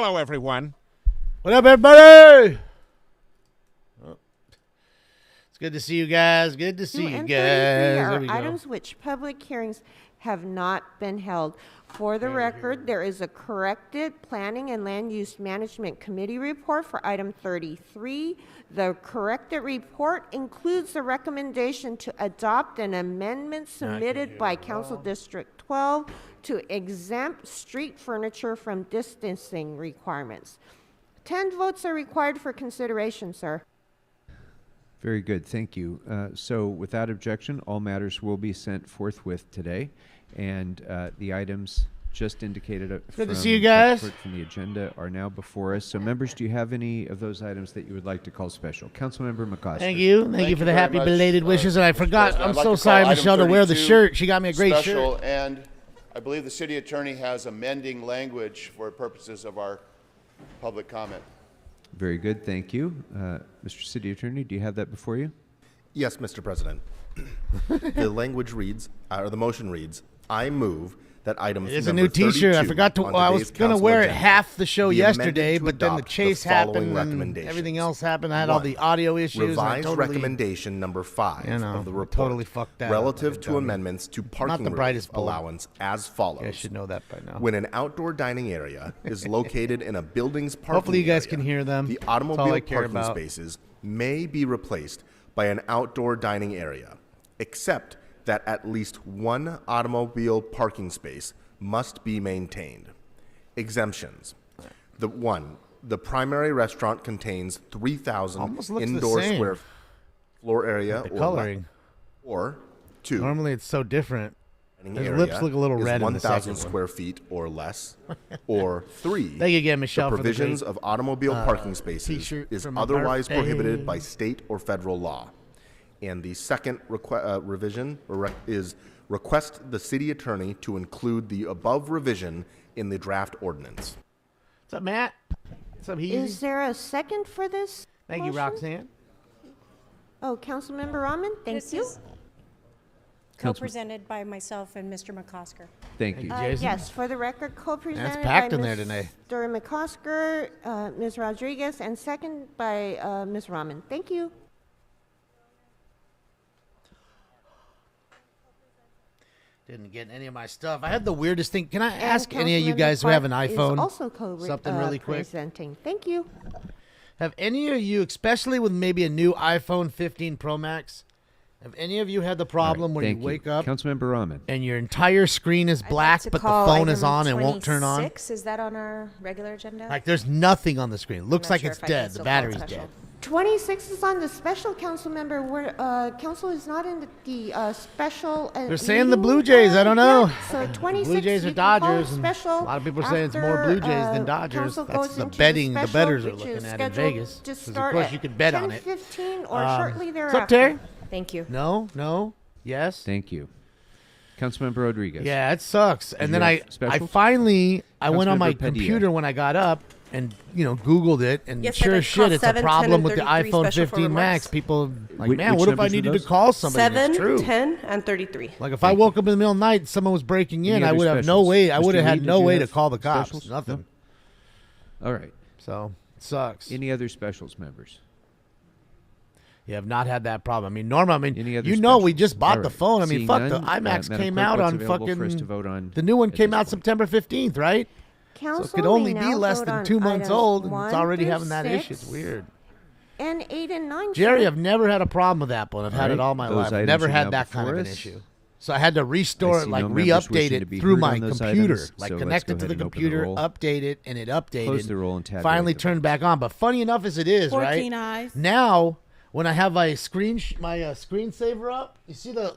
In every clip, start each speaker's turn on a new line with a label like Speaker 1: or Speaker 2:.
Speaker 1: Hello, everyone.
Speaker 2: What up, everybody? It's good to see you guys. Good to see you guys.
Speaker 3: There are items which public hearings have not been held. For the record, there is a corrected Planning and Land Use Management Committee report for item 33. The corrected report includes the recommendation to adopt an amendment submitted by Council District 12 to exempt street furniture from distancing requirements. 10 votes are required for consideration, sir.
Speaker 4: Very good, thank you. So without objection, all matters will be sent forthwith today, and the items just indicated
Speaker 2: good to see you guys.
Speaker 4: From the agenda are now before us. So members, do you have any of those items that you would like to call special? Councilmember McCosker.
Speaker 2: Thank you for the happy belated wishes, and I forgot. I'm so sorry, Michelle, to wear the shirt. She got me a great shirt.
Speaker 5: And I believe the city attorney has amending language for purposes of our public comment.
Speaker 4: Very good, thank you. Mr. City Attorney, do you have that before you?
Speaker 6: Yes, Mr. President. The language reads, or the motion reads, I move that items
Speaker 2: It's a new T-shirt. I forgot to. I was going to wear it half the show yesterday, but then the chase happened and everything else happened. I had all the audio issues.
Speaker 6: Revised recommendation number 5 of the report.
Speaker 2: Totally fucked that
Speaker 6: relative to amendments to parking allowance as follows.
Speaker 2: I should know that by now.
Speaker 6: When an outdoor dining area is located in a building's parking
Speaker 2: hopefully you guys
Speaker 6: area,
Speaker 2: can hear them.
Speaker 6: The automobile parking spaces may be replaced by an outdoor dining area, except that at least one automobile parking space must be maintained. Exemptions. The primary restaurant contains 3,000 indoor square floor area or 2.
Speaker 2: Normally it's so different. His lips look a little red in the second
Speaker 6: 1,000 square feet or less, or 3.
Speaker 2: Thank you again, Michelle,
Speaker 6: the provisions of automobile parking spaces is otherwise prohibited by state or federal law. And the second revision is request the city attorney to include the above revision in the draft ordinance.
Speaker 2: What's up, Matt? What's up, Heezy?
Speaker 3: Is there a second for this
Speaker 2: Thank
Speaker 3: motion?
Speaker 2: you, Roxanne.
Speaker 3: Oh, Councilmember Rahman, thank you.
Speaker 7: Co-presented by myself and Mr. McCosker.
Speaker 4: Thank you.
Speaker 2: Jason.
Speaker 3: Yes, for the record, co-presented
Speaker 2: That's packed
Speaker 3: by
Speaker 2: in there today.
Speaker 3: Mr. McCosker, Ms. Rodriguez, and second by Ms. Rahman. Thank you.
Speaker 2: Didn't get any of my stuff. I had the weirdest thing. Can I ask any of you guys who have an iPhone
Speaker 3: also
Speaker 2: something really quick?
Speaker 3: Presenting. Thank you.
Speaker 2: Have any of you, especially with maybe a new iPhone 15 Pro Max, have any of you had the problem where you wake up
Speaker 4: Councilmember Rahman,
Speaker 2: and your entire screen is black, but the phone is on and won't turn on?
Speaker 7: Is that on our regular agenda?
Speaker 2: Like there's nothing on the screen. It looks like it's dead. The battery's dead.
Speaker 3: 26 is on the special, council member. Where council is not in the special.
Speaker 2: They're saying the Blue Jays. I don't know.
Speaker 3: So 26.
Speaker 2: Blue Jays or Dodgers. And a lot of people are saying it's more Blue Jays than Dodgers. That's the betting the bettors are looking at in Vegas. Because of course you could bet on it.
Speaker 3: 10:15 or shortly thereafter.
Speaker 2: What's up, Terry?
Speaker 7: Thank you.
Speaker 2: No, yes.
Speaker 4: thank you. Councilmember Rodriguez.
Speaker 2: Yeah, it sucks. And then I finally went on my computer when I got up and Googled it, and sure as shit, it's a problem with the iPhone 15 Max. People like, man, what if I needed to call somebody?
Speaker 7: 7,
Speaker 2: it's true.
Speaker 7: 10, and 33.
Speaker 2: Like if I woke up in the middle of the night, and someone was breaking in, I would have no way. I would have had no way to call the cops.
Speaker 4: Specials?
Speaker 2: Nothing.
Speaker 4: No? All right.
Speaker 2: So it sucks.
Speaker 4: Any other specials, members?
Speaker 2: You have not had that problem. I mean, Norma, we
Speaker 4: specials?
Speaker 2: just bought the phone. I mean,
Speaker 4: Seeing
Speaker 2: fuck,
Speaker 4: none,
Speaker 2: the IMAX
Speaker 4: Madam
Speaker 2: came
Speaker 4: Clerk,
Speaker 2: out
Speaker 4: what's
Speaker 2: on
Speaker 4: available
Speaker 2: fucking.
Speaker 4: for us to vote on
Speaker 2: The new one
Speaker 4: at
Speaker 2: came
Speaker 4: this
Speaker 2: out
Speaker 4: point?
Speaker 2: September 15th, right?
Speaker 3: Council,
Speaker 2: so it could only
Speaker 3: we
Speaker 2: be
Speaker 3: now
Speaker 2: less
Speaker 3: vote
Speaker 2: than
Speaker 3: on
Speaker 2: 2 months
Speaker 3: items
Speaker 2: old, and it's
Speaker 3: 1
Speaker 2: already
Speaker 3: through
Speaker 2: having that
Speaker 3: 6,
Speaker 2: issue. It's weird.
Speaker 3: And 8 and 9.
Speaker 2: Jerry,
Speaker 3: sir.
Speaker 2: I've never had a problem with Apple, and I've had it all my life. I've never had that kind of an issue. So I had to restore it, like re-update it through my computer, like connect it to the computer, update it, and it updated.
Speaker 4: Close the roll and
Speaker 2: finally turned back on. But funny enough as it is,
Speaker 8: 14
Speaker 2: right?
Speaker 8: eyes.
Speaker 2: Now, when I have my screensaver up, you see the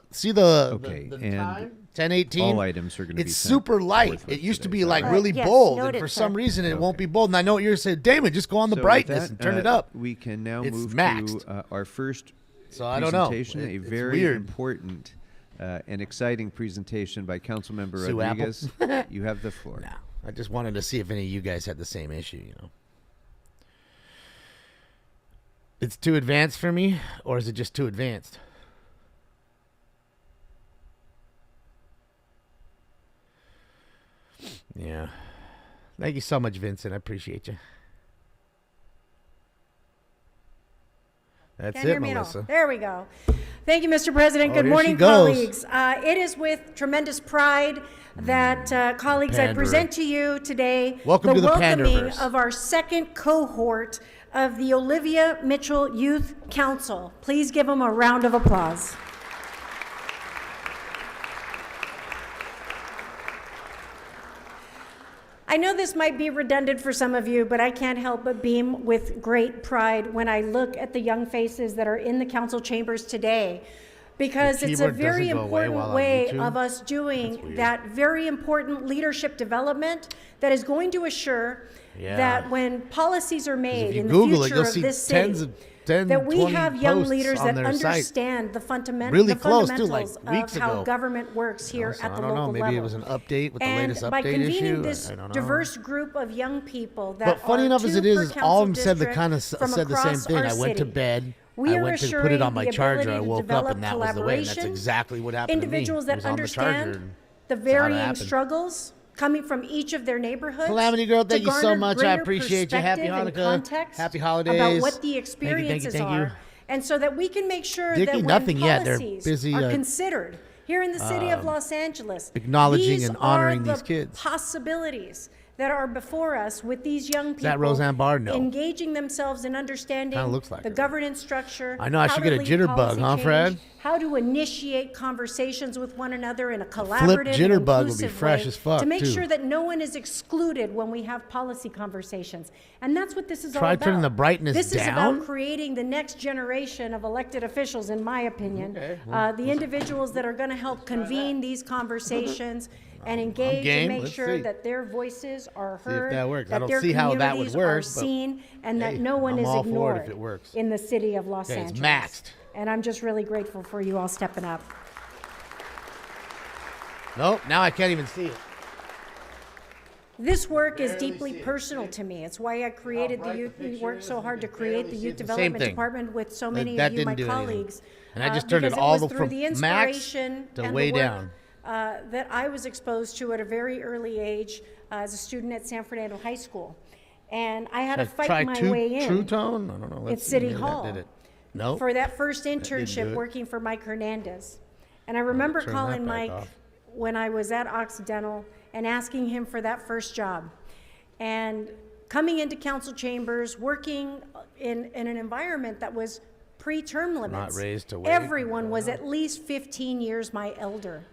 Speaker 2: time 10:18.
Speaker 4: All items are going to be.
Speaker 2: It's super light. It used to be like really
Speaker 3: yes,
Speaker 2: bold, and
Speaker 3: noted,
Speaker 2: for
Speaker 3: sir.
Speaker 2: some reason it won't be bold. And I know what you're saying, Damon. Just go on the brightness and turn it up.
Speaker 4: We can now
Speaker 2: It's
Speaker 4: move
Speaker 2: maxed.
Speaker 4: to our first
Speaker 2: So I don't know.
Speaker 4: presentation. A
Speaker 2: It's
Speaker 4: very
Speaker 2: weird.
Speaker 4: important and exciting presentation by Councilmember
Speaker 2: Sue
Speaker 4: Rodriguez. You have the floor.
Speaker 2: No, I just wanted to see if any of you guys had the same issue. It's too advanced for me, or is it just too advanced? Yeah. Thank you so much, Vincent. I appreciate you. That's
Speaker 1: Can't hear
Speaker 2: it,
Speaker 1: me at all.
Speaker 2: Melissa.
Speaker 1: There we go. Thank you, Mr. President. Good
Speaker 2: here
Speaker 1: morning,
Speaker 2: she goes.
Speaker 1: colleagues. It is with tremendous pride that, colleagues, I
Speaker 2: Panderer.
Speaker 1: present to you today
Speaker 2: Welcome to the
Speaker 1: welcoming
Speaker 2: Panderverse.
Speaker 1: of our second cohort of the Olivia Mitchell Youth Council. Please give them a round of applause. I know this might be redundant for some of you, but I can't help but beam with great pride when I look at the young faces that are in the council chambers today, because
Speaker 2: The
Speaker 1: it's a
Speaker 2: keyboard
Speaker 1: very
Speaker 2: doesn't go away
Speaker 1: important
Speaker 2: while on
Speaker 1: way
Speaker 2: YouTube?
Speaker 1: of us doing that very important leadership development that is going to assure
Speaker 2: Yeah.
Speaker 1: that when policies are made
Speaker 2: If you
Speaker 1: in the
Speaker 2: Google it,
Speaker 1: future
Speaker 2: you'll
Speaker 1: of
Speaker 2: see
Speaker 1: this
Speaker 2: tens
Speaker 1: city,
Speaker 2: of 10,
Speaker 1: that we
Speaker 2: 20
Speaker 1: have young
Speaker 2: posts
Speaker 1: leaders
Speaker 2: on
Speaker 1: that
Speaker 2: their site.
Speaker 1: understand the
Speaker 2: Really close, too,
Speaker 1: fundamentals
Speaker 2: like weeks
Speaker 1: of how
Speaker 2: ago.
Speaker 1: government works here
Speaker 2: So
Speaker 1: at
Speaker 2: I
Speaker 1: the
Speaker 2: don't know.
Speaker 1: local
Speaker 2: Maybe
Speaker 1: level.
Speaker 2: it was an update with the
Speaker 1: And
Speaker 2: latest
Speaker 1: by
Speaker 2: update
Speaker 1: convening
Speaker 2: issue.
Speaker 1: this
Speaker 2: I don't know.
Speaker 1: diverse group of young people that
Speaker 2: But funny
Speaker 1: are
Speaker 2: enough as
Speaker 1: two
Speaker 2: it is,
Speaker 1: per
Speaker 2: all of
Speaker 1: council
Speaker 2: them said the
Speaker 1: district
Speaker 2: kind of
Speaker 1: from
Speaker 2: said the same
Speaker 1: across
Speaker 2: thing.
Speaker 1: our
Speaker 2: I went to
Speaker 1: city,
Speaker 2: bed.
Speaker 1: we
Speaker 2: I
Speaker 1: are
Speaker 2: went to put
Speaker 1: assuring
Speaker 2: it on my
Speaker 1: the
Speaker 2: charger. I
Speaker 1: ability to
Speaker 2: woke up
Speaker 1: develop
Speaker 2: and that was the way. And that's
Speaker 1: collaboration,
Speaker 2: exactly what happened to me.
Speaker 1: individuals
Speaker 2: It
Speaker 1: that
Speaker 2: was on the charger
Speaker 1: understand
Speaker 2: and
Speaker 1: the
Speaker 2: that's how it
Speaker 1: varying
Speaker 2: happened.
Speaker 1: struggles coming from each of their neighborhoods.
Speaker 2: Calamity Girl,
Speaker 1: to
Speaker 2: thank you so
Speaker 1: garner
Speaker 2: much. I
Speaker 1: greater
Speaker 2: appreciate you. Happy
Speaker 1: perspective and
Speaker 2: Hanukkah.
Speaker 1: context
Speaker 2: Happy holidays.
Speaker 1: about what the
Speaker 2: Thank you,
Speaker 1: experiences
Speaker 2: thank you.
Speaker 1: are, and so that we can make sure
Speaker 2: Dickie,
Speaker 1: that when
Speaker 2: nothing yet. They're
Speaker 1: policies
Speaker 2: busy,
Speaker 1: are considered here in the city of Los Angeles,
Speaker 2: acknowledging
Speaker 1: these
Speaker 2: and honoring
Speaker 1: are the
Speaker 2: these kids.
Speaker 1: possibilities that are before us with these young people
Speaker 2: that Roseanne Barr? No.
Speaker 1: engaging themselves in understanding
Speaker 2: Kinda looks like
Speaker 1: the
Speaker 2: her.
Speaker 1: governance structure.
Speaker 2: I know, I
Speaker 1: how
Speaker 2: should
Speaker 1: to
Speaker 2: get a
Speaker 1: lead
Speaker 2: jitterbug,
Speaker 1: policy
Speaker 2: huh,
Speaker 1: change,
Speaker 2: Fred?
Speaker 1: How to initiate conversations with one another in a collaborative and
Speaker 2: jitterbug would be
Speaker 1: inclusive
Speaker 2: fresh
Speaker 1: way
Speaker 2: as fuck,
Speaker 1: to make
Speaker 2: too.
Speaker 1: sure that no one is excluded when we have policy conversations. And that's what this is all
Speaker 2: Try
Speaker 1: about.
Speaker 2: turning the brightness
Speaker 1: This is
Speaker 2: down?
Speaker 1: about creating the next generation of elected officials, in my opinion.
Speaker 2: Okay,
Speaker 1: The individuals that are going to help convene these conversations and engage
Speaker 2: game.
Speaker 1: and make
Speaker 2: Let's
Speaker 1: sure
Speaker 2: see.
Speaker 1: that their voices are
Speaker 2: See if
Speaker 1: heard,
Speaker 2: that works. I don't
Speaker 1: their
Speaker 2: see how that would
Speaker 1: communities
Speaker 2: work,
Speaker 1: are
Speaker 2: but
Speaker 1: seen, and that
Speaker 2: hey,
Speaker 1: no one
Speaker 2: I'm
Speaker 1: is
Speaker 2: all for it
Speaker 1: ignored
Speaker 2: if it works.
Speaker 1: in the city of Los
Speaker 2: Okay, it's
Speaker 1: Angeles.
Speaker 2: maxed.
Speaker 1: And I'm just really grateful for you all stepping up.
Speaker 2: Nope, now I can't even see it.
Speaker 1: This work is deeply personal to me. It's why I created the youth. We worked so hard to create the Youth Development
Speaker 2: thing.
Speaker 1: Department with so many
Speaker 2: That
Speaker 1: of you, my
Speaker 2: didn't do anything.
Speaker 1: colleagues.
Speaker 2: And I just turned it
Speaker 1: because
Speaker 2: all
Speaker 1: was
Speaker 2: the
Speaker 1: through
Speaker 2: from
Speaker 1: the
Speaker 2: max
Speaker 1: inspiration
Speaker 2: to
Speaker 1: and
Speaker 2: way
Speaker 1: the work,
Speaker 2: down.
Speaker 1: that I was exposed to at a very early age as a student at San Fernando High School. And I had to
Speaker 2: Should I
Speaker 1: fight
Speaker 2: try
Speaker 1: my way in.
Speaker 2: True Tone? I don't know.
Speaker 1: At
Speaker 2: Let's see.
Speaker 1: City
Speaker 2: Maybe
Speaker 1: Hall
Speaker 2: That did it. No.
Speaker 1: for that first
Speaker 2: didn't do
Speaker 1: internship
Speaker 2: it.
Speaker 1: working for Mike Hernandez. And I remember
Speaker 2: turn that
Speaker 1: calling
Speaker 2: back
Speaker 1: Mike
Speaker 2: off.
Speaker 1: when I was at Occidental and asking him for that first job. And coming into council chambers, working in an environment that was pre-term limits.
Speaker 2: raised to wait.
Speaker 1: Everyone was at least 15 years my elder.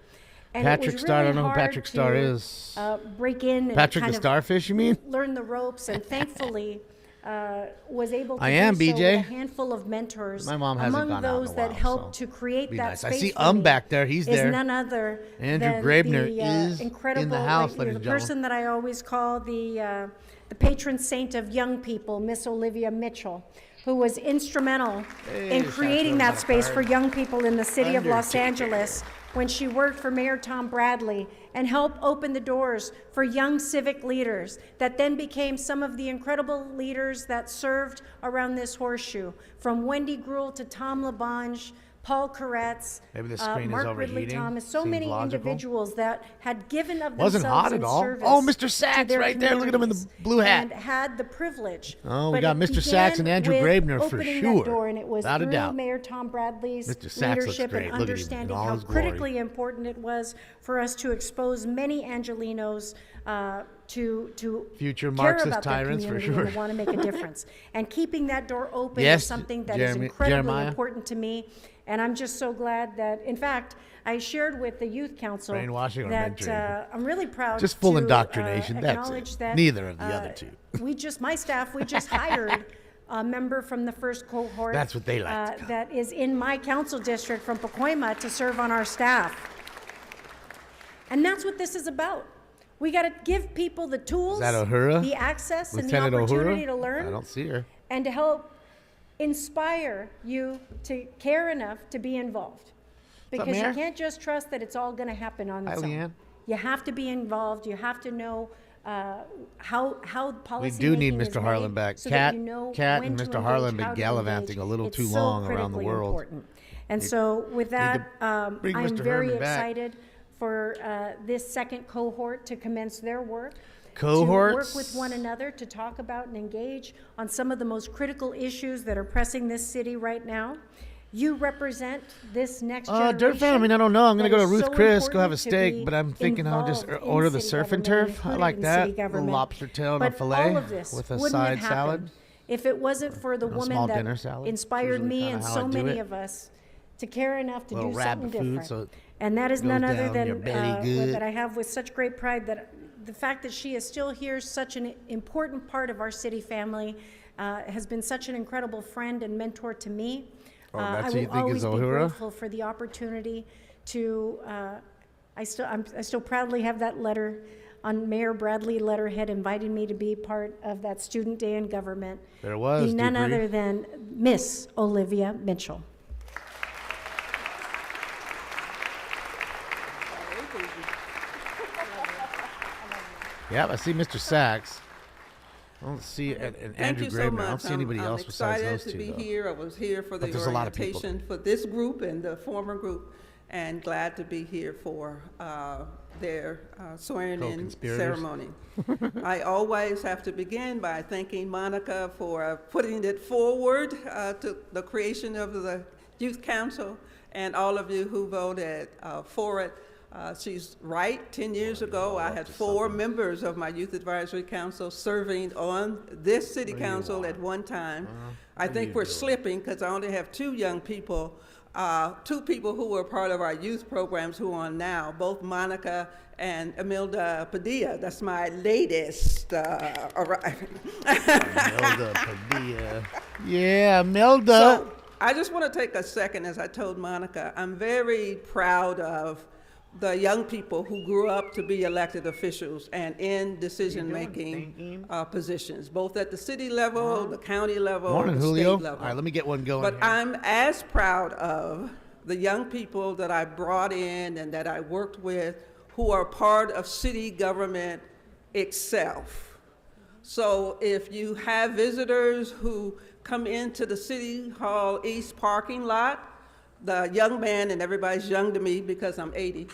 Speaker 1: And it
Speaker 2: Patrick
Speaker 1: was
Speaker 2: Star, I
Speaker 1: really
Speaker 2: don't know who
Speaker 1: hard
Speaker 2: Patrick Star
Speaker 1: to,
Speaker 2: is.
Speaker 1: break in and
Speaker 2: Patrick
Speaker 1: kind
Speaker 2: the
Speaker 1: of
Speaker 2: Starfish, you mean?
Speaker 1: learn the ropes, and thankfully was able to
Speaker 2: I am,
Speaker 1: do so
Speaker 2: BJ.
Speaker 1: with a handful of mentors.
Speaker 2: My mom hasn't
Speaker 1: among
Speaker 2: gone out in a
Speaker 1: those that
Speaker 2: while,
Speaker 1: helped
Speaker 2: so
Speaker 1: to create
Speaker 2: be
Speaker 1: that
Speaker 2: nice. I
Speaker 1: space
Speaker 2: see
Speaker 1: for me
Speaker 2: back there. He's
Speaker 1: is
Speaker 2: there.
Speaker 1: none other
Speaker 2: Andrew
Speaker 1: than
Speaker 2: Graebner
Speaker 1: the,
Speaker 2: is in
Speaker 1: incredible,
Speaker 2: the house,
Speaker 1: like,
Speaker 2: ladies
Speaker 1: the
Speaker 2: and gentlemen.
Speaker 1: person that I always call the patron saint of young people, Miss Olivia Mitchell, who was instrumental in
Speaker 2: the
Speaker 1: creating
Speaker 2: shotgun's
Speaker 1: that
Speaker 2: on
Speaker 1: space
Speaker 2: fire.
Speaker 1: for young people in the city of Los
Speaker 2: Undertaker.
Speaker 1: Angeles when she worked for Mayor Tom Bradley and helped open the doors for young civic leaders that then became some of the incredible leaders that served around this horseshoe, from Wendy Gruhl to Tom LaBonge, Paul Koretz,
Speaker 2: Maybe the screen is
Speaker 1: Mark Ridley
Speaker 2: overheating.
Speaker 1: Thomas, so
Speaker 2: Seems
Speaker 1: many
Speaker 2: logical.
Speaker 1: individuals that had given of
Speaker 2: Wasn't
Speaker 1: themselves
Speaker 2: hot
Speaker 1: in
Speaker 2: at all.
Speaker 1: service
Speaker 2: Oh, Mr.
Speaker 1: to
Speaker 2: Sachs
Speaker 1: their
Speaker 2: right there. Look at him in the
Speaker 1: communities
Speaker 2: blue hat.
Speaker 1: And had the privilege.
Speaker 2: Oh, we
Speaker 1: But
Speaker 2: got
Speaker 1: it
Speaker 2: Mr. Sachs and
Speaker 1: began
Speaker 2: Andrew
Speaker 1: with
Speaker 2: Graebner for
Speaker 1: opening
Speaker 2: sure.
Speaker 1: That door, and it was
Speaker 2: Without a
Speaker 1: through
Speaker 2: doubt.
Speaker 1: Mayor Tom Bradley's
Speaker 2: Mr. Sachs looks
Speaker 1: leadership
Speaker 2: great.
Speaker 1: and
Speaker 2: Look at him in
Speaker 1: understanding
Speaker 2: all
Speaker 1: how
Speaker 2: his glory.
Speaker 1: critically important it was for us to expose many Angelinos to
Speaker 2: Future
Speaker 1: care
Speaker 2: Marxist
Speaker 1: about their
Speaker 2: tyrants, for
Speaker 1: community
Speaker 2: sure.
Speaker 1: and to want to make a difference. And keeping that door open
Speaker 2: Yes,
Speaker 1: is something that is
Speaker 2: Jeremy-
Speaker 1: incredibly
Speaker 2: Jeremiah?
Speaker 1: important to me. And I'm just so glad that, in fact, I shared with the Youth Council
Speaker 2: Brainwashing or
Speaker 1: that
Speaker 2: mentoring?
Speaker 1: I'm really proud
Speaker 2: Just full
Speaker 1: to,
Speaker 2: indoctrination, that's
Speaker 1: acknowledge
Speaker 2: it.
Speaker 1: that,
Speaker 2: Neither of the other two.
Speaker 1: my staff, we just hired a member from the first cohort.
Speaker 2: That's what they like to call
Speaker 1: that is in my council district from Pacoima to serve on our staff. And that's what this is about. We got to give people the tools,
Speaker 2: Is that Uhura?
Speaker 1: the access, and the
Speaker 2: Lieutenant
Speaker 1: opportunity
Speaker 2: Uhura?
Speaker 1: to learn.
Speaker 2: I don't see her.
Speaker 1: And to help inspire you to care enough to be involved. Because you
Speaker 2: Mayor?
Speaker 1: can't just trust that it's all going to happen on
Speaker 2: Hi,
Speaker 1: its own.
Speaker 2: Leanne.
Speaker 1: You have to be involved. You have to know how policy
Speaker 2: We do need
Speaker 1: making is
Speaker 2: Mr. Harlan
Speaker 1: made
Speaker 2: back.
Speaker 1: so
Speaker 2: Cat-
Speaker 1: that you know
Speaker 2: Cat
Speaker 1: when
Speaker 2: and
Speaker 1: to
Speaker 2: Mr. Harlan
Speaker 1: engage,
Speaker 2: been
Speaker 1: how to
Speaker 2: gallivanting
Speaker 1: engage.
Speaker 2: a little
Speaker 1: It's
Speaker 2: too
Speaker 1: so
Speaker 2: long around the
Speaker 1: critically
Speaker 2: world.
Speaker 1: important. And so with that,
Speaker 2: bring
Speaker 1: I'm
Speaker 2: Mr.
Speaker 1: very
Speaker 2: Herman back.
Speaker 1: excited for this second cohort to commence their work.
Speaker 2: Cohorts?
Speaker 1: To work with one another to talk about and engage on some of the most critical issues that are pressing this city right now. You represent this next generation.
Speaker 2: Dirt fan, I mean, I don't know. I'm going to go to Ruth
Speaker 1: so
Speaker 2: Chris, go have a
Speaker 1: important to
Speaker 2: steak,
Speaker 1: be
Speaker 2: but I'm thinking I'll just
Speaker 1: involved in
Speaker 2: order the
Speaker 1: city
Speaker 2: surf and
Speaker 1: government,
Speaker 2: turf. I
Speaker 1: included
Speaker 2: like
Speaker 1: in
Speaker 2: that.
Speaker 1: city
Speaker 2: A
Speaker 1: government.
Speaker 2: lobster tail and a
Speaker 1: But
Speaker 2: filet
Speaker 1: all of this
Speaker 2: with a
Speaker 1: wouldn't
Speaker 2: side
Speaker 1: have
Speaker 2: salad.
Speaker 1: happened if it wasn't for the
Speaker 2: And a
Speaker 1: woman
Speaker 2: small
Speaker 1: that
Speaker 2: dinner salad.
Speaker 1: inspired
Speaker 2: Usually
Speaker 1: me
Speaker 2: kinda
Speaker 1: and
Speaker 2: how I
Speaker 1: so
Speaker 2: do
Speaker 1: many
Speaker 2: it.
Speaker 1: of us to care enough to
Speaker 2: Little
Speaker 1: do
Speaker 2: rabbit
Speaker 1: something
Speaker 2: food,
Speaker 1: different.
Speaker 2: so it
Speaker 1: And that is
Speaker 2: goes
Speaker 1: none other
Speaker 2: down your
Speaker 1: than
Speaker 2: belly good.
Speaker 1: that I have with such great pride, that the fact that she is still here, such an important part of our city family, has been such an incredible friend and mentor to me.
Speaker 2: that's
Speaker 1: I
Speaker 2: who you
Speaker 1: will
Speaker 2: think
Speaker 1: always
Speaker 2: is
Speaker 1: be
Speaker 2: Ohura?
Speaker 1: grateful for the opportunity to, I still proudly have that letter on Mayor Bradley letterhead inviting me to be part of that Student Day in Government.
Speaker 2: There it was,
Speaker 1: Be none
Speaker 2: Dupree.
Speaker 1: other than Miss Olivia Mitchell.
Speaker 2: Yep, I see Mr. Sachs. I don't see and
Speaker 8: Thank
Speaker 2: Andrew
Speaker 8: you so
Speaker 2: Graveman. I don't
Speaker 8: much.
Speaker 2: see anybody else besides those
Speaker 8: I'm
Speaker 2: two.
Speaker 8: excited to be
Speaker 2: though.
Speaker 8: here. I was here for the
Speaker 2: But there's a lot of people
Speaker 8: orientation for this group and the former group, and glad to be here for their swearing-in
Speaker 2: Co-conspirators.
Speaker 8: ceremony. I always have to begin by thanking Monica for putting it forward to the creation of the Youth Council, and all of you who voted for it. She's right. 10 years ago, I had 4 members of my Youth Advisory Council serving on this city council at one time. I think we're slipping because I only have 2 young people, 2 people who were part of our youth programs who are on now, both Monica and Imelda Padilla. That's my latest arriving.
Speaker 2: Imelda Padilla. Yeah, Imelda.
Speaker 8: So I just want to take a second, as I told Monica, I'm very proud of the young people who grew up to be elected officials and in decision-making positions, both at the city level, the county level,
Speaker 2: Morning,
Speaker 8: the
Speaker 2: Julio.
Speaker 8: state level.
Speaker 2: All right, let me get one going.
Speaker 8: But
Speaker 2: here.
Speaker 8: I'm as proud of the young people that I brought in and that I worked with who are part of city government itself. So if you have visitors who come into the City Hall East parking lot, the young man, and everybody's young to me because I'm 80,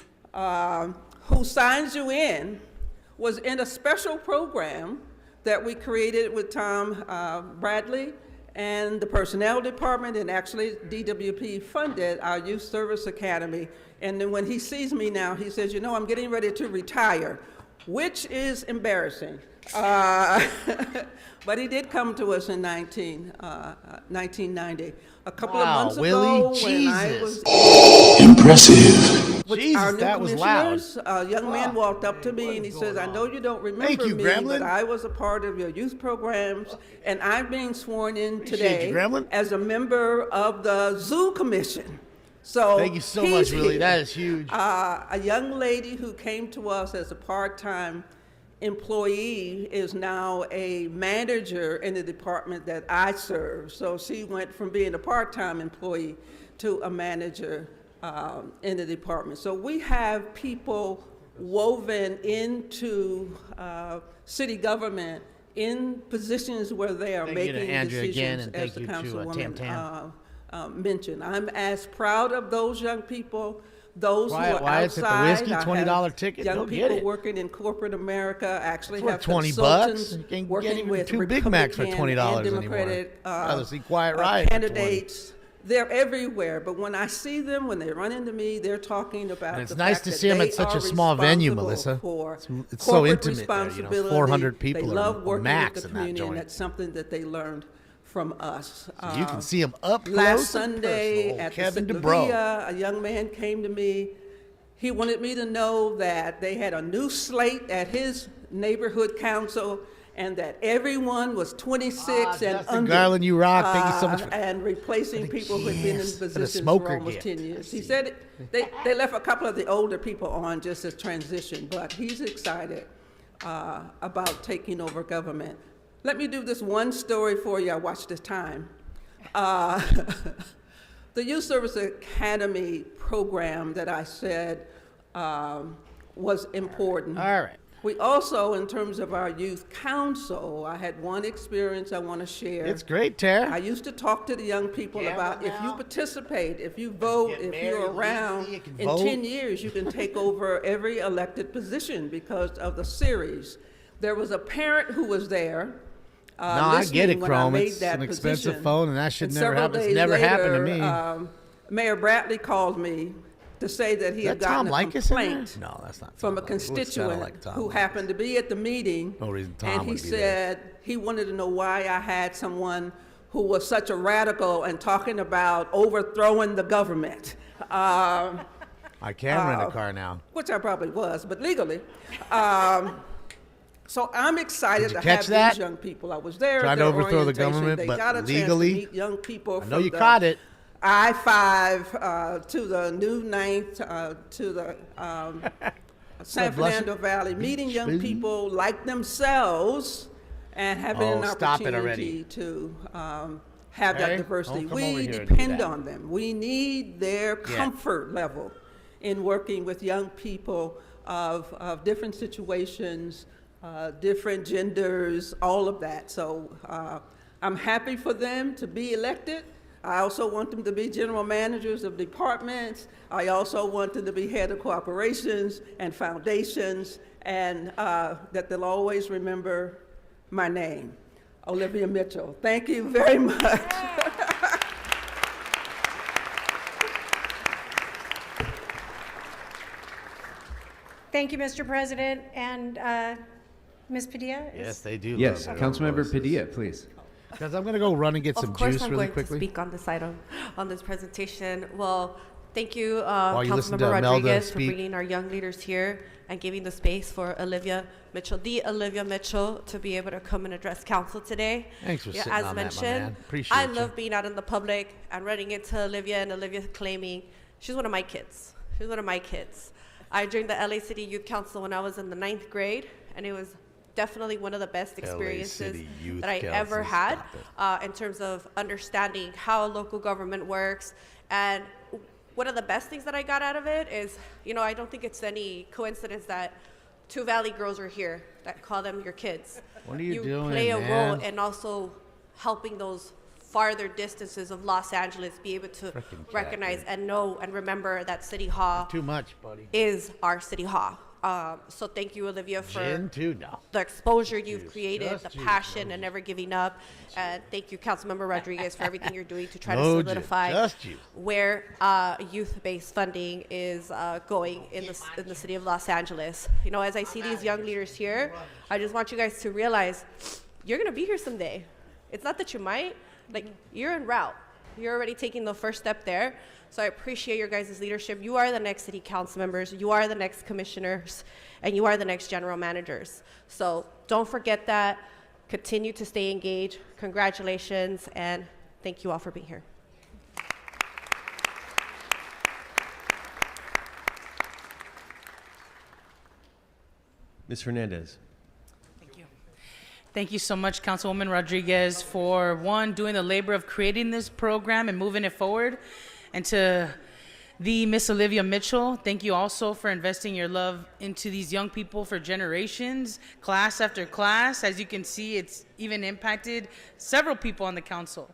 Speaker 8: who signs you in was in a special program that we created with Tom Bradley and the Personnel Department, and actually DWP funded our Youth Service Academy. And then when he sees me now, he says, you know, I'm getting ready to retire, which is embarrassing. But he did come to us in 1990. A couple of months
Speaker 2: Willie,
Speaker 8: ago, when I was
Speaker 9: Impressive.
Speaker 8: with
Speaker 2: Jesus,
Speaker 8: our new
Speaker 2: that was loud.
Speaker 8: commissioners, a young man walked up to me and he says, I know you don't remember
Speaker 2: Thank you,
Speaker 8: me,
Speaker 2: Gremlin.
Speaker 8: but I was a part of your youth programs, and I'm being sworn in
Speaker 2: Appreciate
Speaker 8: today
Speaker 2: you, Gremlin.
Speaker 8: as a member of the Zoo Commission. So
Speaker 2: Thank you so
Speaker 8: he's
Speaker 2: much, Willie.
Speaker 8: here.
Speaker 2: That is huge.
Speaker 8: A young lady who came to us as a part-time employee is now a manager in the department that I serve. So she went from being a part-time employee to a manager in the department. So we have people woven into city government in positions where they are
Speaker 2: Thank you to
Speaker 8: making
Speaker 2: Andrea again,
Speaker 8: decisions,
Speaker 2: and
Speaker 8: as
Speaker 2: thank
Speaker 8: the
Speaker 2: you to,
Speaker 8: councilwoman
Speaker 2: Tam
Speaker 8: mentioned. I'm as proud of those young people, those who
Speaker 2: Wyatt
Speaker 8: are
Speaker 2: Wyatt's at the
Speaker 8: outside.
Speaker 2: whiskey,
Speaker 8: I
Speaker 2: $20
Speaker 8: have
Speaker 2: ticket,
Speaker 8: young
Speaker 2: go get
Speaker 8: people
Speaker 2: it.
Speaker 8: working in corporate America, actually
Speaker 2: It's worth
Speaker 8: have
Speaker 2: $20.
Speaker 8: consultants
Speaker 2: You can't get
Speaker 8: working
Speaker 2: even
Speaker 8: with
Speaker 2: 2 Big Macs for
Speaker 8: Republican
Speaker 2: $20
Speaker 8: and
Speaker 2: anymore.
Speaker 8: Democratic
Speaker 2: Rather see Quiet Riot for 20.
Speaker 8: candidates. They're everywhere, but when I see them, when they run into me, they're talking about
Speaker 2: And it's
Speaker 8: the
Speaker 2: nice
Speaker 8: fact
Speaker 2: to
Speaker 8: that
Speaker 2: see 'em at
Speaker 8: they
Speaker 2: such a
Speaker 8: are
Speaker 2: small venue,
Speaker 8: responsible
Speaker 2: Melissa.
Speaker 8: for
Speaker 2: It's so
Speaker 8: corporate
Speaker 2: intimate there, you know,
Speaker 8: responsibility.
Speaker 2: 400 people
Speaker 8: They
Speaker 2: or
Speaker 8: love working
Speaker 2: max
Speaker 8: with the
Speaker 2: in that
Speaker 8: community, and
Speaker 2: joint.
Speaker 8: that's something that they learned from us.
Speaker 2: So you can see him up close
Speaker 8: Last
Speaker 2: and
Speaker 8: Sunday
Speaker 2: personal.
Speaker 8: at
Speaker 2: Kevin
Speaker 8: the
Speaker 2: DeBro.
Speaker 8: Olivia, a young man came to me. He wanted me to know that they had a new slate at his neighborhood council and that everyone was 26 and
Speaker 2: Justin
Speaker 8: under.
Speaker 2: Garland, you rock. Thank you so much for-
Speaker 8: And replacing people who'd been in
Speaker 2: Yes, for the
Speaker 8: positions
Speaker 2: smoker
Speaker 8: for almost
Speaker 2: gift.
Speaker 8: 10 years. He said they left a couple of the older people on just as transition, but he's excited about taking over government. Let me do this one story for you. I watched the time. The Youth Service Academy program that I said was important.
Speaker 2: All right.
Speaker 8: We also, in terms of our youth council, I had one experience I want to share.
Speaker 2: It's great, Tara.
Speaker 8: I used to talk to the young people about if you participate, if you vote, if you're around, in 10 years you can take over every elected position because of the series. There was a parent who was there.
Speaker 2: No, I get it, Chrome. It's an expensive phone, and that should never happen. It's never happened to me.
Speaker 8: Mayor Bradley called me to say that he had gotten a complaint
Speaker 2: no, that's not
Speaker 8: from a constituent who happened to be at the meeting.
Speaker 2: No reason Tom
Speaker 8: and he
Speaker 2: would be
Speaker 8: said he wanted to know why I had someone who was such a radical and talking about overthrowing the government.
Speaker 2: I can rent a car now.
Speaker 8: Which I probably was, but legally. So I'm excited to have these young people. I was there.
Speaker 2: Trying to overthrow the government,
Speaker 8: they
Speaker 2: but
Speaker 8: got a
Speaker 2: legally.
Speaker 8: Chance to meet young people.
Speaker 2: I know you caught it.
Speaker 8: I-5 to the new 9th to the San Fernando Valley, meeting young people like themselves and having an opportunity to have that diversity. We depend on them. We need their comfort level in working with young people of different situations, different genders, all of that. So I'm happy for them to be elected. I also want them to be general managers of departments. I also want them to be head of corporations and foundations, and that they'll always remember my name, Olivia Mitchell. Thank you very much.
Speaker 1: Thank you, Mr. President. And Ms. Padilla?
Speaker 2: Yes, they do.
Speaker 4: Yes, Councilmember Padilla, please.
Speaker 2: Because I'm going to go run and get some juice really quickly.
Speaker 10: Of course, I'm going to speak on this item, on this presentation. Well, thank you, Councilmember Rodriguez, for bringing our young leaders here and giving the space for Olivia Mitchell, the Olivia Mitchell, to be able to come and address council today.
Speaker 2: Thanks for sitting on that, my man. Appreciate
Speaker 10: I
Speaker 2: you.
Speaker 10: love being out in the public and running into Olivia, and Olivia claiming she's one of my kids. She's one of my kids. I joined the LA City Youth Council when I was in the 9th grade, and it was definitely one of the best experiences that I ever had in terms of understanding how local government works. And one of the best things that I got out of it is, I don't think it's any coincidence that 2 Valley girls are here that call them your kids.
Speaker 2: What are you doing,
Speaker 10: You play a
Speaker 2: man?
Speaker 10: role in also helping those farther distances of Los Angeles be able to recognize and know and remember that City Hall
Speaker 2: Too much, buddy.
Speaker 10: is our City Hall. So thank you, Olivia, for the exposure you've created, the passion, and never giving up. And thank you, Councilmember Rodriguez, for everything you're doing to try to solidify where youth-based funding is going in the city of Los Angeles. As I see these young leaders here, I just want you guys to realize you're going to be here someday. It's not that you might. You're en route. You're already taking the first step there. So I appreciate your guys' leadership. You are the next city council members. You are the next commissioners. And you are the next general managers. So don't forget that. Continue to stay engaged. Congratulations. And thank you all for being here.
Speaker 11: Ms. Hernandez.
Speaker 12: Thank you so much, Councilwoman Rodriguez, for doing the labor of creating this program and moving it forward. And to the Miss Olivia Mitchell, thank you also for investing your love into these young people for generations, class after class. As you can see, it's even impacted several people on the council.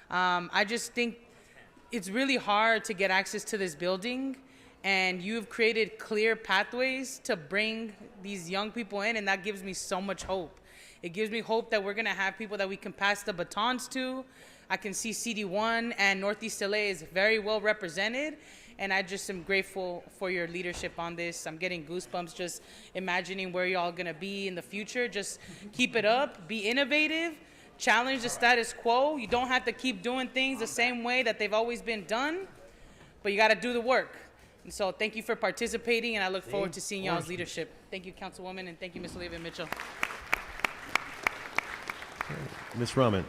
Speaker 12: I just think it's really hard to get access to this building, and you've created clear pathways to bring these young people in, and that gives me so much hope. It gives me hope that we're going to have people that we can pass the batons to. I can see CD1 and Northeast LA is very well represented, and I just am grateful for your leadership on this. I'm getting goosebumps just imagining where y'all going to be in the future. Just keep it up, be innovative, challenge the status quo. You don't have to keep doing things the same way that they've always been done, but you got to do the work. And so thank you for participating, and I look forward to seeing y'all's leadership. Thank you, Councilwoman, and thank you, Ms. Olivia Mitchell.
Speaker 11: Ms. Rahman.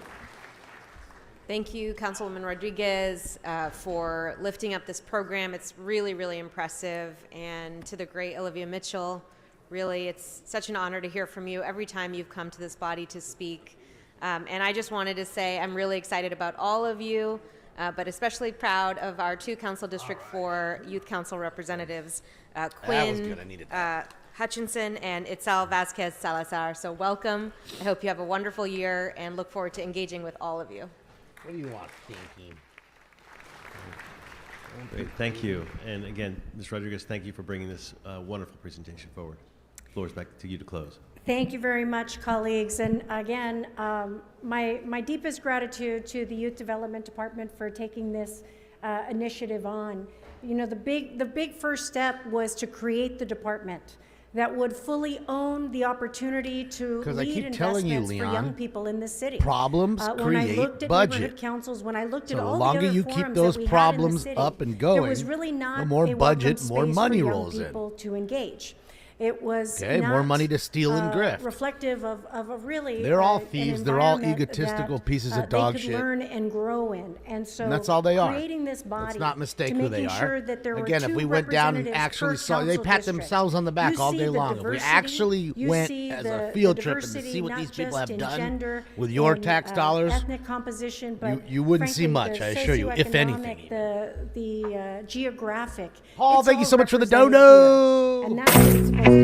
Speaker 13: Thank you, Councilwoman Rodriguez, for lifting up this program. It's really, really impressive. And to the great Olivia Mitchell, really, it's such an honor to hear from you every time you've come to this body to speak. And I just wanted to say I'm really excited about all of you, but especially proud of our 2 Council District 4 Youth Council representatives, Quinn, Hutchinson and Itzel Vasquez Salazar. So welcome. I hope you have a wonderful year and look forward to engaging with all of you.
Speaker 2: What do you want, Stinky?
Speaker 11: Great, thank you. And again, Ms. Rodriguez, thank you for bringing this wonderful presentation forward. Floor is back to you to close.
Speaker 1: Thank you very much, colleagues. And again, my deepest gratitude to the Youth Development Department for taking this initiative on. You know, the big first step was to create the department that would fully own the opportunity to lead investments for young people in this city.
Speaker 2: Problems
Speaker 1: when I
Speaker 2: create
Speaker 1: looked at
Speaker 2: budget.
Speaker 1: neighborhood councils, when I looked at
Speaker 2: So
Speaker 1: all
Speaker 2: the longer
Speaker 1: the other
Speaker 2: you
Speaker 1: forums
Speaker 2: keep those
Speaker 1: that we
Speaker 2: problems
Speaker 1: had in the city,
Speaker 2: up and going,
Speaker 1: there was really not
Speaker 2: the more
Speaker 1: a
Speaker 2: budget,
Speaker 1: welcome
Speaker 2: more
Speaker 1: space
Speaker 2: money
Speaker 1: for young
Speaker 2: rolls in.
Speaker 1: people to engage. It was
Speaker 2: Okay,
Speaker 1: not,
Speaker 2: more money to steal and grift.
Speaker 1: reflective of a really
Speaker 2: They're all
Speaker 1: an
Speaker 2: thieves. They're all
Speaker 1: environment
Speaker 2: egotistical
Speaker 1: that,
Speaker 2: pieces of dog
Speaker 1: they could
Speaker 2: shit.
Speaker 1: learn and grow in. And so
Speaker 2: And that's all they are.
Speaker 1: creating this body
Speaker 2: Let's not mistake
Speaker 1: to
Speaker 2: who they
Speaker 1: making
Speaker 2: are.
Speaker 1: sure that there
Speaker 2: Again,
Speaker 1: were
Speaker 2: if
Speaker 1: two
Speaker 2: we went down and
Speaker 1: representatives
Speaker 2: actually
Speaker 1: per
Speaker 2: saw, they
Speaker 1: council
Speaker 2: pat
Speaker 1: district.
Speaker 2: themselves on the back
Speaker 1: You
Speaker 2: all
Speaker 1: see
Speaker 2: day
Speaker 1: the
Speaker 2: long. If we
Speaker 1: diversity,
Speaker 2: actually
Speaker 1: you
Speaker 2: went
Speaker 1: see
Speaker 2: as
Speaker 1: the
Speaker 2: a field trip and to
Speaker 1: diversity
Speaker 2: see what
Speaker 1: not
Speaker 2: these people
Speaker 1: just
Speaker 2: have
Speaker 1: in
Speaker 2: done
Speaker 1: gender,
Speaker 2: with your
Speaker 1: in,
Speaker 2: tax dollars,
Speaker 1: ethnic composition, but
Speaker 2: you wouldn't see
Speaker 1: frankly,
Speaker 2: much,
Speaker 1: the
Speaker 2: I assure you, if anything.
Speaker 1: socioeconomic, the geographic.
Speaker 2: Paul,
Speaker 1: it's
Speaker 2: thank you
Speaker 1: all
Speaker 2: so much for the
Speaker 1: represented
Speaker 2: dono.
Speaker 1: here. And that's what it's supposed to be.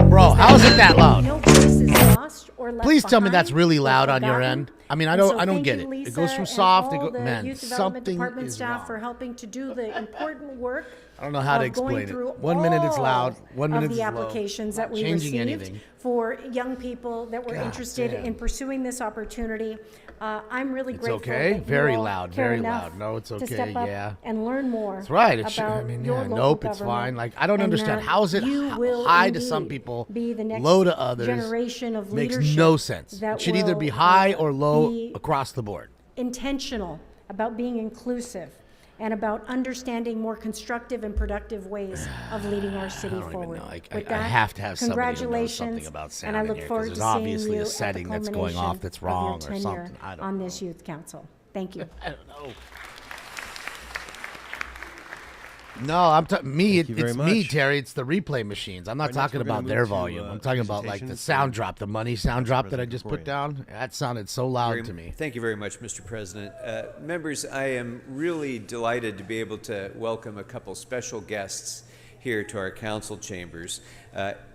Speaker 2: Bro, how is it that loud?
Speaker 1: No voice is lost or left
Speaker 2: Please tell me that's
Speaker 1: behind
Speaker 2: really
Speaker 1: or
Speaker 2: loud on your
Speaker 1: forgotten.
Speaker 2: end. I mean, I
Speaker 1: And
Speaker 2: don't
Speaker 1: so
Speaker 2: I don't
Speaker 1: thank
Speaker 2: get
Speaker 1: you,
Speaker 2: it.
Speaker 1: Lisa,
Speaker 2: It goes from
Speaker 1: and
Speaker 2: soft to
Speaker 1: all
Speaker 2: go,
Speaker 1: the
Speaker 2: man,
Speaker 1: Youth Development
Speaker 2: something
Speaker 1: Department
Speaker 2: is
Speaker 1: staff
Speaker 2: wrong.
Speaker 1: for helping to do the important work.
Speaker 2: I don't know how to
Speaker 1: of going
Speaker 2: explain
Speaker 1: through
Speaker 2: it. 1 minute it's loud,
Speaker 1: all
Speaker 2: 1 minute
Speaker 1: of
Speaker 2: it's
Speaker 1: the
Speaker 2: low.
Speaker 1: applications that we
Speaker 2: Changing
Speaker 1: received
Speaker 2: anything.
Speaker 1: for young people that were
Speaker 2: God
Speaker 1: interested
Speaker 2: damn.
Speaker 1: in pursuing this opportunity. I'm really
Speaker 2: It's
Speaker 1: grateful
Speaker 2: okay.
Speaker 1: that you
Speaker 2: Very
Speaker 1: all
Speaker 2: loud,
Speaker 1: care
Speaker 2: very
Speaker 1: enough
Speaker 2: loud. No, it's
Speaker 1: to
Speaker 2: okay,
Speaker 1: step up
Speaker 2: yeah.
Speaker 1: and learn more.
Speaker 2: That's right. It should,
Speaker 1: about
Speaker 2: I mean,
Speaker 1: your
Speaker 2: yeah,
Speaker 1: local
Speaker 2: nope, it's
Speaker 1: government,
Speaker 2: fine. Like, I don't
Speaker 1: and
Speaker 2: understand.
Speaker 1: that
Speaker 2: How is it
Speaker 1: you will
Speaker 2: high to some
Speaker 1: indeed
Speaker 2: people,
Speaker 1: be the next
Speaker 2: low to others?
Speaker 1: generation of
Speaker 2: Makes
Speaker 1: leadership
Speaker 2: no sense.
Speaker 1: that
Speaker 2: It should either be
Speaker 1: will,
Speaker 2: high or low
Speaker 1: be
Speaker 2: across the board.
Speaker 1: intentional about being inclusive and about understanding more constructive and productive ways of leading our city
Speaker 2: I don't even
Speaker 1: forward.
Speaker 2: know.
Speaker 1: With
Speaker 2: I
Speaker 1: that,
Speaker 2: have to have somebody who knows
Speaker 1: congratulations,
Speaker 2: something about sound
Speaker 1: and I
Speaker 2: in
Speaker 1: look
Speaker 2: here, 'cause
Speaker 1: forward
Speaker 2: there's
Speaker 1: to seeing
Speaker 2: obviously
Speaker 1: you
Speaker 2: a
Speaker 1: at the
Speaker 2: setting that's going off
Speaker 1: culmination
Speaker 2: that's
Speaker 1: of your
Speaker 2: wrong or
Speaker 1: tenure
Speaker 2: something. I don't
Speaker 1: on
Speaker 2: know.
Speaker 1: this youth council. Thank you.
Speaker 2: I don't know. No, it's
Speaker 11: very
Speaker 2: me,
Speaker 11: much.
Speaker 2: Terry. It's the replay machines. I'm not
Speaker 11: Right, next
Speaker 2: talking
Speaker 11: we're gonna
Speaker 2: about their
Speaker 11: move to,
Speaker 2: volume. I'm talking about like the
Speaker 11: presentations
Speaker 2: sound
Speaker 11: and
Speaker 2: drop, the money sound drop that I
Speaker 11: President
Speaker 2: just put
Speaker 11: Krikorian.
Speaker 2: down. That sounded so loud to me.
Speaker 4: Thank you very much, Mr. President. Members, I am really delighted to be able to welcome a couple special guests here to our council chambers.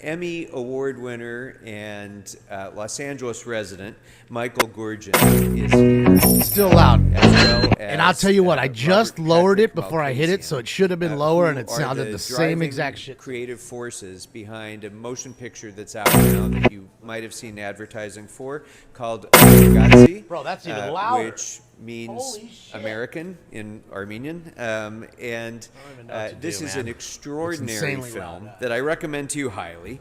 Speaker 4: Emmy Award winner and Los Angeles resident Michael Gurgen is here.
Speaker 2: Still loud.
Speaker 4: As well
Speaker 2: And I'll
Speaker 4: as,
Speaker 2: tell you what, I
Speaker 4: Robert
Speaker 2: just lowered
Speaker 4: Patrick
Speaker 2: it before I hit it,
Speaker 4: Malkasian,
Speaker 2: so it should have been lower, and it
Speaker 4: who are
Speaker 2: sounded the same
Speaker 4: driving
Speaker 2: exact shit.
Speaker 4: creative forces behind a motion picture that's out now that you might have seen advertising for called Ameri.
Speaker 2: Bro, that's even louder.
Speaker 4: Which means
Speaker 2: Holy shit.
Speaker 4: American in Armenian. And
Speaker 2: even know what to
Speaker 4: this
Speaker 2: do,
Speaker 4: is
Speaker 2: man.
Speaker 4: an extraordinary
Speaker 2: insanely
Speaker 4: film
Speaker 2: loud.
Speaker 4: that I recommend to you highly,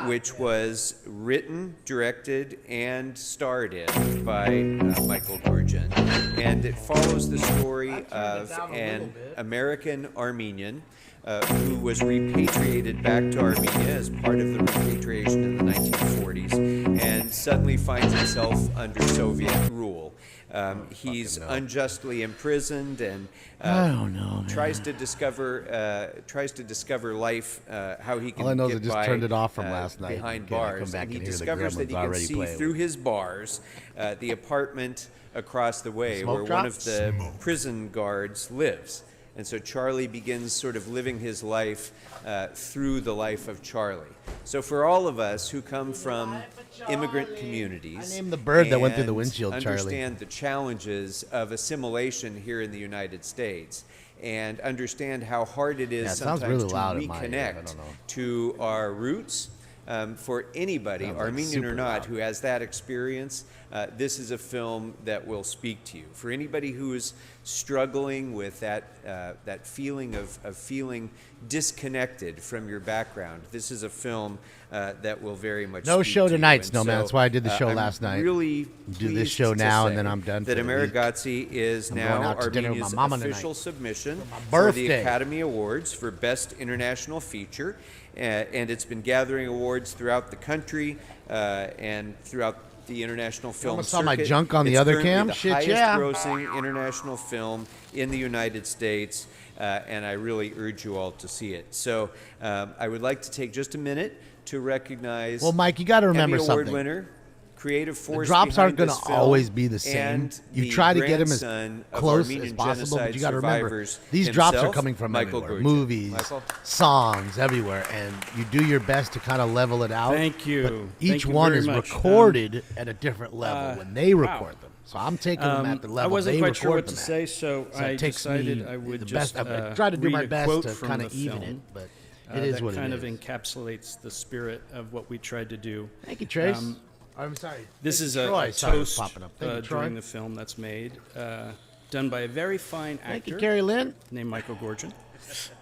Speaker 4: which was written, directed, and starred in by Michael Gurgen. And it follows the story of an American Armenian who was repatriated back to Armenia as part of the repatriation in the 1940s and suddenly finds himself under Soviet rule. He's unjustly imprisoned and
Speaker 2: I don't know, man.
Speaker 4: tries to discover life, how he can
Speaker 2: All I know is
Speaker 4: get
Speaker 2: I just
Speaker 4: by,
Speaker 2: turned it off from last night.
Speaker 4: behind
Speaker 2: Again, I come
Speaker 4: bars,
Speaker 2: back
Speaker 4: and he
Speaker 2: and hear the
Speaker 4: discovers that
Speaker 2: gremlins
Speaker 4: he can
Speaker 2: already
Speaker 4: see
Speaker 2: playing
Speaker 4: through
Speaker 2: with
Speaker 4: his bars the apartment across the way
Speaker 2: Smoke
Speaker 4: where
Speaker 2: drop?
Speaker 4: one of the prison guards lives. And so Charlie begins sort of living his life through the life of Charlie. So for all of us who come from immigrant communities,
Speaker 2: I named the bird that went through the
Speaker 4: and
Speaker 2: windshield, Charlie.
Speaker 4: understand the challenges of assimilation here in the United States, and understand how hard it is
Speaker 2: Yeah, it sounds
Speaker 4: sometimes
Speaker 2: really
Speaker 4: to
Speaker 2: loud in my ear. I
Speaker 4: reconnect
Speaker 2: don't know.
Speaker 4: to our roots. For anybody,
Speaker 2: Sounds like
Speaker 4: Armenian or
Speaker 2: super
Speaker 4: not,
Speaker 2: loud.
Speaker 4: who has that experience, this is a film that will speak to you. For anybody who is struggling with that feeling of feeling disconnected from your background, this is a film that will very much
Speaker 2: No
Speaker 4: speak
Speaker 2: show
Speaker 4: to you.
Speaker 2: tonight,
Speaker 4: And
Speaker 2: Snowman.
Speaker 4: so,
Speaker 2: That's why I did the show
Speaker 4: I'm
Speaker 2: last night.
Speaker 4: Really
Speaker 2: Do this
Speaker 4: pleased
Speaker 2: show
Speaker 4: to
Speaker 2: now, and
Speaker 4: say
Speaker 2: then I'm done
Speaker 4: that
Speaker 2: for the week.
Speaker 4: Amerigazzi is
Speaker 2: I'm going
Speaker 4: now
Speaker 2: out to dinner with my
Speaker 4: Armenia's
Speaker 2: mama tonight.
Speaker 4: official submission
Speaker 2: my
Speaker 4: for the
Speaker 2: birthday.
Speaker 4: Academy Awards for Best International Feature, and it's been gathering awards throughout the country and throughout the international film
Speaker 2: almost saw my
Speaker 4: circuit.
Speaker 2: junk on the
Speaker 4: It's
Speaker 2: other
Speaker 4: currently
Speaker 2: cam?
Speaker 4: the
Speaker 2: Shit,
Speaker 4: highest
Speaker 2: yeah.
Speaker 4: grossing international film in the United States, and I really urge you all to see it. So I would like to take just a minute to recognize
Speaker 2: Well, Mike, you got to remember
Speaker 4: Emmy Award
Speaker 2: something.
Speaker 4: winner creative force
Speaker 2: drops aren't
Speaker 4: going
Speaker 2: gonna
Speaker 4: to
Speaker 2: always be the same. You try to get them as close as possible, but you got to remember these drops are coming from everywhere. Movies, songs, everywhere, and you do your best to kind of level it out.
Speaker 14: Thank you.
Speaker 2: But each
Speaker 14: Thank you
Speaker 2: one
Speaker 14: very
Speaker 2: is
Speaker 14: much.
Speaker 2: recorded at a different level when they record them. So I'm taking them at the level
Speaker 14: I wasn't
Speaker 2: they
Speaker 14: quite
Speaker 2: record
Speaker 14: sure what
Speaker 2: them
Speaker 14: to
Speaker 2: at.
Speaker 14: say, so I
Speaker 2: it takes
Speaker 14: decided
Speaker 2: me
Speaker 14: I would
Speaker 2: the
Speaker 14: just
Speaker 2: best. I try to do
Speaker 14: read
Speaker 2: my
Speaker 14: a
Speaker 2: best
Speaker 14: quote
Speaker 2: to
Speaker 14: from
Speaker 2: kind
Speaker 14: the
Speaker 2: of even
Speaker 14: film,
Speaker 2: it, but it is what it is.
Speaker 14: That kind of encapsulates the spirit of what we tried to do.
Speaker 2: Thank you, Trace. I'm sorry.
Speaker 14: This is a toast during the film that's made, done by a very fine actor.
Speaker 2: Thank you, Carrie Lynn.
Speaker 14: Named Michael Gorgon.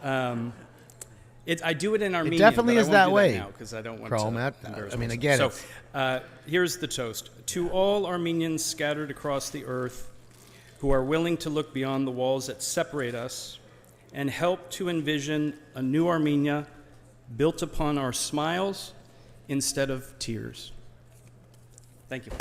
Speaker 14: I do it in Armenian.
Speaker 2: It definitely is that way.
Speaker 14: Because I don't want
Speaker 2: Chrome,
Speaker 14: to embarrass
Speaker 2: I mean,
Speaker 14: myself.
Speaker 2: again,
Speaker 14: So here's the toast. To all Armenians scattered across the earth who are willing to look beyond the walls that separate us and help to envision a new Armenia built upon our smiles instead of tears. Thank you.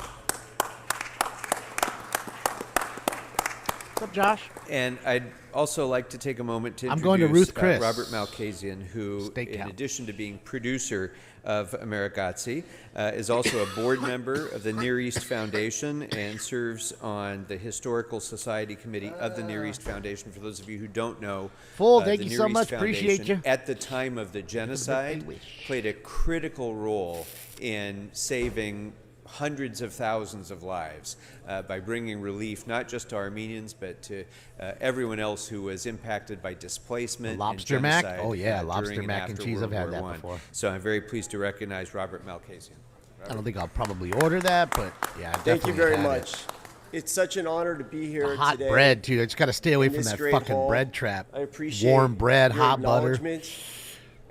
Speaker 2: What's up, Josh?
Speaker 4: And I'd also like to take a moment to introduce
Speaker 2: I'm going to Ruth Chris.
Speaker 4: Robert Malkasian, who, in addition to being producer of Amerigazzi, is also a board member of the Near East Foundation and serves on the Historical Society Committee of the Near East Foundation. For those of you who don't know,
Speaker 2: thank
Speaker 4: the
Speaker 2: you
Speaker 4: Near
Speaker 2: so
Speaker 4: East
Speaker 2: much. Appreciate
Speaker 4: Foundation,
Speaker 2: you.
Speaker 4: at the time of the genocide, played a critical role in saving hundreds of thousands of lives by bringing relief not just to Armenians but to everyone else who was impacted by displacement.
Speaker 2: Lobster
Speaker 4: and
Speaker 2: mac?
Speaker 4: genocide,
Speaker 2: Oh yeah,
Speaker 4: during
Speaker 2: lobster
Speaker 4: and
Speaker 2: mac and
Speaker 4: after
Speaker 2: cheese.
Speaker 4: World
Speaker 2: I've had
Speaker 4: War
Speaker 2: that
Speaker 4: I.
Speaker 2: before.
Speaker 4: So I'm very pleased to recognize Robert Malkasian.
Speaker 2: I don't think I'll probably order that, but yeah,
Speaker 15: Thank you very
Speaker 2: had
Speaker 15: much. It's such an honor to be here
Speaker 2: The hot
Speaker 15: today.
Speaker 2: bread too. I just got to stay away
Speaker 15: in
Speaker 2: from
Speaker 15: this
Speaker 2: that
Speaker 15: great
Speaker 2: fucking
Speaker 15: hall.
Speaker 2: bread trap.
Speaker 15: I appreciate
Speaker 2: warm bread,
Speaker 15: your
Speaker 2: hot butter.
Speaker 15: acknowledgments,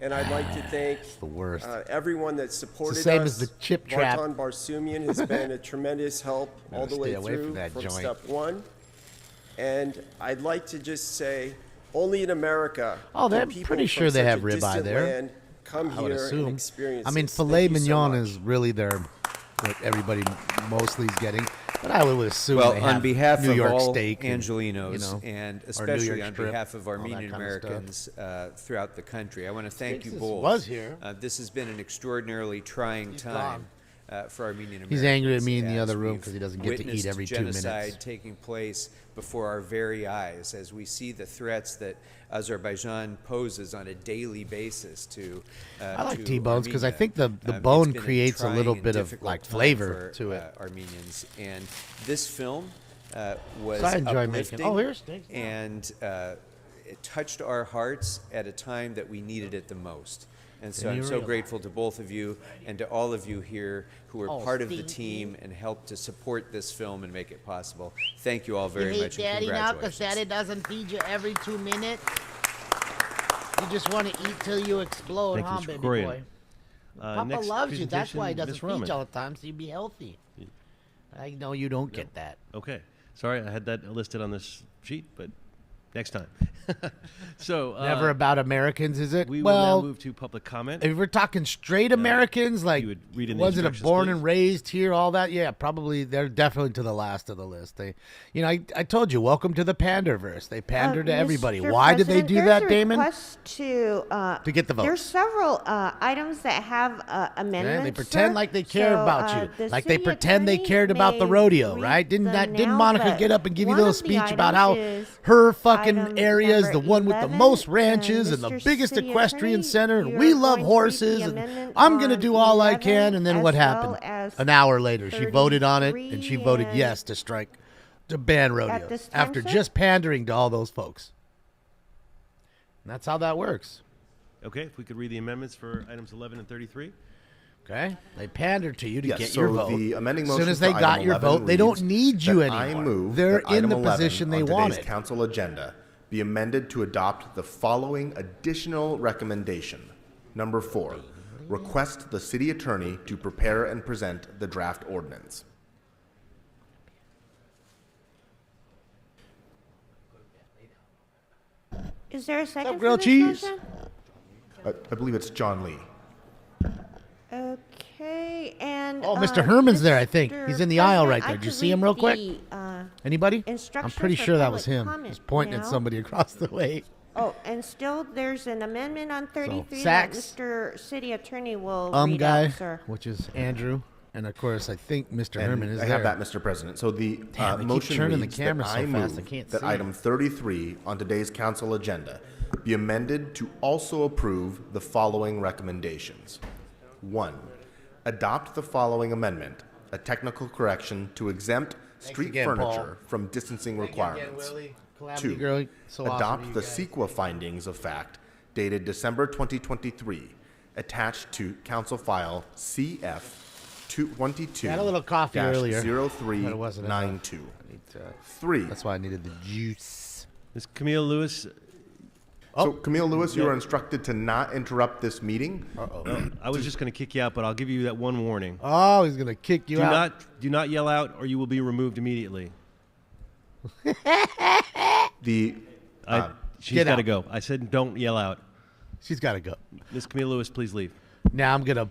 Speaker 15: and I'd like to thank
Speaker 2: the worst.
Speaker 15: Everyone that supported
Speaker 2: It's the same
Speaker 15: us.
Speaker 2: as the chip trap.
Speaker 15: Vartan Barsumian has been a tremendous help all the way
Speaker 2: stay away
Speaker 15: through
Speaker 2: from that joint.
Speaker 15: step one. And I'd like to just say, only in America.
Speaker 2: Oh, they're
Speaker 15: can people
Speaker 2: pretty
Speaker 15: from
Speaker 2: sure they
Speaker 15: such
Speaker 2: have
Speaker 15: a
Speaker 2: ribeye
Speaker 15: distant
Speaker 2: there.
Speaker 15: land come
Speaker 2: I would
Speaker 15: here
Speaker 2: assume.
Speaker 15: and experience
Speaker 2: I mean,
Speaker 15: this.
Speaker 2: filet
Speaker 15: Thank you so
Speaker 2: mignon
Speaker 15: much.
Speaker 2: is really what everybody mostly is getting. But I would assume
Speaker 4: Well,
Speaker 2: they
Speaker 4: on
Speaker 2: have
Speaker 4: behalf
Speaker 2: New
Speaker 4: of
Speaker 2: York
Speaker 4: all
Speaker 2: steak
Speaker 4: Angelinos
Speaker 2: and,
Speaker 4: and
Speaker 2: or New
Speaker 4: especially
Speaker 2: York
Speaker 4: on
Speaker 2: strip,
Speaker 4: behalf of
Speaker 2: all that
Speaker 4: Armenian
Speaker 2: kind of stuff.
Speaker 4: Americans throughout the country, I want to thank you
Speaker 2: Stinks
Speaker 4: both.
Speaker 2: was here.
Speaker 4: This has been an extraordinarily trying time for Armenian Americans.
Speaker 2: He's angry at me in the
Speaker 4: as
Speaker 2: other room
Speaker 4: we've
Speaker 2: 'cause he doesn't get to eat
Speaker 4: witnessed
Speaker 2: every 2 minutes.
Speaker 4: genocide taking place before our very eyes as we see the threats that Azerbaijan poses on a daily basis to
Speaker 2: I like
Speaker 4: to
Speaker 2: T-bones because I
Speaker 4: Armenia.
Speaker 2: think the
Speaker 4: It's
Speaker 2: bone
Speaker 4: been a
Speaker 2: creates a little
Speaker 4: trying and
Speaker 2: bit of
Speaker 4: difficult
Speaker 2: like
Speaker 4: time
Speaker 2: flavor
Speaker 4: for,
Speaker 2: to it.
Speaker 4: Armenians, and this film was
Speaker 2: So I enjoy making-
Speaker 4: uplifting
Speaker 2: oh, here's steaks.
Speaker 4: and it touched our hearts at a time that we needed it the most. And so
Speaker 2: Can
Speaker 4: I'm
Speaker 2: you
Speaker 4: so
Speaker 2: realize?
Speaker 4: grateful to both of you and to all of you here who are
Speaker 2: Oh,
Speaker 4: part of the
Speaker 2: Steve.
Speaker 4: team and helped to support this film and make it possible. Thank you all very
Speaker 2: you
Speaker 4: much,
Speaker 2: hate
Speaker 4: and
Speaker 2: Daddy now because
Speaker 4: congratulations.
Speaker 2: Daddy doesn't feed you every 2 minutes? You just want to eat till you explode,
Speaker 11: Thank you,
Speaker 2: huh,
Speaker 11: Mr.
Speaker 2: baby
Speaker 11: Corian.
Speaker 2: boy? Papa
Speaker 11: next
Speaker 2: loves you. That's why he doesn't
Speaker 11: presentation,
Speaker 2: feed
Speaker 11: Ms.
Speaker 2: you all the time, so you be healthy. I know you don't get that.
Speaker 11: Okay. Sorry, I had that listed on this sheet, but next time. So
Speaker 2: Never about Americans, is it?
Speaker 11: We
Speaker 2: well,
Speaker 11: will now move to public comment.
Speaker 2: if we're talking straight Americans, like
Speaker 11: you would read in the
Speaker 2: wasn't it
Speaker 11: instructions,
Speaker 2: born
Speaker 11: please.
Speaker 2: and raised here, all that? Yeah, probably they're definitely to the last of the list. They, I told you, welcome to the Panderverse. They pander to everybody.
Speaker 3: Mr.
Speaker 2: Why did they
Speaker 3: President,
Speaker 2: do
Speaker 3: there's
Speaker 2: that,
Speaker 3: a
Speaker 2: Damon?
Speaker 3: request to
Speaker 2: get the votes.
Speaker 3: There's several items that have amendments.
Speaker 2: Yeah, they pretend
Speaker 3: sir.
Speaker 2: like they care
Speaker 3: So,
Speaker 2: about you,
Speaker 3: the
Speaker 2: like they
Speaker 3: city
Speaker 2: pretend they
Speaker 3: attorney
Speaker 2: cared about the
Speaker 3: may
Speaker 2: rodeo,
Speaker 3: read
Speaker 2: right? Didn't
Speaker 3: them
Speaker 2: didn't
Speaker 3: now,
Speaker 2: Monica
Speaker 3: but
Speaker 2: get up and give you a
Speaker 3: one
Speaker 2: little
Speaker 3: of the
Speaker 2: speech about
Speaker 3: items
Speaker 2: how
Speaker 3: is
Speaker 2: her fucking
Speaker 3: item
Speaker 2: area is the
Speaker 3: number
Speaker 2: one with the
Speaker 3: 11,
Speaker 2: most ranches and the
Speaker 3: Mr.
Speaker 2: biggest
Speaker 3: City
Speaker 2: equestrian
Speaker 3: Attorney,
Speaker 2: center, and
Speaker 3: you
Speaker 2: we
Speaker 3: are
Speaker 2: love
Speaker 3: going to read
Speaker 2: horses,
Speaker 3: the
Speaker 2: and
Speaker 3: amendment
Speaker 2: I'm gonna
Speaker 3: on
Speaker 2: do all I
Speaker 3: 11
Speaker 2: can. And then
Speaker 3: as
Speaker 2: what
Speaker 3: well
Speaker 2: happened?
Speaker 3: as
Speaker 2: An hour later, she voted on it,
Speaker 3: 33
Speaker 2: and she voted
Speaker 3: and
Speaker 2: yes to strike, to ban rodeo
Speaker 3: this time,
Speaker 2: after
Speaker 3: sir?
Speaker 2: just pandering to all those folks. And that's how that works.
Speaker 11: Okay, if we could read the amendments for items 11 and 33.
Speaker 2: Okay, they pander to you to
Speaker 6: Yes,
Speaker 2: get
Speaker 6: so
Speaker 2: your vote.
Speaker 6: the amending
Speaker 2: As soon
Speaker 6: motion
Speaker 2: as they
Speaker 6: for
Speaker 2: got
Speaker 6: item
Speaker 2: your
Speaker 6: 11
Speaker 2: vote, they don't
Speaker 6: reads
Speaker 2: need you
Speaker 6: that
Speaker 2: anymore.
Speaker 6: I move
Speaker 2: They're
Speaker 6: that
Speaker 2: in
Speaker 6: item
Speaker 2: the
Speaker 6: 11
Speaker 2: position they
Speaker 6: on
Speaker 2: wanted.
Speaker 6: today's council agenda be amended to adopt the following additional recommendation. Number 4, request the city attorney to prepare and present the draft ordinance.
Speaker 3: Is there a second for
Speaker 2: grilled
Speaker 3: this
Speaker 2: cheese?
Speaker 3: motion?
Speaker 6: I believe it's John Lee.
Speaker 3: Okay, and
Speaker 2: Oh, Mr. Herman's there, I think.
Speaker 3: Mr.
Speaker 2: He's in the aisle right
Speaker 3: President,
Speaker 2: there.
Speaker 3: I
Speaker 2: Did you
Speaker 3: could
Speaker 2: see him
Speaker 3: read
Speaker 2: real quick?
Speaker 3: the,
Speaker 2: Anybody? I'm
Speaker 3: instructions
Speaker 2: pretty
Speaker 3: for
Speaker 2: sure that was
Speaker 3: public
Speaker 2: him.
Speaker 3: comment
Speaker 2: He's pointing at
Speaker 3: now.
Speaker 2: somebody across the way.
Speaker 3: Oh, and still, there's an amendment on 33 that
Speaker 2: Sachs,
Speaker 3: Mr. City Attorney will read
Speaker 2: guy,
Speaker 3: out, sir.
Speaker 2: which is Andrew. And of course, I think Mr.
Speaker 6: And
Speaker 2: Herman is
Speaker 6: I
Speaker 2: there.
Speaker 6: have that, Mr. President. So the
Speaker 2: Damn, they keep
Speaker 6: motion
Speaker 2: turning the
Speaker 6: reads
Speaker 2: camera
Speaker 6: that
Speaker 2: so
Speaker 6: I
Speaker 2: fast, I
Speaker 6: move
Speaker 2: can't
Speaker 6: that
Speaker 2: see.
Speaker 6: item 33 on today's council agenda be amended to also approve the following recommendations. 1. Adopt the following amendment, a technical correction to exempt street
Speaker 2: again,
Speaker 6: furniture from distancing requirements. 2. Adopt the CEQA findings of fact dated December 2023, attached to council file CF 22
Speaker 2: I had a little coffee earlier, but it
Speaker 6: 0392.
Speaker 2: 3. That's why I needed the juice.
Speaker 11: Ms. Camille Lewis.
Speaker 6: So, Camille Lewis, you are instructed to not interrupt this meeting.
Speaker 11: I was just going to kick you out, but I'll give you that one warning.
Speaker 2: Oh, he's going to kick you out.
Speaker 11: Do not yell out, or you will be removed immediately.
Speaker 6: She's
Speaker 11: got to go. I said don't yell out.
Speaker 2: She's got to go.
Speaker 11: Ms. Camille Lewis, please leave.
Speaker 2: Now I'm going to,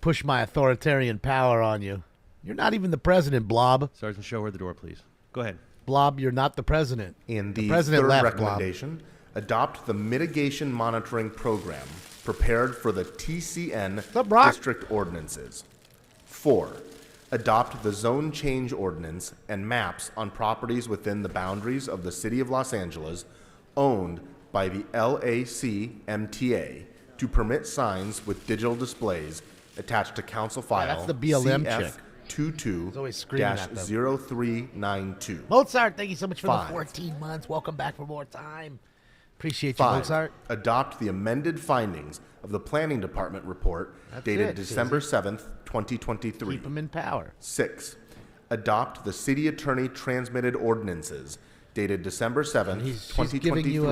Speaker 2: push my authoritarian power on you. You're not even the president, Blob.
Speaker 11: Sergeant, show her the door, please. Go ahead.
Speaker 2: Blob, you're not the president.
Speaker 6: In the
Speaker 2: president
Speaker 6: third
Speaker 2: left,
Speaker 6: recommendation, adopt the mitigation monitoring program prepared for the TCN district ordinances. 4. Adopt the zone change ordinance and maps on properties within the boundaries of the City of Los Angeles owned by the LACMTA to permit signs with digital displays attached to council file
Speaker 2: that's the BLM chick.
Speaker 6: CF 22-0392.
Speaker 2: Mozart, thank you so much for
Speaker 6: 5.
Speaker 2: the 14 months. Welcome back for more time. Appreciate you,
Speaker 6: 5.
Speaker 2: Mozart.
Speaker 6: Adopt the amended findings of the Planning Department report dated
Speaker 2: it,
Speaker 6: December 7th, 2023.
Speaker 2: Keep them in power.
Speaker 6: 6. Adopt the city attorney transmitted ordinances dated December 7th,
Speaker 2: She's
Speaker 6: 2023,
Speaker 2: giving you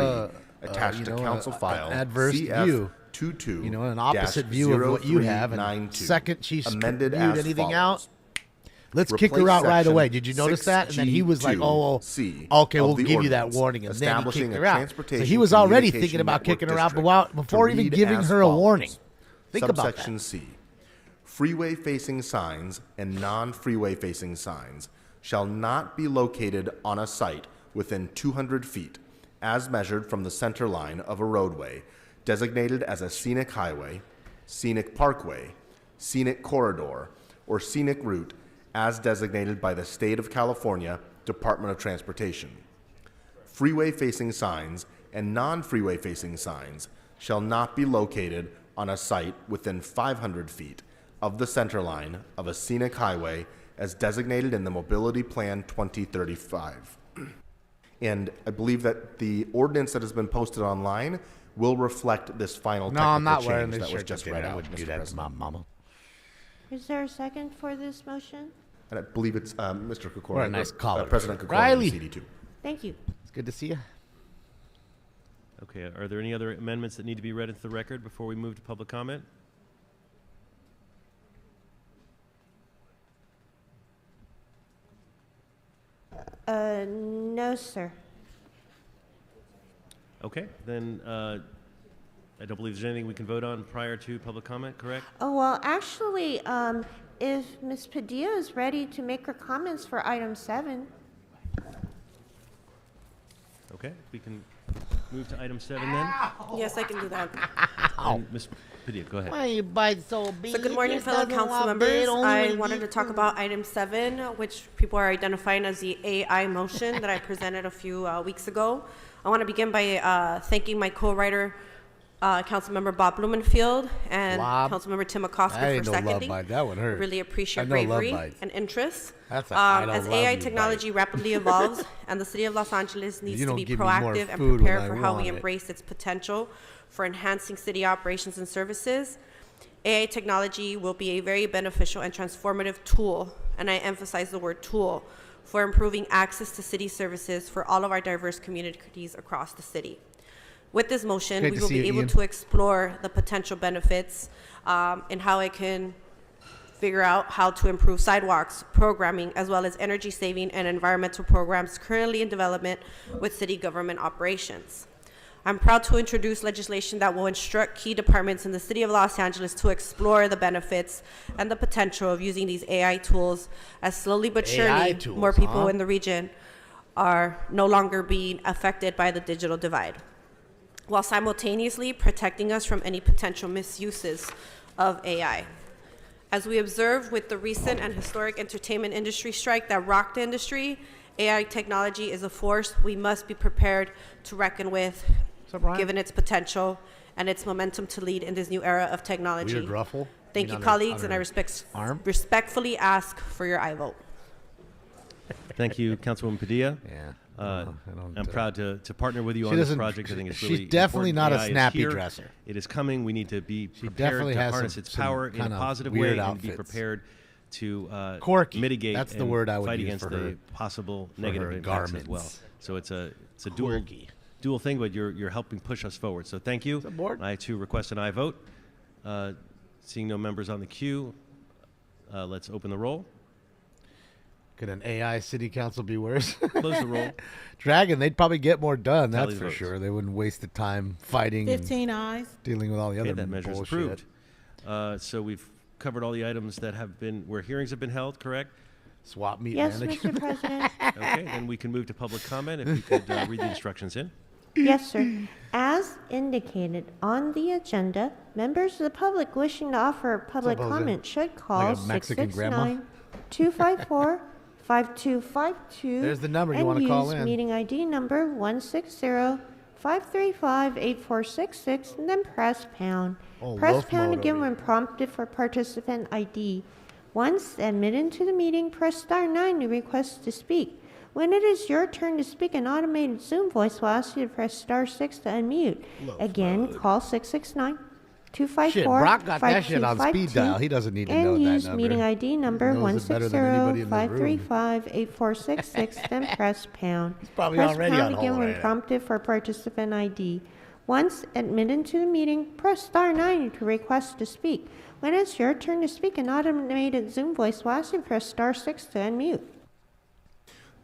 Speaker 6: attached to council file
Speaker 2: an adverse
Speaker 6: CF
Speaker 2: view.
Speaker 6: 22
Speaker 2: an opposite view of what you have. And second she's
Speaker 6: amended
Speaker 2: viewed
Speaker 6: as
Speaker 2: anything
Speaker 6: follows.
Speaker 2: out, let's kick her
Speaker 6: Replace
Speaker 2: out right
Speaker 6: section
Speaker 2: away. Did you notice that? And then he was like,
Speaker 6: C
Speaker 2: okay,
Speaker 6: of
Speaker 2: we'll
Speaker 6: the
Speaker 2: give you that
Speaker 6: ordinance,
Speaker 2: warning. And then he
Speaker 6: establishing
Speaker 2: kicked
Speaker 6: a
Speaker 2: her out. So
Speaker 6: transportation
Speaker 2: he was already
Speaker 6: communication
Speaker 2: thinking about
Speaker 6: network
Speaker 2: kicking her out
Speaker 6: district
Speaker 2: before
Speaker 6: to
Speaker 2: even
Speaker 6: read
Speaker 2: giving
Speaker 6: as
Speaker 2: her a
Speaker 6: follows.
Speaker 2: warning. Think about
Speaker 6: Subsection
Speaker 2: that.
Speaker 6: C. Freeway-facing signs and non-freeway-facing signs shall not be located on a site within 200 feet, as measured from the center line of a roadway designated as a scenic highway, scenic parkway, scenic corridor, or scenic route as designated by the State of California Department of Transportation. Freeway-facing signs and non-freeway-facing signs shall not be located on a site within 500 feet of the center line of a scenic highway as designated in the Mobility Plan 2035. And I believe that the ordinance that has been posted online will reflect this final
Speaker 2: No, I'm not
Speaker 6: technical
Speaker 2: wearing
Speaker 6: change
Speaker 2: this
Speaker 6: that was
Speaker 2: shirt.
Speaker 6: just
Speaker 2: Okay,
Speaker 6: read
Speaker 2: I
Speaker 6: out,
Speaker 2: wouldn't do
Speaker 6: Mr.
Speaker 2: that to
Speaker 6: President.
Speaker 2: my mama.
Speaker 3: Is there a second for this motion?
Speaker 6: And I believe it's Mr. Kokora.
Speaker 2: What a nice collar.
Speaker 6: President Kokora,
Speaker 2: Riley.
Speaker 6: CD2.
Speaker 3: Thank you.
Speaker 2: It's good to see you.
Speaker 11: Okay, are there any other amendments that need to be read into the record before we move to public comment?
Speaker 3: No, sir.
Speaker 11: Okay, then I don't believe there's anything we can vote on prior to public comment, correct?
Speaker 3: Oh, well, actually, if Ms. Padilla is ready to make her comments for item 7.
Speaker 11: Okay, we can move to item 7 then.
Speaker 10: Yes, I can do that.
Speaker 11: And Ms. Padilla, go ahead.
Speaker 2: Why you bite so big?
Speaker 10: So good morning, fellow council members. I wanted to talk about item 7, which people are identifying as the AI motion that I presented a few weeks ago. I want to begin by thanking my co-writer, Councilmember Bob Blumenfield, and Councilmember Tim McCosker for seconding.
Speaker 2: That one hurt.
Speaker 10: Really appreciate
Speaker 2: I know love
Speaker 10: bravery
Speaker 2: bites.
Speaker 10: and interest.
Speaker 2: That's a I don't
Speaker 10: as
Speaker 2: love
Speaker 10: AI
Speaker 2: you
Speaker 10: technology rapidly evolves and the city of Los Angeles needs
Speaker 2: You
Speaker 10: to
Speaker 2: don't
Speaker 10: be
Speaker 2: give me more
Speaker 10: proactive and
Speaker 2: food when
Speaker 10: prepared
Speaker 2: I
Speaker 10: for how we
Speaker 2: want it.
Speaker 10: embrace its potential for enhancing city operations and services, AI technology will be a very beneficial and transformative tool, and I emphasize the word tool, for improving access to city services for all of our diverse communities across the city. With this motion,
Speaker 2: Great
Speaker 10: we
Speaker 2: to
Speaker 10: will
Speaker 2: see
Speaker 10: be
Speaker 2: you,
Speaker 10: able
Speaker 2: Ian.
Speaker 10: to explore the potential benefits and how it can figure out how to improve sidewalks, programming, as well as energy saving and environmental programs currently in development with city government operations. I'm proud to introduce legislation that will instruct key departments in the city of Los Angeles to explore the benefits and the potential of using these AI tools, as slowly but surely
Speaker 2: tools,
Speaker 10: more people
Speaker 2: huh?
Speaker 10: in the region are no longer being affected by the digital divide, while simultaneously protecting us from any potential misuses of AI. As we observe with the recent and historic entertainment industry strike that rocked the industry, AI technology is a force we must be prepared to reckon with, given its potential and its momentum to lead in this new era of technology.
Speaker 2: Weird ruffle.
Speaker 10: Thank you, colleagues, and I respectfully ask for your aye vote.
Speaker 11: Thank you, Councilwoman Padilla.
Speaker 2: Yeah.
Speaker 11: I'm proud to partner with you on this project. I think it's really
Speaker 2: She's definitely
Speaker 11: important.
Speaker 2: not a
Speaker 11: AI is
Speaker 2: snappy
Speaker 11: here.
Speaker 2: dresser.
Speaker 11: It is coming. We need to be prepared
Speaker 2: definitely
Speaker 11: to
Speaker 2: has
Speaker 11: harness
Speaker 2: some
Speaker 11: its power in a
Speaker 2: kind of
Speaker 11: positive
Speaker 2: weird
Speaker 11: way and be
Speaker 2: outfits.
Speaker 11: prepared to
Speaker 2: Quirky.
Speaker 11: mitigate
Speaker 2: That's the
Speaker 11: and
Speaker 2: word I would
Speaker 11: fight
Speaker 2: use
Speaker 11: against
Speaker 2: for
Speaker 11: the
Speaker 2: her-
Speaker 11: possible
Speaker 2: for
Speaker 11: negative
Speaker 2: her
Speaker 11: impacts as well.
Speaker 2: garments.
Speaker 11: So it's a dual thing, but you're helping push us forward. So thank you. I too request an aye vote. Seeing no members on the queue, let's open the roll.
Speaker 2: Could an AI city council be worse?
Speaker 11: Close the roll.
Speaker 2: Dragon, they'd probably get more done.
Speaker 11: Tally
Speaker 2: That's
Speaker 11: the
Speaker 2: for
Speaker 11: votes.
Speaker 2: sure. They wouldn't waste the time fighting.
Speaker 16: 15 ayes.
Speaker 2: Dealing with all the
Speaker 11: Okay,
Speaker 2: other
Speaker 11: that measure is
Speaker 2: bullshit.
Speaker 11: approved. So we've covered all the items that have been where hearings have been held, correct?
Speaker 2: Swap meet.
Speaker 3: Yes,
Speaker 2: mannequin.
Speaker 3: Mr. President.
Speaker 11: Okay, then we can move to public comment. If you could read the instructions in.
Speaker 3: Yes, sir. As indicated on the agenda, members of the public wishing to offer public
Speaker 2: Jose?
Speaker 3: comment should call
Speaker 2: Like a Mexican grandma?
Speaker 3: 669-254-5252.
Speaker 2: There's the number you
Speaker 3: and
Speaker 2: wanna call
Speaker 3: use
Speaker 2: in.
Speaker 3: meeting ID number 160-535-8466, and then press pound.
Speaker 2: Oh,
Speaker 3: Press
Speaker 2: loaf
Speaker 3: pound
Speaker 2: mode
Speaker 3: again
Speaker 2: over
Speaker 3: when prompted for participant ID. Once admitted into the meeting, press star 9 to request to speak. When it is your turn to speak, an automated Zoom voice will ask you to press star 6 to unmute. Again, call 669-254-5252.
Speaker 2: Shit, Brock got that shit on speed dial. He doesn't need to know
Speaker 3: And
Speaker 2: that
Speaker 3: use
Speaker 2: number.
Speaker 3: meeting ID number
Speaker 2: He knows it better than anybody in this room.
Speaker 3: 160-535-8466, then press pound.
Speaker 2: probably
Speaker 3: Press
Speaker 2: already
Speaker 3: pound
Speaker 2: on
Speaker 3: again
Speaker 2: hold
Speaker 3: when
Speaker 2: right now.
Speaker 3: prompted for participant ID. Once admitted into the meeting, press star 9 to request to speak. When it's your turn to speak, an automated Zoom voice will ask you to press star 6 to unmute.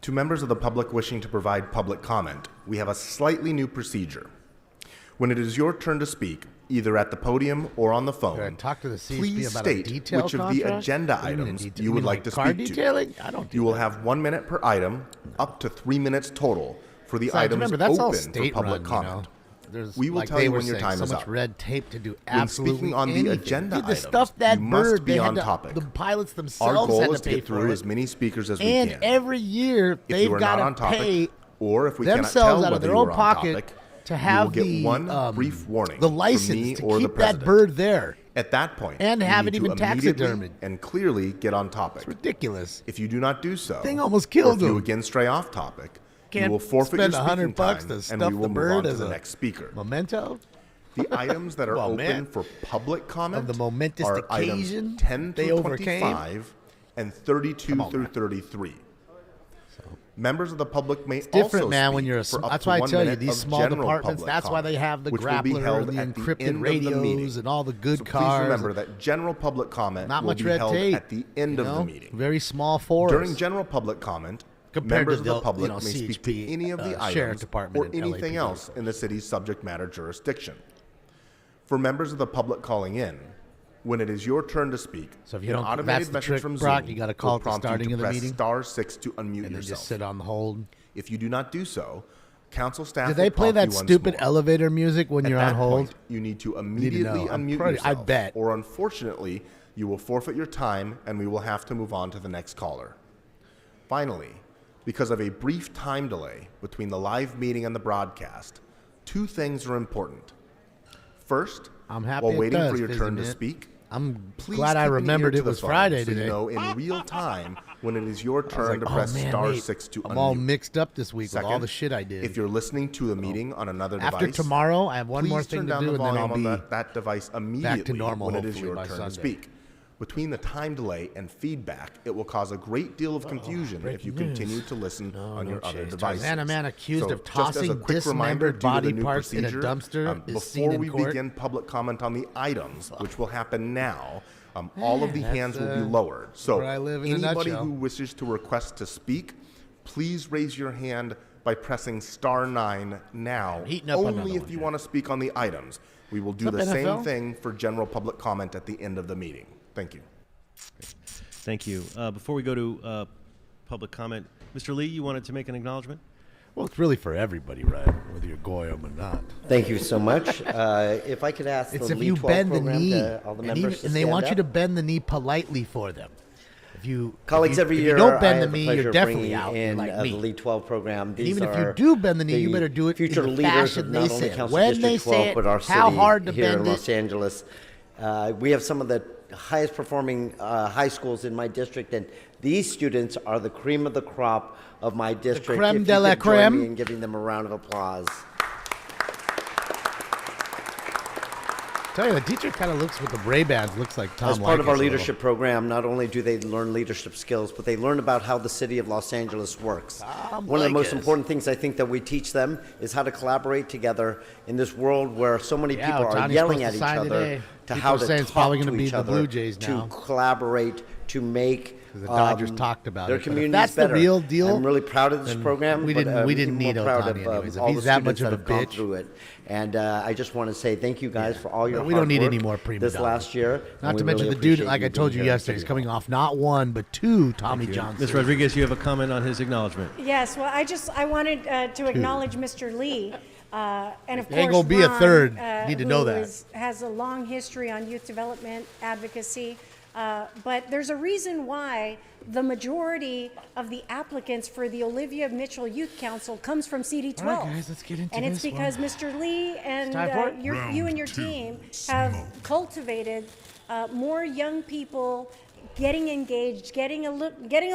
Speaker 6: To members of the public wishing to provide public comment, we have a slightly new procedure. When it is your turn to speak, either at the podium or on the phone,
Speaker 2: talk to the CHP
Speaker 6: please
Speaker 2: about a
Speaker 6: state
Speaker 2: detail
Speaker 6: which of the
Speaker 2: contract?
Speaker 6: agenda
Speaker 2: What do you mean a
Speaker 6: items
Speaker 2: detail?
Speaker 6: you
Speaker 2: You
Speaker 6: would
Speaker 2: mean
Speaker 6: like
Speaker 2: like
Speaker 6: to
Speaker 2: car
Speaker 6: speak
Speaker 2: detailing?
Speaker 6: to.
Speaker 2: I don't do
Speaker 6: You will
Speaker 2: that.
Speaker 6: have 1 minute per item, up to 3 minutes total for the
Speaker 2: Besides,
Speaker 6: items
Speaker 2: remember, that's all
Speaker 6: open for
Speaker 2: state
Speaker 6: public
Speaker 2: run,
Speaker 6: comment.
Speaker 2: There's,
Speaker 6: We will
Speaker 2: like
Speaker 6: tell
Speaker 2: they
Speaker 6: you
Speaker 2: were
Speaker 6: when your
Speaker 2: saying,
Speaker 6: time
Speaker 2: so
Speaker 6: is
Speaker 2: much
Speaker 6: up.
Speaker 2: red tape to do
Speaker 6: When
Speaker 2: absolutely
Speaker 6: speaking on the
Speaker 2: anything.
Speaker 6: agenda
Speaker 2: Dude, the
Speaker 6: items,
Speaker 2: stuff that
Speaker 6: you
Speaker 2: bird
Speaker 6: must be
Speaker 2: they
Speaker 6: on
Speaker 2: had to,
Speaker 6: topic.
Speaker 2: the pilots
Speaker 6: Our
Speaker 2: themselves
Speaker 6: goal
Speaker 2: had
Speaker 6: is
Speaker 2: to
Speaker 6: to
Speaker 2: pay
Speaker 6: get
Speaker 2: for
Speaker 6: through
Speaker 2: it.
Speaker 6: as many speakers as we
Speaker 2: And
Speaker 6: can.
Speaker 2: every year
Speaker 6: If
Speaker 2: they've
Speaker 6: you are
Speaker 2: got
Speaker 6: not on
Speaker 2: to
Speaker 6: topic,
Speaker 2: pay
Speaker 6: or if we cannot
Speaker 2: themselves
Speaker 6: tell
Speaker 2: out of
Speaker 6: whether
Speaker 2: their
Speaker 6: you
Speaker 2: own
Speaker 6: are on
Speaker 2: pocket
Speaker 6: topic,
Speaker 2: to
Speaker 6: you
Speaker 2: have
Speaker 6: will get
Speaker 2: the
Speaker 6: one brief warning
Speaker 2: the
Speaker 6: from
Speaker 2: license
Speaker 6: me
Speaker 2: to
Speaker 6: or the
Speaker 2: keep that
Speaker 6: president.
Speaker 2: bird there.
Speaker 6: At that point,
Speaker 2: And
Speaker 6: you
Speaker 2: have
Speaker 6: need
Speaker 2: it
Speaker 6: to
Speaker 2: even
Speaker 6: immediately
Speaker 2: taxidermied.
Speaker 6: and clearly get on topic.
Speaker 2: It's ridiculous.
Speaker 6: If you do not do so,
Speaker 2: Thing almost
Speaker 6: or
Speaker 2: killed
Speaker 6: if you
Speaker 2: him.
Speaker 6: again stray off topic, you
Speaker 2: Can't
Speaker 6: will forfeit
Speaker 2: spend
Speaker 6: your speaking
Speaker 2: $100
Speaker 6: time,
Speaker 2: to
Speaker 6: and
Speaker 2: stuff
Speaker 6: we
Speaker 2: the
Speaker 6: will move
Speaker 2: bird
Speaker 6: on to
Speaker 2: as
Speaker 6: the
Speaker 2: a
Speaker 6: next speaker.
Speaker 2: memento.
Speaker 6: The items that are
Speaker 2: Well,
Speaker 6: open
Speaker 2: man.
Speaker 6: for public comment
Speaker 2: Of the momentous
Speaker 6: are
Speaker 2: occasion
Speaker 6: items 10
Speaker 2: they
Speaker 6: through
Speaker 2: overcame.
Speaker 6: 25 and 32
Speaker 2: Come on,
Speaker 6: through
Speaker 2: man.
Speaker 6: 33. Members of the public may
Speaker 2: Different,
Speaker 6: also
Speaker 2: man, when
Speaker 6: speak
Speaker 2: you're a
Speaker 6: for up
Speaker 2: that's
Speaker 6: to
Speaker 2: why I
Speaker 6: 1
Speaker 2: tell you,
Speaker 6: minute
Speaker 2: these
Speaker 6: of
Speaker 2: small
Speaker 6: general
Speaker 2: departments,
Speaker 6: public
Speaker 2: that's why they
Speaker 6: comment,
Speaker 2: have the
Speaker 6: which will be
Speaker 2: grappler,
Speaker 6: held
Speaker 2: the
Speaker 6: at the
Speaker 2: encrypted
Speaker 6: end of the meeting.
Speaker 2: radios, and all the good
Speaker 6: So please
Speaker 2: cars.
Speaker 6: remember that general public comment
Speaker 2: Not
Speaker 6: will
Speaker 2: much
Speaker 6: be
Speaker 2: red
Speaker 6: held
Speaker 2: tape,
Speaker 6: at the end of the meeting.
Speaker 2: Very small forest.
Speaker 6: During general public comment,
Speaker 2: Compared
Speaker 6: members
Speaker 2: to
Speaker 6: of the
Speaker 2: the,
Speaker 6: public
Speaker 2: you know,
Speaker 6: may speak
Speaker 2: CHP,
Speaker 6: to any of the
Speaker 2: Sheriff
Speaker 6: items
Speaker 2: Department
Speaker 6: or
Speaker 2: and
Speaker 6: anything
Speaker 2: LAPD.
Speaker 6: else in the city's subject matter jurisdiction. For members of the public calling in, when it is your turn to speak,
Speaker 2: So if you
Speaker 6: an
Speaker 2: don't,
Speaker 6: automated
Speaker 2: that's the
Speaker 6: message
Speaker 2: trick,
Speaker 6: from
Speaker 2: Brock.
Speaker 6: Zoom
Speaker 2: You got to
Speaker 6: will
Speaker 2: call at the
Speaker 6: prompt you
Speaker 2: starting
Speaker 6: to
Speaker 2: of the
Speaker 6: press
Speaker 2: meeting,
Speaker 6: star 6 to unmute
Speaker 2: and then
Speaker 6: yourself.
Speaker 2: just sit on the hold.
Speaker 6: If you do not do so, council staff
Speaker 2: Do they
Speaker 6: will
Speaker 2: play
Speaker 6: prompt
Speaker 2: that
Speaker 6: you once
Speaker 2: stupid
Speaker 6: more.
Speaker 2: elevator music when
Speaker 6: At
Speaker 2: you're
Speaker 6: that
Speaker 2: on hold?
Speaker 6: point, you need to
Speaker 2: Need
Speaker 6: immediately
Speaker 2: to know. I'm
Speaker 6: unmute
Speaker 2: pretty- I
Speaker 6: yourself.
Speaker 2: bet.
Speaker 6: Or unfortunately, you will forfeit your time and we will have to move on to the next caller. Finally, because of a brief time delay between the live meeting and the broadcast, two things are important. First,
Speaker 2: I'm happy
Speaker 6: while
Speaker 2: it
Speaker 6: waiting
Speaker 2: does,
Speaker 6: for your turn to
Speaker 2: isn't it?
Speaker 6: speak,
Speaker 2: I'm
Speaker 6: please
Speaker 2: glad I
Speaker 6: keep an ear
Speaker 2: remembered
Speaker 6: to
Speaker 2: it
Speaker 6: the
Speaker 2: was
Speaker 6: phone
Speaker 2: Friday
Speaker 6: so
Speaker 2: today.
Speaker 6: you know in real time when it is your
Speaker 2: I was
Speaker 6: turn
Speaker 2: like,
Speaker 6: to
Speaker 2: oh,
Speaker 6: press
Speaker 2: man,
Speaker 6: star
Speaker 2: wait,
Speaker 6: 6 to
Speaker 2: I'm
Speaker 6: unmute.
Speaker 2: all mixed up this week with all
Speaker 6: Second,
Speaker 2: the shit I did.
Speaker 6: If you're listening to a meeting on another
Speaker 2: After
Speaker 6: device,
Speaker 2: tomorrow, I have one
Speaker 6: please
Speaker 2: more
Speaker 6: turn
Speaker 2: thing to
Speaker 6: down
Speaker 2: do,
Speaker 6: the
Speaker 2: and then
Speaker 6: volume
Speaker 2: I'll
Speaker 6: on
Speaker 2: be
Speaker 6: that device immediately
Speaker 2: normal,
Speaker 6: when it is
Speaker 2: hopefully,
Speaker 6: your
Speaker 2: by
Speaker 6: turn
Speaker 2: Sunday.
Speaker 6: to speak. Between the time delay and feedback, it will cause a great deal of confusion if you
Speaker 2: breaking news.
Speaker 6: continue to listen on your other
Speaker 2: chase.
Speaker 6: devices.
Speaker 2: Man, a man accused
Speaker 6: So,
Speaker 2: of
Speaker 6: just as
Speaker 2: tossing
Speaker 6: a quick reminder,
Speaker 2: dismembered
Speaker 6: due to the
Speaker 2: body
Speaker 6: new
Speaker 2: parts in a
Speaker 6: procedure,
Speaker 2: dumpster is
Speaker 6: before
Speaker 2: seen in
Speaker 6: we
Speaker 2: court.
Speaker 6: begin public comment on the items, which will happen now, all of the hands will be lowered. So
Speaker 2: where I live in a
Speaker 6: anybody
Speaker 2: nutshell.
Speaker 6: who wishes to request to speak, please raise your hand by pressing star 9 now,
Speaker 2: Heating up another
Speaker 6: only if
Speaker 2: one
Speaker 6: you want to speak on the items. We will do
Speaker 2: What's
Speaker 6: the
Speaker 2: up,
Speaker 6: same
Speaker 2: NFL?
Speaker 6: thing for general public comment at the end of the meeting. Thank you.
Speaker 11: Thank you. Before we go to public comment, Mr. Lee, you wanted to make an acknowledgement?
Speaker 2: Well, it's really for everybody, right? Whether you're Goyim or not.
Speaker 16: Thank you so much. If I could ask
Speaker 2: It's
Speaker 16: the
Speaker 2: if
Speaker 16: Lead
Speaker 2: you
Speaker 16: 12
Speaker 2: bend the
Speaker 16: program
Speaker 2: knee,
Speaker 16: to all the members to
Speaker 2: and they
Speaker 16: stand
Speaker 2: want you
Speaker 16: up.
Speaker 2: to bend the knee politely for them.
Speaker 16: Colleagues, every year
Speaker 2: if you don't bend
Speaker 16: I
Speaker 2: the
Speaker 16: have
Speaker 2: knee,
Speaker 16: pleasure
Speaker 2: you're
Speaker 16: of
Speaker 2: definitely
Speaker 16: bringing
Speaker 2: out.
Speaker 16: in
Speaker 2: Like me.
Speaker 16: the Lead 12 program.
Speaker 2: And
Speaker 16: These
Speaker 2: even if you
Speaker 16: are
Speaker 2: do bend the knee, you
Speaker 16: the
Speaker 2: better do it in
Speaker 16: future
Speaker 2: the
Speaker 16: leaders
Speaker 2: fashion
Speaker 16: of
Speaker 2: they
Speaker 16: not
Speaker 2: say
Speaker 16: only
Speaker 2: it.
Speaker 16: Council
Speaker 2: When
Speaker 16: District
Speaker 2: they
Speaker 16: 12,
Speaker 2: say it,
Speaker 16: but our
Speaker 2: how
Speaker 16: city
Speaker 2: hard to
Speaker 16: here
Speaker 2: bend
Speaker 16: in
Speaker 2: it.
Speaker 16: Los Angeles. We have some of the highest performing high schools in my district, and these students are the cream of the crop of my district.
Speaker 2: creme
Speaker 16: If
Speaker 2: de
Speaker 16: you
Speaker 2: la
Speaker 16: could join
Speaker 2: creme.
Speaker 16: me in giving them a round of applause.
Speaker 2: Tell you, the teacher kind of looks with the Ray-Bans, looks like Tom
Speaker 16: As part of
Speaker 2: Leykis
Speaker 16: our
Speaker 2: a little.
Speaker 16: leadership program, not only do they learn leadership skills, but they learn about how the city of Los Angeles works. One of the most
Speaker 2: Leykis.
Speaker 16: important things I think that we teach them is how to collaborate together in this world where so many
Speaker 2: Yeah,
Speaker 16: people are
Speaker 2: Otani's
Speaker 16: yelling
Speaker 2: supposed
Speaker 16: at
Speaker 2: to
Speaker 16: each
Speaker 2: sign
Speaker 16: other
Speaker 2: today.
Speaker 16: to
Speaker 2: People
Speaker 16: how
Speaker 2: are
Speaker 16: to
Speaker 2: saying it's
Speaker 16: talk
Speaker 2: probably
Speaker 16: to
Speaker 2: gonna be
Speaker 16: each
Speaker 2: the
Speaker 16: other,
Speaker 2: Blue Jays
Speaker 16: to
Speaker 2: now.
Speaker 16: collaborate, to make
Speaker 2: The Dodgers talked about
Speaker 16: their
Speaker 2: it. But if
Speaker 16: communities
Speaker 2: that's the
Speaker 16: better.
Speaker 2: real deal,
Speaker 16: I'm really proud of this
Speaker 2: then
Speaker 16: program.
Speaker 2: we
Speaker 16: but,
Speaker 2: didn't- we
Speaker 16: I'm
Speaker 2: didn't
Speaker 16: even
Speaker 2: need
Speaker 16: more proud
Speaker 2: Otani
Speaker 16: of
Speaker 2: anyways. If
Speaker 16: all
Speaker 2: he's
Speaker 16: the
Speaker 2: that much
Speaker 16: students
Speaker 2: of
Speaker 16: that
Speaker 2: a
Speaker 16: have gone
Speaker 2: bitch.
Speaker 16: through it. And I just want to say thank you guys for all your
Speaker 2: We don't
Speaker 16: hard
Speaker 2: need
Speaker 16: work
Speaker 2: any more prima
Speaker 16: this
Speaker 2: donnas.
Speaker 16: last year.
Speaker 2: Not
Speaker 16: and
Speaker 2: to
Speaker 16: we
Speaker 2: mention
Speaker 16: really
Speaker 2: the dude,
Speaker 16: appreciate
Speaker 2: like I
Speaker 16: you
Speaker 2: told
Speaker 16: being
Speaker 2: you
Speaker 16: here at
Speaker 2: yesterday, he's
Speaker 16: City
Speaker 2: coming off not one, but two Tommy
Speaker 11: Thank you.
Speaker 2: Johnson.
Speaker 11: Ms. Rodriguez, you have a comment on his acknowledgement.
Speaker 1: Yes, well, I wanted to acknowledge Mr. Lee, and of
Speaker 2: There ain't
Speaker 1: course
Speaker 2: gonna be a
Speaker 1: Ron,
Speaker 2: third. Need to know
Speaker 1: who
Speaker 2: that.
Speaker 1: has a long history on youth development advocacy. But there's a reason why the majority of the applicants for the Olivia Mitchell Youth Council comes from CD12.
Speaker 2: All right, guys, let's get into
Speaker 1: And it's
Speaker 2: this
Speaker 1: because
Speaker 2: one.
Speaker 1: Mr. Lee and
Speaker 2: time for it?
Speaker 1: you and your team have cultivated more young people getting engaged, getting a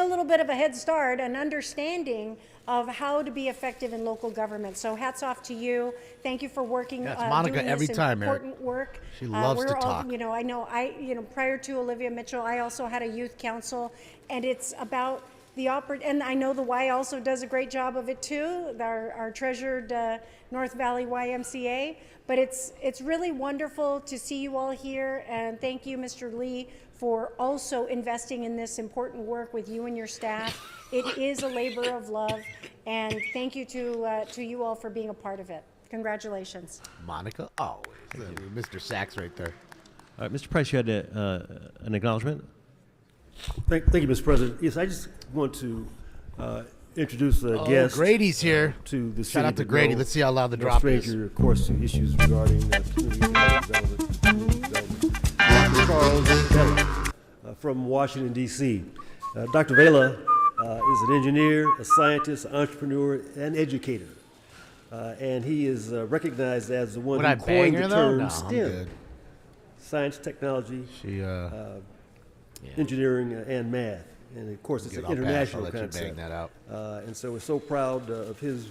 Speaker 1: little bit of a head start, an understanding of how to be effective in local government. So hats off to you. Thank you for working,
Speaker 2: Yeah, it's Monica
Speaker 1: doing
Speaker 2: every
Speaker 1: this
Speaker 2: time, Eric.
Speaker 1: important work.
Speaker 2: She loves
Speaker 1: we're
Speaker 2: to
Speaker 1: all,
Speaker 2: talk.
Speaker 1: prior to Olivia Mitchell, I also had a youth council, and it's about the and I know the Y also does a great job of it too, our treasured North Valley YMCA. But it's really wonderful to see you all here, and thank you, Mr. Lee, for also investing in this important work with you and your staff. It is a labor of love, and thank you to you all for being a part of it. Congratulations.
Speaker 2: Monica, always. Mr. Sachs right there.
Speaker 11: All right, Mr. Price, you had an acknowledgement?
Speaker 17: Thank you, Mr. President. Yes, I just want to introduce a guest.
Speaker 2: Grady's here.
Speaker 17: To the
Speaker 2: Shout
Speaker 17: city
Speaker 2: out to
Speaker 17: that
Speaker 2: Grady.
Speaker 17: no-
Speaker 2: Let's see how loud the
Speaker 17: no
Speaker 2: drop is.
Speaker 17: stranger, of course, to issues regarding community development. Dr. Charles Vela from Washington, D.C. Dr. Vela is an engineer, a scientist, entrepreneur, and educator. And he is recognized as the one
Speaker 2: Would
Speaker 17: who
Speaker 2: I bang
Speaker 17: coined the
Speaker 2: her, though?
Speaker 17: term
Speaker 2: No, I'm
Speaker 17: STEM.
Speaker 2: good.
Speaker 17: Science, technology, engineering, and math. And of course, it's
Speaker 2: Get
Speaker 17: an
Speaker 2: all pass.
Speaker 17: international
Speaker 2: I'll let you
Speaker 17: concept.
Speaker 2: bang that out.
Speaker 17: And so we're so proud of his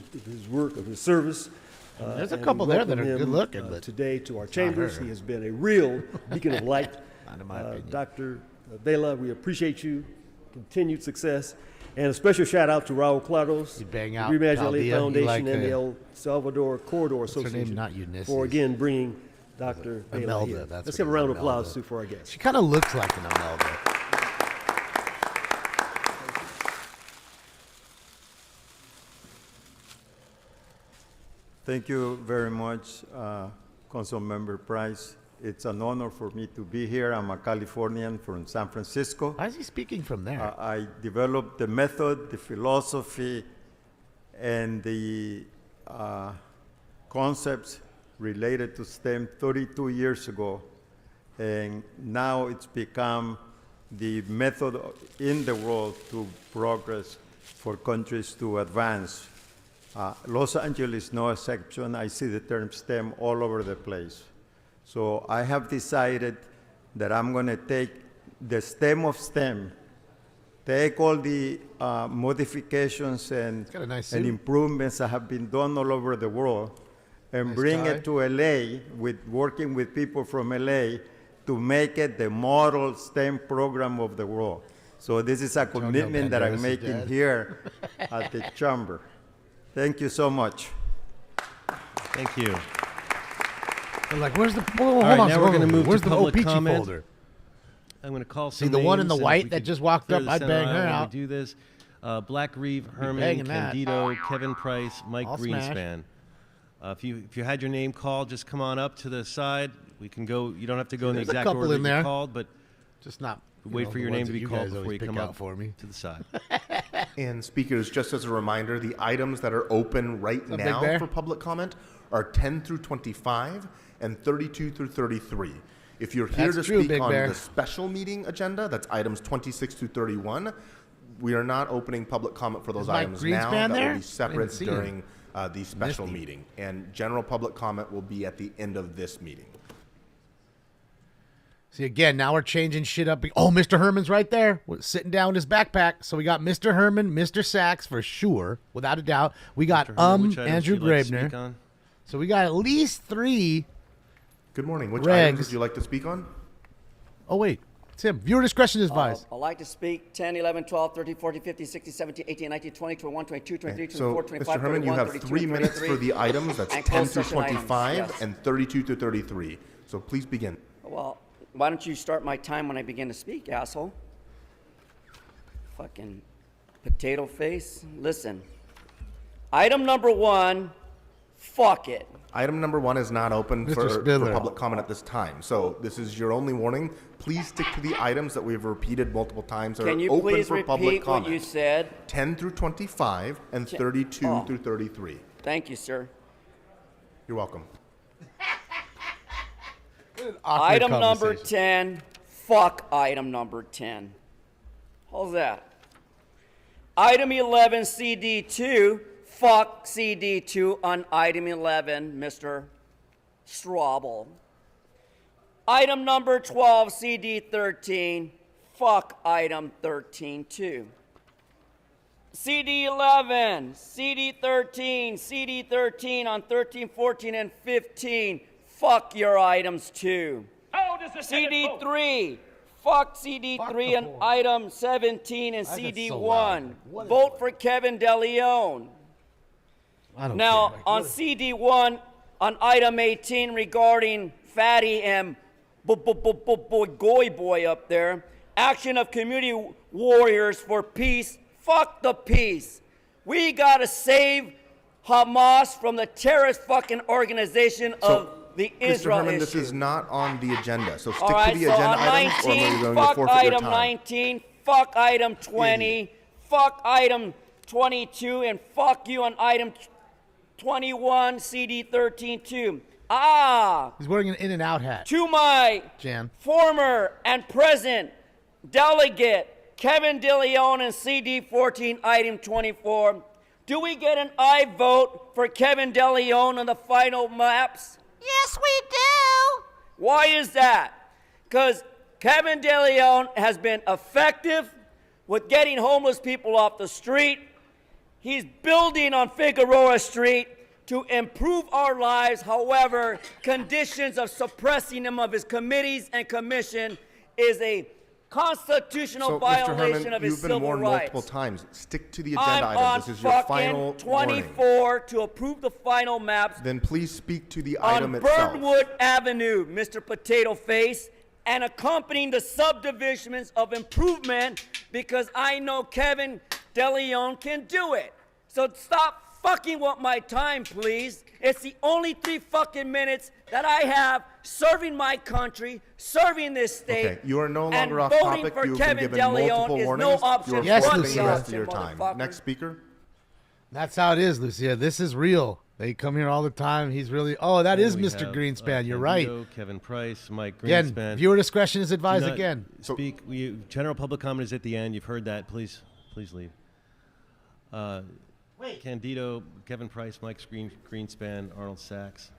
Speaker 17: work, of his service.
Speaker 2: There's a
Speaker 17: and
Speaker 2: couple
Speaker 17: we
Speaker 2: there that
Speaker 17: welcome
Speaker 2: are good
Speaker 17: him,
Speaker 2: looking, but
Speaker 17: today to our
Speaker 2: it's not
Speaker 17: chambers,
Speaker 2: her.
Speaker 17: he has been a real beacon of light.
Speaker 2: Not in my opinion.
Speaker 17: Dr. Vela, we appreciate you. Continued success. And a special shout out to Raul Claros,
Speaker 2: bang
Speaker 17: the
Speaker 2: out
Speaker 17: Reimagine LA
Speaker 2: Chaldea. You
Speaker 17: Foundation,
Speaker 2: like
Speaker 17: and the
Speaker 2: the-
Speaker 17: El Salvador Corridor
Speaker 2: What's her name?
Speaker 17: Association
Speaker 2: Not Eunice.
Speaker 17: for again bringing Dr. Vela
Speaker 2: Imelda,
Speaker 17: here.
Speaker 2: that's
Speaker 17: Let's
Speaker 2: what
Speaker 17: give a
Speaker 2: it is,
Speaker 17: round of applause
Speaker 2: Imelda.
Speaker 17: too for our guest.
Speaker 2: She kind of looks like an Imelda.
Speaker 18: Thank you very much, Councilmember Price. It's an honor for me to be here. I'm a Californian from San Francisco.
Speaker 2: Why is he speaking from there?
Speaker 18: I developed the method, the philosophy, and the concepts related to STEM 32 years ago. And now it's become the method in the world to progress for countries to advance. Los Angeles is no exception. I see the term STEM all over the place. So I have decided that I'm going to take the STEM of STEM, take all the modifications and
Speaker 2: suit.
Speaker 18: improvements that have been done all over the world, and
Speaker 2: Nice
Speaker 18: bring
Speaker 2: tie.
Speaker 18: it to LA, working with people from LA to make it the model STEM program of the world. So this is a commitment that I'm
Speaker 2: Banderas is
Speaker 18: making
Speaker 2: dead.
Speaker 18: here at the chamber. Thank you so much.
Speaker 11: Thank you.
Speaker 2: They're like, where's the?
Speaker 11: All
Speaker 2: Hold
Speaker 11: right,
Speaker 2: on,
Speaker 11: now we're going to move
Speaker 2: where's
Speaker 11: to
Speaker 2: the
Speaker 11: public
Speaker 2: OPG
Speaker 11: comment.
Speaker 2: folder?
Speaker 11: I'm going to call
Speaker 2: See,
Speaker 11: some
Speaker 2: the one in the
Speaker 11: names, and if
Speaker 2: white
Speaker 11: we
Speaker 2: that
Speaker 11: could
Speaker 2: just walked
Speaker 11: clear
Speaker 2: up,
Speaker 11: the
Speaker 2: I'd
Speaker 11: center
Speaker 2: bang her
Speaker 11: aisle when
Speaker 2: out.
Speaker 11: We do this. Black Reeve, Herman,
Speaker 2: banging that.
Speaker 11: Candido, Kevin Price, Mike
Speaker 2: I'll smash.
Speaker 11: Greenspan. If you had your name called, just come on up to the side. We can go. You don't have to go in the
Speaker 2: There's a
Speaker 11: exact
Speaker 2: couple
Speaker 11: order
Speaker 2: in
Speaker 11: that
Speaker 2: there.
Speaker 11: you called, but
Speaker 2: just not.
Speaker 11: wait for
Speaker 2: the
Speaker 11: your name
Speaker 2: ones
Speaker 11: to
Speaker 2: that
Speaker 11: be
Speaker 2: you
Speaker 11: called
Speaker 2: guys
Speaker 11: before
Speaker 2: always
Speaker 11: you
Speaker 2: pick
Speaker 11: come
Speaker 2: out
Speaker 11: up
Speaker 2: for me.
Speaker 11: to the side.
Speaker 6: And speakers, just as a reminder, the items that are open right
Speaker 2: Big
Speaker 6: now
Speaker 2: Bear?
Speaker 6: for public comment are 10 through 25 and 32 through 33. If you're here
Speaker 2: That's
Speaker 6: to
Speaker 2: true,
Speaker 6: speak
Speaker 2: Big
Speaker 6: on
Speaker 2: Bear.
Speaker 6: the special meeting agenda, that's items 26 through 31, we are not opening public comment for those
Speaker 2: Is Mike
Speaker 6: items
Speaker 2: Greenspan
Speaker 6: now. That
Speaker 2: there?
Speaker 6: will
Speaker 2: I
Speaker 6: be
Speaker 2: didn't
Speaker 6: separate
Speaker 2: see him.
Speaker 6: during the special
Speaker 2: Missed him.
Speaker 6: meeting. And general public comment will be at the end of this meeting.
Speaker 2: See, again, now we're changing shit up. Oh, Mr. Herman's right there, sitting down with his backpack. So we got Mr. Herman, Mr. Sachs for sure, without a doubt. We got
Speaker 11: Mr. Herman, which items
Speaker 2: Andrew
Speaker 11: would you like to speak
Speaker 2: Graebner.
Speaker 11: on?
Speaker 2: So we got at least 3.
Speaker 6: Good morning. Which
Speaker 2: Regs.
Speaker 6: items would you like to speak on?
Speaker 2: Oh, wait. Tim, viewer discretion is advised.
Speaker 19: I'd like to speak 10, 11, 12, 13, 14, 15, 16, 17, 18, 19, 20, 21, 22, 23, 24,
Speaker 6: So,
Speaker 19: 25,
Speaker 6: Mr. Herman, you
Speaker 19: 31,
Speaker 6: have
Speaker 19: 32,
Speaker 6: 3 minutes
Speaker 19: 33,
Speaker 6: for the items. That's
Speaker 19: and
Speaker 6: 10
Speaker 19: closed
Speaker 6: through
Speaker 19: session items,
Speaker 6: 25
Speaker 19: yes.
Speaker 6: and 32 through 33. So please begin.
Speaker 19: Well, why don't you start my time when I begin to speak, asshole? Fucking potato face. Listen. Item number 1, fuck it.
Speaker 6: Item number 1 is not open
Speaker 2: Mr.
Speaker 6: for
Speaker 2: Spindler.
Speaker 6: public comment at this time. So this is your only warning. Please stick to the items that we've repeated multiple times that
Speaker 19: Can
Speaker 6: are
Speaker 19: you
Speaker 6: open
Speaker 19: please
Speaker 6: for public
Speaker 19: repeat
Speaker 6: comment.
Speaker 19: what you said?
Speaker 6: 10 through 25 and 32 through 33.
Speaker 19: Thank you, sir.
Speaker 6: You're welcome.
Speaker 2: Awkward
Speaker 19: Item number
Speaker 2: conversation.
Speaker 19: 10, fuck item number 10. How's that? Item 11, CD2, fuck CD2 on item 11, Mr. Strauble. Item number 12, CD13, fuck item 13 too. CD11, CD13, CD13 on 13, 14, and 15, fuck your items too. CD3, fuck CD3 on item 17 and
Speaker 2: Why is it so
Speaker 19: CD1.
Speaker 2: loud? What is
Speaker 19: Vote for Kevin DeLeon.
Speaker 2: I don't
Speaker 19: Now,
Speaker 2: care.
Speaker 19: on CD1, on item 18 regarding Fatty and Boy up there, action of community warriors for peace, fuck the peace. We gotta save Hamas from the terrorist fucking organization of the
Speaker 6: Mr.
Speaker 19: Israel
Speaker 6: Herman,
Speaker 19: issue.
Speaker 6: this is not on the agenda. So stick
Speaker 19: All right,
Speaker 6: to the
Speaker 19: so
Speaker 6: agenda
Speaker 19: on
Speaker 6: items or
Speaker 19: 19,
Speaker 6: we're going to
Speaker 19: fuck
Speaker 6: forfeit your
Speaker 19: item
Speaker 6: time.
Speaker 19: 19, fuck item 20, fuck item 22, and fuck you on item 21, CD 13 too.
Speaker 2: He's wearing an In-N-Out hat.
Speaker 19: To my
Speaker 2: Jan.
Speaker 19: former and present delegate, Kevin DeLeon and CD 14, item 24, do we get an aye vote for Kevin DeLeon on the final maps?
Speaker 3: Yes, we do.
Speaker 19: Why is that? Because Kevin DeLeon has been effective with getting homeless people off the street. He's building on Figueroa Street to improve our lives. However, conditions of suppressing him of his committees and commission is a constitutional
Speaker 6: So, Mr.
Speaker 19: violation
Speaker 6: Herman,
Speaker 19: of his
Speaker 6: you've been
Speaker 19: civil
Speaker 6: warned
Speaker 19: rights.
Speaker 6: multiple times. Stick to the
Speaker 19: I'm
Speaker 6: agenda
Speaker 19: on
Speaker 6: items. This is your final
Speaker 19: fucking
Speaker 6: warning.
Speaker 19: 24 to approve the final maps
Speaker 6: Then please speak to the
Speaker 19: on
Speaker 6: item itself.
Speaker 19: Birdwood Avenue, Mr. Potato Face, and accompanying the subdivisions of improvement because I know Kevin DeLeon can do it. So stop fucking with my time, please. It's the only 3 fucking minutes that I have serving my country, serving this state.
Speaker 6: Okay, you are no
Speaker 19: and
Speaker 6: longer off
Speaker 19: voting
Speaker 6: topic.
Speaker 19: for
Speaker 6: You've been
Speaker 19: Kevin
Speaker 6: given
Speaker 19: DeLeon
Speaker 6: multiple
Speaker 19: is
Speaker 6: warnings.
Speaker 19: no option.
Speaker 6: You're
Speaker 2: Yes,
Speaker 6: forfeiting the
Speaker 2: Lucia.
Speaker 6: rest of your time.
Speaker 19: Motherfucker.
Speaker 6: Next speaker.
Speaker 2: That's how it is, Lucia. This is real. They come here all the time. He's really. Oh, that is
Speaker 11: We
Speaker 2: Mr.
Speaker 11: have,
Speaker 2: Greenspan. You're
Speaker 11: Ken
Speaker 2: right.
Speaker 11: Vito, Kevin Price, Mike
Speaker 2: Again,
Speaker 11: Greenspan.
Speaker 2: viewer discretion is advised
Speaker 11: Do not
Speaker 2: again.
Speaker 11: Speak. General public comment is at the end. You've heard that. Please leave. Candido, Kevin Price, Mike Greenspan, Arnold Sachs.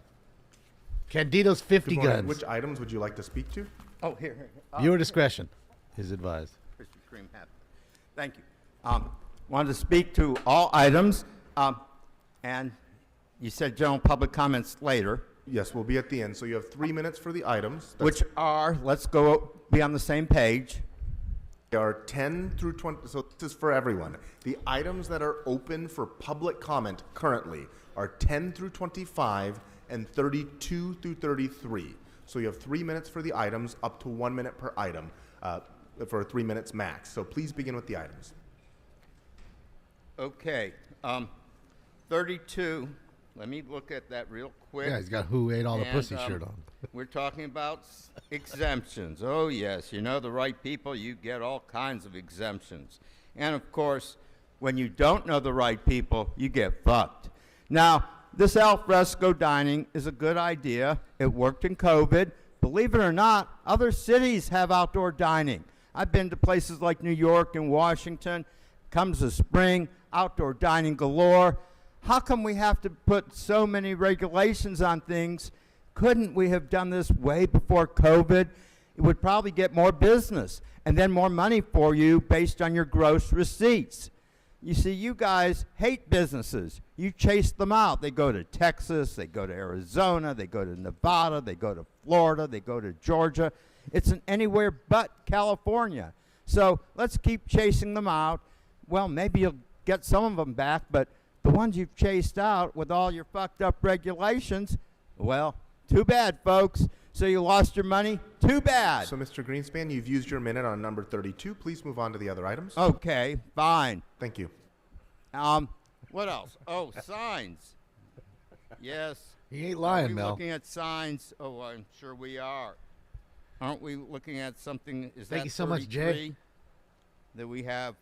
Speaker 2: Candido's 50
Speaker 6: Good morning.
Speaker 2: guns.
Speaker 6: Which items would you like to speak to?
Speaker 20: Oh, here.
Speaker 2: Viewer discretion is advised.
Speaker 20: Krispy Kreme hat. Thank you. Wanted to speak to all items, and you said general public comments later.
Speaker 6: Yes, we'll be at the end. So you have 3 minutes for the items.
Speaker 20: Which are, let's go be on the same page.
Speaker 6: They are 10 through 20. So this is for everyone. The items that are open for public comment currently are 10 through 25 and 32 through 33. So you have 3 minutes for the items, up to 1 minute per item, for 3 minutes max. So please begin with the items.
Speaker 20: Okay. 32. Let me look at that real quick.
Speaker 2: Yeah, he's got Who Ate All the
Speaker 20: And,
Speaker 2: Pussy shirt on.
Speaker 20: We're talking about exemptions. Oh, yes. You know the right people, you get all kinds of exemptions. And, of course, when you don't know the right people, you get fucked. Now, this al fresco dining is a good idea. It worked in COVID. Believe it or not, other cities have outdoor dining. I've been to places like New York and Washington. Comes the spring, outdoor dining galore. How come we have to put so many regulations on things? Couldn't we have done this way before COVID? It would probably get more business and then more money for you based on your gross receipts. You see, you guys hate businesses. You chase them out. They go to Texas, they go to Arizona, they go to Nevada, they go to Florida, they go to Georgia. It's an anywhere but California. So let's keep chasing them out. Well, maybe you'll get some of them back, but the ones you've chased out with all your fucked up regulations, well, too bad, folks. So you lost your money? Too bad.
Speaker 6: So, Mr. Greenspan, you've used your minute on number 32. Please move on to the other items.
Speaker 20: Okay, fine.
Speaker 6: Thank you.
Speaker 20: What else? Oh, signs. Yes.
Speaker 2: He ain't lying,
Speaker 20: Are we
Speaker 2: Mel.
Speaker 20: looking at signs? Oh, I'm sure we are. Aren't we looking at something? Is
Speaker 2: Thank
Speaker 20: that
Speaker 2: you so much, Jay.
Speaker 20: 33 that we have?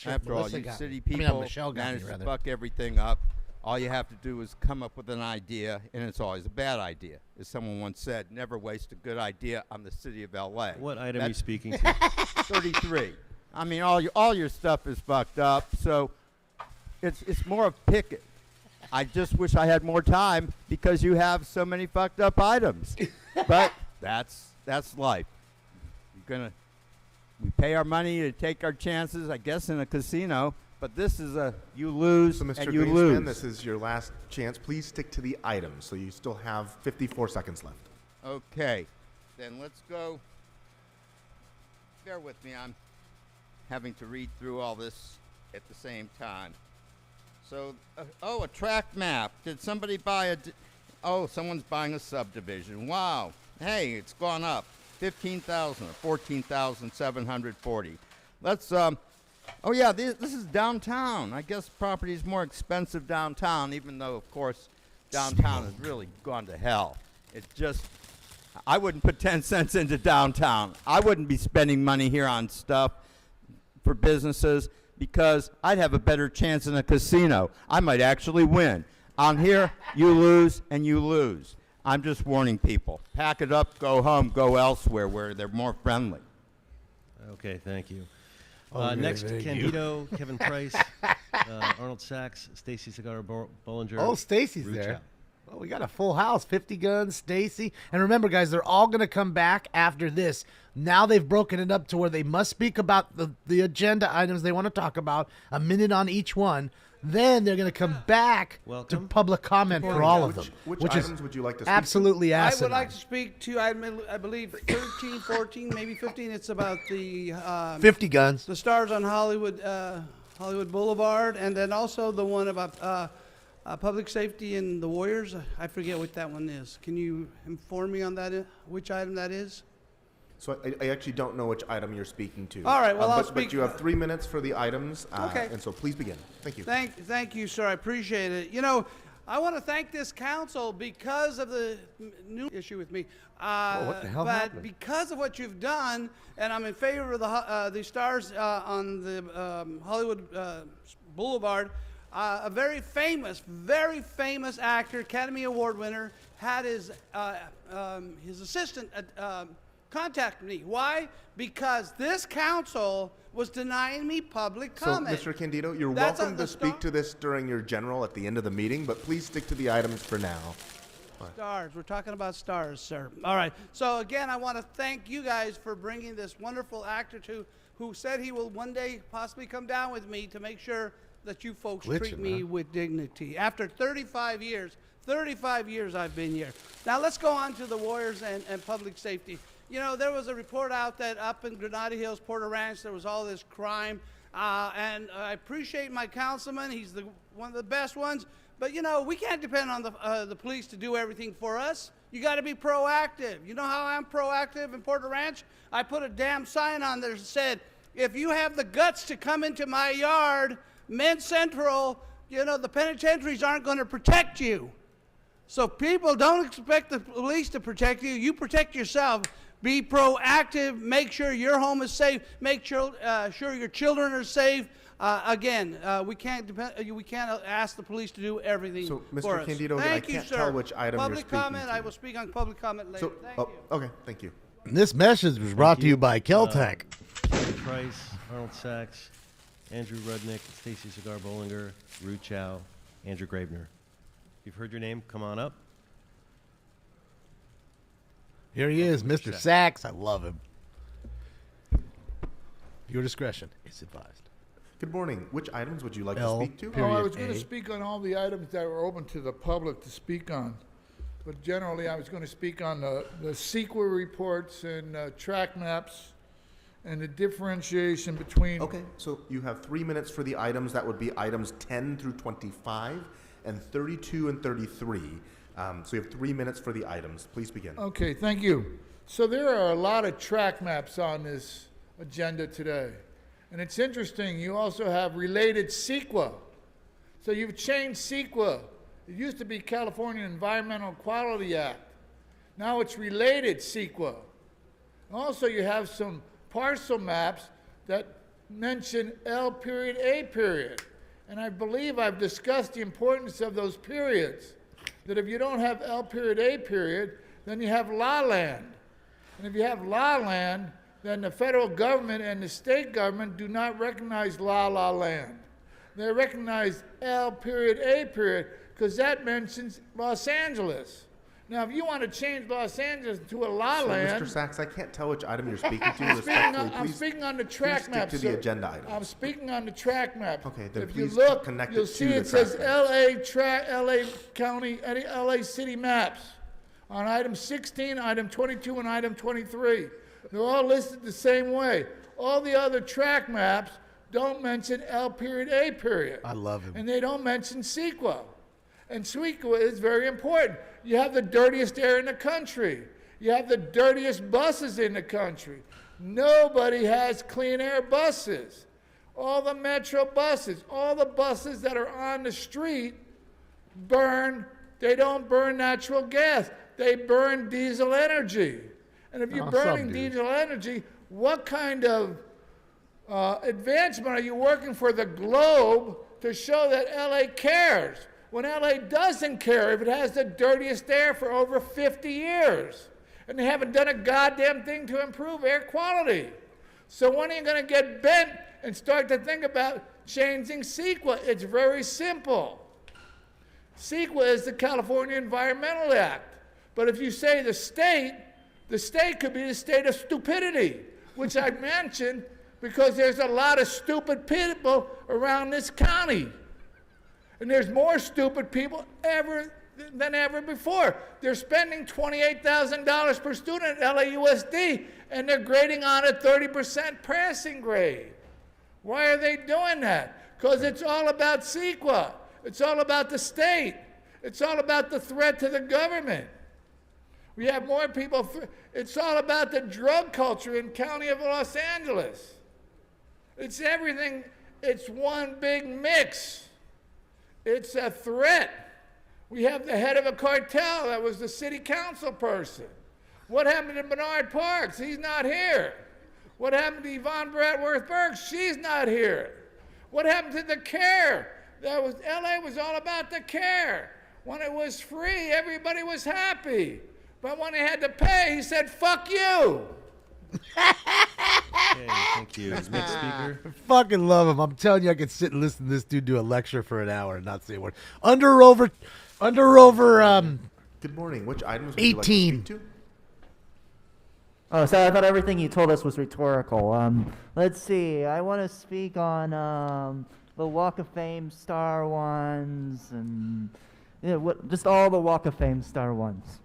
Speaker 2: After
Speaker 20: all, you city people manage to fuck everything up. All you have to do is come up with an idea, and it's always a bad idea. As someone once said, never waste a good idea on the city of L.A.
Speaker 11: What item are you speaking to?
Speaker 20: 33. I mean, all your stuff is fucked up, so it's more of picket. I just wish I had more time because you have so many fucked up items. But that's life. We pay our money to take our chances, I guess, in a casino. But this is you lose
Speaker 6: So, Mr.
Speaker 20: and you
Speaker 6: Greenspan,
Speaker 20: lose.
Speaker 6: this is your last chance. Please stick to the items. So you still have 54 seconds left.
Speaker 20: Okay, then let's go. Bear with me, I'm having to read through all this at the same time. So, a tract map. Did somebody buy someone's buying a subdivision. Wow. Hey, it's gone up. 15,000 or 14,740. Let's, oh yeah, this is downtown. I guess property is more expensive downtown, even though, of course, downtown has really gone to hell. It's just, I wouldn't put 10 cents into downtown. I wouldn't be spending money here on stuff for businesses because I'd have a better chance in a casino. I might actually win. On here, you lose and you lose. I'm just warning people. Pack it up, go home, go elsewhere where they're more friendly.
Speaker 11: Okay, thank you.
Speaker 2: Okay,
Speaker 11: next,
Speaker 2: thank you.
Speaker 11: Candido, Kevin Price, Arnold Sachs, Stacy Cigar Bollinger.
Speaker 2: Oh, Stacy's
Speaker 11: Ruchow.
Speaker 2: there. Well, we got a full house. 50 guns, Stacy. And remember, guys, they're all going to come back after this. Now they've broken it up to where they must speak about the agenda items they want to talk about, a minute on each one. Then they're going to come back to public comment for all of them.
Speaker 6: Which
Speaker 2: is
Speaker 6: items would you like to speak
Speaker 2: absolutely
Speaker 6: to?
Speaker 21: I
Speaker 2: asinine.
Speaker 21: would like to speak to, I believe, 13, 14, maybe 15. It's about the
Speaker 2: 50 guns.
Speaker 21: The stars on Hollywood Boulevard, and then also the one about public safety and the Warriors. I forget what that one is. Can you inform me on that? Which item that is?
Speaker 6: So I actually don't know which item you're speaking to.
Speaker 21: All right, well, I'll
Speaker 6: but you have 3 minutes for the items.
Speaker 21: Okay.
Speaker 6: And so please begin. Thank you.
Speaker 21: Thank you, sir. I appreciate it. You know, I want to thank this council because of the new issue with me.
Speaker 2: What the hell
Speaker 21: but
Speaker 2: happened?
Speaker 21: because of what you've done, and I'm in favor of the stars on the Hollywood Boulevard. A very famous actor, Academy Award winner, had his assistant contact me. Why? Because this council was denying me public comment.
Speaker 6: So, Mr. Candido, you're welcome to speak to this during your general at the end of the meeting, but please stick to the items for now.
Speaker 21: Stars. We're talking about stars, sir. All right. So, again, I want to thank you guys for bringing this wonderful actor who said he will one day possibly come down with me to make sure that you folks treat me with dignity. After 35 years I've been here. Now, let's go on to the Warriors and public safety. You know, there was a report out that up in Granada Hills, Porter Ranch, there was all this crime. And I appreciate my councilman. He's one of the best ones. But, you know, we can't depend on the police to do everything for us. You got to be proactive. You know how I'm proactive in Porter Ranch? I put a damn sign on there that said, if you have the guts to come into my yard, Men's Central, you know, the penitentiaries aren't going to protect you. So people don't expect the police to protect you. You protect yourself. Be proactive. Make sure your home is safe. Make sure your children are safe. We can't ask the police to do everything
Speaker 6: So,
Speaker 21: for
Speaker 6: Mr.
Speaker 21: us.
Speaker 6: Candido, I
Speaker 21: Thank you,
Speaker 6: can't
Speaker 21: sir.
Speaker 6: tell which item you're
Speaker 21: public
Speaker 6: speaking
Speaker 21: comment.
Speaker 6: to.
Speaker 21: I will speak on public comment later. Thank you.
Speaker 6: Okay, thank you.
Speaker 2: This message was brought to you by Keltec.
Speaker 11: Kelly Price, Arnold Sachs, Andrew Rudnick, Stacy Cigar Bollinger, Ru Chow, Andrew Gravener. You've heard your name. Come on up.
Speaker 2: Here he is, Mr. Sachs. I love him. Your discretion is advised.
Speaker 6: Good morning. Which items would you like to speak to?
Speaker 5: I was going to speak on all the items that were open to the public to speak on. But generally, I was going to speak on the CEQA reports and track maps and the differentiation between...
Speaker 6: Okay, so you have 3 minutes for the items. That would be items 10 through 25 and 32 and 33. So you have 3 minutes for the items. Please begin.
Speaker 5: Okay, thank you. So there are a lot of track maps on this agenda today. And it's interesting, you also have related CEQA. So you've changed CEQA. It used to be California Environmental Quality Act. Now it's related CEQA. Also, you have some parcel maps that mention L period, A period. And I believe I've discussed the importance of those periods. That if you don't have L period, A period, then you have la land. And if you have la land, then the federal government and the state government do not recognize la land. They recognize L period, A period, because that mentions Los Angeles. Now, if you want to change Los Angeles to a la land...
Speaker 6: Mr. Sachs, I can't tell which item you're speaking to. Respectfully,
Speaker 5: I'm speaking on the track map.
Speaker 6: Stick to the agenda item.
Speaker 5: I'm speaking on the track map.
Speaker 6: Okay, then
Speaker 5: if
Speaker 6: please
Speaker 5: you look,
Speaker 6: connect
Speaker 5: you'll
Speaker 6: it
Speaker 5: see
Speaker 6: to the
Speaker 5: it says
Speaker 6: track
Speaker 5: LA County, LA City maps on item 16, item 22, and item 23. They're all listed the same way. All the other track maps don't mention L period, A period.
Speaker 2: I love him.
Speaker 5: And they don't mention CEQA. And CEQA is very important. You have the dirtiest air in the country. You have the dirtiest buses in the country. Nobody has clean air buses. All the metro buses, all the buses that are on the street they don't burn natural gas. They burn diesel energy. And if you're burning diesel energy, what kind of advancement are you working for the globe to show that LA cares? When LA doesn't care if it has the dirtiest air for over 50 years. And they haven't done a goddamn thing to improve air quality. So when are you going to get bent and start to think about changing CEQA? It's very simple. CEQA is the California Environmental Act. But if you say the state could be the state of stupidity, which I mentioned because there's a lot of stupid people around this county. And there's more stupid people than ever before. They're spending $28,000 per student at LAUSD, and they're grading on a 30% passing grade. Why are they doing that? Because it's all about CEQA. It's all about the state. It's all about the threat to the government. We have more people. It's all about the drug culture in County of Los Angeles. It's everything. It's one big mix. It's a threat. We have the head of a cartel that was the city council person. What happened to Bernard Parks? He's not here. What happened to Yvonne Bratworth Burks? She's not here. What happened to the care? LA was all about the care. When it was free, everybody was happy. But when he had to pay, he said, "Fuck you."
Speaker 11: Okay, thank you. Next speaker.
Speaker 2: I fucking love him. I'm telling you, I could sit and listen to this dude do a lecture for an hour and not say a word. Under over.
Speaker 6: Good morning. Which items would
Speaker 2: 18.
Speaker 6: you like to speak to?
Speaker 22: Oh, so I thought everything you told us was rhetorical. Let's see. I want to speak on the Walk of Fame star ones and just all the Walk of Fame star ones.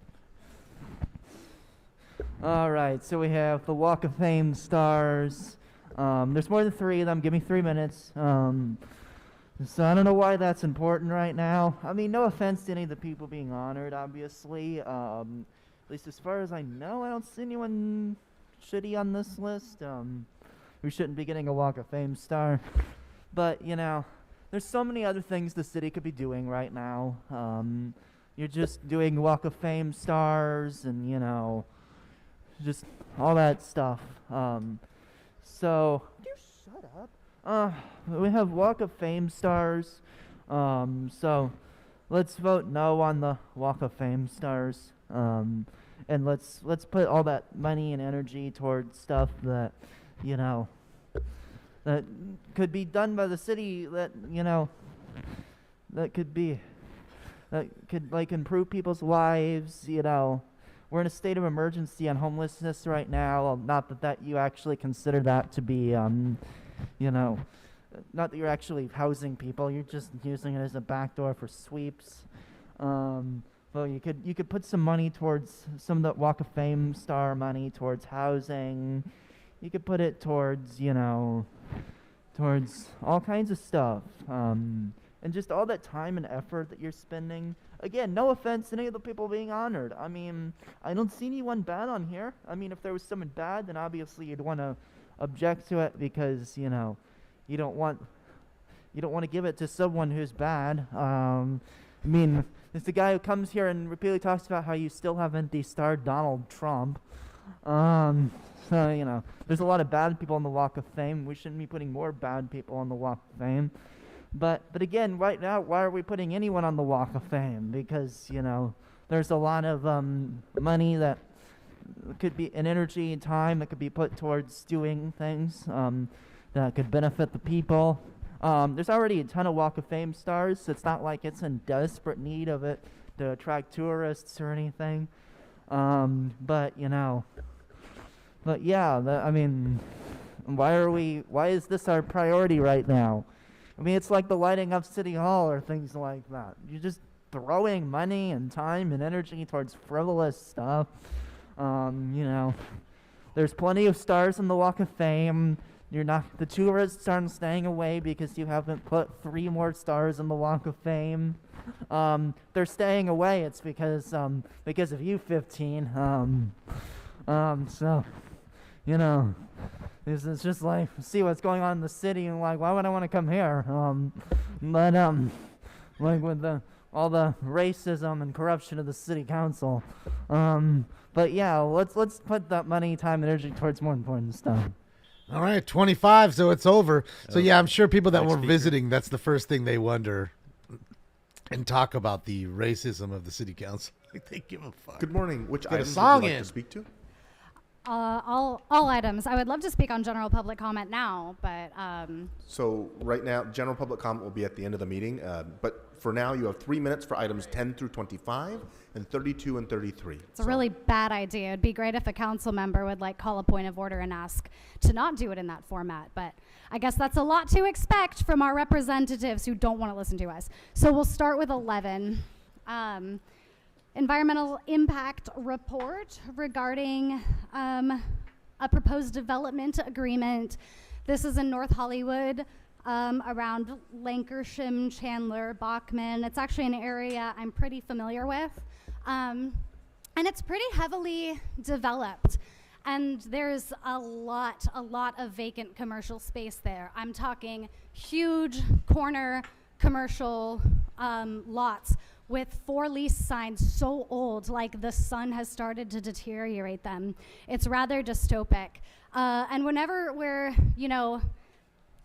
Speaker 22: All right, so we have the Walk of Fame stars. There's more than 3 of them. Give me 3 minutes. So I don't know why that's important right now. I mean, no offense to any of the people being honored, obviously. At least as far as I know, I don't see anyone shitty on this list. We shouldn't be getting a Walk of Fame star. But, there's so many other things the city could be doing right now. You're just doing Walk of Fame stars and, just all that stuff. So, would you shut up? We have Walk of Fame stars. So let's vote no on the Walk of Fame stars. And let's put all that money and energy towards stuff that, you know, that could be done by the city, that, you know, that could like improve people's lives. You know, we're in a state of emergency on homelessness right now. Well, not that you actually consider that to be, you know, not that you're actually housing people. You're just using it as a backdoor for sweeps. Well, you could put some money towards some of the Walk of Fame star money towards housing. You could put it towards, you know, towards all kinds of stuff. And just all that time and effort that you're spending. Again, no offense to any of the people being honored. I mean, I don't see anyone bad on here. I mean, if there was someone bad, then obviously you'd want to object to it because, you know, you don't want to give it to someone who's bad. I mean, it's the guy who comes here and repeatedly talks about how you still haven't de-starred Donald Trump. So, you know, there's a lot of bad people on the Walk of Fame. We shouldn't be putting more bad people on the Walk of Fame. But again, right now, why are we putting anyone on the Walk of Fame? Because, you know, there's a lot of money that could be, and energy and time that could be put towards doing things that could benefit the people. There's already a ton of Walk of Fame stars, so it's not like it's in desperate need of it to attract tourists or anything. But, you know, but yeah, I mean, why is this our priority right now? I mean, it's like the lighting up City Hall or things like that. You're just throwing money and time and energy towards frivolous stuff. You know, there's plenty of stars in the Walk of Fame. The tourists aren't staying away because you haven't put 3 more stars in the Walk of Fame. They're staying away. It's because of you, 15. So, you know, it's just like, see what's going on in the city and like, why would I want to come here? But like with all the racism and corruption of the city council. But yeah, let's put that money, time, and energy towards more important stuff.
Speaker 2: All right, 25, so it's over. So yeah, I'm sure people that were visiting, that's the first thing they wonder and talk about the racism of the city council. Like, they give a fuck.
Speaker 6: Good morning. Which items would you like to speak to?
Speaker 7: All items. I would love to speak on general public comment now, but
Speaker 6: So right now, general public comment will be at the end of the meeting. But for now, you have 3 minutes for items 10 through 25 and 32 and 33.
Speaker 7: It's a really bad idea. It'd be great if a council member would like call a point of order and ask to not do it in that format. But I guess that's a lot to expect from our representatives who don't want to listen to us. So we'll start with 11. Environmental impact report regarding a proposed development agreement. This is in North Hollywood, around Lancashire, Chandler, Bachman. It's actually an area I'm pretty familiar with. And it's pretty heavily developed. And there's a lot of vacant commercial space there. I'm talking huge corner commercial lots with 4 lease signs so old, like the sun has started to deteriorate them. It's rather dystopic. And whenever we're, you know,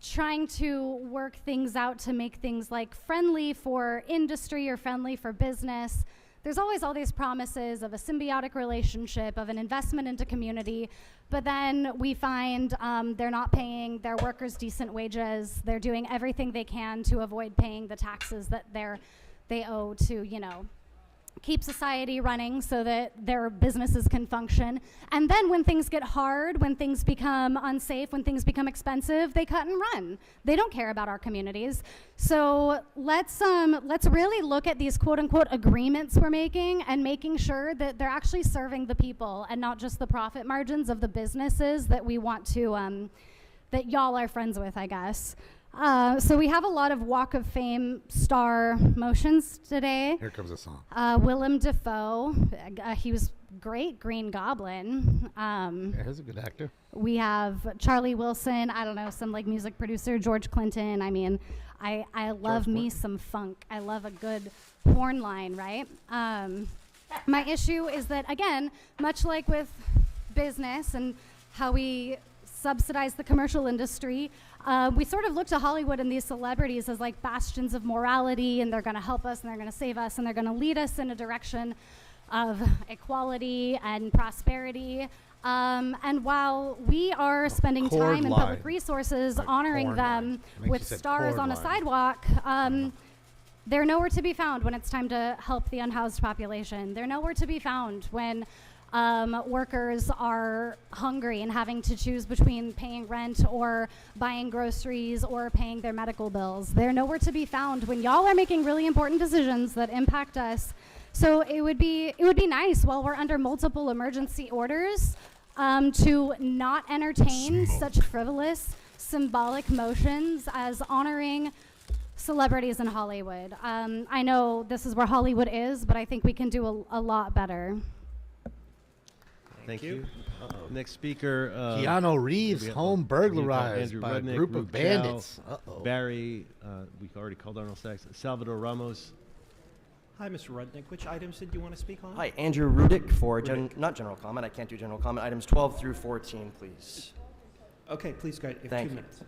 Speaker 7: trying to work things out to make things like friendly for industry or friendly for business, there's always all these promises of a symbiotic relationship, of an investment into community, but then we find they're not paying their workers decent wages. They're doing everything they can to avoid paying the taxes that they owe to, you know, keep society running so that their businesses can function. And then when things get hard, when things become unsafe, when things become expensive, they cut and run. They don't care about our communities. So let's really look at these quote unquote agreements we're making and making sure that they're actually serving the people and not just the profit margins of the businesses that we want to, that y'all are friends with, I guess. So we have a lot of Walk of Fame star motions today.
Speaker 2: Here comes a song.
Speaker 7: Willem Dafoe, he was great, Green Goblin.
Speaker 2: Yeah, he's a good actor.
Speaker 7: We have Charlie Wilson, I don't know, some like music producer, George Clinton. I mean, I love me some funk. I love a good horn line, right? My issue is that, again, much like with business and how we subsidize the commercial industry, we sort of look to Hollywood and these celebrities as like bastions of morality, and they're going to help us and they're going to save us and they're going to lead us in a direction of equality and prosperity. And while we are spending time and public resources honoring them with stars on a sidewalk, they're nowhere to be found when it's time to help the unhoused population. They're nowhere to be found when workers are hungry and having to choose between paying rent or buying groceries or paying their medical bills. They're nowhere to be found when y'all are making really important decisions that impact us. So it would be nice, while we're under multiple emergency orders, to not entertain such frivolous, symbolic motions as honoring celebrities in Hollywood. I know this is where Hollywood is, but I think we can do a lot better.
Speaker 11: Thank you. Next speaker.
Speaker 2: Keanu Reeves, home burglarized
Speaker 11: Andrew
Speaker 2: by a
Speaker 11: Rudnick,
Speaker 2: group of
Speaker 11: Ruth
Speaker 2: bandits.
Speaker 11: Chow, Barry, we already called Arnold Sachs. Salvador Ramos.
Speaker 8: Hi, Mr. Rudnick. Which items did you want to speak on?
Speaker 9: Hi, Andrew Rudick for not general comment. I can't do general comment. Items 12 through 14, please.
Speaker 8: Okay, please go ahead. You have
Speaker 9: Thank
Speaker 8: 2
Speaker 9: you.
Speaker 8: minutes.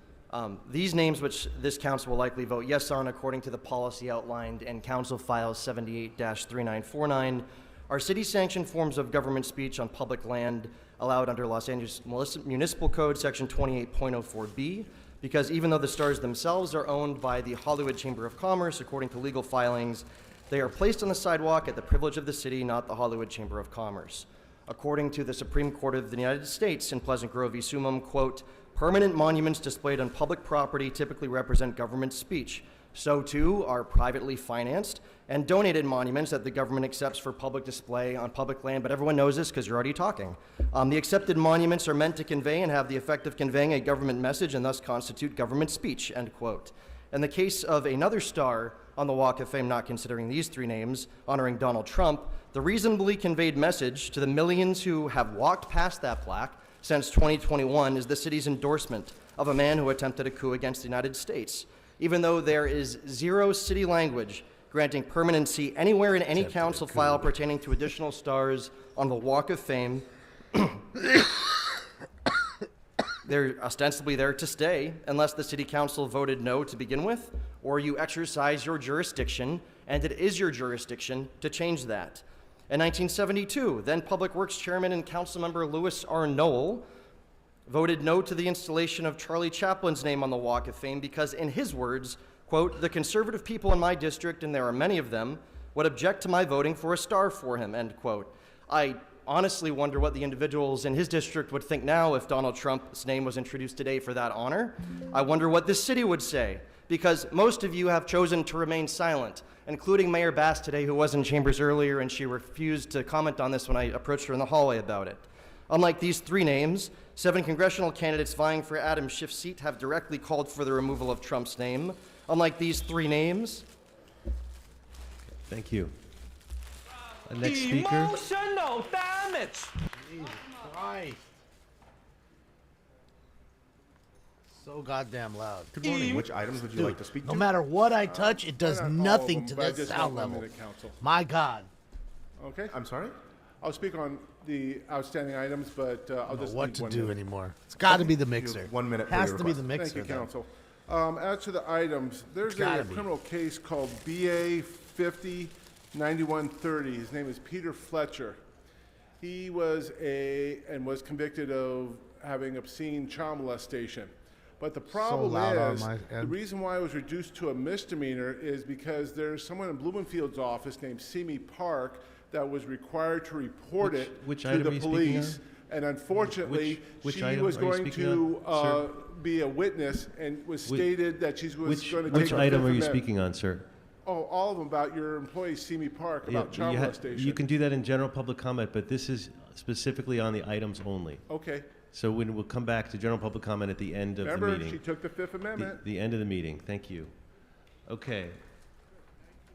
Speaker 9: These names, which this council will likely vote yes on according to the policy outlined in Council File 78-3949, are city-sanctioned forms of government speech on public land allowed under Los Angeles Municipal Code Section 28.04b, because even though the stars themselves are owned by the Hollywood Chamber of Commerce, according to legal filings, they are placed on the sidewalk at the privilege of the city, not the Hollywood Chamber of Commerce. According to the Supreme Court of the United States in Pleasant Grove v. Sumum, quote, permanent monuments displayed on public property typically represent government speech. So too are privately financed and donated monuments that the government accepts for public display on public land, but everyone knows this because you're already talking. The accepted monuments are meant to convey and have the effect of conveying a government message and thus constitute government speech, end quote. In the case of another star on the Walk of Fame, not considering these 3 names, honoring Donald Trump, the reasonably conveyed message to the millions who have walked past that plaque since 2021 is the city's endorsement of a man who attempted a coup against the United States. Even though there is 0 city language granting permanency anywhere in any council file pertaining to additional stars on the Walk of Fame, they're ostensibly there to stay unless the city council voted no to begin with, or you exercise your jurisdiction, and it is your jurisdiction to change that. In 1972, then Public Works Chairman and Councilmember Louis R. Knoll voted no to the installation of Charlie Chaplin's name on the Walk of Fame because, in his words, quote, the conservative people in my district, and there are many of them, would object to my voting for a star for him, end quote. I honestly wonder what the individuals in his district would think now if Donald Trump's name was introduced today for that honor. I wonder what this city would say, because most of you have chosen to remain silent, including Mayor Bass today, who was in chambers earlier, and she refused to comment on this when I approached her in the hallway about it. Unlike these 3 names, 7 congressional candidates vying for Adam Schiff's seat have directly called for the removal of Trump's name. Unlike these 3 names.
Speaker 11: Thank you. Next speaker.
Speaker 19: Emotional damage.
Speaker 2: Jesus Christ. So goddamn loud.
Speaker 6: Good morning. Which items would you like to speak to?
Speaker 2: No matter what I touch, it does
Speaker 23: Why not all of
Speaker 2: nothing
Speaker 23: them,
Speaker 2: to
Speaker 23: but I
Speaker 2: this
Speaker 23: just
Speaker 2: sound
Speaker 23: want 1
Speaker 2: level.
Speaker 23: minute, Council.
Speaker 2: My God.
Speaker 23: Okay.
Speaker 6: I'm sorry?
Speaker 23: I'll speak on the outstanding items, but I'll
Speaker 2: I don't
Speaker 23: just
Speaker 2: know what
Speaker 23: need
Speaker 2: to
Speaker 23: 1
Speaker 2: do
Speaker 23: minute.
Speaker 2: anymore. It's got to be the
Speaker 6: You
Speaker 2: mixer.
Speaker 6: have 1 minute for
Speaker 2: Has
Speaker 6: your
Speaker 2: to be
Speaker 6: request.
Speaker 2: the mixer.
Speaker 23: Thank you,
Speaker 2: then.
Speaker 23: Council. As to the items, there's
Speaker 2: Gotta
Speaker 23: a
Speaker 2: be.
Speaker 23: criminal case called BA 50-9130. His name is Peter Fletcher. He was was convicted of having obscene child molestation. But the problem
Speaker 2: loud on
Speaker 23: is,
Speaker 2: my
Speaker 23: the
Speaker 2: end.
Speaker 23: reason why it was reduced to a misdemeanor is because there's someone in Blumenfield's office named Simi Park that was required to report
Speaker 11: Which
Speaker 23: it to
Speaker 11: item
Speaker 23: the
Speaker 11: are you speaking
Speaker 23: police. And unfortunately,
Speaker 11: Which
Speaker 23: she
Speaker 11: item
Speaker 23: was
Speaker 11: are you
Speaker 23: going
Speaker 11: speaking
Speaker 23: to
Speaker 11: on, sir?
Speaker 23: be a witness and was stated that she was going to take
Speaker 11: Which
Speaker 23: a
Speaker 11: item
Speaker 23: Fifth
Speaker 11: are you
Speaker 23: Amendment.
Speaker 11: speaking on, sir?
Speaker 23: Oh, all of them about your employee, Simi Park, about child molestation.
Speaker 11: You can do that in general public comment, but this is specifically on the items only.
Speaker 23: Okay.
Speaker 11: So we'll come back to general public comment at the end of
Speaker 23: Remember,
Speaker 11: the meeting.
Speaker 23: she took the Fifth Amendment.
Speaker 11: The end of the meeting. Thank you. Okay.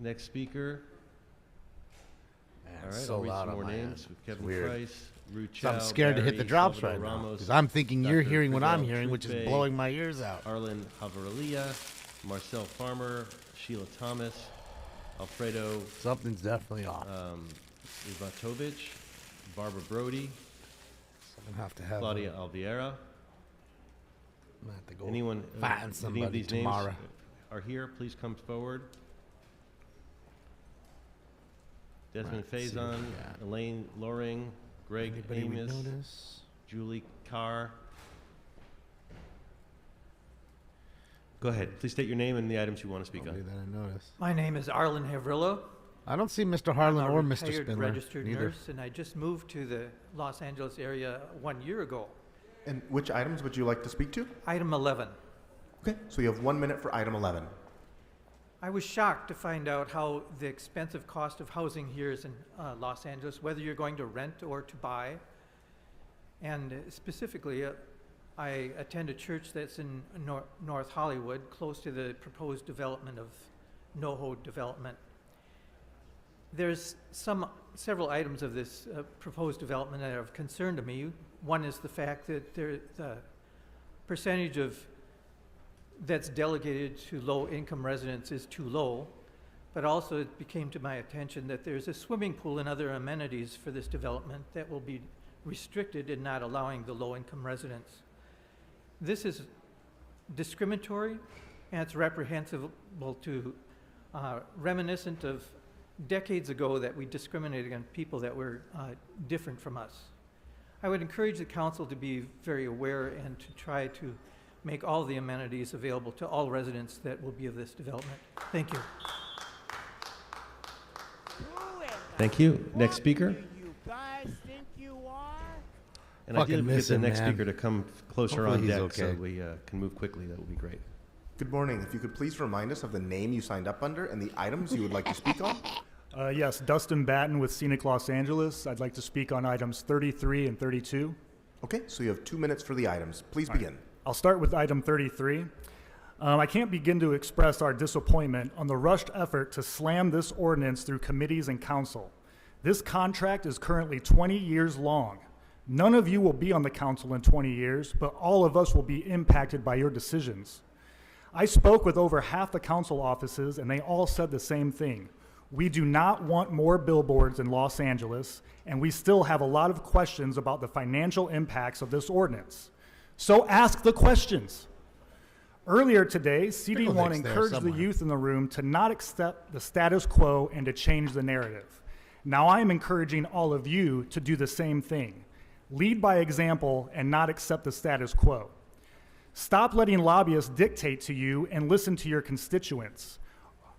Speaker 11: Next speaker. All right,
Speaker 2: so
Speaker 11: I'll read
Speaker 2: loud
Speaker 11: some
Speaker 2: on
Speaker 11: more
Speaker 2: my
Speaker 11: names.
Speaker 2: end.
Speaker 11: Kevin
Speaker 2: Weird.
Speaker 11: Price, Ruth
Speaker 2: So I'm
Speaker 11: Chow,
Speaker 2: scared to hit the
Speaker 11: Barry,
Speaker 2: drops
Speaker 11: Salvador
Speaker 2: right now,
Speaker 11: Ramos,
Speaker 2: 'cause I'm thinking you're
Speaker 11: Dr.
Speaker 2: hearing what I'm
Speaker 11: Fidel
Speaker 2: hearing, which is
Speaker 11: Trupe,
Speaker 2: blowing my ears out.
Speaker 11: Arlen Havarilia, Marcel Farmer, Sheila Thomas, Alfredo.
Speaker 2: Something's definitely off.
Speaker 11: Ivatovich, Barbara Brody,
Speaker 2: I'll have to have
Speaker 11: Claudia Alviera.
Speaker 2: I'm gonna have to go
Speaker 11: Anyone?
Speaker 2: find
Speaker 11: any of
Speaker 2: somebody
Speaker 11: these
Speaker 2: tomorrow.
Speaker 11: names are here. Please come forward. Desmond
Speaker 2: Right, let's see what
Speaker 11: Faison,
Speaker 2: we got.
Speaker 11: Elaine Loring, Greg
Speaker 2: Anybody we
Speaker 11: Amos,
Speaker 2: notice?
Speaker 11: Julie Carr. Go ahead. Please state your name and the items you want to speak on.
Speaker 2: That I noticed.
Speaker 12: My name is Arlen Havrillo.
Speaker 2: I don't see Mr. Harlan
Speaker 12: I'm a
Speaker 2: or Mr.
Speaker 12: retired
Speaker 2: Spindler.
Speaker 12: registered
Speaker 2: neither.
Speaker 12: nurse, and I just moved to the Los Angeles area 1 year ago.
Speaker 6: And which items would you like to speak to?
Speaker 12: Item 11.
Speaker 6: Okay, so you have 1 minute for item 11.
Speaker 12: I was shocked to find out how the expensive cost of housing here is in Los Angeles, whether you're going to rent or to buy. And specifically, I attend a church that's in North Hollywood, close to the proposed development of NoHo development. There's several items of this proposed development that are of concern to me. One is the fact that the percentage of that's delegated to low-income residents is too low, but also it became to my attention that there's a swimming pool and other amenities for this development that will be restricted in not allowing the low-income residents. This is discriminatory, and it's reprehensible to reminiscent of decades ago that we discriminated against people that were different from us. I would encourage the council to be very aware and to try to make all the amenities available to all residents that will be of this development. Thank you.
Speaker 11: Thank you. Next speaker.
Speaker 13: You guys think you are?
Speaker 11: And
Speaker 2: Fucking
Speaker 11: ideally, we get
Speaker 2: miss
Speaker 11: the
Speaker 2: him,
Speaker 11: next
Speaker 2: man.
Speaker 11: speaker to come closer
Speaker 2: Hopefully
Speaker 11: on
Speaker 2: he's
Speaker 11: deck
Speaker 2: okay.
Speaker 11: so we can move quickly. That would be great.
Speaker 6: Good morning. If you could please remind us of the name you signed up under and the items you would like to speak on.
Speaker 14: Yes, Dustin Batten with Scenic Los Angeles. I'd like to speak on items 33 and 32.
Speaker 6: Okay, so you have 2 minutes for the items. Please
Speaker 14: All right.
Speaker 6: begin.
Speaker 14: I'll start with item 33. I can't begin to express our disappointment on the rushed effort to slam this ordinance through committees and council. This contract is currently 20 years long. None of you will be on the council in 20 years, but all of us will be impacted by your decisions. I spoke with over half the council offices, and they all said the same thing. We do not want more billboards in Los Angeles, and we still have a lot of questions about the financial impacts of this ordinance. So ask the questions. Earlier today, CD1
Speaker 2: Pickle Dick's there
Speaker 14: encouraged the
Speaker 2: somewhere.
Speaker 14: youth in the room to not accept the status quo and to change the narrative. Now I am encouraging all of you to do the same thing. Lead by example and not accept the status quo. Stop letting lobbyists dictate to you and listen to your constituents.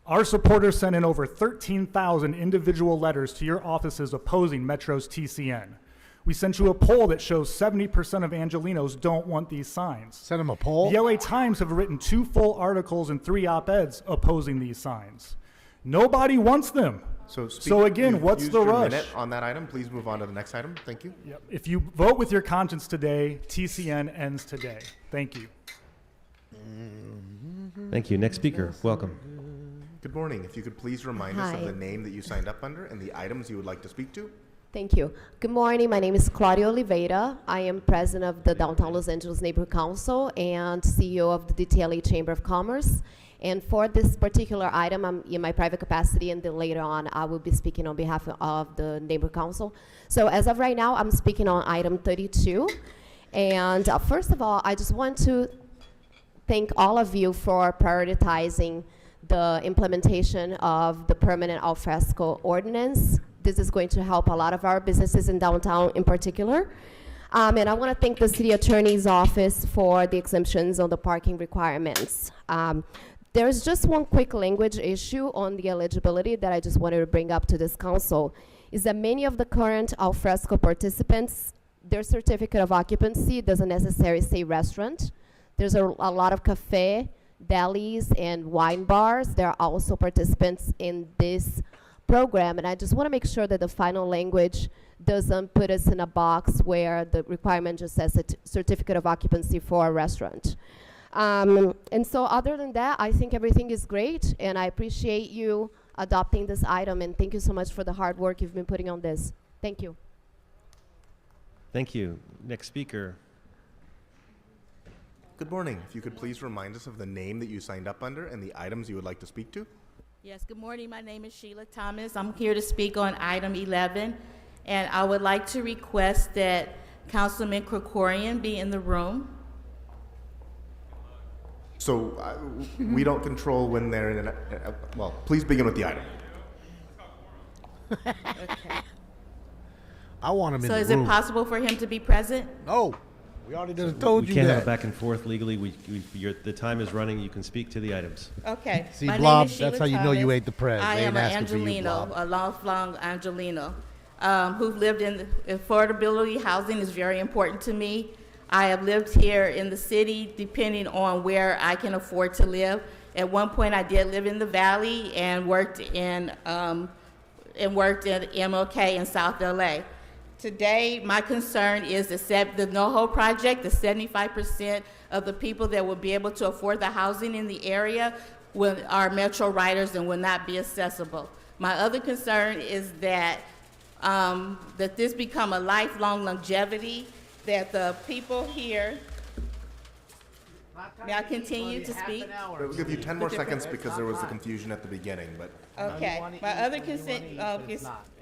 Speaker 14: Our supporters sent in over 13,000 individual letters to your offices opposing Metro's TCN. We sent you a poll that shows 70% of Angelenos don't want these signs.
Speaker 2: Send them a poll?
Speaker 14: The LA Times have written 2 full articles and 3 op-eds opposing these signs. Nobody wants them. So again,
Speaker 6: you've
Speaker 14: what's
Speaker 6: used
Speaker 14: the
Speaker 6: your
Speaker 14: rush?
Speaker 6: minute on that item. Please move on to the next item. Thank you.
Speaker 14: Yep. If you vote with your conscience today, TCN ends today. Thank you.
Speaker 11: Thank you. Next speaker. Welcome.
Speaker 6: Good morning. If you could please remind us
Speaker 24: Hi.
Speaker 6: of the name that you signed up under and the items you would like to speak to.
Speaker 24: Thank you. Good morning. My name is Claudia Oliveira. I am president of the Downtown Los Angeles Neighborhood Council and CEO of the DTLA Chamber of Commerce. And for this particular item, I'm in my private capacity, and then later on, I will be speaking on behalf of the Neighborhood Council. So as of right now, I'm speaking on item 32. And first of all, I just want to thank all of you for prioritizing the implementation of the permanent al fresco ordinance. This is going to help a lot of our businesses in downtown in particular. And I want to thank the city attorney's office for the exemptions on the parking requirements. There's just one quick language issue on the eligibility that I just wanted to bring up to this council, is that many of the current al fresco participants, their certificate of occupancy doesn't necessarily say restaurant. There's a lot of cafe, delis, and wine bars. There are also participants in this program, and I just want to make sure that the final language doesn't put us in a box where the requirement just says a certificate of occupancy for a restaurant. And so other than that, I think everything is great, and I appreciate you adopting this item, and thank you so much for the hard work you've been putting on this. Thank you.
Speaker 11: Thank you. Next speaker.
Speaker 6: Good morning. If you could please remind us of the name that you signed up under and the items you would like to speak to.
Speaker 25: Yes, good morning. My name is Sheila Thomas. I'm here to speak on item 11, and I would like to request that Councilman Krikorian be in the room.
Speaker 6: So we don't control when they're in well, please begin with the item.
Speaker 25: Okay.
Speaker 2: I want him in
Speaker 25: So
Speaker 2: the
Speaker 25: is
Speaker 2: room.
Speaker 25: it possible for him to be present?
Speaker 2: No. We already just told
Speaker 11: We
Speaker 2: you
Speaker 11: can't
Speaker 2: that.
Speaker 11: have a back and forth legally. The time is running. You can speak to the items.
Speaker 25: Okay.
Speaker 2: See,
Speaker 25: My
Speaker 2: Blob,
Speaker 25: name is Sheila
Speaker 2: that's how you know you
Speaker 25: Thomas.
Speaker 2: ain't the prez.
Speaker 25: I
Speaker 2: They
Speaker 25: am
Speaker 2: ain't
Speaker 25: an
Speaker 2: asking for you,
Speaker 25: Angelino,
Speaker 2: Blob.
Speaker 25: a lifelong Angelino, who lived in affordability. Housing is very important to me. I have lived here in the city depending on where I can afford to live. At one point, I did live in the Valley and worked at MLK in South LA. Today, my concern is the NoHo project, the 75% of the people that will be able to afford the housing in the area are Metro riders and will not be accessible. My other concern is that that this become a lifelong longevity, that the people here. May I continue to speak?
Speaker 6: We'll give you 10 more seconds because there was a confusion at the beginning, but.
Speaker 25: Okay, my other concern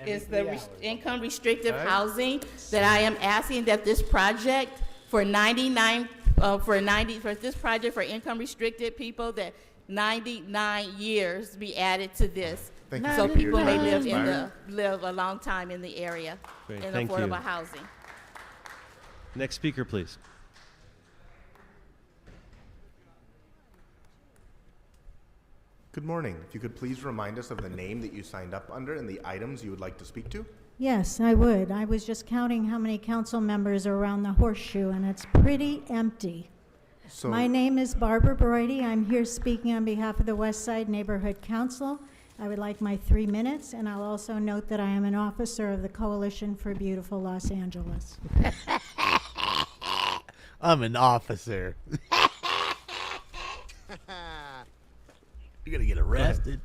Speaker 25: is the income restrictive housing that I am asking that this project for this project for income restricted people, that 99 years be added to this.
Speaker 6: Thank you.
Speaker 25: So people may
Speaker 6: Your
Speaker 25: live a long time in the area
Speaker 11: Great,
Speaker 25: in
Speaker 11: thank you.
Speaker 25: affordable housing.
Speaker 11: Next speaker, please.
Speaker 6: Good morning. If you could please remind us of the name that you signed up under and the items you would like to speak to.
Speaker 1: Yes, I would. I was just counting how many council members are around the horseshoe, and it's pretty empty.
Speaker 6: So,
Speaker 1: My name is Barbara Brody. I'm here speaking on behalf of the West Side Neighborhood Council. I would like my 3 minutes, and I'll also note that I am an officer of the Coalition for Beautiful Los Angeles.
Speaker 2: I'm an officer. You're going to get arrested.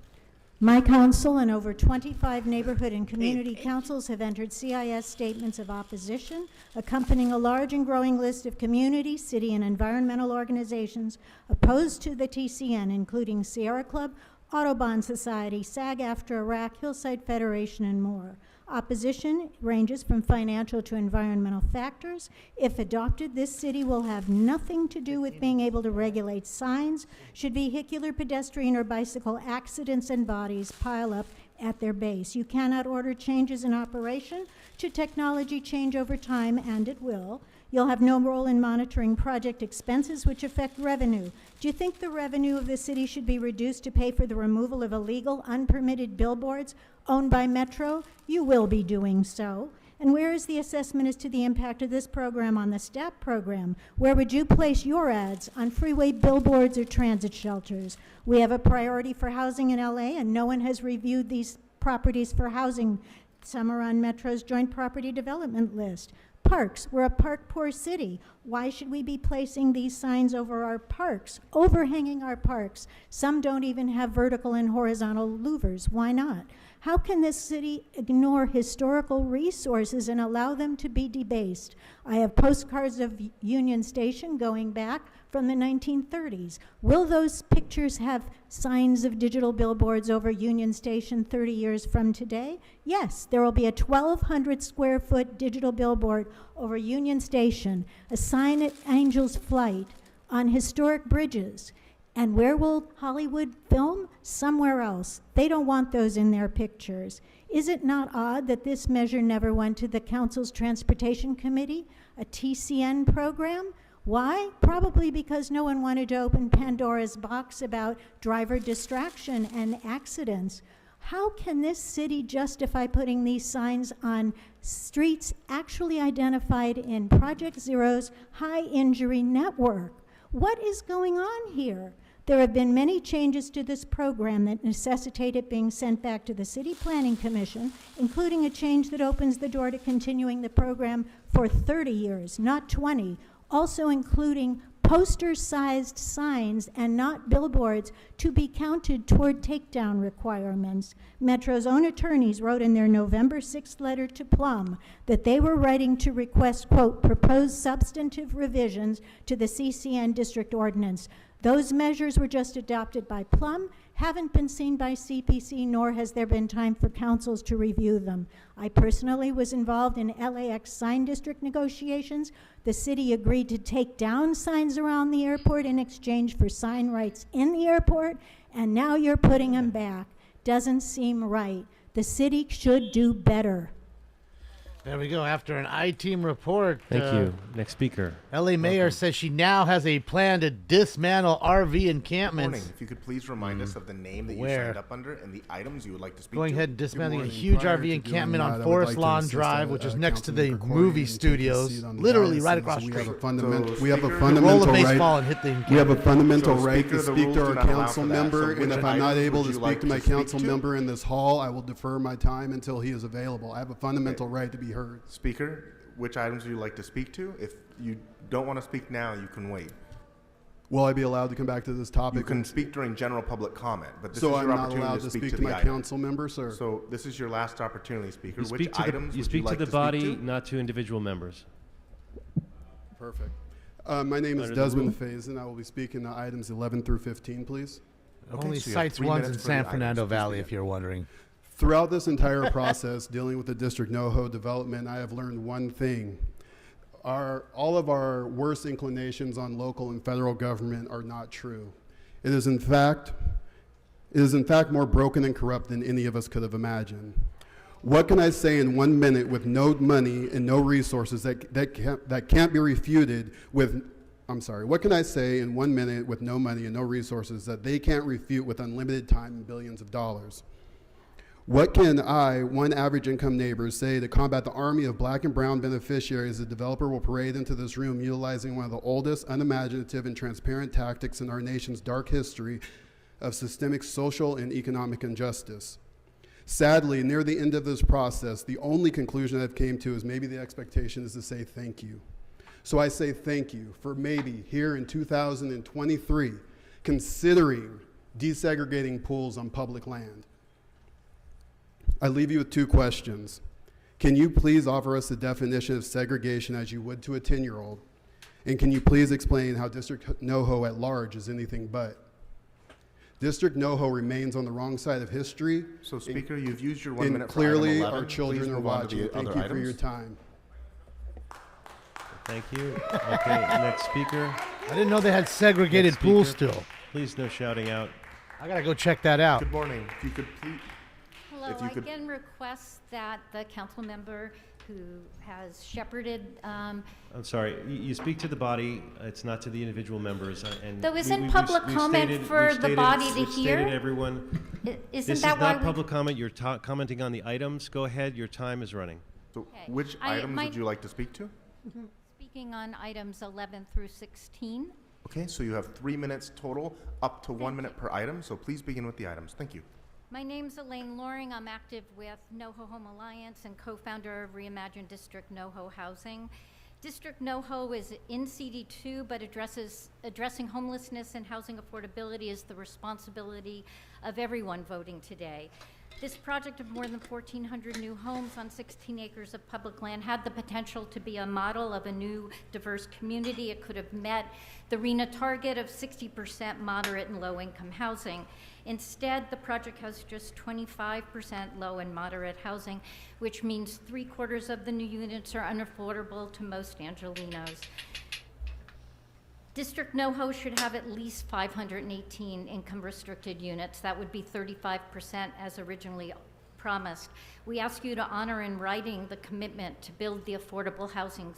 Speaker 1: My council and over 25 neighborhood and community councils have entered CIS statements of opposition, accompanying a large and growing list of community, city, and environmental organizations opposed to the TCN, including Sierra Club, Audubon Society, SAG-AFTRA Iraq, Hillside Federation, and more. Opposition ranges from financial to environmental factors. If adopted, this city will have nothing to do with being able to regulate signs should vehicular, pedestrian, or bicycle accidents and bodies pile up at their base. You cannot order changes in operation should technology change over time, and it will. You'll have no role in monitoring project expenses which affect revenue. Do you think the revenue of the city should be reduced to pay for the removal of illegal, unpermitted billboards owned by Metro? You will be doing so. And where is the assessment as to the impact of this program on the STAP program? Where would you place your ads, on freeway billboards or transit shelters? We have a priority for housing in LA, and no one has reviewed these properties for housing. Some are on Metro's joint property development list. Parks, we're a park-poor city. Why should we be placing these signs over our parks, overhanging our parks? Some don't even have vertical and horizontal louvers. Why not? How can this city ignore historical resources and allow them to be debased? I have postcards of Union Station going back from the 1930s. Will those pictures have signs of digital billboards over Union Station 30 years from today? Yes, there will be a 1,200 square foot digital billboard over Union Station, a sign at Angel's Flight, on historic bridges. And where will Hollywood film? Somewhere else. They don't want those in their pictures. Is it not odd that this measure never went to the Council's Transportation Committee, a TCN program? Why? Probably because no one wanted to open Pandora's box about driver distraction and accidents. How can this city justify putting these signs on streets actually identified in Project Zero's high injury network? What is going on here? There have been many changes to this program that necessitate it being sent back to the City Planning Commission, including a change that opens the door to continuing the program for 30 years, not 20, also including poster-sized signs and not billboards to be counted toward takedown requirements. Metro's own attorneys wrote in their November 6th letter to Plum that they were writing to request, quote, proposed substantive revisions to the CCN district ordinance. Those measures were just adopted by Plum, haven't been seen by CPC, nor has there been time for councils to review them. I personally was involved in LAX sign district negotiations. The city agreed to take down signs around the airport in exchange for sign rights in the airport, and now you're putting them back. Doesn't seem right. The city should do better.
Speaker 2: There we go. After an I-team report.
Speaker 11: Thank you. Next speaker.
Speaker 2: LA Mayor says she now has a plan to dismantle RV encampments.
Speaker 6: Morning. If you could please remind us of the name that you
Speaker 2: Where?
Speaker 6: signed up under and the items you would like to speak
Speaker 2: Going
Speaker 6: to.
Speaker 2: ahead and dismantling a
Speaker 4: morning.
Speaker 2: huge
Speaker 4: Prior
Speaker 2: RV
Speaker 4: to
Speaker 2: encampment
Speaker 4: doing
Speaker 2: on
Speaker 4: that, I would
Speaker 2: Forest
Speaker 4: like to
Speaker 2: Lawn
Speaker 4: assist
Speaker 2: Drive, which is next to the
Speaker 4: Councilman Corey
Speaker 2: movie
Speaker 4: and take a
Speaker 2: studios,
Speaker 4: seat on the
Speaker 2: literally
Speaker 4: dais,
Speaker 2: right
Speaker 4: since
Speaker 2: across the
Speaker 4: we have
Speaker 2: street.
Speaker 4: a fundamental,
Speaker 6: So,
Speaker 4: we have a
Speaker 6: Speaker,
Speaker 2: roll a
Speaker 4: fundamental
Speaker 2: baseball
Speaker 4: right.
Speaker 2: and hit the
Speaker 4: We have a
Speaker 2: encampment.
Speaker 4: fundamental
Speaker 6: So,
Speaker 4: right
Speaker 6: Speaker,
Speaker 4: to
Speaker 6: the
Speaker 4: speak
Speaker 6: rules
Speaker 4: to
Speaker 6: do
Speaker 4: our
Speaker 6: not allow
Speaker 4: council
Speaker 6: for that.
Speaker 4: member,
Speaker 6: So
Speaker 4: and
Speaker 6: which
Speaker 4: if I'm not
Speaker 6: items
Speaker 4: able
Speaker 6: would
Speaker 4: to
Speaker 6: you
Speaker 4: speak
Speaker 6: like
Speaker 4: to my
Speaker 6: to speak
Speaker 4: council
Speaker 6: to?
Speaker 4: member in this hall, I will defer my time until he is available. I have a fundamental right to be heard.
Speaker 6: Speaker, which items would you like to speak to? If you don't want to speak now, you can wait.
Speaker 4: Will I be allowed to come back to this topic?
Speaker 6: You can speak during general public comment, but this
Speaker 4: So
Speaker 6: is
Speaker 4: I'm
Speaker 6: your
Speaker 4: not
Speaker 6: opportunity
Speaker 4: allowed
Speaker 6: to
Speaker 4: to
Speaker 6: speak
Speaker 4: speak
Speaker 6: to
Speaker 4: to
Speaker 6: the
Speaker 4: my
Speaker 6: item.
Speaker 4: council member, sir?
Speaker 6: So this is your last opportunity, Speaker.
Speaker 11: You
Speaker 6: Which
Speaker 11: speak to
Speaker 6: items
Speaker 11: the, you
Speaker 6: would
Speaker 11: speak
Speaker 6: you
Speaker 11: to
Speaker 6: like
Speaker 11: the
Speaker 6: to
Speaker 11: body,
Speaker 6: speak to?
Speaker 11: not to individual members.
Speaker 4: Perfect. My name is
Speaker 11: Under the
Speaker 4: Desmond Faison. I will be speaking to items 11 through 15, please.
Speaker 2: Only
Speaker 6: so you have
Speaker 2: sites
Speaker 6: 3
Speaker 2: ones in
Speaker 6: minutes for
Speaker 2: San
Speaker 6: the
Speaker 2: Fernando
Speaker 6: items. Please
Speaker 2: Valley,
Speaker 6: begin.
Speaker 2: if you're wondering.
Speaker 4: Throughout this entire process dealing with the District NoHo development, I have learned one thing. All of our worst inclinations on local and federal government are not true. It is in fact more broken and corrupt than any of us could have imagined. What can I say in 1 minute with no money and no resources that can't be refuted with, I'm sorry, what can I say in 1 minute with no money and no resources that they can't refute with unlimited time and billions of dollars? What can I, one average income neighbor, say to combat the army of black and brown beneficiaries the developer will parade into this room utilizing one of the oldest, unimaginative, and transparent tactics in our nation's dark history of systemic social and economic injustice? Sadly, near the end of this process, the only conclusion I've came to is maybe the expectation is to say thank you. So I say thank you for maybe here in 2023 considering desegregating pools on public land. I leave you with two questions. Can you please offer us a definition of segregation as you would to a 10-year-old? And can you please explain how District NoHo at large is anything but? District NoHo remains on the wrong side of history.
Speaker 6: So, Speaker, you've used your 1
Speaker 4: And
Speaker 6: minute for item
Speaker 4: clearly
Speaker 6: 11.
Speaker 4: our
Speaker 6: Please
Speaker 4: children are
Speaker 6: move on to
Speaker 4: watching.
Speaker 6: the
Speaker 4: Thank
Speaker 6: other
Speaker 4: you for your
Speaker 6: items.
Speaker 4: time.
Speaker 11: Thank you. Okay, next speaker.
Speaker 2: I didn't know they had segregated
Speaker 11: Next
Speaker 2: pools
Speaker 11: speaker.
Speaker 2: still.
Speaker 11: Please, no shouting out.
Speaker 2: I gotta go check that out.
Speaker 6: Good morning. If you could please.
Speaker 10: Hello,
Speaker 6: If you
Speaker 10: I
Speaker 6: could-
Speaker 10: again request that the council member who has shepherded,
Speaker 11: I'm sorry, you speak to the body, it's not to the individual members. And
Speaker 10: Though isn't
Speaker 11: we've
Speaker 10: public comment
Speaker 11: stated-
Speaker 10: for
Speaker 11: we've
Speaker 10: the
Speaker 11: stated-
Speaker 10: body to
Speaker 11: we've
Speaker 10: hear?
Speaker 11: stated everyone.
Speaker 10: Isn't
Speaker 11: This is
Speaker 10: that why
Speaker 11: not
Speaker 10: we-
Speaker 11: public comment, you're commenting on the items. Go ahead, your time is running.
Speaker 6: So,
Speaker 10: Okay.
Speaker 6: which items would you like to speak to?
Speaker 10: Speaking on items 11 through 16.
Speaker 6: Okay, so you have 3 minutes total, up to 1 minute per item. So please begin with the items. Thank you.
Speaker 10: My name's Elaine Loring. I'm active with NoHo Home Alliance and co-founder of Reimagined District NoHo Housing. District NoHo is in CD2, but addressing homelessness and housing affordability is the responsibility of everyone voting today. This project of more than 1,400 new homes on 16 acres of public land had the potential to be a model of a new diverse community. It could have met the RENA target of 60% moderate and low-income housing. Instead, the project has just 25% low and moderate housing, which means 3/4 of the new units are unaffordable to most Angelenos. District NoHo should have at least 518 income-restricted units. That would be 35% as originally promised. We ask you to honor in writing the commitment to build the affordable housing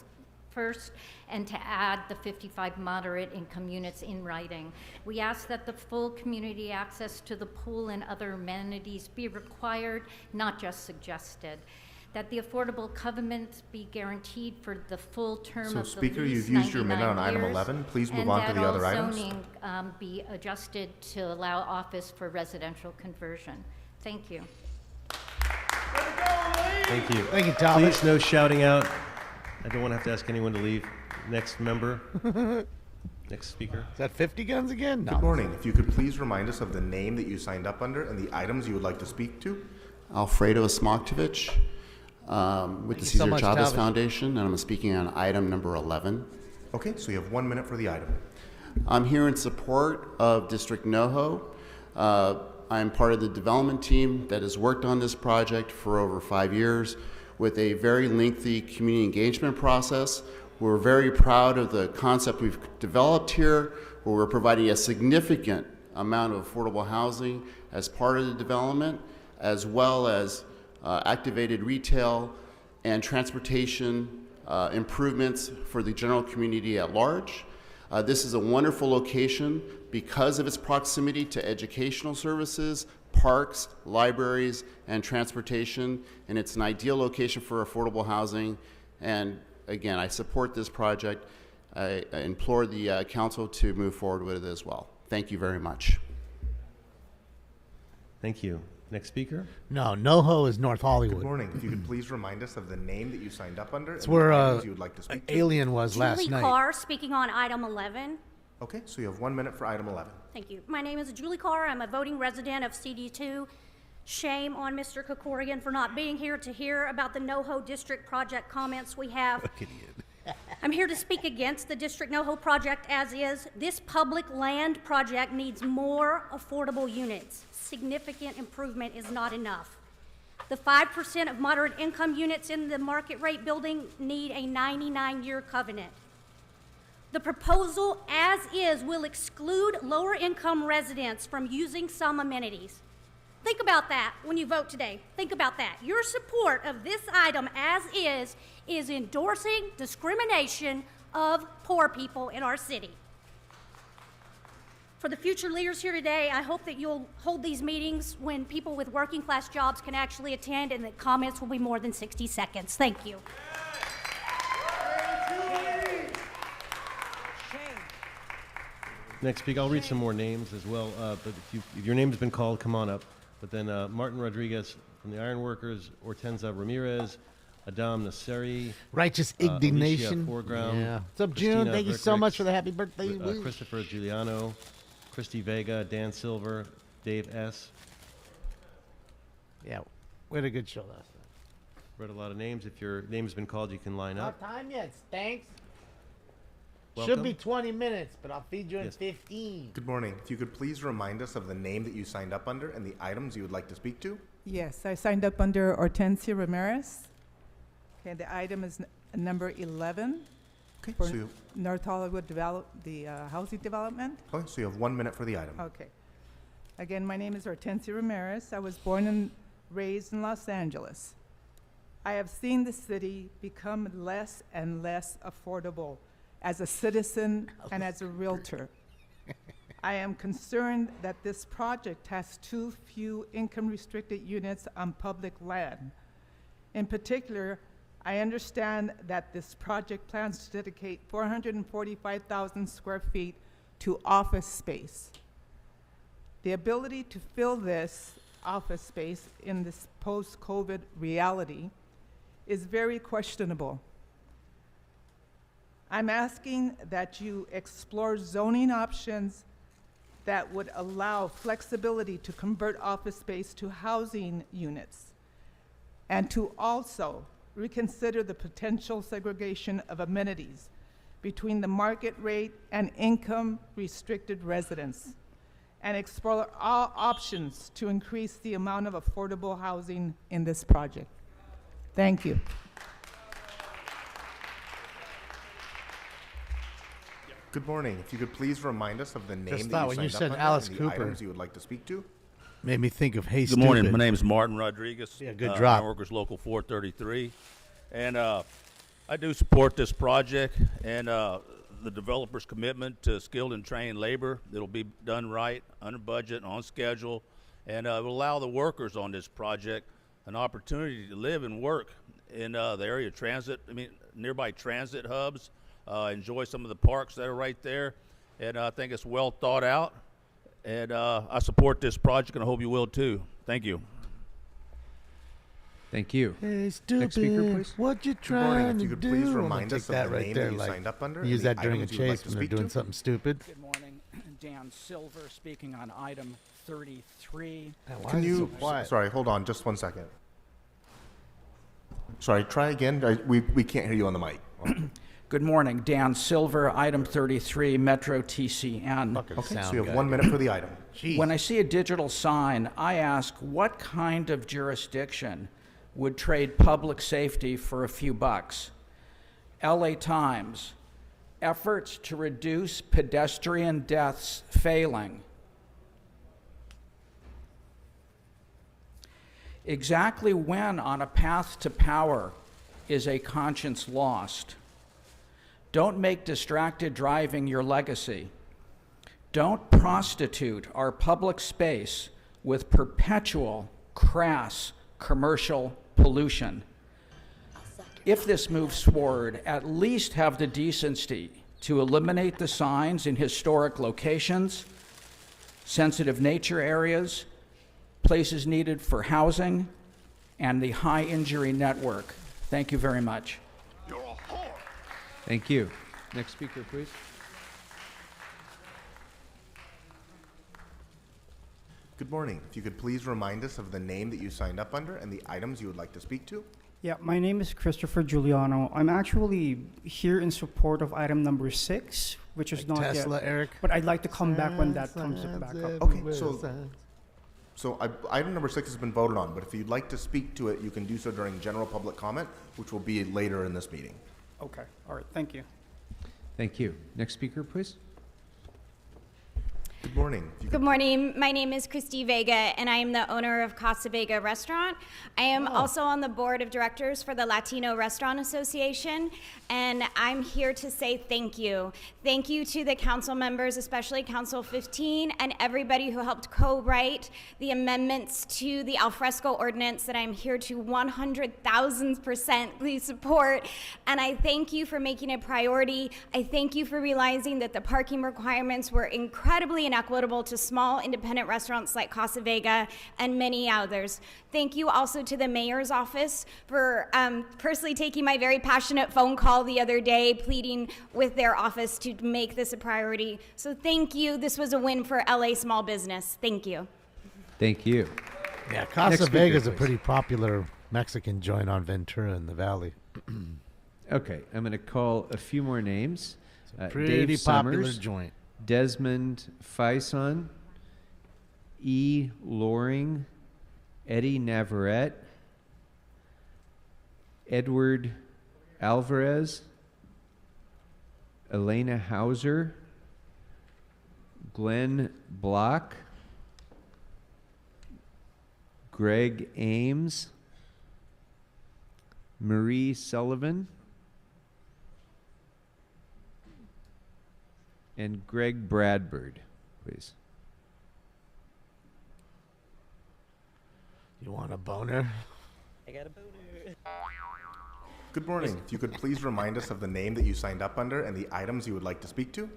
Speaker 10: first and to add the 55 moderate income units in writing. We ask that the full community access to the pool and other amenities be required, not just suggested. That the affordable covenants be guaranteed for the full term
Speaker 6: So,
Speaker 10: of
Speaker 6: Speaker,
Speaker 10: the lease,
Speaker 6: you've used your minute on
Speaker 10: 99
Speaker 6: item
Speaker 10: years,
Speaker 6: 11. Please move on to the other items.
Speaker 10: And that all zoning be adjusted to allow office for residential conversion. Thank you.
Speaker 11: Thank you.
Speaker 2: Thank you, Thomas.
Speaker 11: Please, no shouting out. I don't want to have to ask anyone to leave. Next member. Next speaker.
Speaker 2: Is that 50 guns again? No.
Speaker 6: Good morning. If you could please remind us of the name that you signed up under and the items you would like to speak to.
Speaker 15: Alfredo Smoktovich with the
Speaker 2: you so
Speaker 15: Cesar
Speaker 2: much,
Speaker 15: Chavez
Speaker 2: Talbot.
Speaker 15: Foundation, and I'm speaking on item number 11.
Speaker 6: Okay, so you have 1 minute for the item.
Speaker 15: I'm here in support of District NoHo. I'm part of the development team that has worked on this project for over 5 years with a very lengthy community engagement process. We're very proud of the concept we've developed here, where we're providing a significant amount of affordable housing as part of the development, as well as activated retail and transportation improvements for the general community at large. This is a wonderful location because of its proximity to educational services, parks, libraries, and transportation, and it's an ideal location for affordable housing. And again, I support this project. I implore the council to move forward with it as well. Thank you very much.
Speaker 11: Thank you. Next speaker.
Speaker 2: No, NoHo is North Hollywood.
Speaker 6: Good morning. If you could please remind us of the name that you signed up under.
Speaker 2: It's
Speaker 6: and
Speaker 2: where
Speaker 6: the items you would like to speak
Speaker 2: an
Speaker 6: to.
Speaker 2: alien was last
Speaker 3: Julie
Speaker 2: night.
Speaker 3: Carr, speaking on item 11.
Speaker 6: Okay, so you have 1 minute for item 11.
Speaker 3: Thank you. My name is Julie Carr. I'm a voting resident of CD2. Shame on Mr. Kokorian for not being here to hear about the NoHo district project comments we have. I'm here to speak against the district NoHo project as is. This public land project needs more affordable units. Significant improvement is not enough. The 5% of moderate income units in the market rate building need a 99-year covenant. The proposal as is will exclude lower income residents from using some amenities. Think about that when you vote today. Think about that. Your support of this item as is endorsing discrimination of poor people in our city. For the future leaders here today, I hope that you'll hold these meetings when people with working class jobs can actually attend and that comments will be more than 60 seconds. Thank you.
Speaker 11: Next speaker. I'll read some more names as well. But if your name has been called, come on up. But then Martin Rodriguez from the Ironworkers, Hortenza Ramirez, Adam Nasseri,
Speaker 2: Righteous Indignation.
Speaker 11: Alicia Foreground,
Speaker 2: Yeah. What's up, June?
Speaker 11: Christina
Speaker 2: Thank you so much
Speaker 11: Rickricks,
Speaker 2: for the happy birthday wish.
Speaker 11: Christopher Giuliano, Christy Vega, Dan Silver, Dave S.
Speaker 2: Yeah, we had a good show last night.
Speaker 11: Read a lot of names. If your name has been called, you can line up.
Speaker 2: Not time yet, thanks.
Speaker 11: Welcome.
Speaker 2: Should be 20 minutes, but I'll feed you in 15.
Speaker 6: Good morning. If you could please remind us of the name that you signed up under and the items you would like to speak to.
Speaker 16: Yes, I signed up under Hortensia Ramirez. Okay, the item is number 11 for
Speaker 6: so
Speaker 16: North Hollywood housing development.
Speaker 6: Okay, so you have 1 minute for the item.
Speaker 16: Okay. Again, my name is Hortensia Ramirez. I was born and raised in Los Angeles. I have seen the city become less and less affordable as a citizen and as a realtor. I am concerned that this project has too few income-restricted units on public land. In particular, I understand that this project plans to dedicate 445,000 square feet to office space. The ability to fill this office space in this post-COVID reality is very questionable. I'm asking that you explore zoning options that would allow flexibility to convert office space to housing units, and to also reconsider the potential segregation of amenities between the market rate and income-restricted residents, and explore all options to increase the amount of affordable housing in this project. Thank you.
Speaker 6: Good morning. If you could please remind us of the name
Speaker 2: Just
Speaker 6: that
Speaker 2: thought
Speaker 6: you
Speaker 2: when
Speaker 6: signed
Speaker 2: you
Speaker 6: up
Speaker 2: said
Speaker 6: under
Speaker 2: Alice
Speaker 6: and
Speaker 2: Cooper.
Speaker 6: the items you would like to speak to.
Speaker 2: Made me think of Hey
Speaker 17: Good morning.
Speaker 2: Stupid.
Speaker 17: My name is Martin Rodriguez.
Speaker 2: Yeah, good drop.
Speaker 17: Ironworkers Local 433. And I do support this project and the developer's commitment to skilled and trained labor. It'll be done right, under budget, on schedule, and it will allow the workers on this project an opportunity to live and work in the area transit, nearby transit hubs, enjoy some of the parks that are right there. And I think it's well thought out. And I support this project, and I hope you will too. Thank you.
Speaker 18: Thank you.
Speaker 2: Hey, stupid.
Speaker 18: Next speaker, please.
Speaker 2: What you
Speaker 6: Good morning.
Speaker 2: trying
Speaker 6: If
Speaker 2: to
Speaker 6: you could
Speaker 2: do?
Speaker 6: please
Speaker 2: I'm gonna
Speaker 6: remind
Speaker 2: take
Speaker 6: us of
Speaker 2: that
Speaker 6: the
Speaker 2: right
Speaker 6: name
Speaker 2: there,
Speaker 6: that you
Speaker 2: like,
Speaker 6: signed up under
Speaker 2: use
Speaker 6: and the
Speaker 2: that during a
Speaker 6: items you'd like
Speaker 2: chase
Speaker 6: to
Speaker 2: when they're
Speaker 6: speak
Speaker 2: doing
Speaker 6: to.
Speaker 2: something stupid.
Speaker 20: Good morning. Dan Silver speaking on item 33.
Speaker 6: Can you, sorry, hold on just 1 second. Sorry, try again. We can't hear you on the mic.
Speaker 20: Good morning, Dan Silver, item 33, Metro TCN.
Speaker 6: Okay, so you have 1 minute for the item.
Speaker 2: Jeez.
Speaker 20: When I see a digital sign, I ask what kind of jurisdiction would trade public safety for a few bucks? LA Times, efforts to reduce pedestrian deaths failing. Exactly when on a path to power is a conscience lost? Don't make distracted driving your legacy. Don't prostitute our public space with perpetual, crass, commercial pollution. If this moves forward, at least have the decency to eliminate the signs in historic locations, sensitive nature areas, places needed for housing, and the high injury network. Thank you very much.
Speaker 5: Thank you. Next speaker, please.
Speaker 6: Good morning. If you could please remind us of the name that you signed up under and the items you would like to speak to.
Speaker 7: Yeah, my name is Christopher Giuliano. I'm actually here in support of item number 6, which is
Speaker 2: Like
Speaker 7: not
Speaker 2: Tesla,
Speaker 7: yet.
Speaker 2: Eric?
Speaker 7: But I'd like to come back when that comes back up.
Speaker 6: Okay, so item number 6 has been voted on, but if you'd like to speak to it, you can do so during general public comment, which will be later in this meeting.
Speaker 7: Okay, all right, thank you.
Speaker 5: Thank you. Next speaker, please.
Speaker 6: Good morning.
Speaker 18: Good morning. My name is Christy Vega, and I am the owner of Casa Vega Restaurant. I am also on the board of directors for the Latino Restaurant Association, and I'm here to say thank you. Thank you to the council members, especially Council 15, and everybody who helped co-write the amendments to the alfresco ordinance that I'm here to 100,000% support. And I thank you for making it a priority. I thank you for realizing that the parking requirements were incredibly inequitable to small independent restaurants like Casa Vega and many others. Thank you also to the mayor's office for personally taking my very passionate phone call the other day, pleading with their office to make this a priority. So thank you. This was a win for LA small business. Thank you.
Speaker 5: Thank you.
Speaker 2: Yeah, Casa Vega is a pretty popular Mexican joint on Ventura in the Valley.
Speaker 5: Okay, I'm going to call a few more names.
Speaker 2: Pretty
Speaker 5: Dave
Speaker 2: popular
Speaker 5: Summers,
Speaker 2: joint.
Speaker 5: Desmond Faison, E. Loring, Eddie Navarrete, Edward Alvarez, Elena Hauser, Glenn Block, Greg Ames, Marie Sullivan, and Greg Bradford, please.
Speaker 2: You want a boner?
Speaker 9: I got a boner.
Speaker 6: Good morning. If you could please remind us of the name that you signed up under and the items you would like to speak to.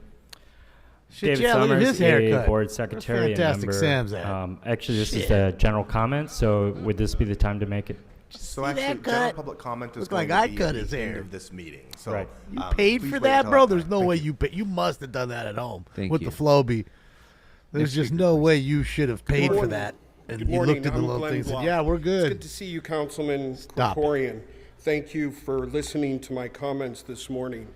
Speaker 2: Shit,
Speaker 21: David
Speaker 2: yeah, look at
Speaker 21: Summers,
Speaker 2: his haircut.
Speaker 21: a board secretary and
Speaker 2: Fantastic
Speaker 21: member.
Speaker 2: Sam's at.
Speaker 21: Actually, this is
Speaker 2: Shit.
Speaker 21: the general comment, so would this be the time to make it?
Speaker 6: So actually, general public comment is
Speaker 2: Looked
Speaker 6: going
Speaker 2: like I
Speaker 6: to be
Speaker 2: cut
Speaker 6: at
Speaker 2: his
Speaker 6: the end
Speaker 2: hair.
Speaker 6: of this meeting. So,
Speaker 21: Right.
Speaker 2: You paid
Speaker 6: please
Speaker 2: for
Speaker 6: wait
Speaker 2: that,
Speaker 6: till
Speaker 2: bro?
Speaker 6: that
Speaker 2: There's
Speaker 6: time.
Speaker 2: no
Speaker 6: Thank
Speaker 2: way
Speaker 6: you.
Speaker 2: you paid. You must have done that at home
Speaker 5: Thank
Speaker 2: with
Speaker 5: you.
Speaker 2: the Flowbee. There's
Speaker 5: Next
Speaker 2: just no way you should have paid for
Speaker 23: morning.
Speaker 2: that. And
Speaker 23: Good
Speaker 2: you
Speaker 23: morning.
Speaker 2: looked at the
Speaker 23: I'm
Speaker 2: little
Speaker 23: Glenn
Speaker 2: things and
Speaker 23: Block.
Speaker 2: yeah, we're
Speaker 23: It's
Speaker 2: good.
Speaker 23: good to see you, Councilman
Speaker 2: Stop it.
Speaker 23: Krikorian. Thank you for listening to my comments this morning.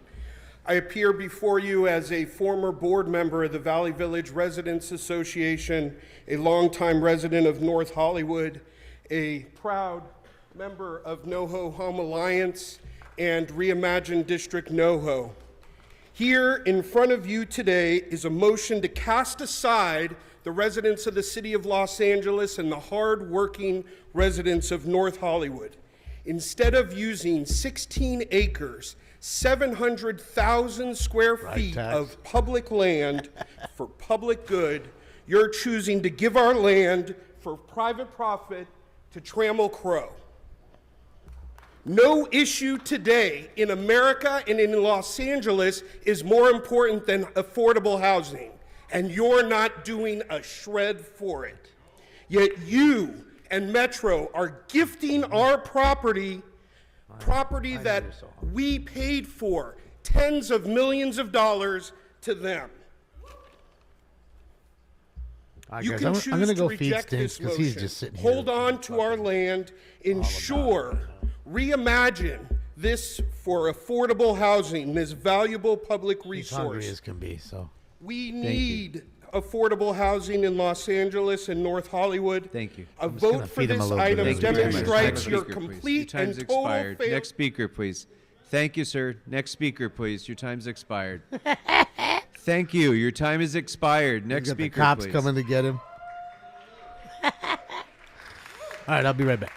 Speaker 23: I appear before you as a former board member of the Valley Village Residents Association, a longtime resident of North Hollywood, a proud member of NoHo Home Alliance, and Reimagine District NoHo. Here in front of you today is a motion to cast aside the residents of the city of Los Angeles and the hard-working residents of North Hollywood. Instead of using 16 acres, 700,000 square feet of public land for public good, you're choosing to give our land for private profit to Trammell Crow. No issue today in America and in Los Angeles is more important than affordable housing, and you're not doing a shred for it. Yet you and Metro are gifting our property that we paid for, tens of millions of dollars, to them. You
Speaker 2: guys,
Speaker 23: can
Speaker 2: I'm
Speaker 23: choose
Speaker 2: gonna
Speaker 23: to
Speaker 2: go feed
Speaker 23: reject
Speaker 2: Stinks
Speaker 23: this
Speaker 2: 'cause he's
Speaker 23: motion.
Speaker 2: just sitting here
Speaker 23: Hold on to our land, ensure, reimagine this for affordable housing, this valuable public
Speaker 2: He's hungry
Speaker 23: resource.
Speaker 2: as can be, so.
Speaker 23: We need affordable housing in Los Angeles and North Hollywood.
Speaker 5: Thank you.
Speaker 23: A
Speaker 2: just gonna
Speaker 23: vote for
Speaker 2: feed him a
Speaker 23: this
Speaker 2: little bit.
Speaker 23: item
Speaker 2: Thank you very much.
Speaker 23: demonstrates your
Speaker 5: Speaker, please.
Speaker 23: complete
Speaker 5: Your time's
Speaker 23: and total
Speaker 5: expired.
Speaker 23: failure.
Speaker 5: Next speaker, please. Thank you, sir. Next speaker, please. Your time's expired. Thank you. Your time is expired. Next
Speaker 2: He's got
Speaker 5: speaker,
Speaker 2: the cops
Speaker 5: please.
Speaker 2: coming to get him. All right, I'll be right back.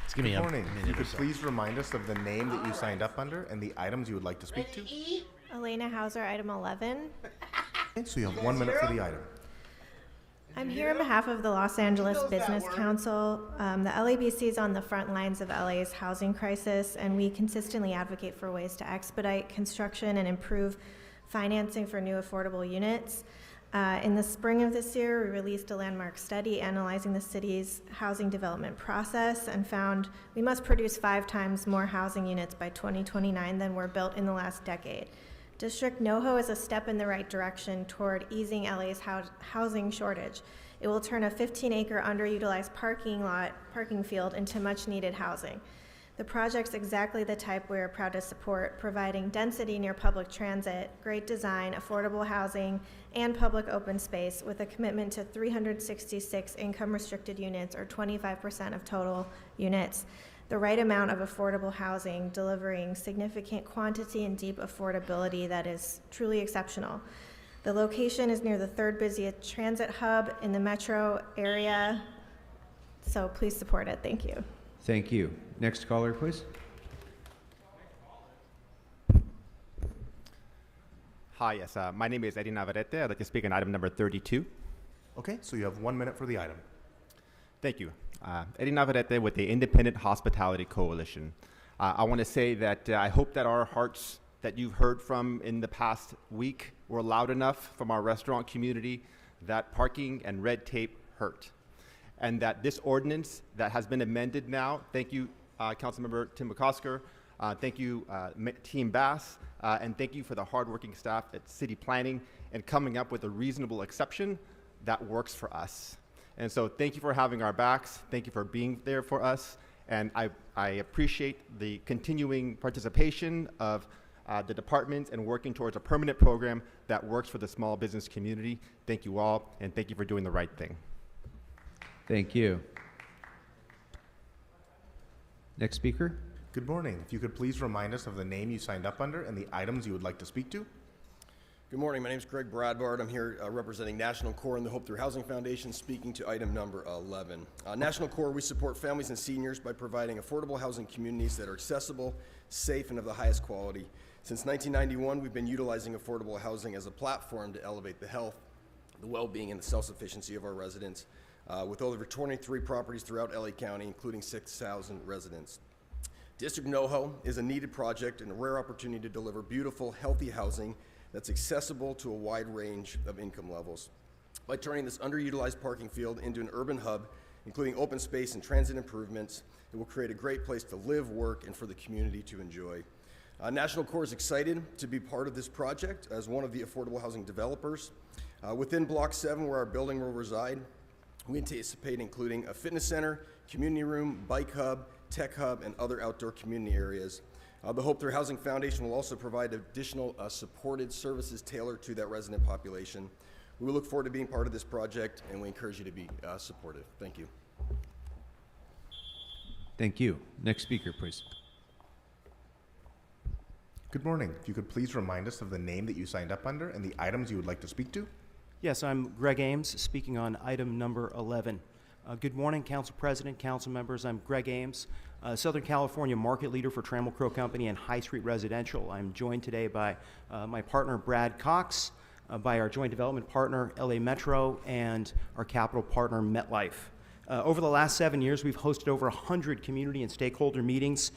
Speaker 2: Just give me
Speaker 6: Good
Speaker 2: a
Speaker 6: morning. If you
Speaker 2: minute or
Speaker 6: could
Speaker 2: so.
Speaker 6: please remind us of the name that you signed up under and the items you would like to speak to.
Speaker 8: Elena Hauser, item 11.
Speaker 6: Okay, so you have 1 minute for the item.
Speaker 8: I'm here on behalf of the Los Angeles Business Council. The LABC is on the front lines of LA's housing crisis, and we consistently advocate for ways to expedite construction and improve financing for new affordable units. In the spring of this year, we released a landmark study analyzing the city's housing development process and found we must produce 5 times more housing units by 2029 than were built in the last decade. District NoHo is a step in the right direction toward easing LA's housing shortage. It will turn a 15-acre underutilized parking field into much-needed housing. The project's exactly the type we're proud to support, providing density near public transit, great design, affordable housing, and public open space with a commitment to 366 income-restricted units, or 25% of total units. The right amount of affordable housing, delivering significant quantity and deep affordability that is truly exceptional. The location is near the 3rd busiest transit hub in the metro area, so please support it. Thank you.
Speaker 5: Thank you. Next caller, please.
Speaker 12: Hi, yes. My name is Eddie Navarrete. I'd like to speak on item number 32.
Speaker 6: Okay, so you have 1 minute for the item.
Speaker 12: Thank you. Eddie Navarrete with the Independent Hospitality Coalition. I want to say that I hope that our hearts that you've heard from in the past week were loud enough from our restaurant community that parking and red tape hurt. And that this ordinance that has been amended now, thank you, Councilmember Tim McCosker, thank you, Team Bass, and thank you for the hardworking staff at City Planning and coming up with a reasonable exception that works for us. And so thank you for having our backs. Thank you for being there for us. And I appreciate the continuing participation of the department and working towards a permanent program that works for the small business community. Thank you all, and thank you for doing the right thing.
Speaker 5: Thank you. Next speaker.
Speaker 6: Good morning. If you could please remind us of the name you signed up under and the items you would like to speak to.
Speaker 13: Good morning. My name is Greg Bradbard. I'm here representing National Core and the Hope Through Housing Foundation, speaking to item number 11. National Core, we support families and seniors by providing affordable housing communities that are accessible, safe, and of the highest quality. Since 1991, we've been utilizing affordable housing as a platform to elevate the health, the well-being, and the self-sufficiency of our residents, with over 23 properties throughout LA County, including 6,000 residents. District NoHo is a needed project and a rare opportunity to deliver beautiful, healthy housing that's accessible to a wide range of income levels. By turning this underutilized parking field into an urban hub, including open space and transit improvements, it will create a great place to live, work, and for the community to enjoy. National Core is excited to be part of this project as one of the affordable housing developers. Within Block 7, where our building will reside, we anticipate including a fitness center, community room, bike hub, tech hub, and other outdoor community areas. The Hope Through Housing Foundation will also provide additional supported services tailored to that resident population. We look forward to being part of this project, and we encourage you to be supportive. Thank you.
Speaker 5: Thank you. Next speaker, please.
Speaker 6: Good morning. If you could please remind us of the name that you signed up under and the items you would like to speak to.
Speaker 19: Yes, I'm Greg Ames, speaking on item number 11. Good morning, Council President, Council members. I'm Greg Ames, Southern California market leader for Trammell Crow Company and High Street Residential. I'm joined today by my partner, Brad Cox, by our joint development partner, LA Metro, and our capital partner, MetLife. Over the last 7 years, we've hosted over 100 community and stakeholder meetings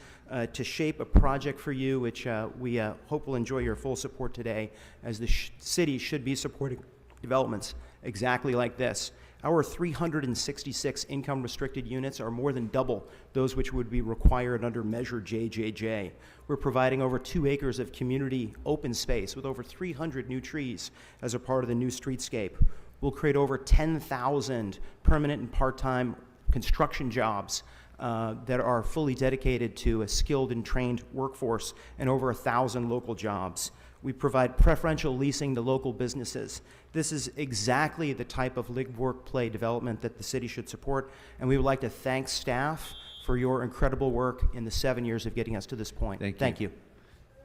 Speaker 19: to shape a project for you, which we hope will enjoy your full support today, as the city should be supporting developments exactly like this. Our 366 income-restricted units are more than double those which would be required under Measure JJJ. We're providing over 2 acres of community open space with over 300 new trees as a part of the new streetscape. We'll create over 10,000 permanent and part-time construction jobs that are fully dedicated to a skilled and trained workforce and over 1,000 local jobs. We provide preferential leasing to local businesses. This is exactly the type of live, work, play development that the city should support, and we would like to thank staff for your incredible work in the 7 years of getting us to this point. Thank you.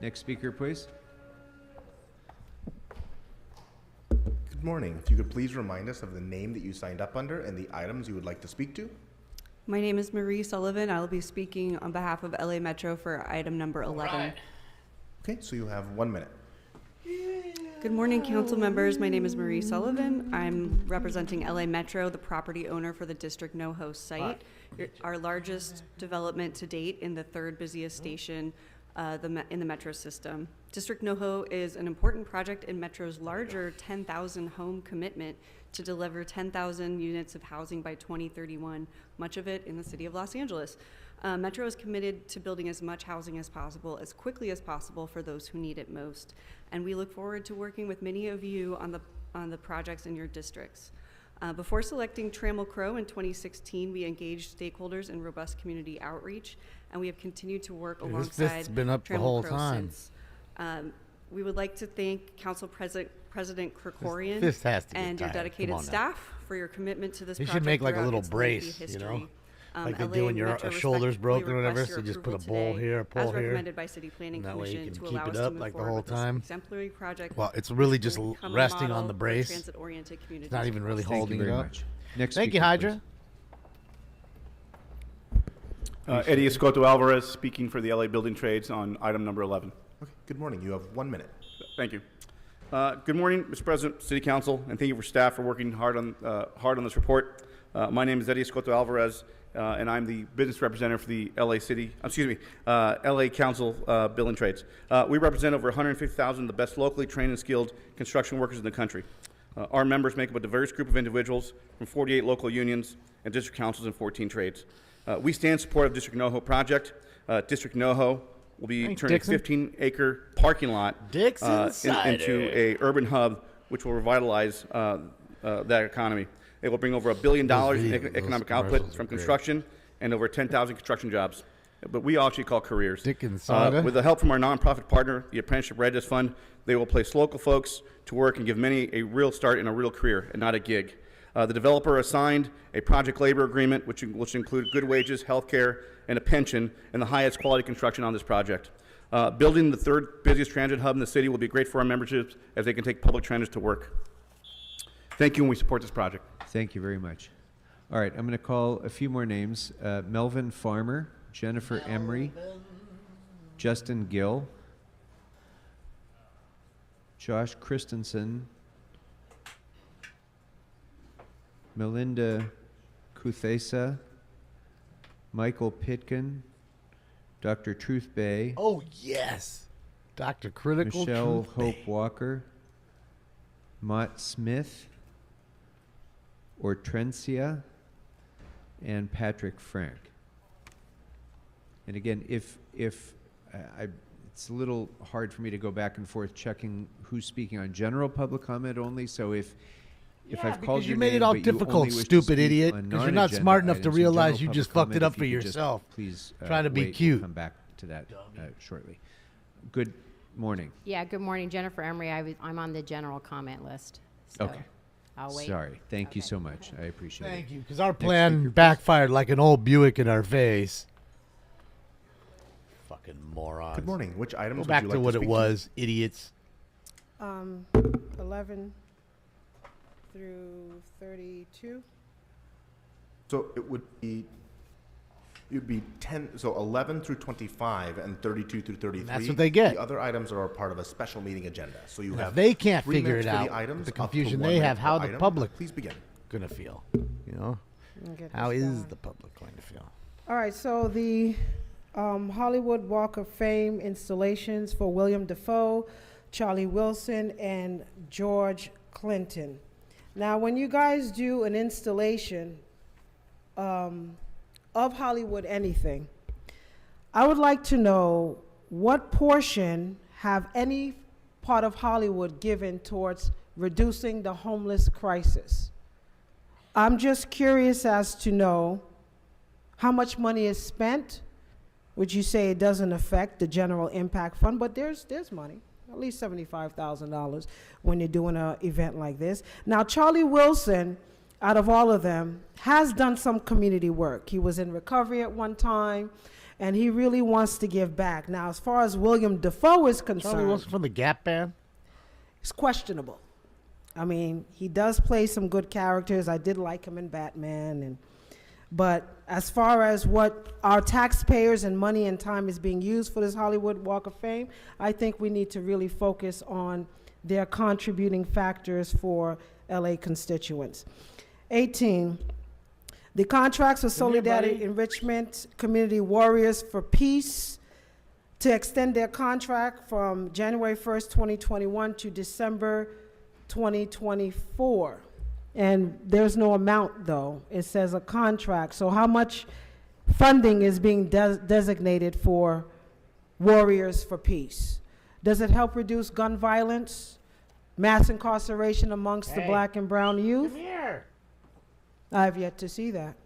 Speaker 5: Next speaker, please.
Speaker 6: Good morning. If you could please remind us of the name that you signed up under and the items you would like to speak to.
Speaker 1: My name is Marie Sullivan. I will be speaking on behalf of LA Metro for item number 11.
Speaker 6: Okay, so you have 1 minute.
Speaker 1: Good morning, council members. My name is Marie Sullivan. I'm representing LA Metro, the property owner for the District NoHo site, our largest development to date in the third busiest station in the Metro system. District NoHo is an important project in Metro's larger 10,000 home commitment to deliver 10,000 units of housing by 2031, much of it in the city of Los Angeles. Metro is committed to building as much housing as possible, as quickly as possible for those who need it most. And we look forward to working with many of you on the projects in your districts. Before selecting Trammell Crow in 2016, we engaged stakeholders in robust community outreach, and we have continued to work alongside
Speaker 2: This been up the
Speaker 1: Trammell
Speaker 2: whole
Speaker 1: Crow
Speaker 2: time.
Speaker 1: since. We would like to thank Council President Krikorian
Speaker 2: This has to get
Speaker 1: and your
Speaker 2: tired. Come
Speaker 1: dedicated
Speaker 2: on now.
Speaker 1: staff for your commitment to this
Speaker 2: They
Speaker 1: project.
Speaker 2: should make like a
Speaker 1: throughout
Speaker 2: little
Speaker 1: its lengthy
Speaker 2: brace,
Speaker 1: history.
Speaker 2: you know? Like they
Speaker 1: LA
Speaker 2: do when your
Speaker 1: Metro
Speaker 2: shoulder's
Speaker 1: respectfully
Speaker 2: broken or whatever,
Speaker 1: requests
Speaker 2: so
Speaker 1: your
Speaker 2: just put a
Speaker 1: approval
Speaker 2: bowl
Speaker 1: today,
Speaker 2: here, a pole
Speaker 1: as
Speaker 2: here.
Speaker 1: recommended by City Planning
Speaker 2: That way you
Speaker 1: Commission
Speaker 2: can
Speaker 1: to
Speaker 2: keep
Speaker 1: allow
Speaker 2: it
Speaker 1: us to
Speaker 2: up
Speaker 1: move
Speaker 2: like the
Speaker 1: forward
Speaker 2: whole
Speaker 1: with this
Speaker 2: time.
Speaker 1: exemplary project.
Speaker 2: Well, it's really just
Speaker 1: become a
Speaker 2: resting
Speaker 1: model
Speaker 2: on the
Speaker 1: for
Speaker 2: brace.
Speaker 1: transit-oriented
Speaker 2: It's
Speaker 1: communities
Speaker 2: not even really
Speaker 1: across the
Speaker 2: holding it
Speaker 5: very
Speaker 2: up.
Speaker 5: much. Next
Speaker 2: Thank you,
Speaker 5: speaker,
Speaker 2: Hydra.
Speaker 14: Eddie Escoto Alvarez, speaking for the LA Building Trades on item number 11.
Speaker 6: Okay, good morning. You have 1 minute.
Speaker 14: Thank you. Good morning, Mr. President, City Council, and thank you for staff for working hard on this report. My name is Eddie Escoto Alvarez, and I'm the business representative for the LA Council Building Trades. We represent over 150,000 of the best locally trained and skilled construction workers in the country. Our members make up a diverse group of individuals from 48 local unions and district councils and 14 trades. We stand in support of District NoHo project. District NoHo will be turning a 15-acre parking lot into a urban hub, which will revitalize that economy. It will bring over $1 billion in economic output from construction and over 10,000 construction jobs. But we actually call careers. With the help from our nonprofit partner, the Apprenticeship Readiness Fund, they will place local folks to work and give many a real start in a real career and not a gig. The developer assigned a project labor agreement, which include good wages, health care, and a pension, and the highest quality construction on this project. Building the third busiest transit hub in the city will be great for our memberships as they can take public transit to work. Thank you, and we support this project.
Speaker 5: Thank you very much. All right, I'm going to call a few more names. Melvin Farmer, Jennifer Ameri, Justin Gill, Josh Christensen, Melinda Kuthesa, Michael Pitkin, Dr. Truth Bay.
Speaker 2: Oh, yes. Dr. Critical
Speaker 5: Michelle
Speaker 2: Truth
Speaker 5: Hope
Speaker 2: Bay.
Speaker 5: Walker, Mott Smith, Hortensia, and Patrick Frank. And again, if it's a little hard for me to go back and forth checking who's speaking on general public comment only. So if I've called your
Speaker 2: you made
Speaker 5: name,
Speaker 2: it all
Speaker 5: but you
Speaker 2: difficult,
Speaker 5: only wish to
Speaker 2: stupid
Speaker 5: speak
Speaker 2: idiot,
Speaker 5: on
Speaker 2: because you're not
Speaker 5: non-agenda
Speaker 2: smart enough to
Speaker 5: items in
Speaker 2: realize
Speaker 5: general
Speaker 2: you just
Speaker 5: public
Speaker 2: fucked it
Speaker 5: comment,
Speaker 2: up
Speaker 5: if
Speaker 2: for
Speaker 5: you could just
Speaker 2: yourself.
Speaker 5: Please
Speaker 2: Trying to be
Speaker 5: wait,
Speaker 2: cute.
Speaker 5: We'll come back to that shortly. Good morning.
Speaker 22: Yeah, good morning, Jennifer Emery. I'm on the general comment list. So
Speaker 5: Okay.
Speaker 22: I'll wait.
Speaker 5: Sorry. Thank you so much. I appreciate it.
Speaker 2: Thank you, because our
Speaker 5: Next
Speaker 2: plan
Speaker 5: speaker, please.
Speaker 2: backfired like an old Buick in our face. Fucking morons.
Speaker 6: Good morning. Which items
Speaker 2: Go
Speaker 6: would
Speaker 2: back
Speaker 6: you
Speaker 2: to
Speaker 6: like
Speaker 2: what
Speaker 6: to
Speaker 2: it
Speaker 6: speak
Speaker 2: was, idiots.
Speaker 24: 11 through 32.
Speaker 6: So you'd be 10, so 11 through 25 and 32 through 33.
Speaker 2: That's what they get.
Speaker 6: The other items are a part of a special meeting agenda. So you
Speaker 2: And if
Speaker 6: have
Speaker 2: they can't
Speaker 6: 3
Speaker 2: figure
Speaker 6: minutes
Speaker 2: it
Speaker 6: for
Speaker 2: out,
Speaker 6: the items,
Speaker 2: the
Speaker 6: up to
Speaker 2: confusion
Speaker 6: 1
Speaker 2: they
Speaker 6: minute
Speaker 2: have,
Speaker 6: per
Speaker 2: how the
Speaker 6: item.
Speaker 2: public
Speaker 6: Please begin.
Speaker 2: gonna feel, you know?
Speaker 24: Get
Speaker 2: How
Speaker 24: this
Speaker 2: is
Speaker 24: down.
Speaker 2: the public going to feel?
Speaker 24: All right, so the Hollywood Walk of Fame installations for William Dafoe, Charlie Wilson, and George Clinton. Now, when you guys do an installation of Hollywood anything, I would like to know what portion have any part of Hollywood given towards reducing the homeless crisis. I'm just curious as to know How much money is spent? Would you say it doesn't affect the general impact fund? But there's money, at least $75,000 when you're doing an event like this. Now, Charlie Wilson, out of all of them, has done some community work. He was in recovery at one time, and he really wants to give back. Now, as far as William Dafoe is concerned,
Speaker 2: Charlie Wilson from the Gap Band?
Speaker 24: it's questionable. I mean, he does play some good characters. I did like him in Batman, but as far as what our taxpayers and money and time is being used for this Hollywood Walk of Fame, I think we need to really focus on their contributing factors for LA constituents. 18, the contracts with Solidarity Enrichment Community Warriors for Peace to extend their contract from January 1st, 2021 to December 2024. And there's no amount, though. It says a contract. So how much funding is being designated for Warriors for Peace? Does it help reduce gun violence, mass incarceration amongst the black and brown youth?
Speaker 2: Come here.
Speaker 24: I have yet to see that.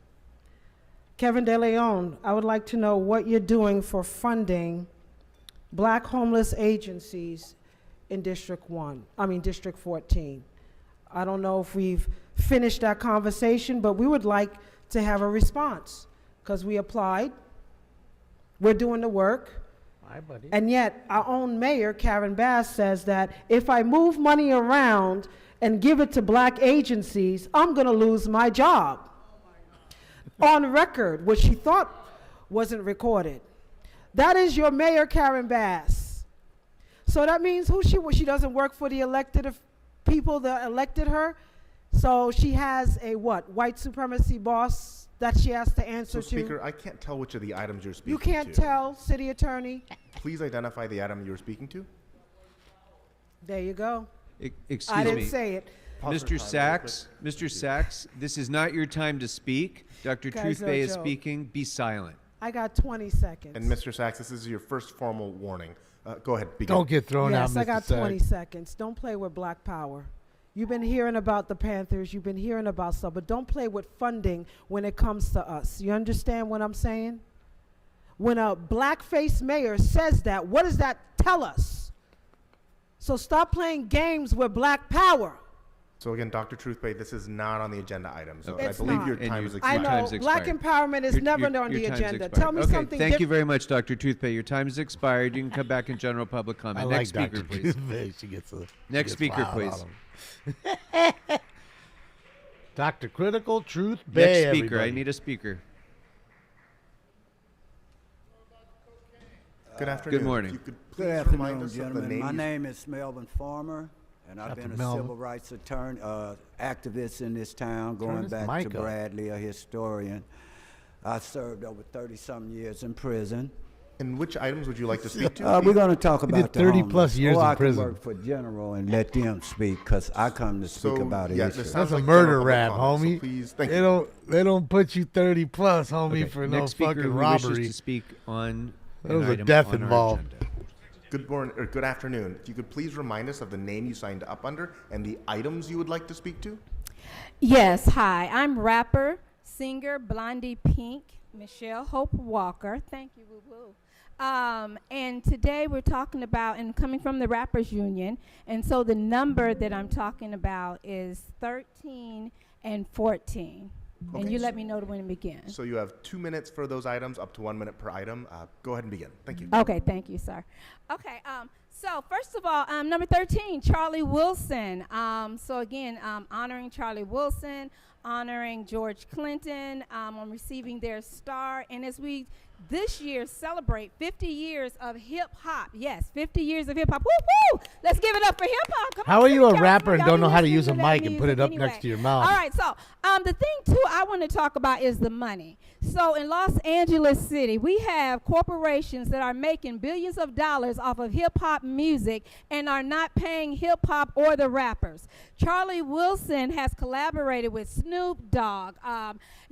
Speaker 24: Kevin De Leon, I would like to know what you're doing for funding black homeless agencies in District 14. I don't know if we've finished that conversation, but we would like to have a response because we applied. We're doing the work.
Speaker 2: Hi, buddy.
Speaker 24: And yet our own mayor, Karen Bass, says that if I move money around and give it to black agencies, I'm going to lose my job. On record, which she thought wasn't recorded. That is your mayor, Karen Bass. So that means she doesn't work for the elected people that elected her. So she has a white supremacy boss that she has to answer to.
Speaker 6: Speaker, I can't tell which of the items you're speaking to.
Speaker 24: You can't tell, city attorney.
Speaker 6: Please identify the item you're speaking to.
Speaker 24: There you go.
Speaker 5: Excuse
Speaker 24: I
Speaker 5: me.
Speaker 24: didn't say it.
Speaker 5: Mr. Sachs, this is not your time to speak. Dr.
Speaker 24: Guys,
Speaker 5: Truthbay is
Speaker 24: no joke.
Speaker 5: speaking. Be silent.
Speaker 24: I got 20 seconds.
Speaker 6: And Mr. Sachs, this is your first formal warning. Go ahead, begin.
Speaker 2: Don't get thrown out,
Speaker 24: Yes, I
Speaker 2: Mr.
Speaker 24: got
Speaker 2: Sachs.
Speaker 24: 20 seconds. Don't play with black power. You've been hearing about the Panthers. You've been hearing about stuff, but don't play with funding when it comes to us. You understand what I'm saying? When a black-faced mayor says that, what does that tell us? So stop playing games with black power.
Speaker 6: So again, Dr. Truthbay, this is not on the agenda item. So
Speaker 24: It's
Speaker 6: I believe
Speaker 24: not.
Speaker 6: your
Speaker 24: And
Speaker 6: time
Speaker 24: you-
Speaker 6: is
Speaker 24: I
Speaker 6: expired.
Speaker 24: know. Black empowerment is never on the
Speaker 5: time's
Speaker 24: agenda.
Speaker 5: expired.
Speaker 24: Tell me
Speaker 5: Okay,
Speaker 24: something
Speaker 5: thank you
Speaker 24: diff-
Speaker 5: very much, Dr. Truthbay. Your time is expired. You can come back in general public comment.
Speaker 2: I
Speaker 5: Next
Speaker 2: like
Speaker 5: speaker,
Speaker 2: Dr.
Speaker 5: please.
Speaker 2: Truthbay. She gets
Speaker 5: Next speaker,
Speaker 2: loud
Speaker 5: please.
Speaker 2: on him. Dr. Critical Truth
Speaker 5: Next
Speaker 2: Bay.
Speaker 5: speaker.
Speaker 2: Everybody.
Speaker 5: I need a speaker.
Speaker 6: Good afternoon.
Speaker 5: Good morning.
Speaker 6: If you could
Speaker 3: Good
Speaker 6: please
Speaker 3: afternoon,
Speaker 6: remind us of the
Speaker 3: gentlemen.
Speaker 6: name
Speaker 3: My
Speaker 6: you-
Speaker 3: name is Melvin Farmer, and I've
Speaker 2: Captain
Speaker 3: been a
Speaker 2: Melvin.
Speaker 3: civil rights attorney, activist in this town,
Speaker 2: Turn
Speaker 3: going
Speaker 2: this
Speaker 3: back
Speaker 2: mic
Speaker 3: to
Speaker 2: up.
Speaker 3: Bradley, a historian. I served over 30-some years in prison.
Speaker 6: And which items would you like to speak to?
Speaker 3: We're going to talk
Speaker 2: He
Speaker 3: about
Speaker 2: did
Speaker 3: the
Speaker 2: 30
Speaker 3: homeless.
Speaker 2: plus years
Speaker 3: or
Speaker 2: in
Speaker 3: I
Speaker 2: prison.
Speaker 3: can work for General and let them speak, because I come to speak
Speaker 6: So,
Speaker 3: about it.
Speaker 6: yeah,
Speaker 3: issue.
Speaker 6: this
Speaker 2: That's
Speaker 6: sounds
Speaker 2: a
Speaker 6: like
Speaker 2: murder
Speaker 6: general
Speaker 2: rap,
Speaker 6: public comment, so
Speaker 2: homie.
Speaker 6: please, thank
Speaker 2: they
Speaker 6: you.
Speaker 2: don't put you 30 plus, homie,
Speaker 5: Okay,
Speaker 2: for no
Speaker 5: next speaker
Speaker 2: fucking
Speaker 5: who
Speaker 2: robbery.
Speaker 5: wishes to speak on
Speaker 2: There
Speaker 5: an
Speaker 2: was a
Speaker 5: item
Speaker 2: death
Speaker 5: on our
Speaker 2: involved.
Speaker 5: agenda.
Speaker 6: Good morning or good afternoon. If you could please remind us of the name you signed up under and the items you would like to speak to.
Speaker 4: Yes, hi. I'm rapper, singer, Blondie Pink, Michelle Hope Walker. Thank you, Woo Woo. And today we're talking about, and coming from the Rappers Union, and so the number that I'm talking about is 13 and 14. And
Speaker 6: Okay.
Speaker 4: you let me know when to begin.
Speaker 6: So you have 2 minutes for those items, up to 1 minute per item. Go ahead and begin. Thank you.
Speaker 4: Okay, thank you, sir. Okay, so first of all, number 13, Charlie Wilson. So again, honoring Charlie Wilson, honoring George Clinton, on receiving their star. And as we this year celebrate 50 years of hip hop. Yes, 50 years of hip hop. Woo woo! Let's give it up for hip hop. Come
Speaker 2: How
Speaker 4: on,
Speaker 2: are you a
Speaker 4: City
Speaker 2: rapper
Speaker 4: Council.
Speaker 2: and
Speaker 4: Y'all
Speaker 2: don't
Speaker 4: be
Speaker 2: know how to
Speaker 4: listening
Speaker 2: use a
Speaker 4: that
Speaker 2: mic and put it
Speaker 4: music
Speaker 2: up
Speaker 4: anyway.
Speaker 2: next to your mouth?
Speaker 4: All right, so the thing too I want to talk about is the money. So in Los Angeles City, we have corporations that are making billions of dollars off of hip hop music and are not paying hip hop or the rappers. Charlie Wilson has collaborated with Snoop Dogg.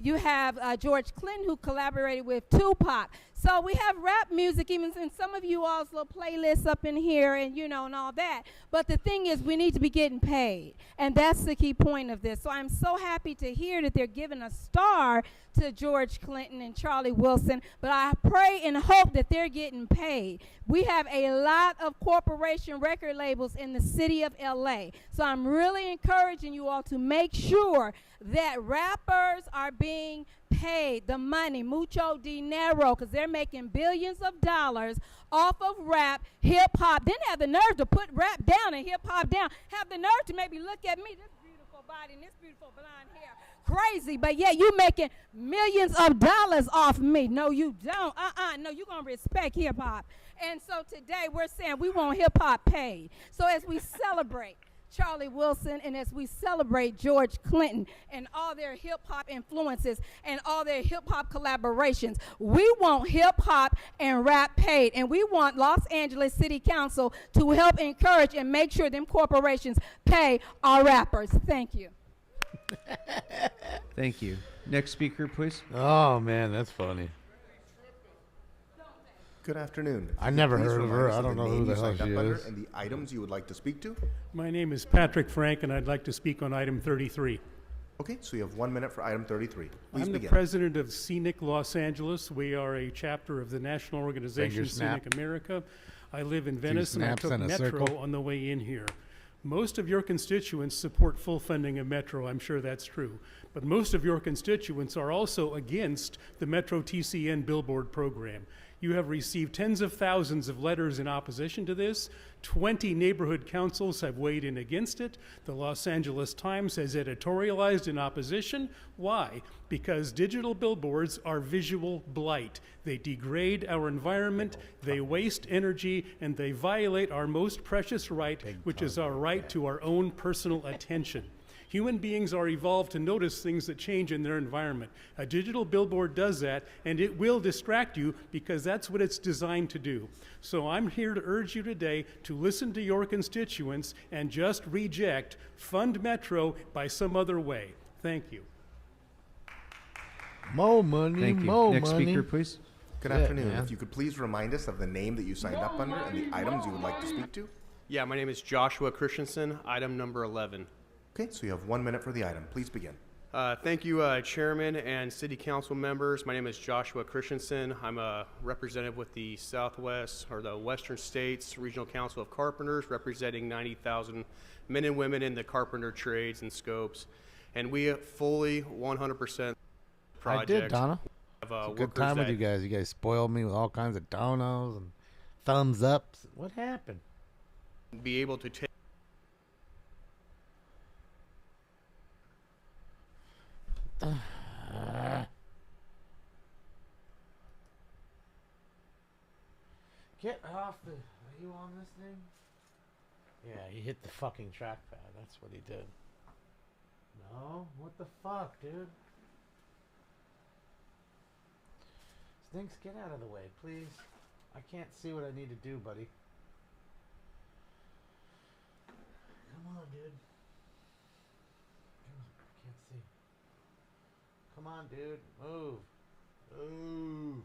Speaker 4: You have George Clinton, who collaborated with Tupac. So we have rap music, even in some of you all's little playlists up in here and, and all that. But the thing is, we need to be getting paid. And that's the key point of this. So I'm so happy to hear that they're giving a star to George Clinton and Charlie Wilson. But I pray and hope that they're getting paid. We have a lot of corporation record labels in the city of LA. So I'm really encouraging you all to make sure that rappers are being paid the money, mucho dinero, because they're making billions of dollars off of rap, hip-hop. Then have the nerve to put rap down and hip-hop down. Have the nerve to maybe look at me, this beautiful body and this beautiful blonde hair. Crazy, but yeah, you making millions of dollars off me. No, you don't. No, you're going to respect hip-hop. And so today we're saying we want hip-hop paid. So as we celebrate Charlie Wilson and as we celebrate George Clinton and all their hip-hop influences and all their hip-hop collaborations, we want hip-hop and rap paid, and we want Los Angeles City Council to help encourage and make sure them corporations pay our rappers. Thank you.
Speaker 5: Thank you. Next speaker, please.
Speaker 2: Oh, man, that's funny.
Speaker 6: Good afternoon.
Speaker 2: I never
Speaker 6: Please
Speaker 2: heard of her.
Speaker 6: remind us
Speaker 2: I don't know
Speaker 6: name
Speaker 2: who the
Speaker 6: you
Speaker 2: hell
Speaker 6: signed
Speaker 2: she
Speaker 6: up under
Speaker 2: is.
Speaker 6: and the items you would like to speak to.
Speaker 10: My name is Patrick Frank, and I'd like to speak on item 33.
Speaker 6: Okay, so you have 1 minute for item 33. Please
Speaker 10: I'm
Speaker 6: begin.
Speaker 10: the president of Scenic Los Angeles. We are a chapter of the national organization
Speaker 2: snap.
Speaker 10: Scenic America. I live in Venice, and I
Speaker 2: snaps
Speaker 10: took
Speaker 2: and a
Speaker 10: Metro
Speaker 2: circle.
Speaker 10: on the way in here. Most of your constituents support full funding of Metro. I'm sure that's true. But most of your constituents are also against the Metro TCN billboard program. You have received tens of thousands of letters in opposition to this. 20 neighborhood councils have weighed in against it. The Los Angeles Times has editorialized in opposition. Why? Because digital billboards are visual blight. They degrade our environment, they waste energy, and they violate our most precious right, which is our right to our own personal attention. Human beings are evolved to notice things that change in their environment. A digital billboard does that, and it will distract you because that's what it's designed to do. So I'm here to urge you today to listen to your constituents and just reject Fund Metro by some other way. Thank you.
Speaker 2: More money,
Speaker 5: Thank you.
Speaker 2: more
Speaker 5: Next
Speaker 2: money.
Speaker 5: speaker, please.
Speaker 6: Good
Speaker 2: Yeah,
Speaker 6: afternoon.
Speaker 2: man.
Speaker 6: If you could please remind us of the name that you signed up under and the items you would like to speak to.
Speaker 11: Yeah, my name is Joshua Christensen, item number 11.
Speaker 6: Okay, so you have 1 minute for the item. Please begin.
Speaker 11: Thank you, Chairman and City Council members. My name is Joshua Christensen. I'm a representative with the Southwest or the Western States Regional Council of Carpenters, representing 90,000 men and women in the carpenter trades and scopes. And we fully 100% project.
Speaker 2: I did, Donna.
Speaker 11: Have,
Speaker 2: It's a good
Speaker 11: workers
Speaker 2: time with
Speaker 11: that
Speaker 2: you guys. You guys spoiled me with all kinds of donos and thumbs ups. What happened?
Speaker 11: be able to take
Speaker 2: Get off the. Are you on this thing? Yeah, he hit the fucking trackpad. That's what he did. No? What the fuck, dude? Stinks, get out of the way, please. I can't see what I need to do, buddy. Come on, dude. Come on, I can't see. Come on, dude. Move. Move.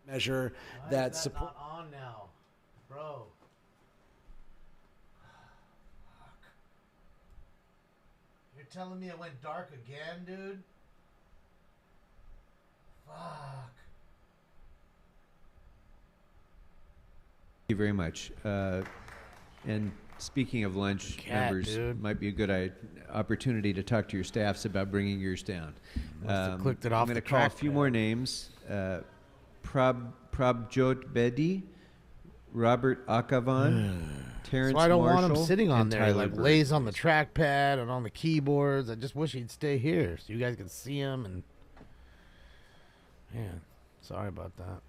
Speaker 15: measure that support.
Speaker 2: Not on now, bro. Fuck. You're telling me it went dark again, dude? Fuck.
Speaker 5: Thank you very much. And speaking of lunch,
Speaker 2: Cat,
Speaker 5: members,
Speaker 2: dude.
Speaker 5: might be a good opportunity to talk to your staffs about bringing yours down.
Speaker 2: Must have clicked it off
Speaker 5: I'm going
Speaker 2: the
Speaker 5: to call a few
Speaker 2: trackpad.
Speaker 5: more names. Prabjot Bedi, Robert Akavan, Terrence
Speaker 2: So I don't
Speaker 5: Marshall,
Speaker 2: want him sitting on
Speaker 5: and
Speaker 2: there.
Speaker 5: Tyler
Speaker 2: Like
Speaker 5: Bird.
Speaker 2: lays on the trackpad and on the keyboards. I just wish he'd stay here so you guys can see him. And man, sorry about that.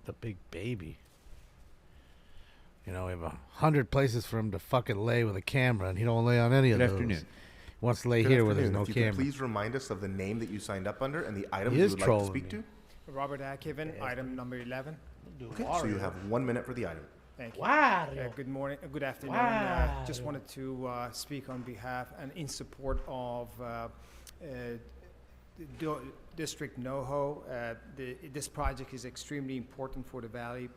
Speaker 2: The big baby. You know, we have 100 places for him to fucking lay with a camera, and he don't lay on any of
Speaker 5: Good
Speaker 2: those.
Speaker 5: afternoon.
Speaker 2: He wants to lay
Speaker 6: Good
Speaker 2: here where there's
Speaker 6: afternoon.
Speaker 2: no
Speaker 6: If you
Speaker 2: camera.
Speaker 6: could please remind us of the name that you signed up under and the items
Speaker 2: He
Speaker 6: you
Speaker 2: is
Speaker 6: would like to
Speaker 2: trolling
Speaker 6: speak
Speaker 2: me.
Speaker 6: to.
Speaker 15: Robert Ackhaven, item number 11.
Speaker 6: Okay, so you have 1 minute for the item.
Speaker 15: Thank you.
Speaker 24: Wow.
Speaker 15: Good morning, good afternoon.
Speaker 24: Wow.
Speaker 15: Just wanted to speak on behalf and in support of District NoHo. This project is extremely important for the Valley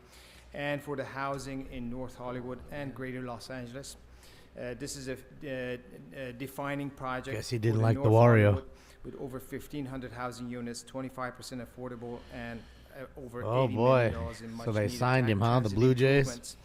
Speaker 15: and for the housing in North Hollywood and Greater Los Angeles. This is a defining project.
Speaker 2: Guess he didn't
Speaker 15: for the
Speaker 2: like the
Speaker 15: North
Speaker 2: Wario.
Speaker 15: Hollywood, with over 1,500 housing units, 25% affordable, and over
Speaker 2: Oh,
Speaker 15: $80
Speaker 2: boy.
Speaker 15: million in
Speaker 2: So they
Speaker 15: much-needed
Speaker 2: signed him, huh, the
Speaker 15: transit
Speaker 2: Blue Jays?
Speaker 15: improvements.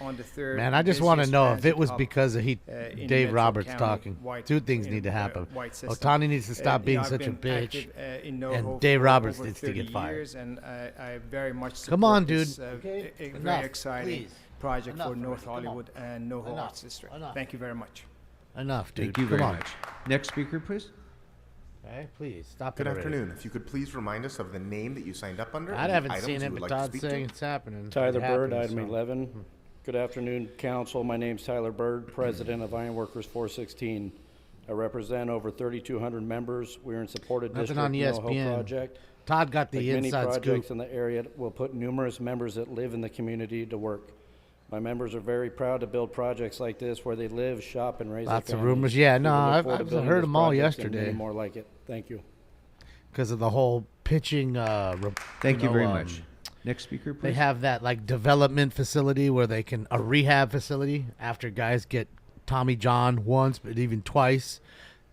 Speaker 15: On the third
Speaker 2: Man, I just want to
Speaker 15: busiest
Speaker 2: know if it
Speaker 15: transit
Speaker 2: was
Speaker 15: hub,
Speaker 2: because of
Speaker 15: in
Speaker 2: Dave
Speaker 15: Metro
Speaker 2: Roberts
Speaker 15: County,
Speaker 2: talking.
Speaker 15: white-
Speaker 2: Two things
Speaker 15: in
Speaker 2: need to happen.
Speaker 15: white system.
Speaker 2: Otani needs to stop being
Speaker 15: I've
Speaker 2: such a
Speaker 15: been
Speaker 2: bitch,
Speaker 15: active, in NoHo
Speaker 2: and Dave
Speaker 15: for
Speaker 2: Roberts
Speaker 15: over
Speaker 2: needs to
Speaker 15: 30
Speaker 2: get fired.
Speaker 15: years, and I very much support
Speaker 2: Come on,
Speaker 15: this,
Speaker 2: dude.
Speaker 15: a
Speaker 2: Enough,
Speaker 15: very exciting
Speaker 2: please.
Speaker 15: project
Speaker 2: Enough
Speaker 15: for North
Speaker 2: already. Come
Speaker 15: Hollywood and NoHo
Speaker 2: Enough.
Speaker 15: Arts District.
Speaker 2: Enough.
Speaker 15: Thank you very much.
Speaker 2: Enough, dude.
Speaker 5: Thank you
Speaker 2: Come
Speaker 5: very
Speaker 2: on.
Speaker 5: much. Next speaker, please.
Speaker 2: Okay, please stop
Speaker 6: Good
Speaker 2: it already.
Speaker 6: afternoon. If you could please remind us of the name that you signed up under.
Speaker 2: I
Speaker 6: and the
Speaker 2: haven't
Speaker 6: items
Speaker 2: seen
Speaker 6: you
Speaker 2: it,
Speaker 6: would
Speaker 2: but
Speaker 6: like to
Speaker 2: Todd's
Speaker 6: speak to.
Speaker 2: saying it's happening.
Speaker 16: Tyler
Speaker 2: It
Speaker 16: Bird,
Speaker 2: happens,
Speaker 16: item
Speaker 2: so.
Speaker 16: 11. Good afternoon, council. My name's Tyler Bird, president of Ironworkers 416. I represent over 3,200 members. We're in support of
Speaker 2: Nothing
Speaker 16: District
Speaker 2: on
Speaker 16: NoHo
Speaker 2: ESPN.
Speaker 16: project.
Speaker 2: Todd got the
Speaker 16: Like many
Speaker 2: inside
Speaker 16: projects
Speaker 2: scoop.
Speaker 16: in the area will put numerous members that live in the community to work. My members are very proud to build projects like this where they live, shop, and raise
Speaker 2: Lots
Speaker 16: their
Speaker 2: of
Speaker 16: families.
Speaker 2: rumors. Yeah,
Speaker 16: We
Speaker 2: no,
Speaker 16: look
Speaker 2: I've
Speaker 16: forward to building
Speaker 2: heard
Speaker 16: this
Speaker 2: them all
Speaker 16: project and many
Speaker 2: yesterday.
Speaker 16: more like it. Thank you.
Speaker 2: Because of the whole pitching.
Speaker 5: Thank you very much. Next speaker, please.
Speaker 2: They have that like development facility where they can a rehab facility after guys get Tommy John once, but even twice,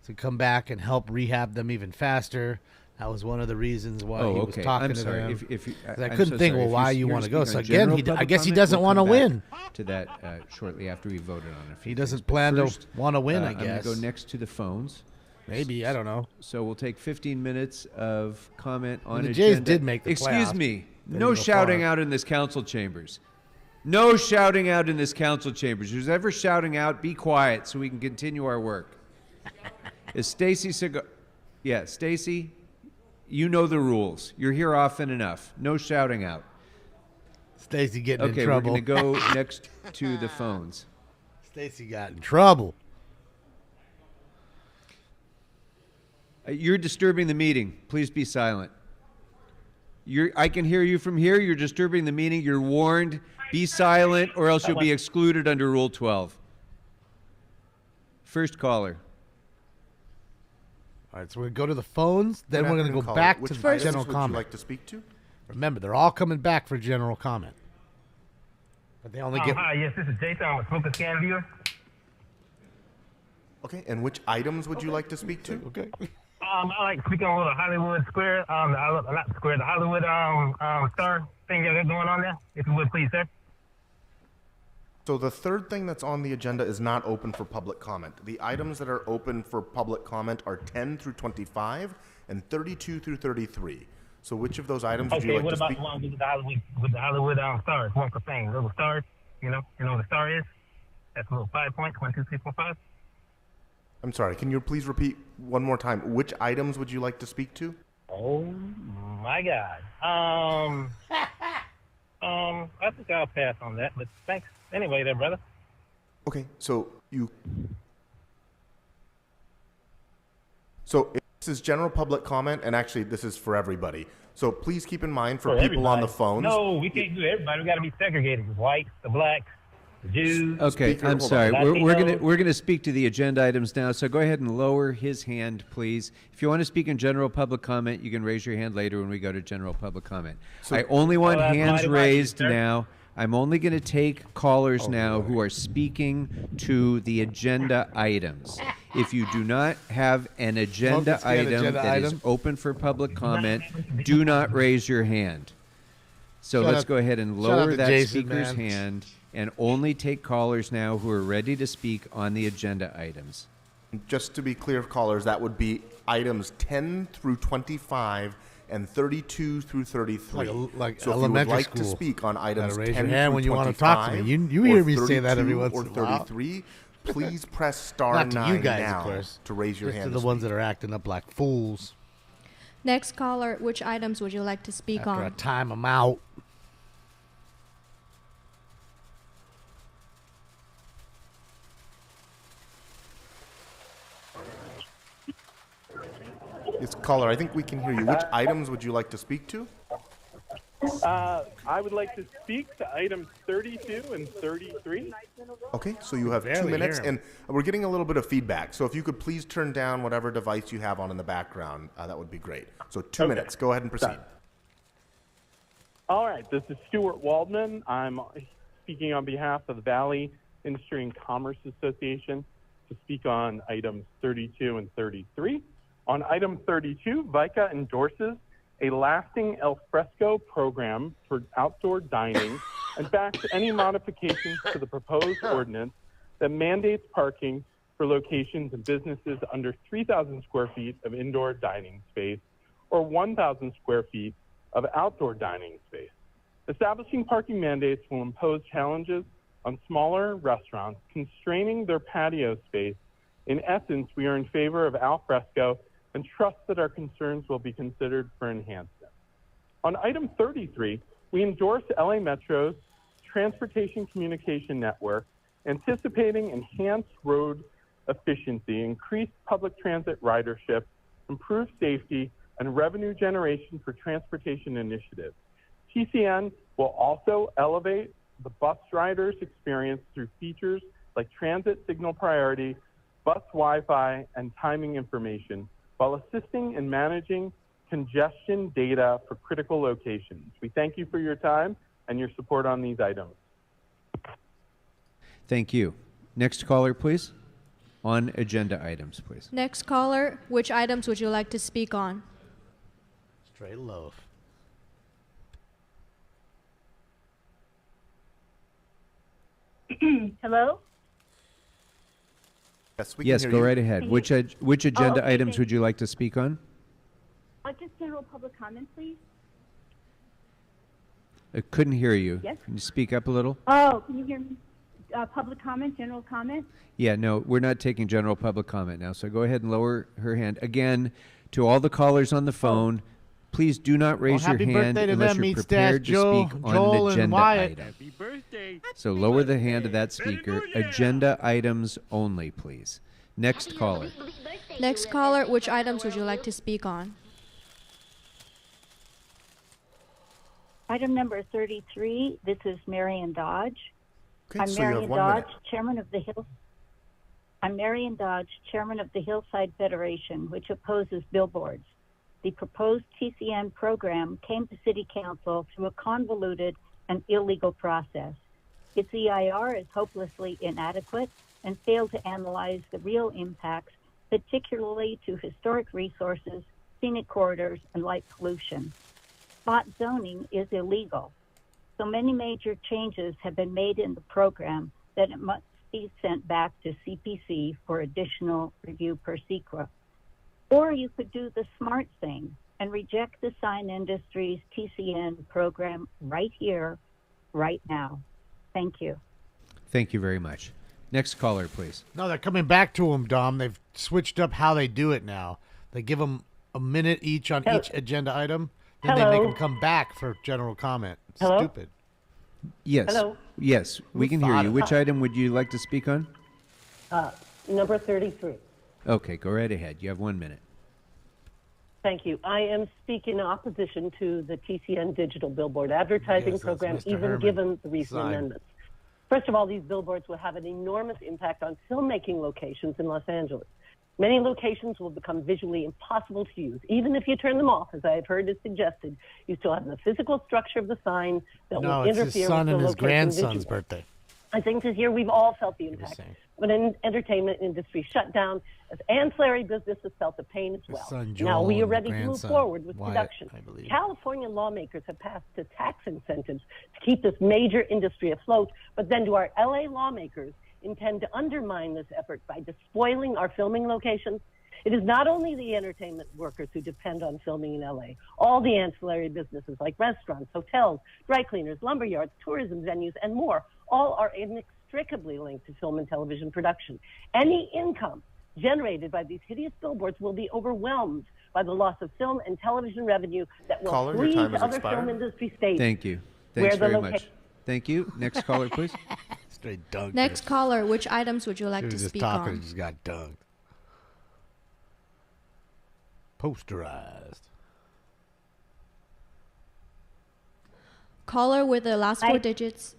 Speaker 2: to come back and help rehab them even faster. That was one of the reasons why he was talking
Speaker 5: I'm
Speaker 2: to
Speaker 5: sorry.
Speaker 2: them.
Speaker 5: If you,
Speaker 2: 'Cause I
Speaker 5: I'm
Speaker 2: couldn't
Speaker 5: so
Speaker 2: think,
Speaker 5: sorry.
Speaker 2: well,
Speaker 5: If
Speaker 2: why
Speaker 5: you're
Speaker 2: you want to go?
Speaker 5: speaking
Speaker 2: So
Speaker 5: on
Speaker 2: again,
Speaker 5: general
Speaker 2: I
Speaker 5: public
Speaker 2: guess he
Speaker 5: comment,
Speaker 2: doesn't
Speaker 5: we'll
Speaker 2: want to
Speaker 5: come
Speaker 2: win.
Speaker 5: back to that shortly after we voted on it.
Speaker 2: He doesn't plan to want to win, I
Speaker 5: I'm going
Speaker 2: guess.
Speaker 5: to go next to the phones.
Speaker 2: Maybe, I don't know.
Speaker 5: So we'll take 15 minutes of comment on
Speaker 2: the
Speaker 5: agenda.
Speaker 2: Jays did make the
Speaker 5: Excuse
Speaker 2: playoffs.
Speaker 5: me.
Speaker 2: They
Speaker 5: No
Speaker 2: didn't go
Speaker 5: shouting
Speaker 2: far.
Speaker 5: out in this council chambers. No shouting out in this council chambers. Who's ever shouting out, be quiet so we can continue our work. Is Stacy Yeah, Stacy, you know the rules. You're here often enough. No shouting out.
Speaker 2: Stacy getting in
Speaker 5: Okay,
Speaker 2: trouble.
Speaker 5: we're going to go next to the phones.
Speaker 2: Stacy got in trouble.
Speaker 5: You're disturbing the meeting. Please be silent. I can hear you from here. You're disturbing the meeting. You're warned. Be silent or else you'll be excluded under Rule 12. First caller.
Speaker 2: All right, so we're going to go to the phones, then
Speaker 6: Good
Speaker 2: we're going to
Speaker 6: afternoon,
Speaker 2: go
Speaker 6: caller.
Speaker 2: back
Speaker 6: Which
Speaker 2: to
Speaker 6: items
Speaker 2: general
Speaker 6: would
Speaker 2: comment.
Speaker 6: you like to speak to?
Speaker 2: Remember, they're all coming back for general comment. But they only get...
Speaker 17: Hi, yes, this is Jason. I'm a Focus Scan viewer.
Speaker 6: Okay, and which items would you like to speak to?
Speaker 2: Okay.
Speaker 17: I like speaking on the Hollywood Square, not Square, the Hollywood Star thing that they're going on there. If you would, please, sir.
Speaker 6: So the third thing that's on the agenda is not open for public comment. The items that are open for public comment are 10 through 25 and 32 through 33. So which of those items would you
Speaker 17: Okay,
Speaker 6: like
Speaker 17: what
Speaker 6: to
Speaker 17: about
Speaker 6: speak?
Speaker 17: the one with the Hollywood stars? One for thing, little stars. You know what the star is? That's a little 5 points, 1, 2, 3, 4, 5.
Speaker 6: I'm sorry, can you please repeat one more time? Which items would you like to speak to?
Speaker 17: Oh my God. I think I'll pass on that, but thanks anyway, there, brother.
Speaker 6: Okay, so this is general public comment, and actually this is for everybody. So please keep in mind for people on the phones.
Speaker 17: No, we can't do everybody. We got to be segregated. The whites, the blacks, the Jews.
Speaker 5: Okay,
Speaker 17: Speaker,
Speaker 5: I'm
Speaker 17: hold
Speaker 5: sorry.
Speaker 17: on.
Speaker 5: We're gonna speak to the agenda items now. So go ahead and lower his hand, please. If you want to speak in general public comment, you can raise your hand later when we go to general public comment. I only want hands raised now. I'm only going to take callers now who are speaking to the agenda items. If you do not have an agenda
Speaker 2: Focus scan
Speaker 5: item
Speaker 2: agenda
Speaker 5: that is
Speaker 2: item.
Speaker 5: open for public comment, do not raise your hand. So
Speaker 2: Shut
Speaker 5: let's
Speaker 2: up.
Speaker 5: go ahead and
Speaker 2: Shut up
Speaker 5: lower
Speaker 2: to
Speaker 5: that
Speaker 2: Jason,
Speaker 5: speaker's
Speaker 2: man.
Speaker 5: hand and only take callers now who are ready to speak on the agenda items.
Speaker 6: Just to be clear, callers, that would be items 10 through 25 and 32 through 33.
Speaker 2: Like
Speaker 6: so if you would
Speaker 2: elementary
Speaker 6: like to
Speaker 2: school.
Speaker 6: speak on items
Speaker 2: Gotta raise
Speaker 6: 10
Speaker 2: your hand
Speaker 6: through
Speaker 2: when you wanna
Speaker 6: 25
Speaker 2: talk to me. You
Speaker 6: or
Speaker 2: hear me say that every
Speaker 6: 32
Speaker 2: once
Speaker 6: or
Speaker 2: in a while.
Speaker 6: 33, please press star
Speaker 2: Not to
Speaker 6: 9
Speaker 2: you guys,
Speaker 6: now
Speaker 2: of course.
Speaker 6: to raise your
Speaker 2: Just
Speaker 6: hand.
Speaker 2: to the ones that are acting up like fools.
Speaker 20: Next caller, which items would you like to speak
Speaker 2: After I
Speaker 20: on?
Speaker 2: time them out.
Speaker 6: Yes, caller, I think we can hear you. Which items would you like to speak to?
Speaker 7: I would like to speak to items 32 and 33.
Speaker 6: Okay, so you have 2
Speaker 2: Barely
Speaker 6: minutes,
Speaker 2: hear him.
Speaker 6: and we're getting a little bit of feedback. So if you could please turn down whatever device you have on in the background, that would be great. So 2 minutes. Go ahead and proceed.
Speaker 7: All right, this is Stuart Waldman. I'm speaking on behalf of the Valley Industry and Commerce Association to speak on items 32 and 33. On item 32, VICA endorses a lasting al fresco program for outdoor dining and backs any modifications to the proposed ordinance that mandates parking for locations and businesses under 3,000 square feet of indoor dining space or 1,000 square feet of outdoor dining space. Establishing parking mandates will impose challenges on smaller restaurants, constraining their patio space. In essence, we are in favor of al fresco and trust that our concerns will be considered for enhancement. On item 33, we endorse LA Metro's Transportation Communication Network, anticipating enhanced road efficiency, increased public transit ridership, improved safety, and revenue generation for transportation initiatives. TCN will also elevate the bus riders' experience through features like transit signal priority, bus Wi-Fi, and timing information, while assisting in managing congestion data for critical locations. We thank you for your time and your support on these items.
Speaker 5: Thank you. Next caller, please. On agenda items, please.
Speaker 9: Next caller, which items would you like to speak on?
Speaker 2: Straight loaf.
Speaker 18: Hello?
Speaker 6: Yes, we
Speaker 5: Yes,
Speaker 6: can
Speaker 5: go
Speaker 6: hear you.
Speaker 5: right ahead. Which agenda
Speaker 18: okay,
Speaker 5: items
Speaker 18: thank
Speaker 5: would you like to speak on?
Speaker 18: Just general public comment, please.
Speaker 5: I couldn't hear you.
Speaker 18: Yes?
Speaker 5: Can you speak up a little?
Speaker 18: Oh, can you hear me? Public comment, general comment?
Speaker 5: Yeah, no, we're not taking general public comment now, so go ahead and lower her hand. Again, to all the callers on the phone, please do not raise your
Speaker 2: happy
Speaker 5: hand
Speaker 2: birthday to
Speaker 5: unless
Speaker 2: them,
Speaker 5: you're
Speaker 2: Meat
Speaker 5: prepared
Speaker 2: Stash
Speaker 5: to
Speaker 2: Joe,
Speaker 5: speak on
Speaker 2: Joel,
Speaker 5: an
Speaker 2: and
Speaker 5: agenda
Speaker 2: Wyatt.
Speaker 5: item.
Speaker 7: Happy birthday.
Speaker 5: So lower the hand of that speaker. Agenda items only, please. Next caller.
Speaker 9: Next caller, which items would you like to speak on?
Speaker 18: Item number 33, this is Marion Dodge.
Speaker 6: Okay,
Speaker 18: I'm
Speaker 6: so you have
Speaker 18: Marion
Speaker 6: 1
Speaker 18: Dodge,
Speaker 6: minute.
Speaker 18: chairman of the Hill. I'm Marion Dodge, chairman of the Hillside Federation, which opposes billboards. The proposed TCN program came to City Council through a convoluted and illegal process. Its EIR is hopelessly inadequate and failed to analyze the real impacts, particularly to historic resources, scenic corridors, and light pollution. Spot zoning is illegal. So many major changes have been made in the program that it must be sent back to CPC for additional review per SEQA. Or you could do the smart thing and reject the sign industry's TCN program right here, right now. Thank you.
Speaker 5: Thank you very much. Next caller, please.
Speaker 2: No, they're coming back to them, Dom. They've switched up how they do it now. They give them a minute each on each agenda item. Then they make them come back for general comment.
Speaker 18: Hello?
Speaker 2: Stupid.
Speaker 5: Yes.
Speaker 18: Hello?
Speaker 5: Yes, we can hear you. Which item would you like to speak on?
Speaker 20: Number 33.
Speaker 5: Okay, go right ahead. You have 1 minute.
Speaker 20: Thank you. I am speaking in opposition to the TCN digital billboard advertising
Speaker 2: Yes, that's
Speaker 20: program,
Speaker 2: Mr.
Speaker 20: even
Speaker 2: Herman.
Speaker 20: given the recent
Speaker 2: Sign.
Speaker 20: amendments. First of all, these billboards will have an enormous impact on filmmaking locations in Los Angeles. Many locations will become visually impossible to use. Even if you turn them off, as I have heard is suggested, you still have the physical structure of the sign that
Speaker 2: No,
Speaker 20: will
Speaker 2: it's
Speaker 20: interfere
Speaker 2: his son
Speaker 20: with
Speaker 2: and
Speaker 20: the
Speaker 2: his
Speaker 20: location
Speaker 2: grandson's
Speaker 20: visually.
Speaker 2: birthday.
Speaker 20: I think this year we've all felt the impact. When an entertainment industry shut down, as ancillary businesses felt the pain as well.
Speaker 2: son,
Speaker 20: Now
Speaker 2: Joel,
Speaker 20: we are
Speaker 2: and
Speaker 20: ready to move
Speaker 2: grandson,
Speaker 20: forward with
Speaker 2: Wyatt,
Speaker 20: production.
Speaker 2: I believe.
Speaker 20: California lawmakers have passed the tax incentives to keep this major industry afloat, but then do our LA lawmakers intend to undermine this effort by despoiling our filming locations? It is not only the entertainment workers who depend on filming in LA. All the ancillary businesses like restaurants, hotels, dry cleaners, lumber yards, tourism venues, and more, all are inextricably linked to film and television production. Any income generated by these hideous billboards will be overwhelmed by the loss of film and television revenue that will
Speaker 6: Caller, your
Speaker 20: flee
Speaker 6: time
Speaker 20: to
Speaker 6: has
Speaker 20: other
Speaker 6: expired.
Speaker 20: film industry states.
Speaker 5: Thank you.
Speaker 20: where
Speaker 5: Thanks
Speaker 20: the
Speaker 5: very
Speaker 20: loca-
Speaker 5: much. Thank you. Next caller, please.
Speaker 2: Straight dunked.
Speaker 9: Next caller, which items would you like
Speaker 2: She
Speaker 9: to
Speaker 2: was just
Speaker 9: speak
Speaker 2: talking
Speaker 9: on?
Speaker 2: and just got dunked. Posterized.
Speaker 9: Caller with the last four digits.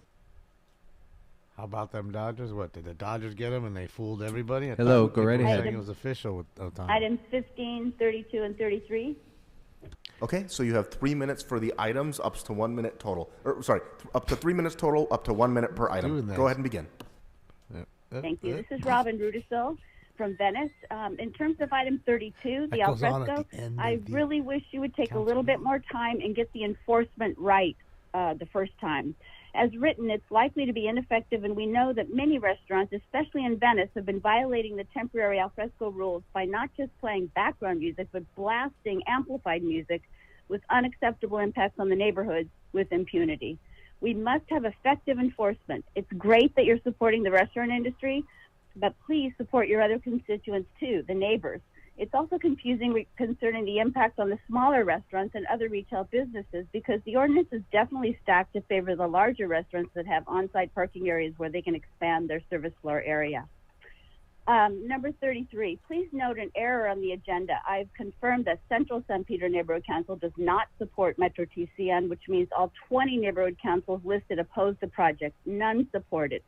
Speaker 2: How about them Dodgers? What, did the Dodgers get them and they fooled everybody? I
Speaker 5: Hello,
Speaker 2: thought
Speaker 5: go right
Speaker 2: people were
Speaker 5: ahead.
Speaker 2: saying it was official with the time.
Speaker 18: Items 15, 32, and 33.
Speaker 6: Okay, so you have 3 minutes for the items, up to 1 minute total. Up to 3 minutes total, up to 1 minute per item. Go ahead and begin.
Speaker 18: Thank you. This is Robin Rudisil from Venice. In terms of item 32, the al fresco, I really wish you would take a little bit more time and get the enforcement right the first time. As written, it's likely to be ineffective, and we know that many restaurants, especially in Venice, have been violating the temporary al fresco rules by not just playing background music, but blasting amplified music with unacceptable impacts on the neighborhoods with impunity. We must have effective enforcement. It's great that you're supporting the restaurant industry, but please support your other constituents too, the neighbors. It's also confusing concerning the impact on the smaller restaurants and other retail businesses, because the ordinance is definitely stacked to favor the larger restaurants that have on-site parking areas where they can expand their service floor area. Number 33, please note an error on the agenda. I've confirmed that Central San Pedro Neighborhood Council does not support Metro TCN, which means all 20 neighborhood councils listed oppose the project. None support it.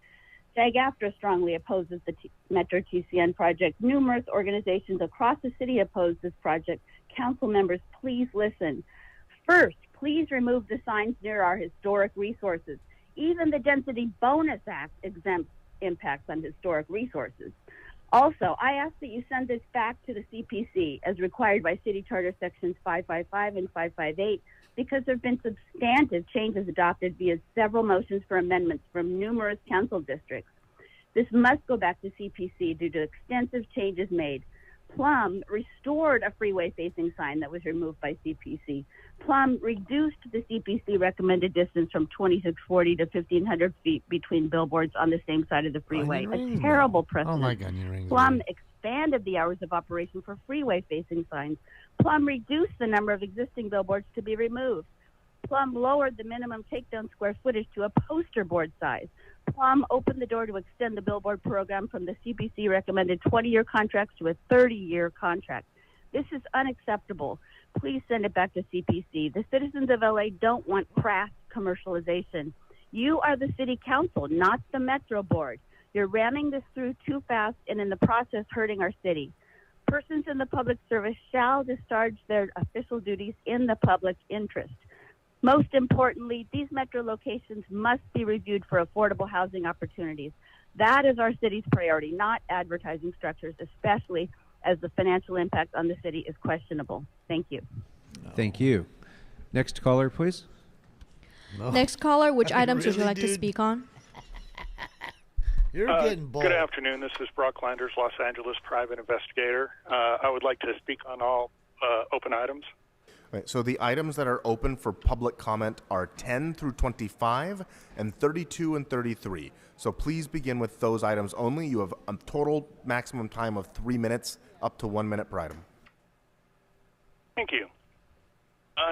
Speaker 18: SAG-AFTRA strongly opposes the Metro TCN project. Numerous organizations across the city oppose this project. Council members, please listen. First, please remove the signs near our historic resources. Even the Density Bonus Act exempts impacts on historic resources. Also, I ask that you send this back to the CPC as required by City Charter Sections 555 and 558, because there have been substantive changes adopted via several motions for amendments from numerous council districts. This must go back to CPC due to extensive changes made. Plum restored a freeway-facing sign that was removed by CPC. Plum reduced the CPC recommended distance from 2640 to 1,500 feet between billboards on the same side of the freeway. A terrible precedent.
Speaker 2: Oh my God, your rings.
Speaker 18: Plum expanded the hours of operation for freeway-facing signs. Plum reduced the number of existing billboards to be removed. Plum lowered the minimum takedown square footage to a poster board size. Plum opened the door to extend the billboard program from the CPC recommended 20-year contracts to a 30-year contract. This is unacceptable. Please send it back to CPC. The citizens of LA don't want crass commercialization. You are the city council, not the Metro Board. You're ramming this through too fast and in the process hurting our city. Persons in the public service shall discharge their official duties in the public interest. Most importantly, these metro locations must be reviewed for affordable housing opportunities. That is our city's priority, not advertising structures, especially as the financial impact on the city is questionable. Thank you.
Speaker 5: Thank you. Next caller, please.
Speaker 9: Next caller, which items would you like to speak on?
Speaker 2: You're getting bold.
Speaker 8: Good afternoon. This is Brock Landers, Los Angeles private investigator. I would like to speak on all open items.
Speaker 6: Right, so the items that are open for public comment are 10 through 25 and 32 and 33. So please begin with those items only. You have a total maximum time of 3 minutes, up to 1 minute per item.
Speaker 8: Thank you.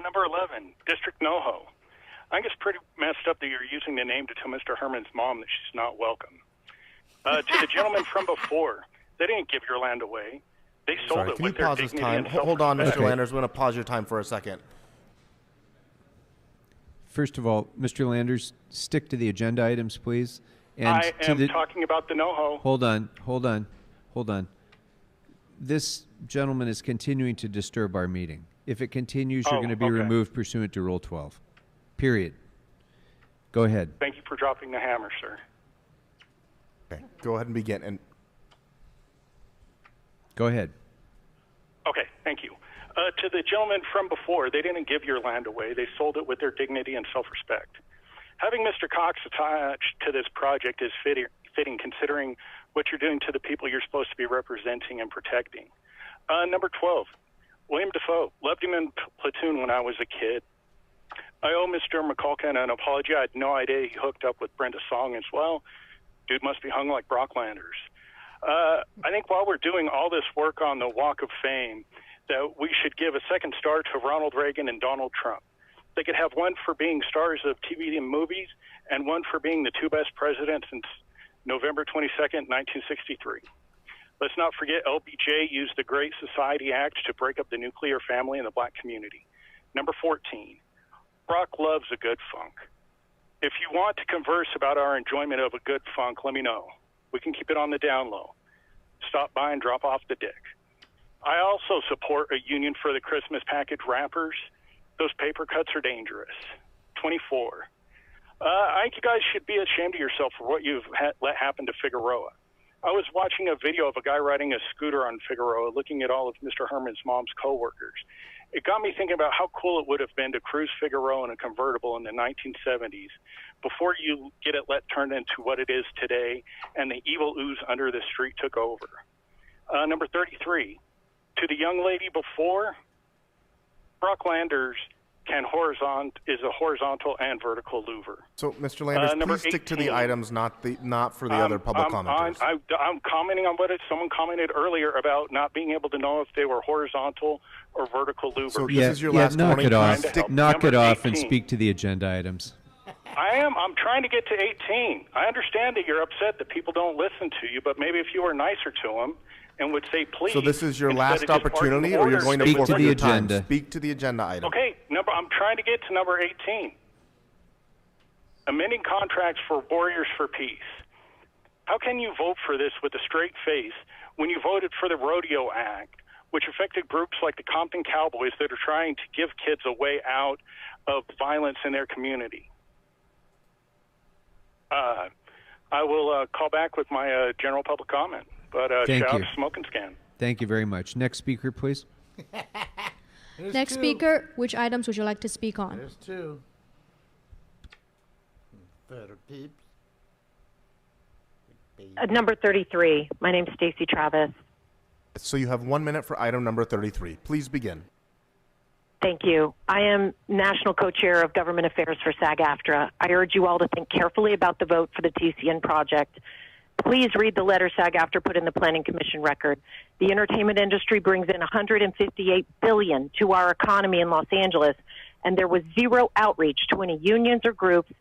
Speaker 8: Number 11, District NoHo. I think it's pretty messed up that you're using the name to tell Mr. Herman's mom that she's not welcome. To the gentleman from before, they didn't give your land away. They sold
Speaker 6: Sorry,
Speaker 8: it
Speaker 6: can
Speaker 8: with
Speaker 6: you
Speaker 8: their
Speaker 6: pause this
Speaker 8: dignity
Speaker 6: time?
Speaker 8: and
Speaker 6: Hold on, Mr.
Speaker 8: self-respect.
Speaker 6: Landers. We're going to pause your time for a second.
Speaker 5: First of all, Mr. Landers, stick to the agenda items, please. And
Speaker 8: I
Speaker 5: to
Speaker 8: am talking about the NoHo.
Speaker 5: Hold on. This gentleman is continuing to disturb our meeting. If it continues, you're going to be removed pursuant to Rule 12. Period. Go ahead.
Speaker 8: Thank you for dropping the hammer, sir.
Speaker 6: Okay, go ahead and begin. And
Speaker 5: go ahead.
Speaker 8: Okay, thank you. To the gentleman from before, they didn't give your land away. They sold it with their dignity and self-respect. Having Mr. Cox attached to this project is fitting considering what you're doing to the people you're supposed to be representing and protecting. Number 12, William Defoe. Loved him in Platoon when I was a kid. I owe Mr. McCulkin an apology. I had no idea he hooked up with Brenda Song as well. Dude must be hung like Brock Landers. I think while we're doing all this work on the Walk of Fame, that we should give a second star to Ronald Reagan and Donald Trump. They could have one for being stars of TV and movies and one for being the two best presidents since November 22nd, 1963. Let's not forget LBJ used the Great Society Act to break up the nuclear family in the black community. Number 14, Brock loves a good funk. If you want to converse about our enjoyment of a good funk, let me know. We can keep it on the down low. Stop by and drop off the dick. I also support a union for the Christmas package wrappers. Those paper cuts are dangerous. 24. I think you guys should be ashamed of yourself for what you've let happen to Figueroa. I was watching a video of a guy riding a scooter on Figueroa looking at all of Mr. Herman's mom's coworkers. It got me thinking about how cool it would have been to cruise Figueroa in a convertible in the 1970s before you get it turned into what it is today and the evil ooze under the street took over. Number 33, to the young lady before, Brock Landers is a horizontal and vertical louver.
Speaker 6: So, Mr. Landers,
Speaker 8: number
Speaker 6: please stick to the
Speaker 8: 18.
Speaker 6: items, not for the other public commenters.
Speaker 8: I'm commenting on what someone commented earlier about not being able to know if they were horizontal or vertical louvers.
Speaker 6: So this is your last
Speaker 5: knock
Speaker 6: warning.
Speaker 5: it off.
Speaker 8: Stick-
Speaker 5: Knock it
Speaker 8: Number
Speaker 5: off and
Speaker 8: 18.
Speaker 5: speak to the agenda items.
Speaker 8: I'm trying to get to 18. I understand that you're upset that people don't listen to you, but maybe if you were nicer to them and would say please.
Speaker 6: So this is your
Speaker 8: instead
Speaker 6: last
Speaker 8: of just
Speaker 6: opportunity,
Speaker 8: barking
Speaker 6: or you're
Speaker 8: orders,
Speaker 6: going to
Speaker 5: Speak to
Speaker 6: forfeit
Speaker 5: the
Speaker 6: your time?
Speaker 5: agenda.
Speaker 6: Speak to the agenda item.
Speaker 8: Okay, I'm trying to get to number 18. Amending contracts for Warriors for Peace. How can you vote for this with a straight face when you voted for the Rodeo Act, which affected groups like the Compton Cowboys that are trying to give kids a way out of violence in their community? I will call back with my general public comment, but
Speaker 5: Thank
Speaker 8: shout out
Speaker 5: you.
Speaker 8: to Smoke and Scan.
Speaker 5: Thank you very much. Next speaker, please.
Speaker 9: Next speaker, which items would you like to speak on?
Speaker 2: There's two. Better peeps.
Speaker 12: Number 33. My name's Stacy Travis.
Speaker 6: So you have 1 minute for item number 33. Please begin.
Speaker 12: Thank you. I am National Co-Chair of Government Affairs for SAG-AFTRA. I urge you all to think carefully about the vote for the TCN project. Please read the letter SAG-AFTRA put in the Planning Commission record. The entertainment industry brings in $158 billion to our economy in Los Angeles, and there was zero outreach to any unions or groups,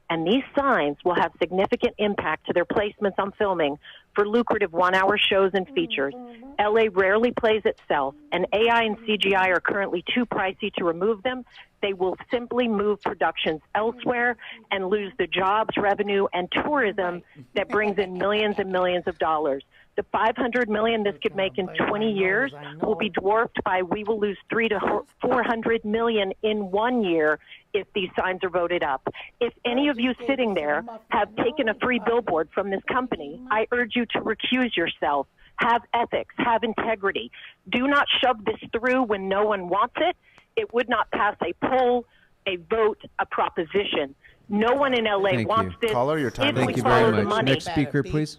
Speaker 12: and these signs will have significant impact to their placements on filming for lucrative one-hour shows and features. LA rarely plays itself, and AI and CGI are currently too pricey to remove them. They will simply move productions elsewhere and lose the jobs, revenue, and tourism that brings in millions and millions of dollars. The $500 million this could make in 20 years will be dwarfed by we will lose $300 to $400 million in 1 year if these signs are voted up. If any of you sitting there have taken a free billboard from this company, I urge you to recuse yourself. Have ethics, have integrity. Do not shove this through when no one wants it. It would not pass a poll, a vote, a proposition. No one in LA
Speaker 5: Thank
Speaker 12: wants
Speaker 5: you.
Speaker 12: this.
Speaker 6: Caller, your time
Speaker 12: If
Speaker 6: is
Speaker 12: we
Speaker 5: Thank you
Speaker 12: follow
Speaker 5: very
Speaker 12: the
Speaker 5: much.
Speaker 12: money.
Speaker 5: Next speaker, please.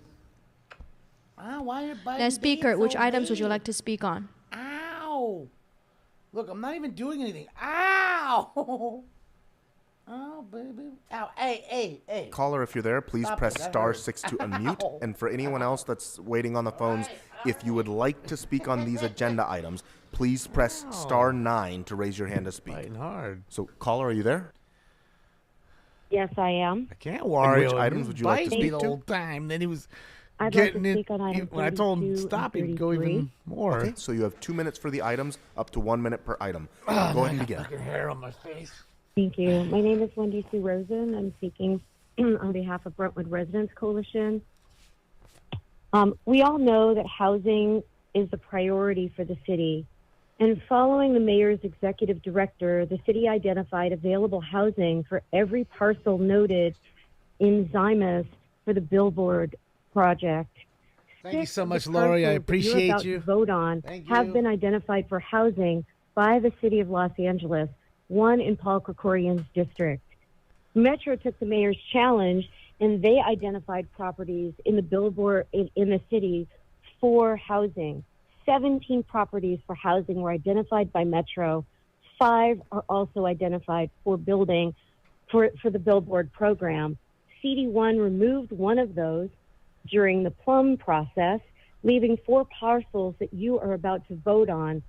Speaker 9: Next speaker, which items would you like to speak on?
Speaker 2: Ow! Look, I'm not even doing anything. Ow! Oh, baby. Ow. Hey.
Speaker 6: Caller, if you're there, please
Speaker 2: Stop
Speaker 6: press
Speaker 2: it. That
Speaker 6: star
Speaker 2: hurt.
Speaker 6: 6 to unmute.
Speaker 2: Ow.
Speaker 6: And for anyone else that's waiting on the phones, if you would like to speak on these agenda items, please press star 9 to raise your hand to speak.
Speaker 2: Fighting hard.
Speaker 6: So, caller, are you there?
Speaker 12: Yes, I am.
Speaker 2: I can't
Speaker 6: And
Speaker 2: Wario.
Speaker 6: which items would you like to
Speaker 2: Biting me
Speaker 6: speak
Speaker 2: the
Speaker 6: to?
Speaker 2: whole time. Then he was
Speaker 12: I'd like
Speaker 2: getting
Speaker 12: to
Speaker 2: it.
Speaker 12: speak on item
Speaker 2: When I told him
Speaker 12: 32 and
Speaker 2: stop, he'd go
Speaker 12: 33.
Speaker 2: even more.
Speaker 6: Okay, so you have 2 minutes for the items, up to 1 minute per item. Go ahead and begin.
Speaker 2: Fucking hair on my face.
Speaker 12: Thank you. My name is Wendy Sue Rosen. I'm speaking on behalf of Brentwood Residents Coalition. We all know that housing is a priority for the city. And following the mayor's executive director, the city identified available housing for every parcel noted in Zymus for the billboard project.
Speaker 2: Thank you so much,
Speaker 12: Six
Speaker 2: Lori. I
Speaker 12: parcels that
Speaker 2: appreciate
Speaker 12: you're about
Speaker 2: you.
Speaker 12: to vote on
Speaker 2: Thank
Speaker 12: have
Speaker 2: you.
Speaker 12: been identified for housing by the city of Los Angeles, one in Paul Krikorian's district. Metro took the mayor's challenge, and they identified properties in the billboard in the city for housing. 17 properties for housing were identified by Metro. 5 are also identified for building for the billboard program. CD1 removed one of those during the plum process, leaving 4 parcels that you are about to vote on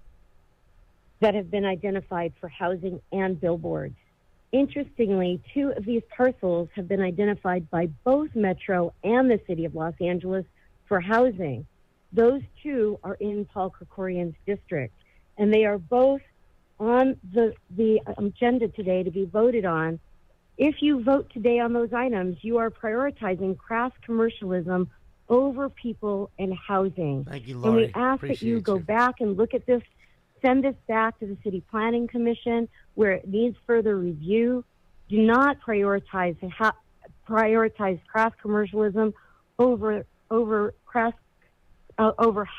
Speaker 12: that have been identified for housing and billboards. Interestingly, 2 of these parcels have been identified by both Metro and the city of Los Angeles for housing.
Speaker 13: Those two are in Paul Krikorian's district, and they are both on the agenda today to be voted on. If you vote today on those items, you are prioritizing crass commercialism over people and housing.
Speaker 2: Thank you,
Speaker 13: And
Speaker 2: Lori.
Speaker 13: we ask that you
Speaker 2: Appreciate
Speaker 13: go
Speaker 2: you.
Speaker 13: back and look at this, send this back to the City Planning Commission where it needs further review. Do not prioritize crass commercialism over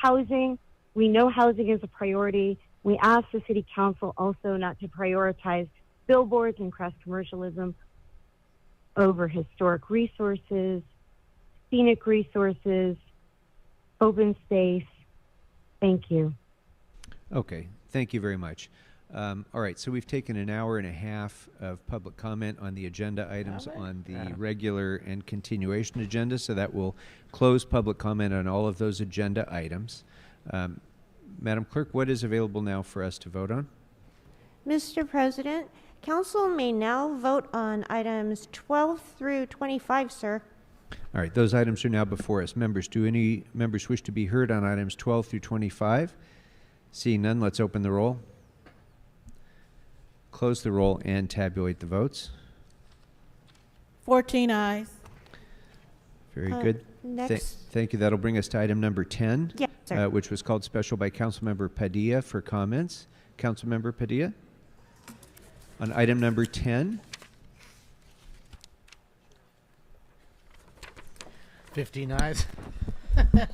Speaker 13: housing. We know housing is a priority. We ask the City Council also not to prioritize billboards and crass commercialism over historic resources, scenic resources, open space. Thank you.
Speaker 5: Okay, thank you very much. All right, so we've taken an hour and a half of public comment on the agenda items on the regular and continuation agenda, so that will close public comment on all of those agenda items. Madam Clerk, what is available now for us to vote on?
Speaker 19: Mr. President, Council may now vote on items 12 through 25, sir.
Speaker 5: All right, those items are now before us. Members, do any members wish to be heard on items 12 through 25? Seeing none, let's open the roll, close the roll, and tabulate the votes.
Speaker 21: 14 ayes.
Speaker 5: Very good.
Speaker 19: Next.
Speaker 5: Thank you. That'll bring us to item number 10,
Speaker 19: Yes, sir.
Speaker 5: which was called special by Councilmember Padilla for comments. Councilmember Padilla? On item number 10.
Speaker 2: 15 eyes.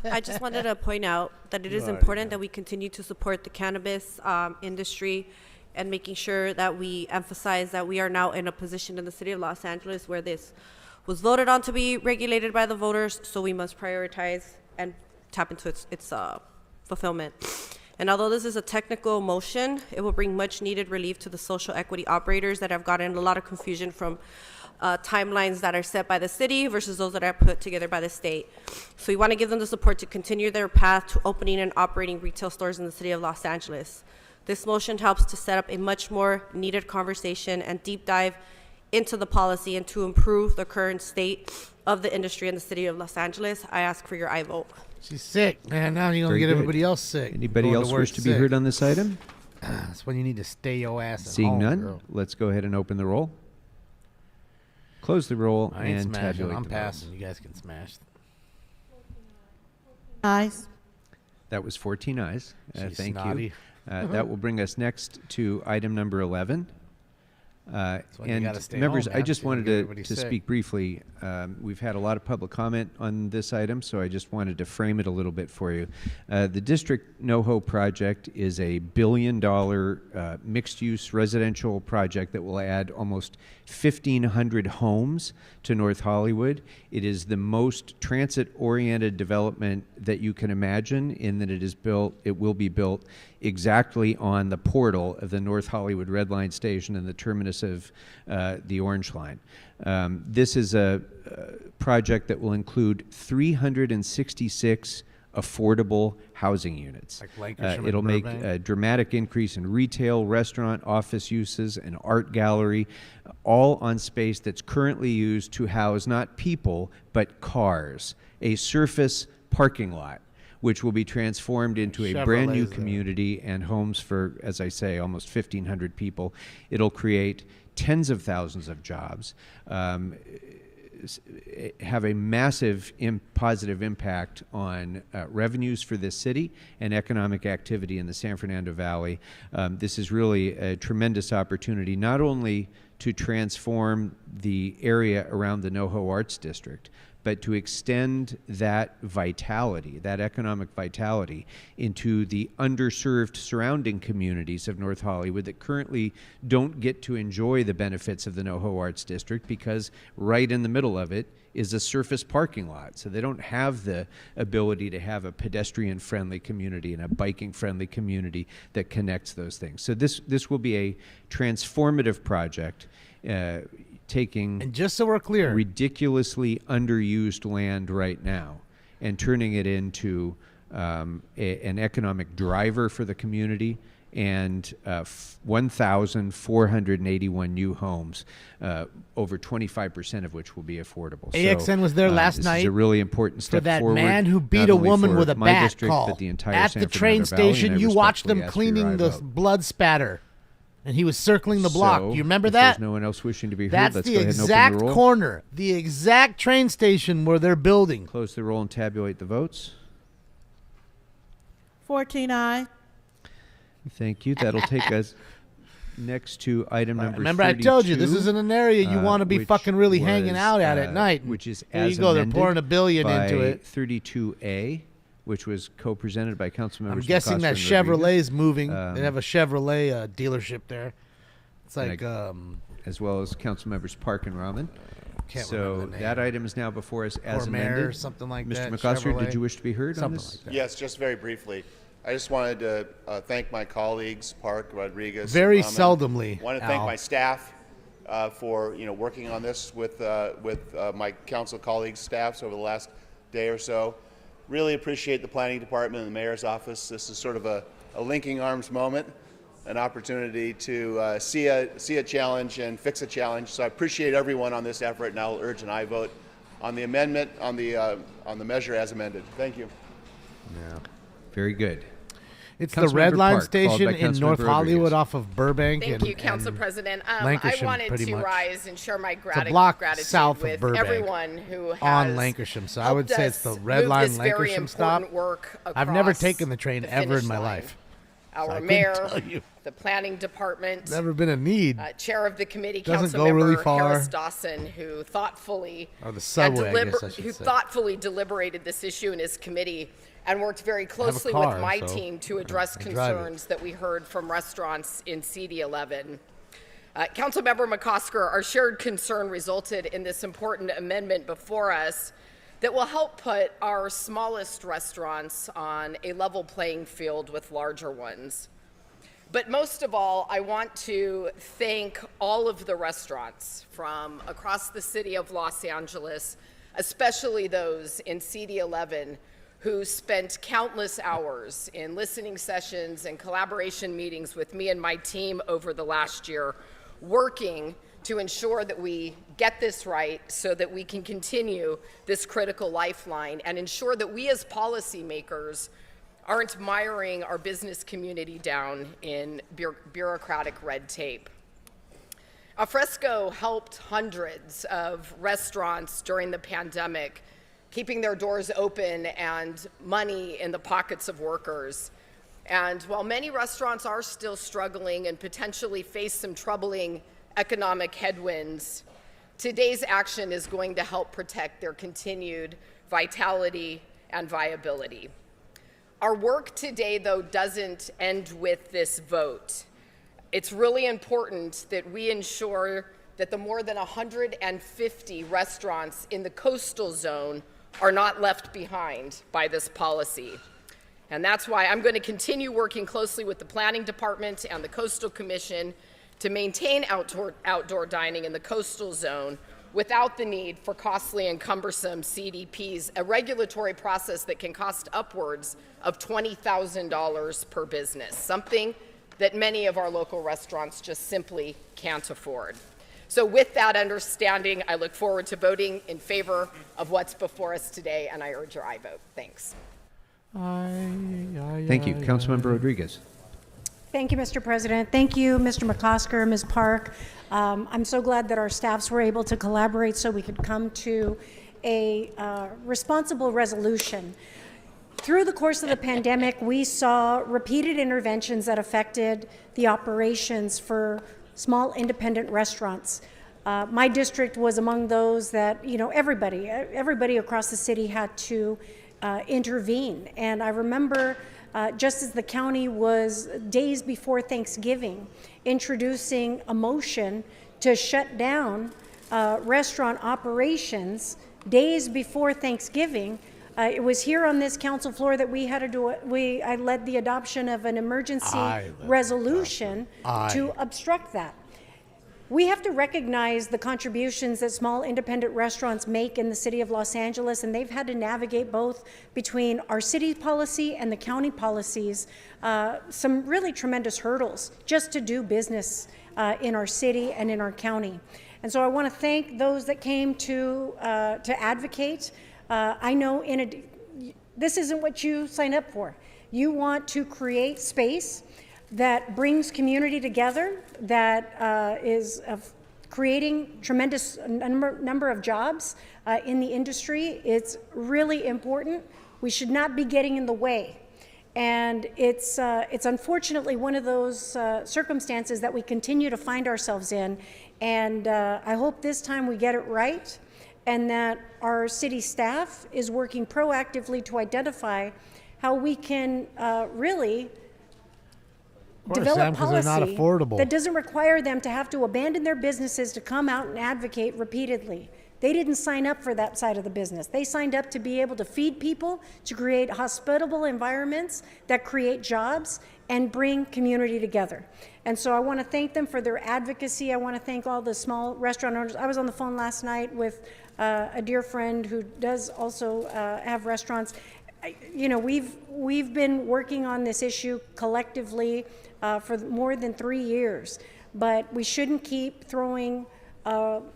Speaker 23: I just wanted to point out that it is
Speaker 2: Lord,
Speaker 23: important that we continue to support the cannabis industry and making sure that we emphasize that we are now in a position in the city of Los Angeles where this was voted on to be regulated by the voters, so we must prioritize and tap into its fulfillment. And although this is a technical motion, it will bring much needed relief to the social equity operators that have gotten a lot of confusion from timelines that are set by the city versus those that are put together by the state. So we want to give them the support to continue their path to opening and operating retail stores in the city of Los Angeles. This motion helps to set up a much more needed conversation and deep dive into the policy and to improve the current state of the industry in the city of Los Angeles. I ask for your aye vote.
Speaker 2: She's sick, man. Now you're going to get everybody else sick.
Speaker 5: Anybody else wish to be heard on this item?
Speaker 2: That's when you need to stay your ass at
Speaker 5: Seeing
Speaker 2: home,
Speaker 5: none,
Speaker 2: girl.
Speaker 5: let's go ahead and open the roll, close the roll,
Speaker 2: I ain't
Speaker 5: and
Speaker 2: smashing.
Speaker 5: tabulate
Speaker 2: I'm
Speaker 5: the
Speaker 2: passing.
Speaker 5: votes.
Speaker 2: You guys can smash.
Speaker 21: Ayes.
Speaker 5: That was 14 ayes.
Speaker 2: She's
Speaker 5: Thank
Speaker 2: snotty.
Speaker 5: you. That will bring us next to item number 11.
Speaker 2: when you
Speaker 5: And
Speaker 2: gotta stay
Speaker 5: members,
Speaker 2: home,
Speaker 5: I
Speaker 2: man,
Speaker 5: just
Speaker 2: so you don't
Speaker 5: wanted
Speaker 2: get
Speaker 5: to
Speaker 2: everybody sick.
Speaker 5: speak briefly. We've had a lot of public comment on this item, so I just wanted to frame it a little bit for you. The District NoHo project is a $1 billion mixed-use residential project that will add almost 1,500 homes to North Hollywood. It is the most transit-oriented development that you can imagine in that it will be built exactly on the portal of the North Hollywood Red Line station and the terminus of the Orange Line. This is a project that will include 366 affordable housing units.
Speaker 2: Like Lancashire and
Speaker 5: It'll make
Speaker 2: Burbank?
Speaker 5: a dramatic increase in retail, restaurant, office uses, an art gallery, all on space that's currently used to house not people, but cars, a surface parking lot, which will be transformed into a brand new
Speaker 2: Chevrolets there.
Speaker 5: community and homes for, as I say, almost 1,500 people. It'll create tens of thousands of jobs, have a massive positive impact on revenues for this city and economic activity in the San Fernando Valley. This is really a tremendous opportunity, not only to transform the area around the NoHo Arts District, but to extend that vitality, that economic vitality, into the underserved surrounding communities of North Hollywood that currently don't get to enjoy the benefits of the NoHo Arts District because right in the middle of it is a surface parking lot. So they don't have the ability to have a pedestrian-friendly community and a biking-friendly community that connects those things. So this will be a transformative project, taking,
Speaker 2: and just so we're clear,
Speaker 5: ridiculously underused land right now and turning it into an economic driver for the community and 1,481 new homes, over 25% of which will be affordable.
Speaker 2: AXN was there last night.
Speaker 5: This is a really important step
Speaker 2: for that
Speaker 5: forward.
Speaker 2: man who beat
Speaker 5: not
Speaker 2: a
Speaker 5: only
Speaker 2: woman
Speaker 5: for
Speaker 2: with a
Speaker 5: my
Speaker 2: bat
Speaker 5: district,
Speaker 2: call
Speaker 5: but the entire
Speaker 2: at
Speaker 5: San
Speaker 2: the train
Speaker 5: Fernando Valley,
Speaker 2: station.
Speaker 5: and I
Speaker 2: You watched
Speaker 5: respectfully
Speaker 2: them
Speaker 5: ask for your
Speaker 2: cleaning
Speaker 5: aye
Speaker 2: the
Speaker 5: vote.
Speaker 2: blood spatter, and he was circling the block.
Speaker 5: So,
Speaker 2: You remember
Speaker 5: if
Speaker 2: that?
Speaker 5: There's no one else wishing to be heard.
Speaker 2: That's
Speaker 5: Let's
Speaker 2: the
Speaker 5: go ahead and open
Speaker 2: exact
Speaker 5: the roll.
Speaker 2: corner, the exact train station where they're building.
Speaker 5: Close the roll and tabulate the votes.
Speaker 1: 14 aye.
Speaker 5: Thank you. That'll take us next to item number
Speaker 2: Remember,
Speaker 5: 32,
Speaker 2: I told you this isn't an area you want to be
Speaker 5: which
Speaker 2: fucking really
Speaker 5: was,
Speaker 2: hanging out at night.
Speaker 5: Which is
Speaker 2: Here
Speaker 5: as
Speaker 2: you go. They're
Speaker 5: amended
Speaker 2: pouring $1 billion into
Speaker 5: by
Speaker 2: it.
Speaker 5: 32A, which was co-presented by Councilmembers.
Speaker 2: I'm guessing that
Speaker 5: McCosker and
Speaker 2: Chevrolet's
Speaker 5: Rodriguez.
Speaker 2: moving. They have a Chevrolet dealership there. It's
Speaker 5: And
Speaker 2: like
Speaker 5: as well as Councilmembers Park and Rahman.
Speaker 2: Can't
Speaker 5: So
Speaker 2: remember the name.
Speaker 5: that item is now before us as
Speaker 2: Cormair
Speaker 5: amended.
Speaker 2: or something like
Speaker 5: Mr.
Speaker 2: that,
Speaker 5: McCosker,
Speaker 2: Chevrolet.
Speaker 5: did you wish to be heard on
Speaker 2: Something
Speaker 5: this?
Speaker 2: like that.
Speaker 6: Yes, just very briefly. I just wanted to thank my colleagues, Park, Rodriguez.
Speaker 2: Very
Speaker 6: Rahman.
Speaker 2: seldomly,
Speaker 6: I want to thank
Speaker 2: Al.
Speaker 6: my staff for working on this with my council colleagues' staffs over the last day or so. Really appreciate the planning department and the mayor's office. This is sort of a linking arms moment, an opportunity to see a challenge and fix a challenge. So I appreciate everyone on this effort, and I'll urge an aye vote on the amendment on the measure as amended. Thank you.
Speaker 5: Yeah. Very good.
Speaker 2: It's the Red
Speaker 5: Councilmember
Speaker 2: Line
Speaker 5: Park, followed
Speaker 2: station
Speaker 5: by
Speaker 2: in
Speaker 5: Councilmember
Speaker 2: North Hollywood
Speaker 5: Rodriguez.
Speaker 2: off of Burbank.
Speaker 14: Thank
Speaker 2: and,
Speaker 14: you, Council
Speaker 2: and
Speaker 14: President. I
Speaker 2: Lancashire,
Speaker 14: wanted
Speaker 2: pretty
Speaker 14: to
Speaker 2: much.
Speaker 14: rise and share my
Speaker 2: It's a block south
Speaker 14: gratitude
Speaker 2: of
Speaker 14: with
Speaker 2: Burbank
Speaker 14: everyone who has
Speaker 2: on Lancashire. So I would say it's the
Speaker 14: helped us
Speaker 2: Red
Speaker 14: move
Speaker 2: Line
Speaker 14: this very
Speaker 2: Lancashire stop.
Speaker 14: important work
Speaker 2: I've never
Speaker 14: across
Speaker 2: taken the train
Speaker 14: the
Speaker 2: ever
Speaker 14: finish
Speaker 2: in my
Speaker 14: line.
Speaker 2: life. So I
Speaker 14: Our
Speaker 2: couldn't
Speaker 14: mayor,
Speaker 2: tell you.
Speaker 14: the planning department,
Speaker 2: Never been a need.
Speaker 14: Chair of the committee,
Speaker 2: Doesn't go
Speaker 14: Councilmember
Speaker 2: really far.
Speaker 14: Harris Dawson, who thoughtfully
Speaker 2: Or the subway, I guess I should
Speaker 14: who
Speaker 2: say.
Speaker 14: thoughtfully deliberated this issue in his committee and worked very
Speaker 2: have a
Speaker 14: closely
Speaker 2: car,
Speaker 14: with my
Speaker 2: so
Speaker 14: team to address
Speaker 2: I drive it.
Speaker 14: concerns that we heard from restaurants in CD11. Councilmember McCosker, our shared concern resulted in this important amendment before us that will help put our smallest restaurants on a level playing field with larger ones. But most of all, I want to thank all of the restaurants from across the city of Los Angeles, especially those in CD11, who spent countless hours in listening sessions and collaboration meetings with me and my team over the last year, working to ensure that we get this right so that we can continue this critical lifeline and ensure that we as policymakers aren't miring our business community down in bureaucratic red tape. Alfresco helped hundreds of restaurants during the pandemic, keeping their doors open and money in the pockets of workers. And while many restaurants are still struggling and potentially face some troubling economic headwinds, today's action is going to help protect their continued vitality and viability. Our work today, though, doesn't end with this vote. It's really important that we ensure that the more than 150 restaurants in the coastal zone are not left behind by this policy. And that's why I'm going to continue working closely with the Planning Department and the Coastal Commission to maintain outdoor dining in the coastal zone without the need for costly and cumbersome CDPs, a regulatory process that can cost upwards of $20,000 per business, something that many of our local restaurants just simply can't afford. So with that understanding, I look forward to voting in favor of what's before us today, and I urge your aye vote. Thanks.
Speaker 5: Thank you. Councilmember Rodriguez.
Speaker 1: Thank you, Mr. President. Thank you, Mr. McCosker, Ms. Park. I'm so glad that our staffs were able to collaborate so we could come to a responsible resolution. Through the course of the pandemic, we saw repeated interventions that affected the operations for small independent restaurants. My district was among those that, everybody across the city had to intervene. And I remember just as the county was days before Thanksgiving introducing a motion to shut down restaurant operations days before Thanksgiving, it was here on this council floor that we had to do it. I led the adoption of an emergency resolution to obstruct that. We have to recognize the contributions that small independent restaurants make in the city of Los Angeles, and they've had to navigate both between our city policy and the county policies, some really tremendous hurdles just to do business in our city and in our county. And so I want to thank those that came to advocate. I know this isn't what you signed up for. You want to create space that brings community together, that is creating tremendous number of jobs in the industry. It's really important. We should not be getting in the way. And it's unfortunately one of those circumstances that we continue to find ourselves in. And I hope this time we get it right, and that our city staff is working proactively to identify how we can really develop policy
Speaker 2: not affordable.
Speaker 1: that doesn't require them to have to abandon their businesses to come out and advocate repeatedly. They didn't sign up for that side of the business. They signed up to be able to feed people, to create hospitable environments that create jobs and bring community together. And so I want to thank them for their advocacy. I want to thank all the small restaurant owners. I was on the phone last night with a dear friend who does also have restaurants. You know, we've been working on this issue collectively for more than 3 years, but we shouldn't keep throwing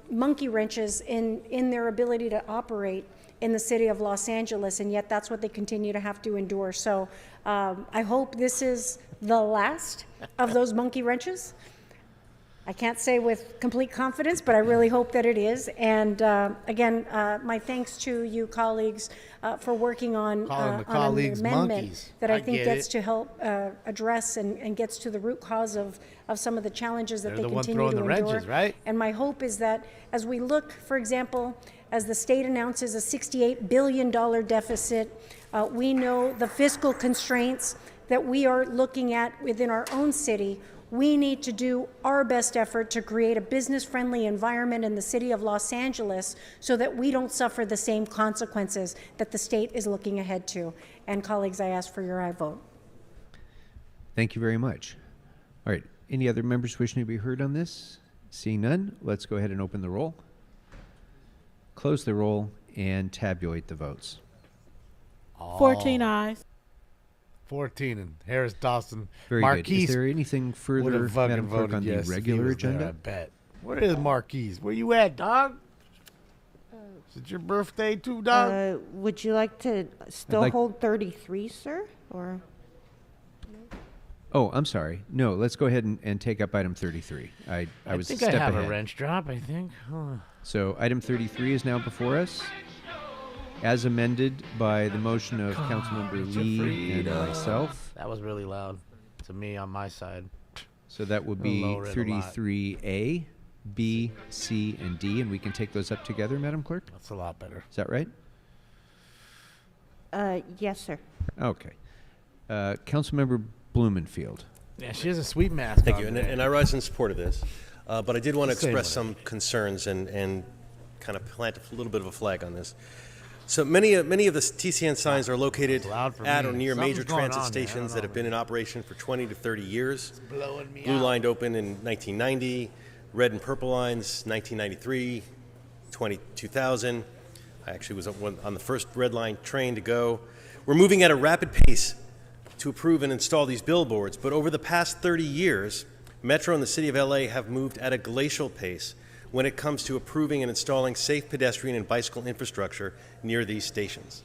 Speaker 1: monkey wrenches in their ability to operate in the city of Los Angeles, and yet that's what they continue to have to endure. So I hope this is the last of those monkey wrenches. I can't say with complete confidence, but I really hope that it is. And again, my thanks to you colleagues for working on an amendment
Speaker 2: monkeys.
Speaker 1: that I think
Speaker 2: get
Speaker 1: gets
Speaker 2: it.
Speaker 1: to help address and gets to the root cause of some of the challenges that
Speaker 2: They're
Speaker 1: they
Speaker 2: the one
Speaker 1: continue to
Speaker 2: throwing the
Speaker 1: endure.
Speaker 2: wrenches, right?
Speaker 1: And my hope is that as we look, for example, as the state announces a $68 billion deficit, we know the fiscal constraints that we are looking at within our own city. We need to do our best effort to create a business-friendly environment in the city of Los Angeles so that we don't suffer the same consequences that the state is looking ahead to. And colleagues, I ask for your aye vote.
Speaker 5: Thank you very much. All right, any other members wishing to be heard on this? Seeing none, let's go ahead and open the roll, close the roll, and tabulate the votes.
Speaker 3: 14 ayes.
Speaker 2: 14 and Harris Dawson.
Speaker 5: Very
Speaker 2: Marquise
Speaker 5: good. Is there anything further,
Speaker 2: would have fucking
Speaker 5: Madam Clerk,
Speaker 2: voted
Speaker 5: on
Speaker 2: yes
Speaker 5: the
Speaker 2: if he
Speaker 5: regular
Speaker 2: was there,
Speaker 5: agenda?
Speaker 2: I bet. Where is Marquise? Where you at, dog? Is it your birthday too, dog?
Speaker 19: Would you like to still hold 33, sir? Or
Speaker 5: Oh, I'm sorry. No, let's go ahead and take up item 33. I was
Speaker 2: think
Speaker 5: a step
Speaker 2: I have
Speaker 5: ahead.
Speaker 2: a wrench drop, I think. Huh.
Speaker 5: So item 33 is now before us, as amended by the motion of Councilmember Lee and myself.
Speaker 2: That was really loud to me on my side.
Speaker 5: So that would be 33A, B, C, and D, and we can take those up together, Madam Clerk?
Speaker 2: That's a lot better.
Speaker 5: Is that right?
Speaker 19: yes, sir.
Speaker 5: Okay. Councilmember Blumenfield.
Speaker 2: Yeah, she has a sweet mask
Speaker 4: Thank
Speaker 2: on
Speaker 4: you,
Speaker 2: today.
Speaker 4: and I rise in support of this, but I did want to
Speaker 2: Same
Speaker 4: express
Speaker 2: way.
Speaker 4: some concerns and kind of plant a little bit of a flag on this. So many of the TCN signs are located at or near major transit stations that have been in operation for 20 to 30 years.
Speaker 2: Blowing me
Speaker 4: Blue
Speaker 2: out.
Speaker 4: Line opened in 1990, red and purple lines 1993, 2000. I actually was on the first red line train to go. We're moving at a rapid pace to approve and install these billboards, but over the past 30 years, Metro and the City of LA have moved at a glacial pace when it comes to approving and installing safe pedestrian and bicycle infrastructure near these stations.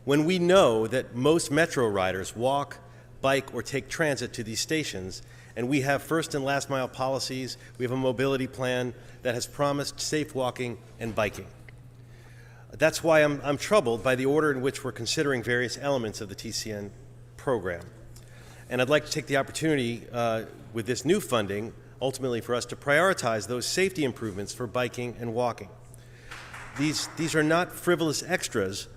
Speaker 4: When we know that most Metro riders walk, bike, or take transit to these stations, and we have first and last mile policies, we have a mobility plan that has promised safe walking and biking. That's why I'm troubled by the order in which we're considering various elements of the TCN program. And I'd like to take the opportunity with this new funding ultimately for us to prioritize those safety improvements for biking and walking. These are not frivolous extras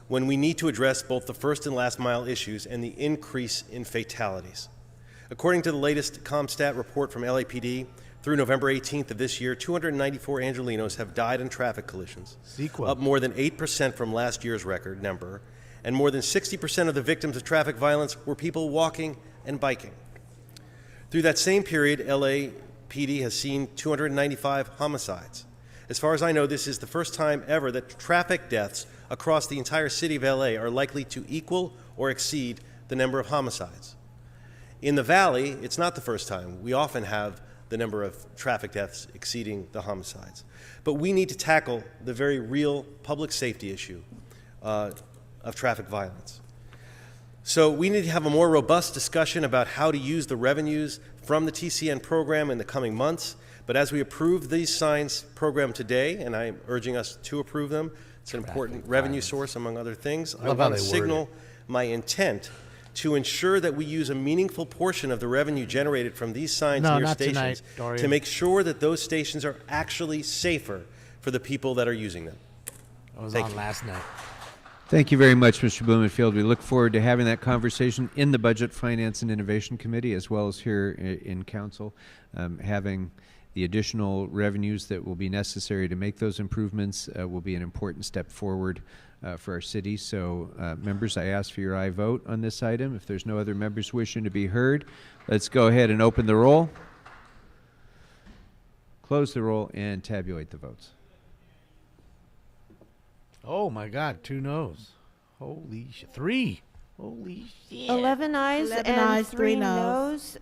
Speaker 4: when we need to address both the first and last mile issues and the increase in fatalities. According to the latest ComStat report from LAPD, through November 18th of this year, 294 Angelenos have died in traffic collisions, up more than 8% from last year's record number, and more than 60% of the victims of traffic violence were people walking and biking. Through that same period, LA PD has seen 295 homicides. As far as I know, this is the first time ever that traffic deaths across the entire city of LA are likely to equal or exceed the number of homicides. In the Valley, it's not the first time. We often have the number of traffic deaths exceeding the homicides. But we need to tackle the very real public safety issue of traffic violence. So we need to have a more robust discussion about how to use the revenues from the TCN program in the coming months. But as we approve these signs program today, and I'm urging us to approve them, it's an important revenue source, among other things. I want to signal my intent to ensure that we use a meaningful portion of the revenue generated from these signs near stations to make sure that those stations are actually safer for the people that are using them.
Speaker 2: I was on last night.
Speaker 5: Thank you very much, Mr. Blumenfield. We look forward to having that conversation in the Budget, Finance, and Innovation Committee, as well as here in Council, having the additional revenues that will be necessary to make those improvements will be an important step forward for our city. So, members, I ask for your aye vote on this item. If there's no other members wishing to be heard, let's go ahead and open the roll, close the roll, and tabulate the votes.
Speaker 2: Oh my God, 2 noes. Holy shit. 3. Holy shit.
Speaker 19: 11 ayes and 3 noes.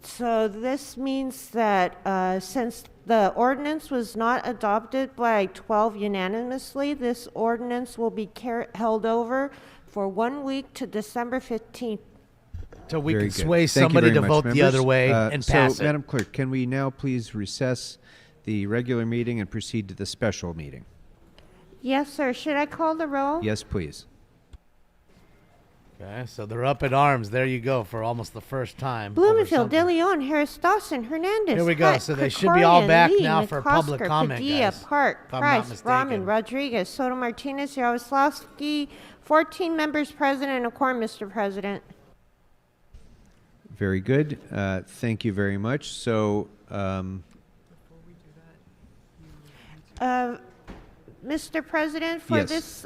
Speaker 19: So this means that since the ordinance was not adopted by 12 unanimously, this ordinance will be held over for 1 week to December 15th.
Speaker 2: So we can sway somebody to vote the other way and pass it.
Speaker 5: Madam Clerk, can we now please recess the regular meeting and proceed to the special meeting?
Speaker 19: Yes, sir. Should I call the roll?
Speaker 5: Yes, please.
Speaker 2: Okay, so they're up in arms. There you go for almost the first time.
Speaker 19: Blumenfield, De Leon, Harris, Dawson, Hernandez.
Speaker 2: Here we go. So they should be all back
Speaker 19: Lee,
Speaker 2: now for public
Speaker 19: McCosker,
Speaker 2: comment,
Speaker 19: Padilla,
Speaker 2: guys.
Speaker 19: Park, Price, Rahman, Rodriguez, Soto Martinez, Yaroslavsky, 14 members present and a quorum, Mr. President.
Speaker 5: Very good. Thank you very much. So,
Speaker 19: Mr. President, for this,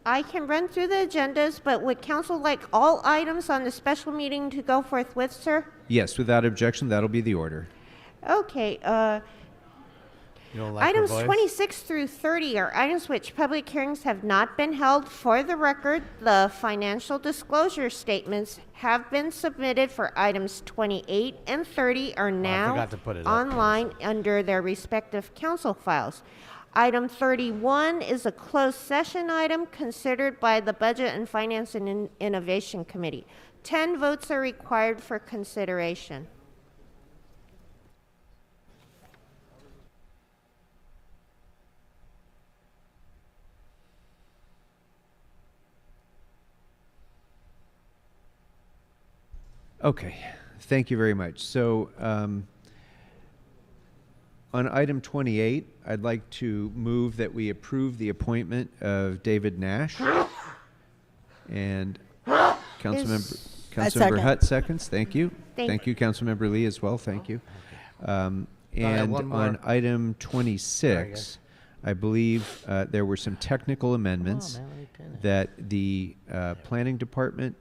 Speaker 19: I can run through the agendas, but would council like all items on the special meeting to go forthwith, sir?
Speaker 5: yes, without objection, that'll be the order.
Speaker 19: Okay. Items 26 through 30 are items which public hearings have not been held. For the record, the financial disclosure statements have been submitted for items 28 and 30 are now online under their respective council files. Item 31 is a closed session item considered by the Budget and Finance and Innovation Committee. 10 votes are required for consideration.
Speaker 5: Okay, thank you very much. So, on item 28, I'd like to move that we approve the appointment of David Nash. And Councilmember Hutt seconds. Thank you. Thank you, Councilmember Lee, as well. Thank you. And on item 26, I believe there were some technical amendments that the planning department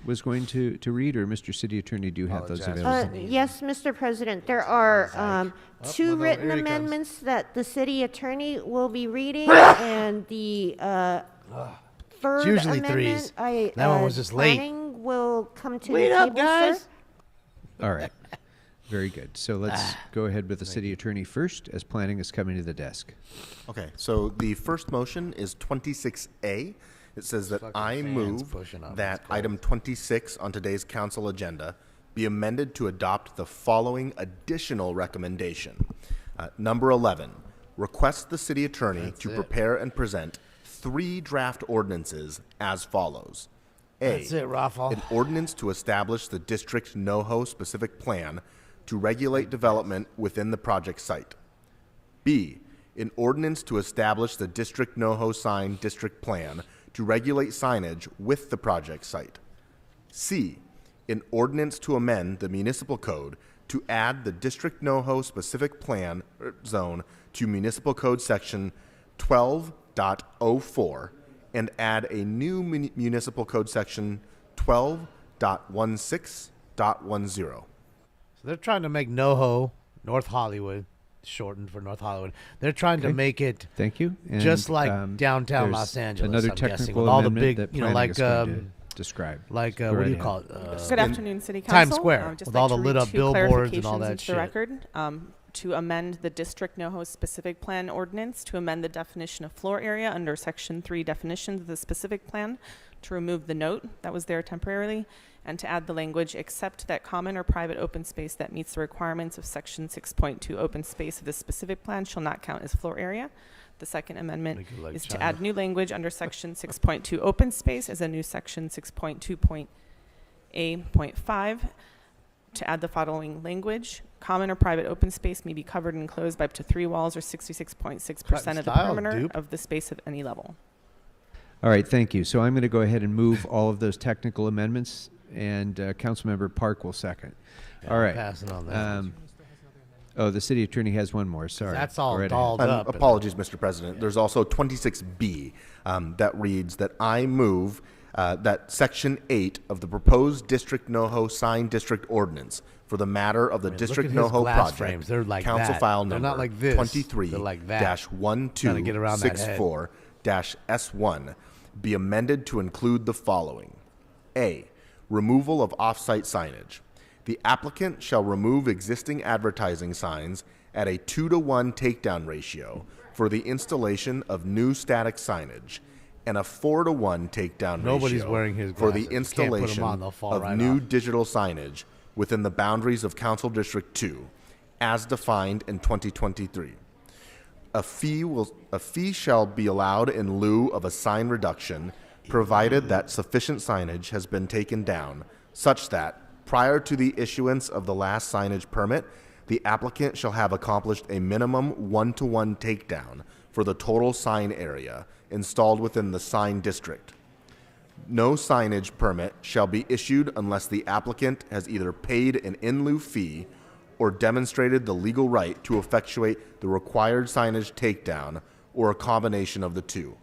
Speaker 5: was going to read, or Mr. City Attorney, do you have those available?
Speaker 19: Yes, Mr. President. There are 2 written amendments that the City Attorney will be reading, and the third
Speaker 2: usually
Speaker 19: amendment,
Speaker 2: that one was just late.
Speaker 19: Planning will come to
Speaker 2: Wait
Speaker 19: the
Speaker 2: up,
Speaker 19: table,
Speaker 2: guys.
Speaker 19: sir.
Speaker 5: All right. Very good. So let's go ahead with the City Attorney first, as planning is coming to the desk.
Speaker 6: Okay, so the first motion is 26A. It says that I move that item 26 on today's council agenda be amended to adopt the following additional recommendation. Number 11, request the city attorney to prepare and present 3 draft ordinances as follows. A,
Speaker 2: That's it, Raffle.
Speaker 6: an ordinance to establish the district NoHo specific plan to regulate development within the project site. B, an ordinance to establish the district NoHo sign district plan to regulate signage with the project site. C, an ordinance to amend the municipal code to add the district NoHo specific plan zone to municipal code section 12.04 and add a new municipal code section 12.16.10.
Speaker 2: So they're trying to make NoHo, North Hollywood, shortened for North Hollywood. They're trying to make it
Speaker 5: Thank you. And,
Speaker 2: just like downtown
Speaker 5: there's
Speaker 2: Los Angeles.
Speaker 5: Another
Speaker 2: I'm guessing,
Speaker 5: technical
Speaker 2: with all the
Speaker 5: amendment
Speaker 2: big,
Speaker 5: that
Speaker 2: you know,
Speaker 5: planning
Speaker 2: like
Speaker 5: is going to describe.
Speaker 2: like
Speaker 5: Go
Speaker 2: what
Speaker 5: right
Speaker 2: do you
Speaker 5: ahead.
Speaker 2: call it?
Speaker 10: Good afternoon, City Council.
Speaker 2: Times Square
Speaker 10: Just
Speaker 2: with
Speaker 10: like
Speaker 2: all
Speaker 10: to
Speaker 2: the
Speaker 10: read
Speaker 2: lit up
Speaker 10: two
Speaker 2: billboards and all
Speaker 10: clarifications
Speaker 2: that
Speaker 10: into
Speaker 2: shit.
Speaker 10: the record, to amend the District NoHo specific plan ordinance to amend the definition of floor area under Section 3 definitions of the specific plan, to remove the note that was there temporarily, and to add the language, except that common or private open space that meets the requirements of Section 6.2 open space of the specific plan shall not count as floor area. The second amendment is to add new language under Section 6.2 open space as a new Section 6.2.A.5 to add the following language. Common or private open space may be covered and enclosed by up to 3 walls or 66.6% of the perimeter of the space of any level.
Speaker 5: All right, thank you. So I'm going to go ahead and move all of those technical amendments, and Councilmember Park will second.
Speaker 2: Yeah,
Speaker 5: all right.
Speaker 2: Passing on that.
Speaker 5: Oh, the city attorney has one more. Sorry.
Speaker 2: That's all
Speaker 5: Right
Speaker 2: dolled
Speaker 5: ahead.
Speaker 2: up.
Speaker 6: Apologies, Mr. President. There's also 26B that reads that I move that Section 8 of the proposed District NoHo sign district ordinance for the matter of the District
Speaker 2: look at his
Speaker 6: NoHo
Speaker 2: glass
Speaker 6: project,
Speaker 2: frames. They're like
Speaker 6: Council
Speaker 2: that.
Speaker 6: File
Speaker 2: They're
Speaker 6: number
Speaker 2: not like this. They're like that.
Speaker 6: 23-1264-S1, be amended to include the following. A, removal of off-site signage. The applicant shall remove existing advertising signs at a 2-to-1 takedown ratio for the installation of new static signage and a 4-to-1 takedown
Speaker 2: Nobody's
Speaker 6: ratio
Speaker 2: wearing his
Speaker 6: for the
Speaker 2: glasses. You can't put 'em
Speaker 6: installation
Speaker 2: on, they'll fall
Speaker 6: of
Speaker 2: right
Speaker 6: new
Speaker 2: off.
Speaker 6: digital signage within the boundaries of Council District 2 as defined in 2023. A fee shall be allowed in lieu of a sign reduction, provided that sufficient signage has been taken down, such that, prior to the issuance of the last signage permit, the applicant shall have accomplished a minimum 1-to-1 takedown for the total sign area installed within the sign district. No signage permit shall be issued unless the applicant has either paid an in lieu fee or demonstrated the legal right to effectuate the required signage takedown, or a combination of the two.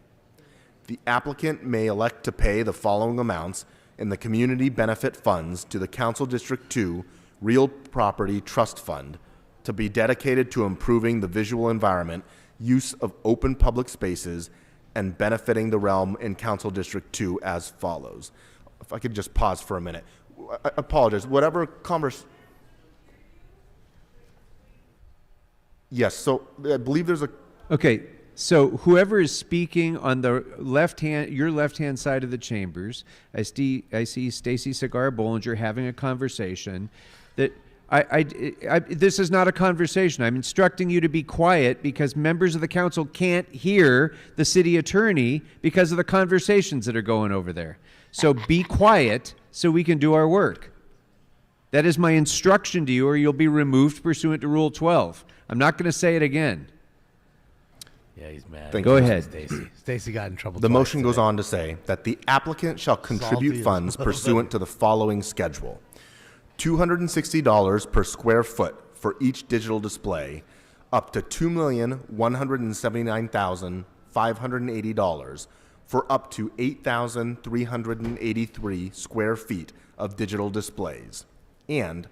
Speaker 6: The applicant may elect to pay the following amounts in the Community Benefit Funds to the Council District 2 Real Property Trust Fund to be dedicated to improving the visual environment, use of open public spaces, and benefiting the realm in Council District 2 as follows. If I could just pause for a minute. I apologize. Whatever Yes, so I believe there's a...
Speaker 5: Okay, so whoever is speaking on the your left-hand side of the chambers, I see Stacy Cigar Bollinger having a conversation that this is not a conversation. I'm instructing you to be quiet because members of the council can't hear the city attorney because of the conversations that are going over there. So be quiet so we can do our work. That is my instruction to you, or you'll be removed pursuant to Rule 12. I'm not going to say it again.
Speaker 2: Yeah, he's mad.
Speaker 5: Go ahead.
Speaker 2: Stacy got in trouble.
Speaker 6: The motion goes on to say that the applicant shall contribute
Speaker 2: Salty
Speaker 6: funds
Speaker 2: as well.
Speaker 6: pursuant to the following schedule. $260 per square foot for each digital display, up to $2,179,580 for up to 8,383 square feet of digital displays, and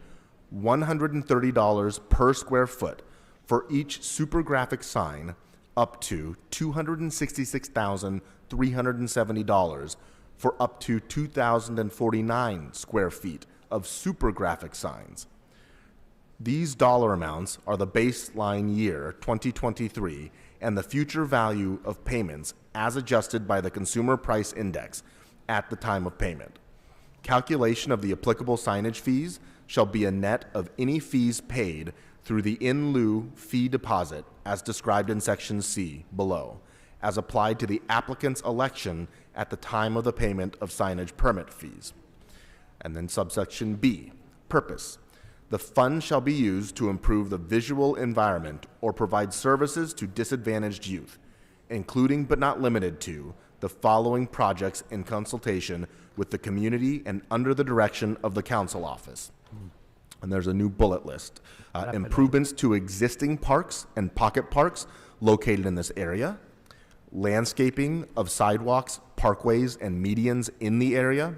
Speaker 6: $130 per square foot for each super graphic sign, up to $266,370 for up to 2,049 square feet of super graphic signs. These dollar amounts are the baseline year 2023 and the future value of payments as adjusted by the Consumer Price Index at the time of payment. Calculation of the applicable signage fees shall be a net of any fees paid through the in lieu fee deposit as described in Section C below, as applied to the applicant's election at the time of the payment of signage permit fees. And then subsection B, purpose. The fund shall be used to improve the visual environment or provide services to disadvantaged youth, including but not limited to the following projects in consultation with the community and under the direction of the council office. And there's a new bullet list. Improvements to existing parks and pocket parks located in this area, landscaping of sidewalks, parkways, and medians in the area,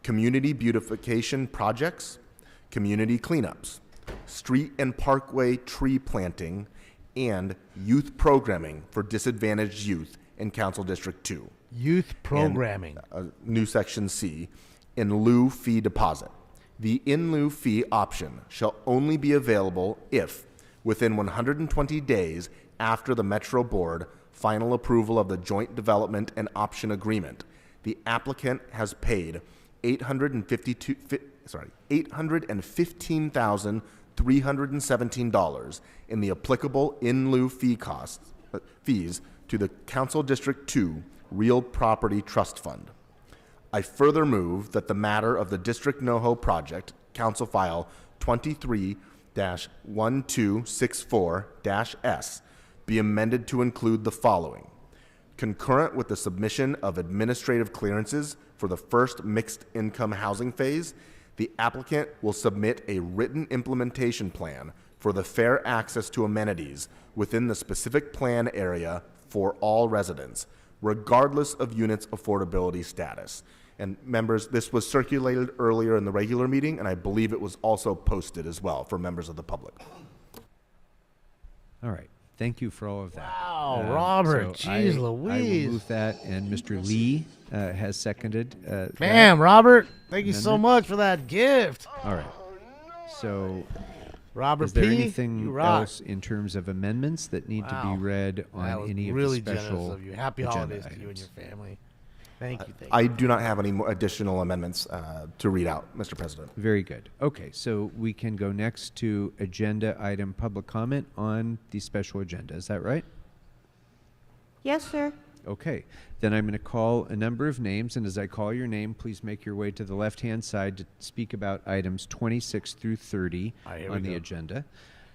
Speaker 6: community beautification projects, community cleanups, street and parkway tree planting, and youth programming for disadvantaged youth in Council District 2.
Speaker 2: Youth programming.
Speaker 6: And, new section C, in lieu fee deposit. The in lieu fee option shall only be available if, within 120 days after the Metro Board final approval of the joint development and option agreement, the applicant has paid $815,317 in the applicable in lieu fees to the Council District 2 Real Property Trust Fund. I further move that the matter of the District NoHo project, Council File 23-1264-S, be amended to include the following. Concurrent with the submission of administrative clearances for the first mixed income housing phase, the applicant will submit a written implementation plan for the fair access to amenities within the specific plan area for all residents, regardless of units' affordability status. And members, this was circulated earlier in the regular meeting, and I believe it was also posted as well for members of the public.
Speaker 5: All right. Thank you for all of that.
Speaker 2: Wow, Robert, jeez
Speaker 5: I
Speaker 2: Louise.
Speaker 5: will move that, and Mr. Lee has seconded.
Speaker 2: Bam, Robert, thank you so much for that gift.
Speaker 5: All right. So,
Speaker 2: Robert
Speaker 5: is there
Speaker 2: P.,
Speaker 5: anything
Speaker 2: you rock.
Speaker 5: else in terms of amendments that need to be read on
Speaker 2: That was
Speaker 5: any
Speaker 2: really
Speaker 5: of the special
Speaker 2: generous of you. Happy
Speaker 5: agenda
Speaker 2: holidays to you and
Speaker 5: items?
Speaker 2: your family. Thank you.
Speaker 6: I do not have any more additional amendments to read out, Mr. President.
Speaker 5: Very good. Okay, so we can go next to agenda item public comment on the special agenda. Is that right?
Speaker 19: Yes, sir.
Speaker 5: Okay, then I'm going to call a number of names, and as I call your name, please make your way to the left-hand side to speak about items 26 through 30 on the agenda.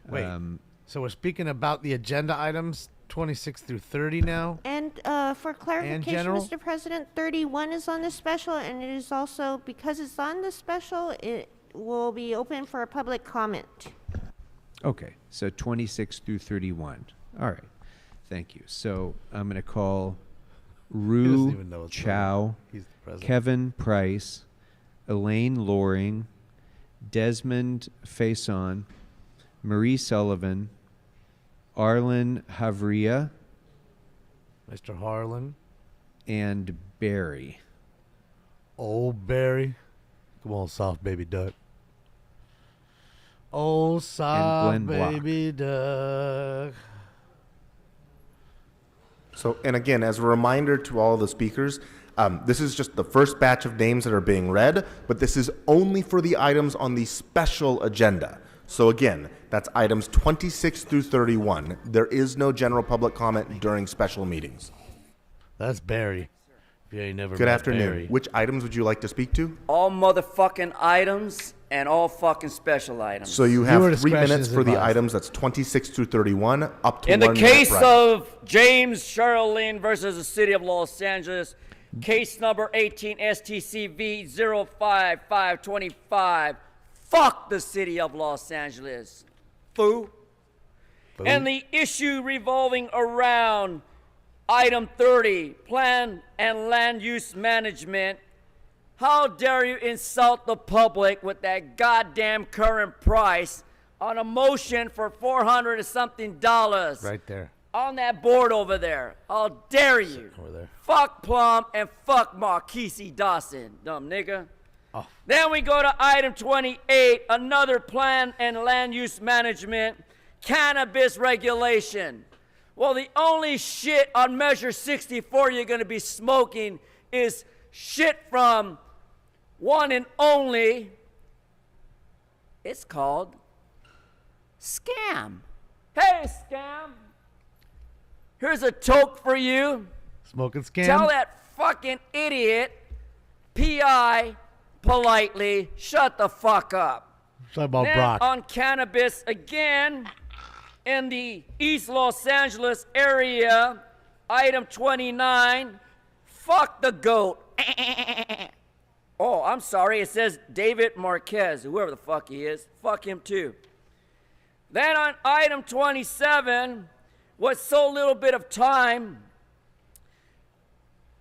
Speaker 2: Wait, so we're speaking about the agenda items 26 through 30 now?
Speaker 19: And for clarification,
Speaker 2: general?
Speaker 19: Mr. President, 31 is on the special, and it is also, because it's on the special, it will be open for a public comment.
Speaker 5: Okay, so 26 through 31. All right, thank you. So I'm going to call Rue Chow, Kevin Price, Elaine Loring, Desmond Faison, Marie Sullivan, Arlen Havria,
Speaker 2: Mr. Harlan,
Speaker 5: and Barry.
Speaker 2: Old Barry. Come on, soft baby duck. Oh, soft baby duck.
Speaker 6: So, and again, as a reminder to all the speakers, this is just the first batch of names that are being read, but this is only for the items on the special agenda. So again, that's items 26 through 31. There is no general public comment during special meetings.
Speaker 2: That's Barry. If you ain't never
Speaker 6: Good
Speaker 2: met
Speaker 6: afternoon.
Speaker 2: Barry.
Speaker 6: Which items would you like to speak to?
Speaker 11: All motherfucking items and all fucking special items.
Speaker 6: So you have 3 minutes for the items. That's 26 through 31, up to
Speaker 11: In
Speaker 6: 1
Speaker 11: the
Speaker 6: minute
Speaker 11: case
Speaker 6: break.
Speaker 11: of James Charlene versus the City of Los Angeles, case number 18 STCV 05525, fuck the City of Los Angeles. Foo. And the issue revolving around item 30, plan and land use management. How dare you insult the public with that goddamn current price on a motion for $400 and something dollars.
Speaker 2: Right there.
Speaker 11: On that board over there. How dare you?
Speaker 2: Over there.
Speaker 11: Fuck Plum and fuck Marquise Dawson, dumb nigga.
Speaker 2: Oh.
Speaker 11: Then we go to item 28, another plan and land use management, cannabis regulation. Well, the only shit on Measure 64 you're going to be smoking is shit from one and only, it's called Scam. Hey, Scam, here's a toke for you.
Speaker 2: Smoking Scam?
Speaker 11: Tell that fucking idiot, P.I., politely, shut the fuck up.
Speaker 2: Talk about
Speaker 11: Then
Speaker 2: Brock.
Speaker 11: on cannabis again, in the East Los Angeles area, item 29, fuck the goat. Oh, I'm sorry, it says David Marquez, whoever the fuck he is, fuck him too. Then on item 27, with so little bit of time,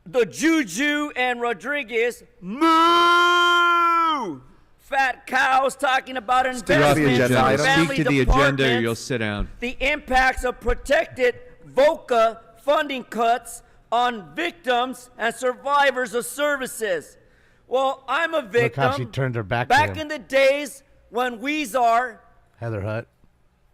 Speaker 11: the Juju and Rodriguez, moo! fat cows talking about
Speaker 5: Speak to the
Speaker 11: investments
Speaker 5: agenda.
Speaker 11: in family
Speaker 5: Speak to the agenda, or
Speaker 11: departments,
Speaker 5: you'll sit down.
Speaker 11: the impacts of protected VOCA funding cuts on victims and survivors of services. Well, I'm a victim.
Speaker 2: Look how she turned her back to
Speaker 11: Back
Speaker 2: him.
Speaker 11: in the days when Weezer
Speaker 2: Heather Hutt.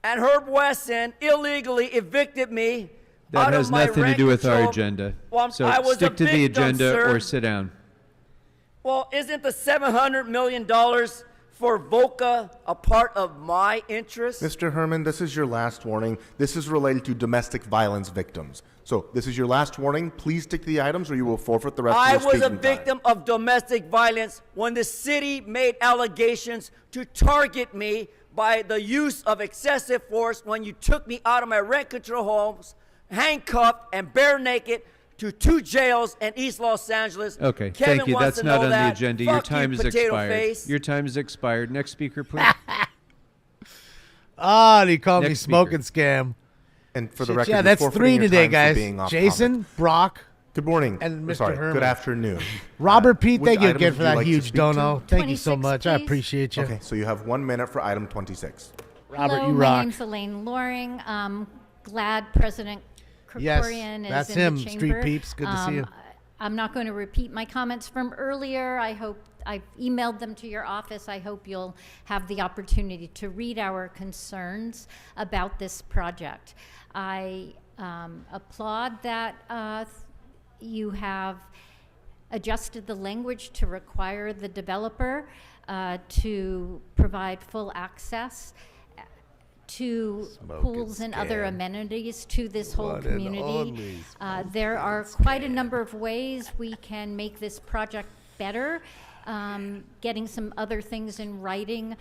Speaker 11: and Herb Wesson illegally evicted me
Speaker 5: That
Speaker 11: out
Speaker 5: has
Speaker 11: of my
Speaker 5: nothing to
Speaker 11: rent
Speaker 5: do with our
Speaker 11: control.
Speaker 5: agenda.
Speaker 11: Well,
Speaker 5: So
Speaker 11: I was
Speaker 5: stick
Speaker 11: a
Speaker 5: to the
Speaker 11: victim,
Speaker 5: agenda
Speaker 11: sir.
Speaker 5: or sit down.
Speaker 11: Well, isn't the $700 million for VOCA a part of my interest?
Speaker 6: Mr. Herman, this is your last warning. This is related to domestic violence victims. So this is your last warning. Please stick to the items or you will forfeit the rest
Speaker 11: I
Speaker 6: of your
Speaker 11: was a
Speaker 6: speaking time.
Speaker 11: victim of domestic violence when the city made allegations to target me by the use of excessive force when you took me out of my rent control homes, handcuffed and bare naked to 2 jails in East Los Angeles.
Speaker 5: Okay,
Speaker 11: Kevin
Speaker 5: thank you.
Speaker 11: wants
Speaker 5: That's
Speaker 11: to
Speaker 5: not
Speaker 11: know
Speaker 5: on
Speaker 11: that.
Speaker 5: the agenda. Your
Speaker 11: Fuck
Speaker 5: time
Speaker 11: you,
Speaker 5: is
Speaker 11: potato
Speaker 5: expired.
Speaker 11: face.
Speaker 5: Your time is expired. Next speaker, please.
Speaker 2: He called me
Speaker 5: Next
Speaker 2: smoking scam.
Speaker 6: And for the
Speaker 2: Shit,
Speaker 6: record,
Speaker 2: yeah,
Speaker 6: you're
Speaker 2: that's
Speaker 6: forfeiting
Speaker 2: 3
Speaker 6: your
Speaker 2: today,
Speaker 6: time for
Speaker 2: guys.
Speaker 6: being off
Speaker 2: Jason,
Speaker 6: topic.
Speaker 2: Brock,
Speaker 6: Good morning.
Speaker 2: and Mr.
Speaker 6: Sorry,
Speaker 2: Herman.
Speaker 6: good afternoon.
Speaker 2: Robert Pete,
Speaker 6: Which
Speaker 2: thank you
Speaker 6: items
Speaker 2: again
Speaker 6: would
Speaker 2: for
Speaker 6: you
Speaker 2: that
Speaker 6: like to
Speaker 2: huge
Speaker 6: speak to?
Speaker 2: dono. Thank you so
Speaker 15: 26,
Speaker 2: much. I
Speaker 15: please.
Speaker 2: appreciate you.
Speaker 6: Okay, so you have 1 minute for item 26.
Speaker 2: Robert,
Speaker 15: Hello,
Speaker 2: you
Speaker 15: my
Speaker 2: rock.
Speaker 15: name's Elaine Loring. Glad President
Speaker 2: Yes,
Speaker 15: Krikorian is
Speaker 2: that's
Speaker 15: in
Speaker 2: him,
Speaker 15: the
Speaker 2: Street
Speaker 15: chamber.
Speaker 2: Peeps. Good to see you.
Speaker 15: I'm not going to repeat my comments from earlier. I hope I've emailed them to your office. I hope you'll have the opportunity to read our concerns about this project. I applaud that you have adjusted the language to require the developer to provide full access to pools and other amenities to this whole
Speaker 2: One and
Speaker 15: community.
Speaker 2: only
Speaker 15: There are quite a number of ways we can make this project better. Getting some other things in writing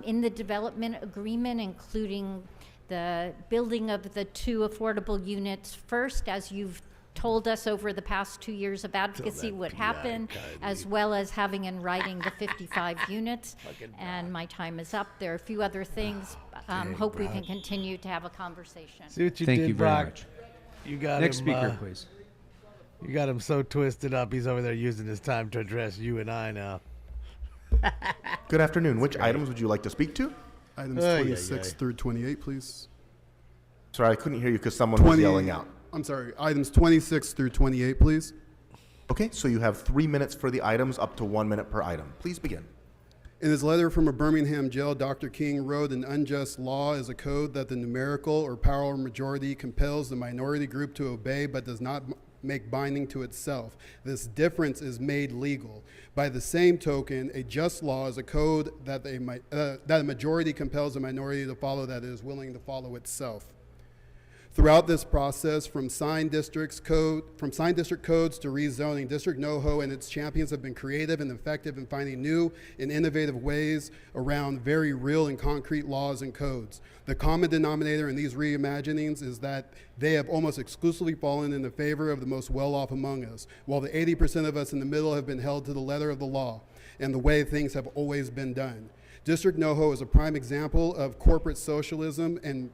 Speaker 15: in the development agreement, including the building of the 2 affordable units first, as you've told us over the past 2 years of advocacy would happen, as well as having in writing the 55 units. And my time is up. There are a few other things. Hope we can continue to have a conversation.
Speaker 2: See what you
Speaker 5: Thank
Speaker 2: did,
Speaker 5: you very
Speaker 2: Brock.
Speaker 5: much.
Speaker 2: You got
Speaker 5: Next
Speaker 2: him,
Speaker 5: speaker, please.
Speaker 2: You got him so twisted up. He's over there using his time to address you and I now.
Speaker 6: Good afternoon. Which items would you like to speak to?
Speaker 21: Items 26 through 28, please.
Speaker 6: Sorry, I couldn't hear you because someone was yelling out.
Speaker 21: I'm sorry. Items 26 through 28, please.
Speaker 6: Okay, so you have 3 minutes for the items, up to 1 minute per item. Please begin.
Speaker 21: In his letter from a Birmingham jail, Dr. King wrote, "An unjust law is a code that the numerical or power majority compels the minority group to obey but does not make binding to itself. This difference is made legal. By the same token, a just law is a code that a majority compels a minority to follow that it is willing to follow itself." Throughout this process, from signed district codes to rezoning, District NoHo and its champions have been creative and effective in finding new and innovative ways around very real and concrete laws and codes. The common denominator in these reimaginings is that they have almost exclusively fallen in the favor of the most well-off among us, while the 80% of us in the middle have been held to the letter of the law and the way things have always been done. District NoHo is a prime example of corporate socialism and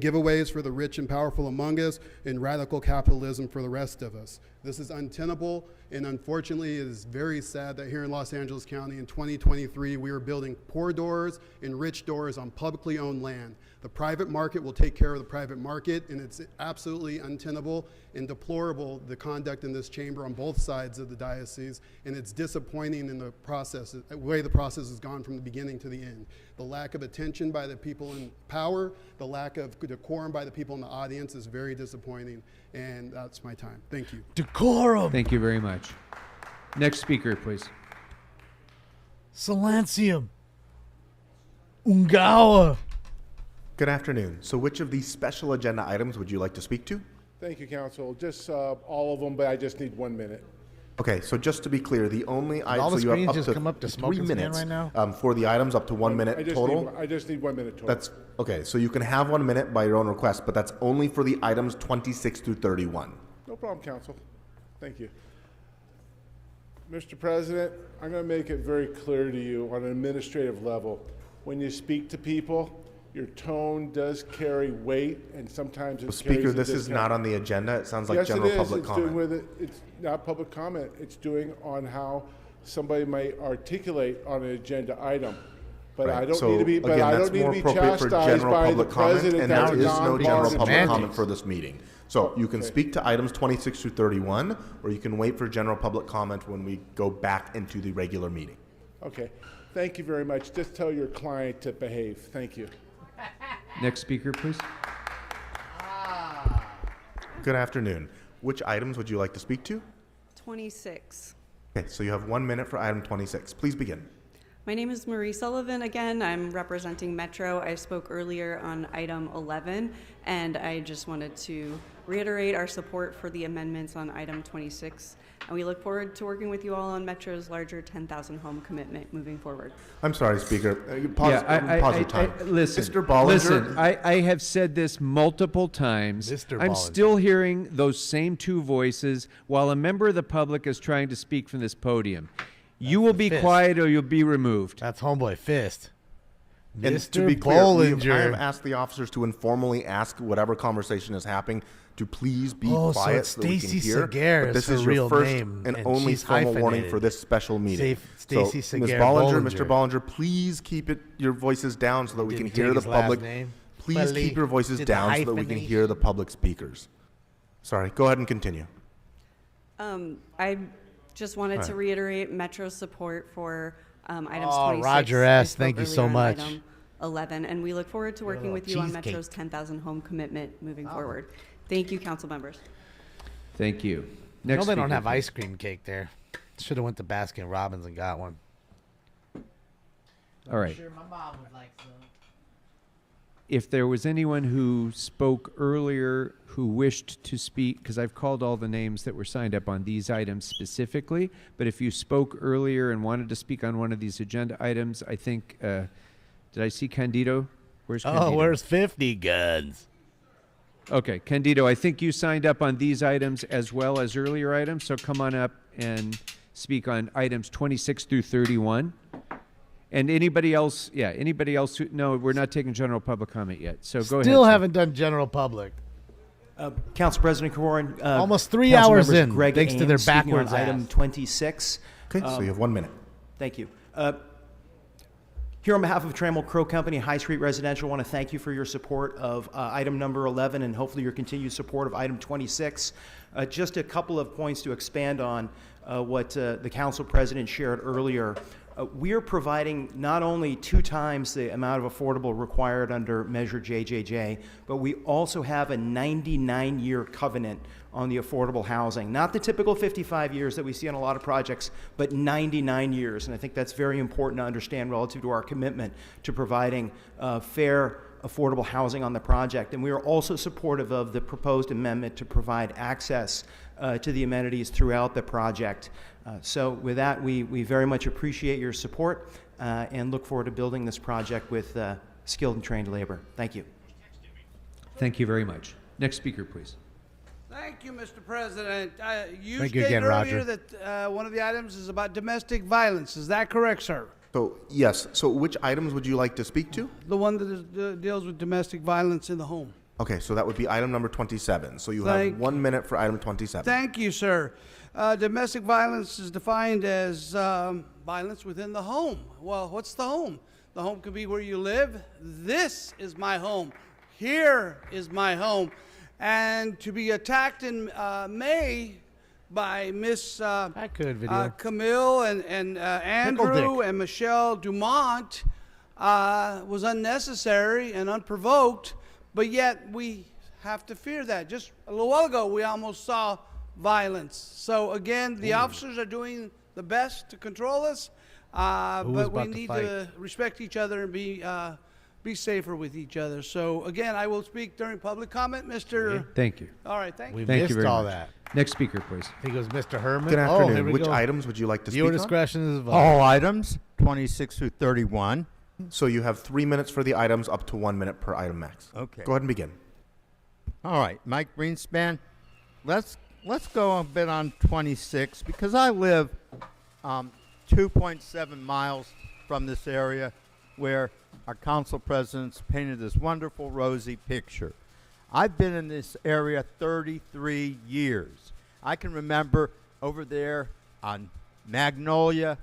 Speaker 21: giveaways for the rich and powerful among us, and radical capitalism for the rest of us. This is untenable, and unfortunately, it is very sad that here in Los Angeles County in 2023, we are building poor doors and rich doors on publicly owned land. The private market will take care of the private market, and it's absolutely untenable and deplorable, the conduct in this chamber on both sides of the diocese, and it's disappointing in the process, the way the process has gone from the beginning to the end. The lack of attention by the people in power, the lack of decorum by the people in the audience is very disappointing, and that's my time. Thank you.
Speaker 2: Decorum.
Speaker 5: Thank you very much. Next speaker, please.
Speaker 2: Silencium. Ungawa.
Speaker 6: Good afternoon. So which of these special agenda items would you like to speak to?
Speaker 22: Thank you, Council. Just all of them, but I just need 1 minute.
Speaker 6: Okay, so just to be clear, the only
Speaker 2: all the
Speaker 6: so you have
Speaker 2: screens
Speaker 6: up
Speaker 2: just
Speaker 6: to
Speaker 2: come up to
Speaker 6: 3
Speaker 2: smoking stand
Speaker 6: minutes
Speaker 2: right now?
Speaker 6: for the items, up to 1 minute total.
Speaker 22: I just need 1 minute total.
Speaker 6: That's okay. So you can have 1 minute by your own request, but that's only for the items 26 through 31.
Speaker 22: No problem, Council. Thank you. Mr. President, I'm going to make it very clear to you on an administrative level. When you speak to people, your tone does carry weight, and sometimes it
Speaker 6: Speaker,
Speaker 22: carries a
Speaker 6: this is
Speaker 22: discount.
Speaker 6: not on the agenda. It sounds like
Speaker 22: Yes,
Speaker 6: general
Speaker 22: it is.
Speaker 6: public
Speaker 22: It's
Speaker 6: comment.
Speaker 22: doing with it. It's not public comment. It's doing on how somebody might articulate on an agenda item. But
Speaker 6: Right.
Speaker 22: I don't
Speaker 6: So,
Speaker 22: need to be. But
Speaker 6: again,
Speaker 22: I
Speaker 6: that's
Speaker 22: don't need
Speaker 6: more
Speaker 22: to be
Speaker 6: appropriate for
Speaker 22: chastised
Speaker 6: general
Speaker 22: by the
Speaker 6: public comment,
Speaker 22: president.
Speaker 6: and
Speaker 22: That's
Speaker 6: there is no
Speaker 22: non-barred
Speaker 6: general public
Speaker 22: semantics.
Speaker 6: comment for this meeting. So you can speak to items 26 through 31, or you can wait for general public comment when we go back into the regular meeting.
Speaker 22: Okay. Thank you very much. Just tell your client to behave. Thank you.
Speaker 5: Next speaker, please.
Speaker 6: Good afternoon. Which items would you like to speak to?
Speaker 7: 26.
Speaker 6: Okay, so you have 1 minute for item 26. Please begin.
Speaker 7: My name is Marie Sullivan again. I'm representing Metro. I spoke earlier on item 11, and I just wanted to reiterate our support for the amendments on item 26. And we look forward to working with you all on Metro's larger 10,000 home commitment moving forward.
Speaker 6: I'm sorry, Speaker. Pause, pause your time.
Speaker 5: Listen,
Speaker 6: Mr. Bollinger.
Speaker 5: listen. I have said this multiple times.
Speaker 2: Mr.
Speaker 5: I'm
Speaker 2: Bollinger.
Speaker 5: still hearing those same two voices while a member of the public is trying to speak from this podium. You will be
Speaker 2: fist.
Speaker 5: quiet or you'll be removed.
Speaker 2: That's homeboy fist.
Speaker 6: And
Speaker 2: Mr.
Speaker 6: to be clear, I have
Speaker 2: Bollinger.
Speaker 6: asked the officers to informally ask whatever conversation is happening to please be
Speaker 2: Oh, so
Speaker 6: quiet
Speaker 2: it's
Speaker 6: so that we can
Speaker 2: Stacey
Speaker 6: hear.
Speaker 2: Seguer
Speaker 6: But this
Speaker 2: is
Speaker 6: is
Speaker 2: her
Speaker 6: your
Speaker 2: real
Speaker 6: first
Speaker 2: name,
Speaker 6: and
Speaker 2: and
Speaker 6: only
Speaker 2: she's
Speaker 6: formal warning
Speaker 2: hyphenated.
Speaker 6: for this special meeting.
Speaker 2: Stacey
Speaker 6: so, Ms.
Speaker 2: Seguer
Speaker 6: Bollinger,
Speaker 2: Bollinger.
Speaker 6: Mr. Bollinger, please keep your voices down so that we can
Speaker 2: Didn't
Speaker 6: hear
Speaker 2: take
Speaker 6: the
Speaker 2: his last
Speaker 6: public.
Speaker 2: name.
Speaker 6: Please
Speaker 2: Belly
Speaker 6: keep your voices
Speaker 2: did the
Speaker 6: down so that we can
Speaker 2: hyphenation.
Speaker 6: hear the public speakers. Sorry, go ahead and continue.
Speaker 7: I just wanted
Speaker 6: All
Speaker 7: to
Speaker 6: right.
Speaker 7: reiterate Metro's support for items
Speaker 2: Oh,
Speaker 7: 26.
Speaker 2: Roger
Speaker 7: I
Speaker 2: S.,
Speaker 7: spoke
Speaker 2: thank you so
Speaker 7: earlier on
Speaker 2: much.
Speaker 7: item 11, and we look forward to working
Speaker 2: little
Speaker 7: with you on
Speaker 2: cheesecake.
Speaker 7: Metro's 10,000 home commitment moving
Speaker 2: Oh.
Speaker 7: forward. Thank you, council members.
Speaker 5: Thank you.
Speaker 2: No,
Speaker 5: Next
Speaker 2: they don't
Speaker 5: speaker,
Speaker 2: have
Speaker 5: please.
Speaker 2: ice cream cake there. Should have went to Baskin Robbins and got one.
Speaker 5: All right.
Speaker 2: Sure, my mom would like some.
Speaker 5: If there was anyone who spoke earlier who wished to speak, because I've called all the names that were signed up on these items specifically, but if you spoke earlier and wanted to speak on one of these agenda items, I think, did I see Candido? Where's Candido?
Speaker 2: Oh, where's 50 guns?
Speaker 5: Okay, Candido, I think you signed up on these items as well as earlier items, so come on up and speak on items 26 through 31. And anybody else, anybody else who, no, we're not taking general public comment yet, so go ahead.
Speaker 2: Still
Speaker 5: sir.
Speaker 2: haven't done general public.
Speaker 16: Council President Kaworin,
Speaker 2: Almost 3
Speaker 16: Council
Speaker 2: hours
Speaker 16: members
Speaker 2: in,
Speaker 16: Greg
Speaker 2: thanks to
Speaker 16: Ames
Speaker 2: their
Speaker 16: speaking
Speaker 2: backwards
Speaker 16: on item
Speaker 2: ass.
Speaker 16: 26.
Speaker 6: Okay, so you have 1 minute.
Speaker 16: Thank you. Here on behalf of Trammell Crow Company, High Street Residential, I want to thank you for your support of item number 11 and hopefully your continued support of item 26. Just a couple of points to expand on what the council president shared earlier. We are providing not only 2 times the amount of affordable required under Measure JJJ, but we also have a 99-year covenant on the affordable housing. Not the typical 55 years that we see on a lot of projects, but 99 years. And I think that's very important to understand relative to our commitment to providing fair, affordable housing on the project. And we are also supportive of the proposed amendment to provide access to the amenities throughout the project. So with that, we very much appreciate your support and look forward to building this project with skilled and trained labor. Thank you.
Speaker 5: Thank you very much. Next speaker, please.
Speaker 17: Thank you, Mr. President. You
Speaker 2: Thank you
Speaker 17: stated
Speaker 2: again,
Speaker 17: earlier
Speaker 2: Roger.
Speaker 17: that one of the items is about domestic violence. Is that correct, sir?
Speaker 6: So, yes. So which items would you like to speak to?
Speaker 17: The one that deals with domestic violence in the home.
Speaker 6: Okay, so that would be item number 27. So you
Speaker 17: Thank-
Speaker 6: have 1 minute for item 27.
Speaker 17: Thank you, sir. Domestic violence is defined as violence within the home. Well, what's the home? The home could be where you live. This is my home. Here is my home. And to be attacked in May by Miss Camille and Andrew and Michelle Dumont was unnecessary and unprovoked, but yet we have to fear that. Just a little while ago, we almost saw violence. So again, the officers are doing the best to control us, but we
Speaker 2: about to
Speaker 17: need
Speaker 2: fight?
Speaker 17: to respect each other and be safer with each other. So again, I will speak during public comment, Mr.
Speaker 5: Thank you.
Speaker 17: All right, thank you.
Speaker 2: We
Speaker 5: Thank
Speaker 2: missed
Speaker 5: you very
Speaker 2: all
Speaker 5: much.
Speaker 2: that.
Speaker 5: Next speaker, please.
Speaker 2: I think it was Mr. Herman.
Speaker 6: Good
Speaker 2: Oh, here
Speaker 6: afternoon.
Speaker 2: we
Speaker 6: Which
Speaker 2: go.
Speaker 6: items would you like to speak
Speaker 2: Viewer
Speaker 6: on?
Speaker 2: discretion is advised.
Speaker 24: All items, 26 through 31.
Speaker 6: So you have 3 minutes for the items, up to 1 minute per item max.
Speaker 24: Okay.
Speaker 6: Go ahead and begin.
Speaker 24: All right, Mike Greenspan, let's go a bit on 26 because I live 2.7 miles from this area where our council presidents painted this wonderful rosy picture. I've been in this area 33 years. I can remember over there on Magnolia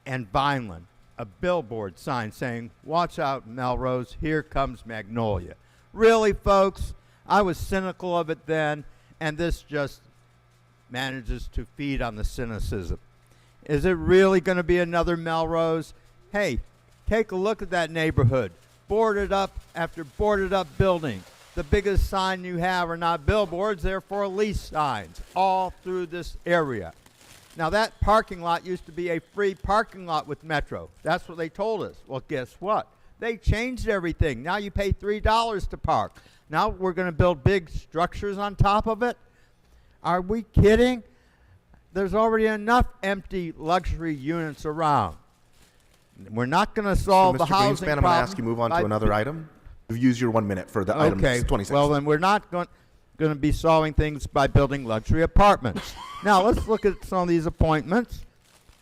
Speaker 24: and Vineland, a billboard sign saying, "Watch out, Melrose, here comes Magnolia." Really, folks? I was cynical of it then, and this just manages to feed on the cynicism. Is it really going to be another Melrose? Hey, take a look at that neighborhood. Boarded up after boarded up building. The biggest sign you have are not billboards, they're for lease signs all through this area. Now that parking lot used to be a free parking lot with Metro. That's what they told us. Well, guess what? They changed everything. Now you pay $3 to park. Now we're going to build big structures on top of it? Are we kidding? There's already enough empty luxury units around. We're not going to solve the housing
Speaker 6: Greenspan, I'm
Speaker 24: problem.
Speaker 6: going to ask you move on to another item. You've used your 1 minute for the item 26.
Speaker 24: Well, then we're not going to be solving things by building luxury apartments. Now, let's look at some of these appointments.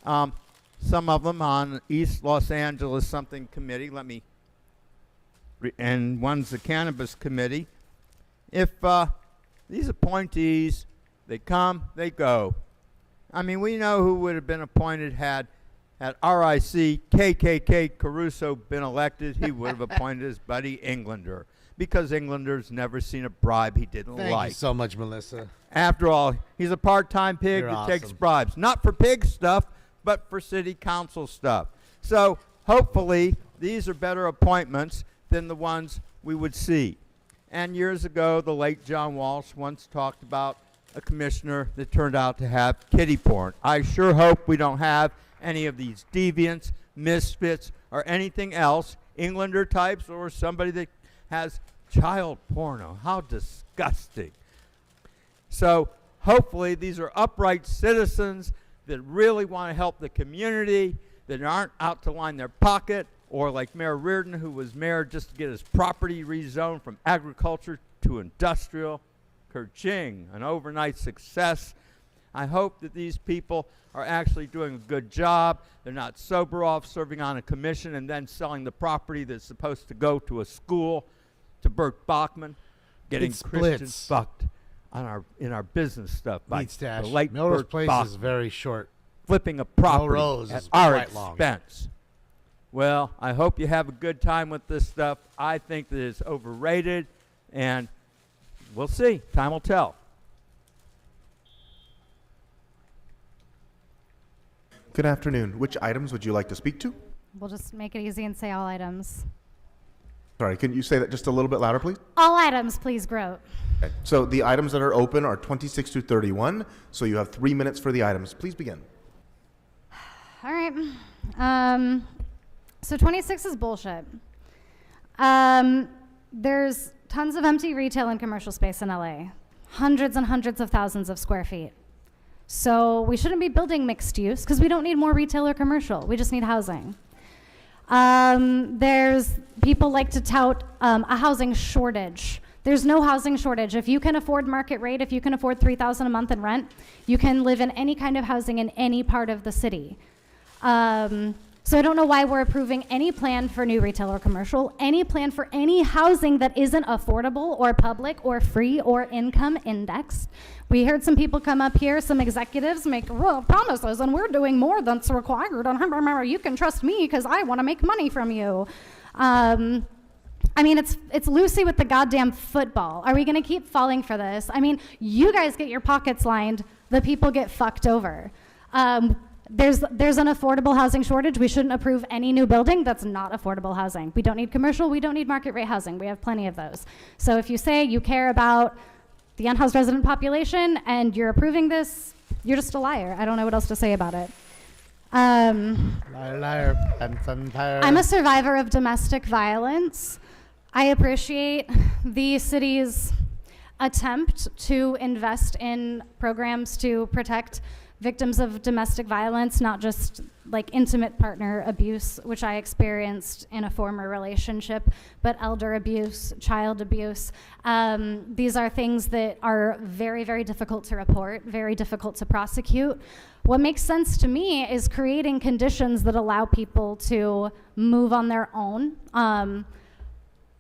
Speaker 24: Some of them on East Los Angeles something committee. And one's the cannabis committee. If these appointees, they come, they go. I mean, we know who would have been appointed had RIC KKK Caruso been elected. He would have appointed his buddy Englander, because Englander's never seen a bribe he didn't like.
Speaker 2: Thank you so much, Melissa.
Speaker 24: After all, he's a part-time pig
Speaker 2: You're
Speaker 24: that takes
Speaker 2: awesome.
Speaker 24: bribes, not for pig stuff, but for city council stuff. So hopefully these are better appointments than the ones we would see. And years ago, the late John Walsh once talked about a commissioner that turned out to have kiddie porn. I sure hope we don't have any of these deviants, misfits, or anything else, Englander types, or somebody that has child porno. How disgusting. So hopefully these are upright citizens that really want to help the community, that aren't out to line their pocket, or like Mayor Reardon, who was mayor just to get his property rezoned from agriculture to industrial. Kerching, an overnight success. I hope that these people are actually doing a good job. They're not sober off serving on a commission and then selling the property that's supposed to go to a school to Bert Bachman, getting Christians fucked on in our business stuff by the late
Speaker 2: Melrose
Speaker 24: Bert
Speaker 2: Place
Speaker 24: Bachman,
Speaker 2: is very short.
Speaker 24: flipping a property
Speaker 2: Melrose
Speaker 24: at
Speaker 2: is
Speaker 24: our
Speaker 2: quite long.
Speaker 24: expense. Well, I hope you have a good time with this stuff. I think that it's overrated, and we'll see. Time will tell.
Speaker 6: Good afternoon. Which items would you like to speak to?
Speaker 8: We'll just make it easy and say all items.
Speaker 6: Sorry, can you say that just a little bit louder, please?
Speaker 8: All items, please, Grote.
Speaker 6: Okay. So the items that are open are 26 through 31. So you have 3 minutes for the items. Please begin.
Speaker 8: All right. So 26 is bullshit. There's tons of empty retail and commercial space in LA. Hundreds and hundreds of thousands of square feet. So we shouldn't be building mixed use because we don't need more retail or commercial. We just need housing. There's people like to tout a housing shortage. There's no housing shortage. If you can afford market rate, if you can afford $3,000 a month in rent, you can live in any kind of housing in any part of the city. So I don't know why we're approving any plan for new retail or commercial, any plan for any housing that isn't affordable or public or free or income indexed. We heard some people come up here, some executives make promises, and we're doing more than's required. And you can trust me because I want to make money from you. I mean, it's Lucy with the goddamn football. Are we going to keep falling for this? I mean, you guys get your pockets lined, the people get fucked over. There's an affordable housing shortage. We shouldn't approve any new building that's not affordable housing. We don't need commercial. We don't need market rate housing. We have plenty of those. So if you say you care about the unhoused resident population and you're approving this, you're just a liar. I don't know what else to say about it.
Speaker 2: Liar, liar, vampire.
Speaker 8: I'm a survivor of domestic violence. I appreciate the city's attempt to invest in programs to protect victims of domestic violence, not just like intimate partner abuse, which I experienced in a former relationship, but elder abuse, child abuse. These are things that are very, very difficult to report, very difficult to prosecute. What makes sense to me is creating conditions that allow people to move on their own.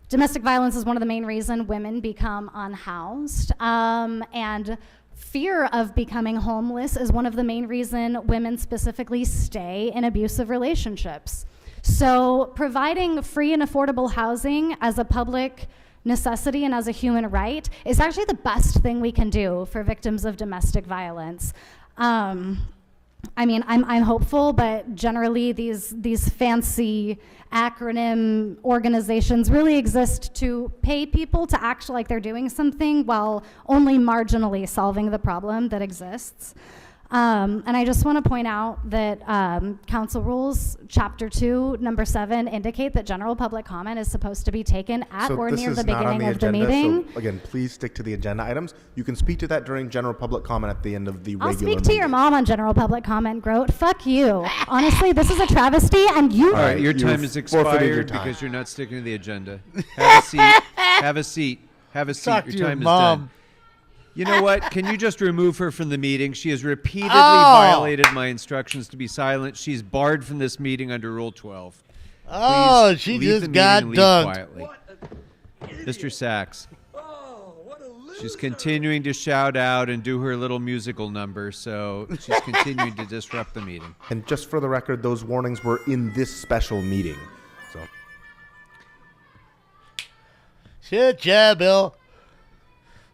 Speaker 8: Domestic violence is one of the main reasons women become unhoused. And fear of becoming homeless is one of the main reasons women specifically stay in abusive relationships. So providing free and affordable housing as a public necessity and as a human right is actually the best thing we can do for victims of domestic violence. I mean, I'm hopeful, but generally these fancy acronym organizations really exist to pay people to act like they're doing something while only marginally solving the problem that exists. And I just want to point out that Council Rules Chapter 2, Number 7 indicate that general public comment is supposed to be taken at or near the beginning of the meeting.
Speaker 6: So again, please stick to the agenda items. You can speak to that during general public comment at the end of the regular meeting.
Speaker 8: I'll speak to your mom on general public comment, Grote. Fuck you. Honestly, this is a travesty, and you...
Speaker 5: All right, your time is expired because you're not sticking to the agenda. Have a seat. Have a seat. Have a seat.
Speaker 2: Talk
Speaker 5: Your
Speaker 2: to your
Speaker 5: time is
Speaker 2: mom.
Speaker 5: done. You know what? Can you just remove her from the meeting? She has repeatedly violated my instructions to be silent. She's barred from this meeting under Rule 12.
Speaker 2: Oh,
Speaker 5: Please
Speaker 2: she
Speaker 5: leave
Speaker 2: just
Speaker 5: the meeting
Speaker 2: got
Speaker 5: and leave
Speaker 2: dunked.
Speaker 5: quietly. Mr. Sachs. She's continuing to shout out and do her little musical number, so she's continuing to disrupt the meeting.
Speaker 6: And just for the record, those warnings were in this special meeting. So.
Speaker 2: Shit, yeah, Bill.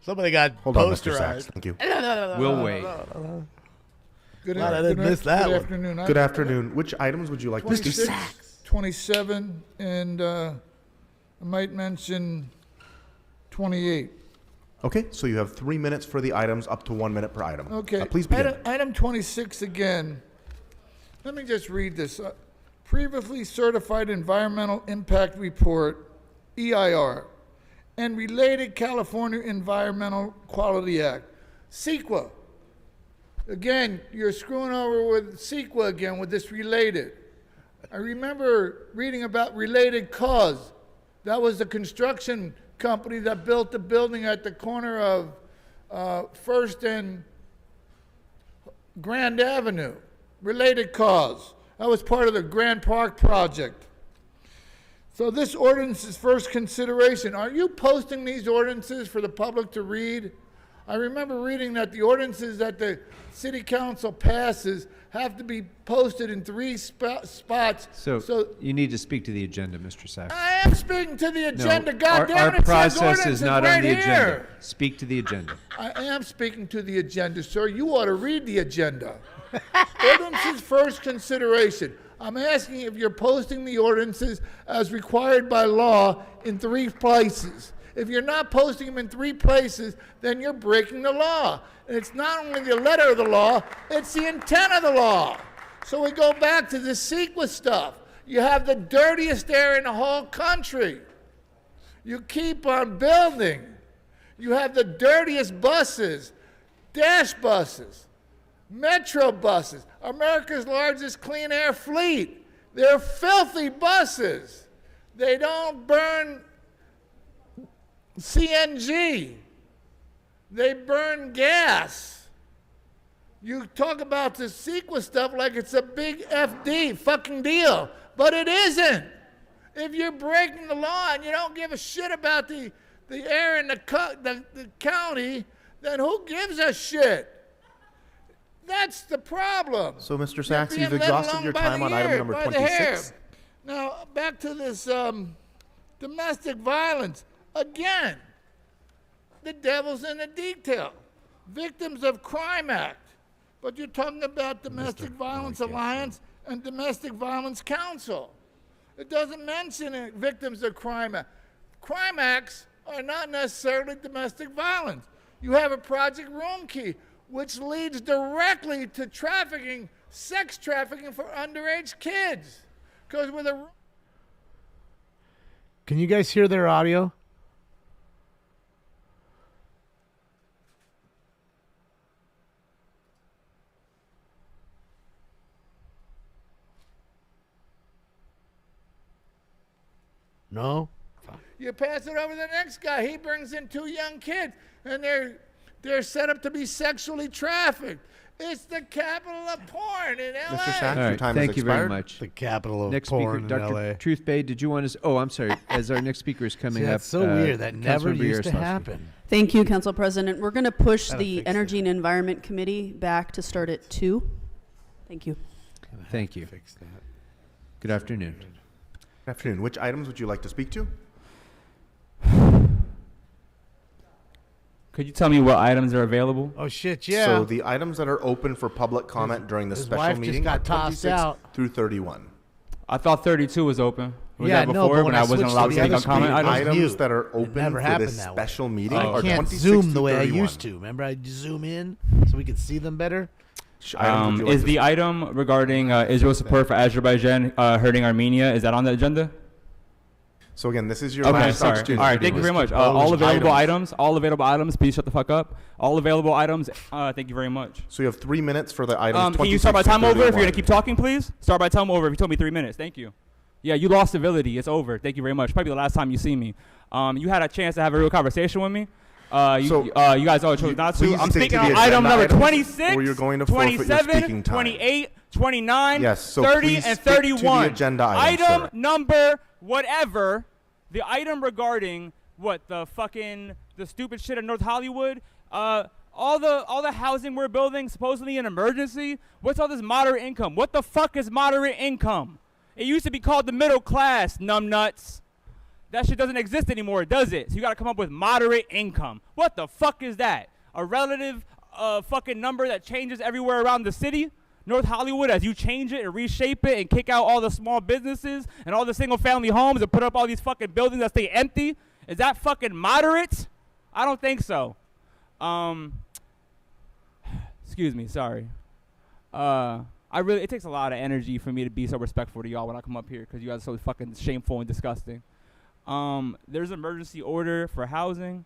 Speaker 2: Somebody got
Speaker 6: Hold on,
Speaker 2: posterized.
Speaker 6: Mr. Sachs. Thank you.
Speaker 5: We'll wait.
Speaker 21: Good,
Speaker 2: Glad I didn't miss that one.
Speaker 21: afternoon.
Speaker 6: Good afternoon. Which items would you like to speak to?
Speaker 21: 27, and I might mention 28.
Speaker 6: Okay, so you have 3 minutes for the items, up to 1 minute per item.
Speaker 21: Okay.
Speaker 6: Please begin.
Speaker 21: Item 26 again. Let me just read this. Previously certified environmental impact report, EIR, and related California Environmental Quality Act, CEQA. Again, you're screwing over with CEQA again with this related. I remember reading about related cause. That was the construction company that built the building at the corner of First and Grand Avenue. Related cause. That was part of the Grand Park project. So this ordinance is first consideration. Are you posting these ordinances for the public to read? I remember reading that the ordinances that the city council passes have to be posted in 3 spots.
Speaker 5: So you need to speak to the agenda, Mr. Sachs.
Speaker 21: I am speaking to the agenda.
Speaker 5: No,
Speaker 21: God damn
Speaker 5: our
Speaker 21: it, it says
Speaker 5: process
Speaker 21: ordinances
Speaker 5: is not
Speaker 21: right
Speaker 5: on the
Speaker 21: here.
Speaker 5: agenda. Speak to the agenda.
Speaker 21: I am speaking to the agenda, sir. You ought to read the agenda. Ordinances first consideration. I'm asking if you're posting the ordinances as required by law in 3 places. If you're not posting them in 3 places, then you're breaking the law. And it's not only the letter of the law, it's the intent of the law. So we go back to the CEQA stuff. You have the dirtiest air in the whole country. You keep on building. You have the dirtiest buses, dash buses, metro buses, America's largest clean air fleet. They're filthy buses. They don't burn CNG. They burn gas. You talk about the CEQA stuff like it's a big FD fucking deal, but it isn't. If you're breaking the law and you don't give a shit about the air in the county, then who gives a shit? That's the problem.
Speaker 6: So, Mr. Sachs, you've exhausted your time on item number 26.
Speaker 21: Now, back to this domestic violence. Again, the devil's in the detail. Victims of Crime Act. But you're talking about Domestic Violence Alliance and Domestic Violence Council. It doesn't mention it, victims of Crime Act. Crime Acts are not necessarily domestic violence. You have a Project Room Key, which leads directly to trafficking, sex trafficking for underage kids. Because with a...
Speaker 2: Can you guys hear their audio? No?
Speaker 21: You pass it over to the next guy. He brings in 2 young kids, and they're
Speaker 2: They're set up to be sexually trafficked. It's the capital of porn in LA.
Speaker 6: Mr. Sachs,
Speaker 5: All
Speaker 6: your
Speaker 5: right,
Speaker 6: time
Speaker 5: thank
Speaker 6: has
Speaker 5: you very
Speaker 6: expired.
Speaker 5: much.
Speaker 2: The capital of
Speaker 5: Next
Speaker 2: porn
Speaker 5: speaker,
Speaker 2: in
Speaker 5: Dr.
Speaker 2: LA.
Speaker 5: Truth Bay, did you want to? Oh, I'm sorry. As our next speaker is coming
Speaker 2: See,
Speaker 5: up,
Speaker 2: that's so weird. That never
Speaker 5: Councilmember
Speaker 2: used to
Speaker 5: Yaroslavsky.
Speaker 2: happen.
Speaker 9: Thank you, Council President. We're going to push
Speaker 2: Gotta
Speaker 9: the
Speaker 2: fix
Speaker 9: Energy and Environment Committee back to start at 2. Thank you.
Speaker 5: Thank you.
Speaker 2: Fix that.
Speaker 5: Good afternoon.
Speaker 6: Good afternoon. Which items would you like to speak to?
Speaker 12: Could you tell me what items are available?
Speaker 2: Oh shit, yeah.
Speaker 6: So the items that are open for public comment during the
Speaker 2: his
Speaker 6: special
Speaker 2: wife just
Speaker 6: meeting
Speaker 2: got
Speaker 6: are
Speaker 2: tossed
Speaker 6: 26
Speaker 2: out.
Speaker 6: through 31.
Speaker 12: I thought 32 was open. Was
Speaker 2: Yeah,
Speaker 12: that
Speaker 2: no,
Speaker 12: before
Speaker 2: but when I
Speaker 12: I wasn't
Speaker 2: switched
Speaker 12: allowed
Speaker 2: to
Speaker 12: to
Speaker 2: the
Speaker 12: speak on
Speaker 2: other
Speaker 12: comment
Speaker 2: screen,
Speaker 12: items?
Speaker 6: Items that are open
Speaker 2: never
Speaker 6: for
Speaker 2: happened
Speaker 6: this
Speaker 2: that way.
Speaker 6: special meeting
Speaker 2: I
Speaker 6: are
Speaker 2: can't
Speaker 6: 26
Speaker 2: zoom
Speaker 6: through
Speaker 2: the way
Speaker 6: 31.
Speaker 2: I used to. Remember, I'd zoom in so we could see them better.
Speaker 12: Is the item regarding Israel's support for Azerbaijan hurting Armenia, is that on the agenda?
Speaker 6: So again, this is your
Speaker 12: Okay,
Speaker 6: last
Speaker 12: sorry.
Speaker 6: opportunity.
Speaker 12: All right, thank you very much. All available items, please shut the fuck up. All available items, thank you very much.
Speaker 6: So you have 3 minutes for the items.
Speaker 12: Can you start by time over if you're
Speaker 6: 31.
Speaker 12: going to keep talking, please? Start by time over if you told me 3 minutes. Thank you. Yeah, you lost civility. It's over. Thank you very much. Probably the last time you see me. You had a chance to have a real conversation with me. You guys all chose not to.
Speaker 6: please
Speaker 12: I'm
Speaker 6: stick
Speaker 12: speaking
Speaker 6: to the
Speaker 12: on item
Speaker 6: agenda
Speaker 12: number
Speaker 6: items,
Speaker 12: 26,
Speaker 6: or you're going to forfeit your
Speaker 12: 27,
Speaker 6: speaking time.
Speaker 12: 28, 29,
Speaker 6: Yes, so
Speaker 12: 30,
Speaker 6: please
Speaker 12: and
Speaker 6: stick to the
Speaker 12: 31.
Speaker 6: agenda items,
Speaker 12: item
Speaker 6: sir.
Speaker 12: number whatever, the item regarding the stupid shit in North Hollywood, all the housing we're building, supposedly an emergency. What's all this moderate income? What the fuck is moderate income? It used to be called the middle class, numbnuts. That shit doesn't exist anymore, does it? So you gotta come up with moderate income. What the fuck is that? A relative fucking number that changes everywhere around the city? North Hollywood, as you change it and reshape it and kick out all the small businesses and all the single family homes and put up all these fucking buildings that stay empty? Is that fucking moderate? I don't think so. Excuse me, sorry. It takes a lot of energy for me to be so respectful to y'all when I come up here because you guys are so fucking shameful and disgusting. There's an emergency order for housing.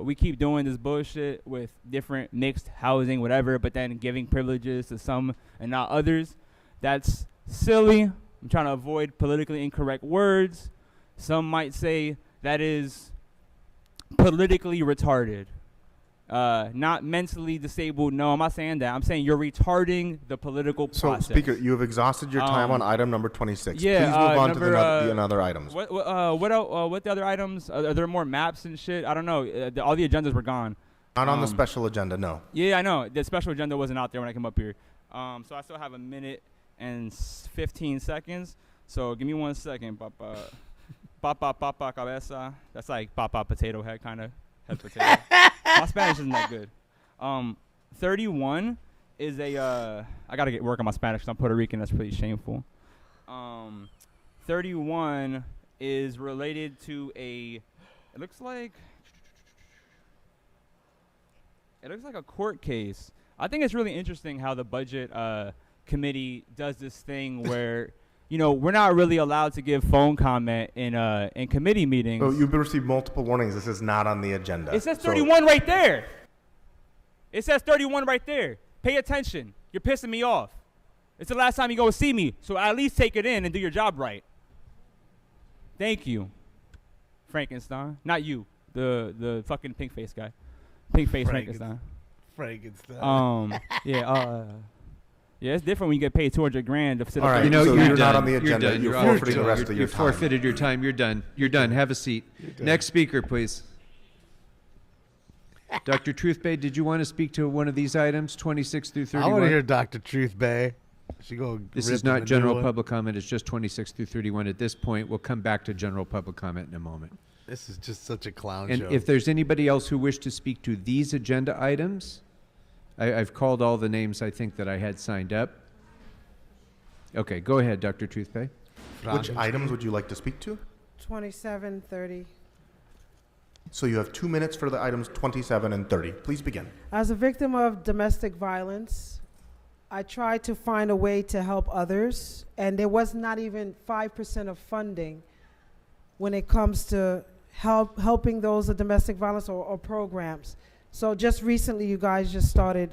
Speaker 12: We keep doing this bullshit with different mixed housing, whatever, but then giving privileges to some and not others. That's silly. I'm trying to avoid politically incorrect words. Some might say that is politically retarded. Not mentally disabled. No, I'm not saying that. I'm saying you're retarding the political process.
Speaker 6: So, Speaker, you have exhausted your time on item number 26.
Speaker 12: Yeah,
Speaker 6: Please move on to the other items.
Speaker 12: What the other items? Are there more maps and shit? I don't know. All the agendas were gone.
Speaker 6: Not on the special agenda, no.
Speaker 12: Yeah, I know. The special agenda wasn't out there when I came up here. So I still have a minute and 15 seconds. So give me 1 second, papa. Papa cabeza. That's like papa potato head kind of. Head potato. My Spanish isn't that good. 31 is I gotta get work on my Spanish because I'm Puerto Rican. That's pretty shameful. 31 is related to it looks like a court case. I think it's really interesting how the budget committee does this thing where we're not really allowed to give phone comment in committee meetings.
Speaker 6: So you've received multiple warnings. This is not on the agenda.
Speaker 12: It says 31 right there. It says 31 right there. Pay attention. You're pissing me off. It's the last time you go see me, so at least take it in and do your job right. Thank you, Frankenstein. Not you, the fucking pink face guy. Pink face Frankenstein. Yeah, it's different when you get paid $200,000 to sit
Speaker 6: All
Speaker 12: up
Speaker 6: right,
Speaker 12: there.
Speaker 6: so
Speaker 5: you're
Speaker 6: you're not
Speaker 5: done.
Speaker 6: on the agenda. You're forfeiting the rest of your time.
Speaker 5: You forfeited your time. You're done. You're done. Have a seat. Next speaker, please. Dr. Truthbay, did you want to speak to one of these items, 26 through 31?
Speaker 2: I want to hear Dr. Truthbay.
Speaker 5: This is not general public comment. It's just 26 through 31 at this point. We'll come back to general public comment in a moment.
Speaker 2: This is just such a clown
Speaker 5: And
Speaker 2: show.
Speaker 5: if there's anybody else who wished to speak to these agenda items, I've called all the names I think that I had signed up. Okay, go ahead, Dr. Truthbay.
Speaker 6: Which items would you like to speak to?
Speaker 3: 27, 30.
Speaker 6: So you have 2 minutes for the items 27 and 30. Please begin.
Speaker 3: As a victim of domestic violence, I tried to find a way to help others, and there was not even 5% of funding when it comes to helping those with domestic violence or programs. So just recently, you guys just started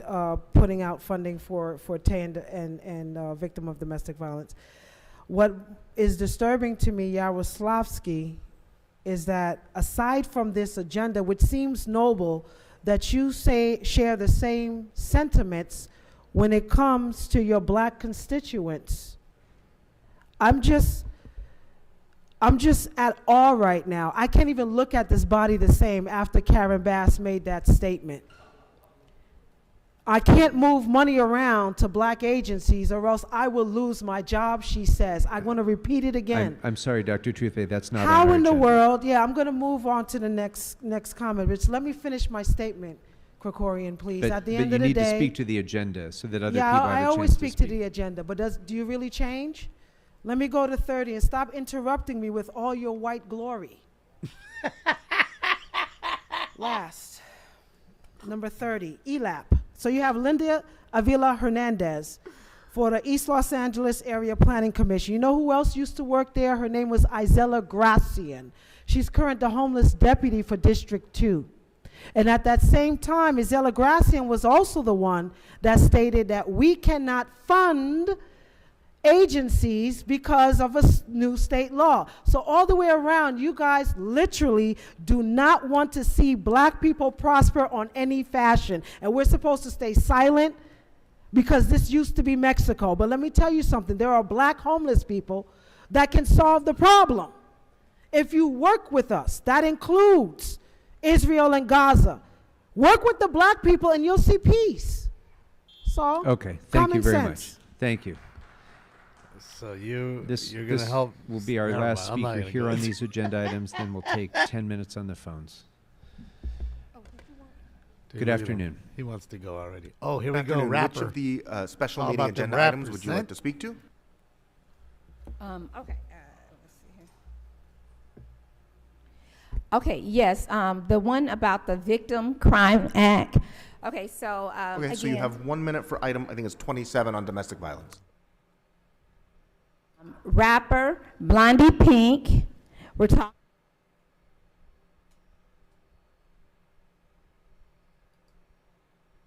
Speaker 3: putting out funding for TAND and victim of domestic violence. What is disturbing to me, Yaroslavsky, is that aside from this agenda, which seems noble, that you say share the same sentiments when it comes to your black constituents. I'm just at awe right now. I can't even look at this body the same after Karen Bass made that statement. I can't move money around to black agencies or else I will lose my job, she says. I'm going to repeat it again.
Speaker 5: I'm sorry, Dr. Truthway, that's not
Speaker 3: How
Speaker 5: on our
Speaker 3: in the
Speaker 5: agenda.
Speaker 3: world, yeah, I'm going to move on to the next comment. But let me finish my statement, Krikorian, please.
Speaker 5: But,
Speaker 3: At the
Speaker 5: but
Speaker 3: end
Speaker 5: you
Speaker 3: of the
Speaker 5: need
Speaker 3: day,
Speaker 5: to speak to the agenda so that other
Speaker 3: yeah,
Speaker 5: people have
Speaker 3: I
Speaker 5: a
Speaker 3: always
Speaker 5: chance
Speaker 3: speak
Speaker 5: to
Speaker 3: to the agenda, but do you really change? Let me go to 30 and stop interrupting me with all your white glory. Last, number 30, ELAP. So you have Linda Avila Hernandez for the East Los Angeles Area Planning Commission. You know who else used to work there? Her name was Isela Gracian. She's current the homeless deputy for District 2. And at that same time, Isela Gracian was also the one that stated that we cannot fund agencies because of a new state law. So all the way around, you guys literally do not want to see black people prosper on any fashion. And we're supposed to stay silent because this used to be Mexico. But let me tell you something. There are black homeless people that can solve the problem. If you work with us, that includes Israel and Gaza. Work with the black people and you'll see peace. So,
Speaker 5: Okay, thank you
Speaker 3: common
Speaker 5: very
Speaker 3: sense.
Speaker 5: much. Thank you.
Speaker 2: So you're
Speaker 5: This
Speaker 2: going to help.
Speaker 5: will be our
Speaker 2: Never
Speaker 5: last
Speaker 2: mind, I'm not
Speaker 5: speaker
Speaker 2: gonna
Speaker 5: here
Speaker 2: go.
Speaker 5: on these agenda items, then we'll take 10 minutes on the phones.
Speaker 2: Dude,
Speaker 5: Good
Speaker 2: look at him.
Speaker 5: afternoon.
Speaker 2: He wants to go already. Oh, here we go,
Speaker 6: Afternoon.
Speaker 2: rapper.
Speaker 6: Which of the special
Speaker 2: How
Speaker 6: meeting
Speaker 2: about the
Speaker 6: agenda
Speaker 2: rap
Speaker 6: items would you like
Speaker 2: percent?
Speaker 6: to speak to?
Speaker 13: Okay. Let's see here. Okay. Yes. The one about the Victim Crime Act. Okay. So.
Speaker 6: Okay, so you have 1 minute for item, I think it's 27 on domestic violence.
Speaker 13: Rapper Blondie Pink. We're talking.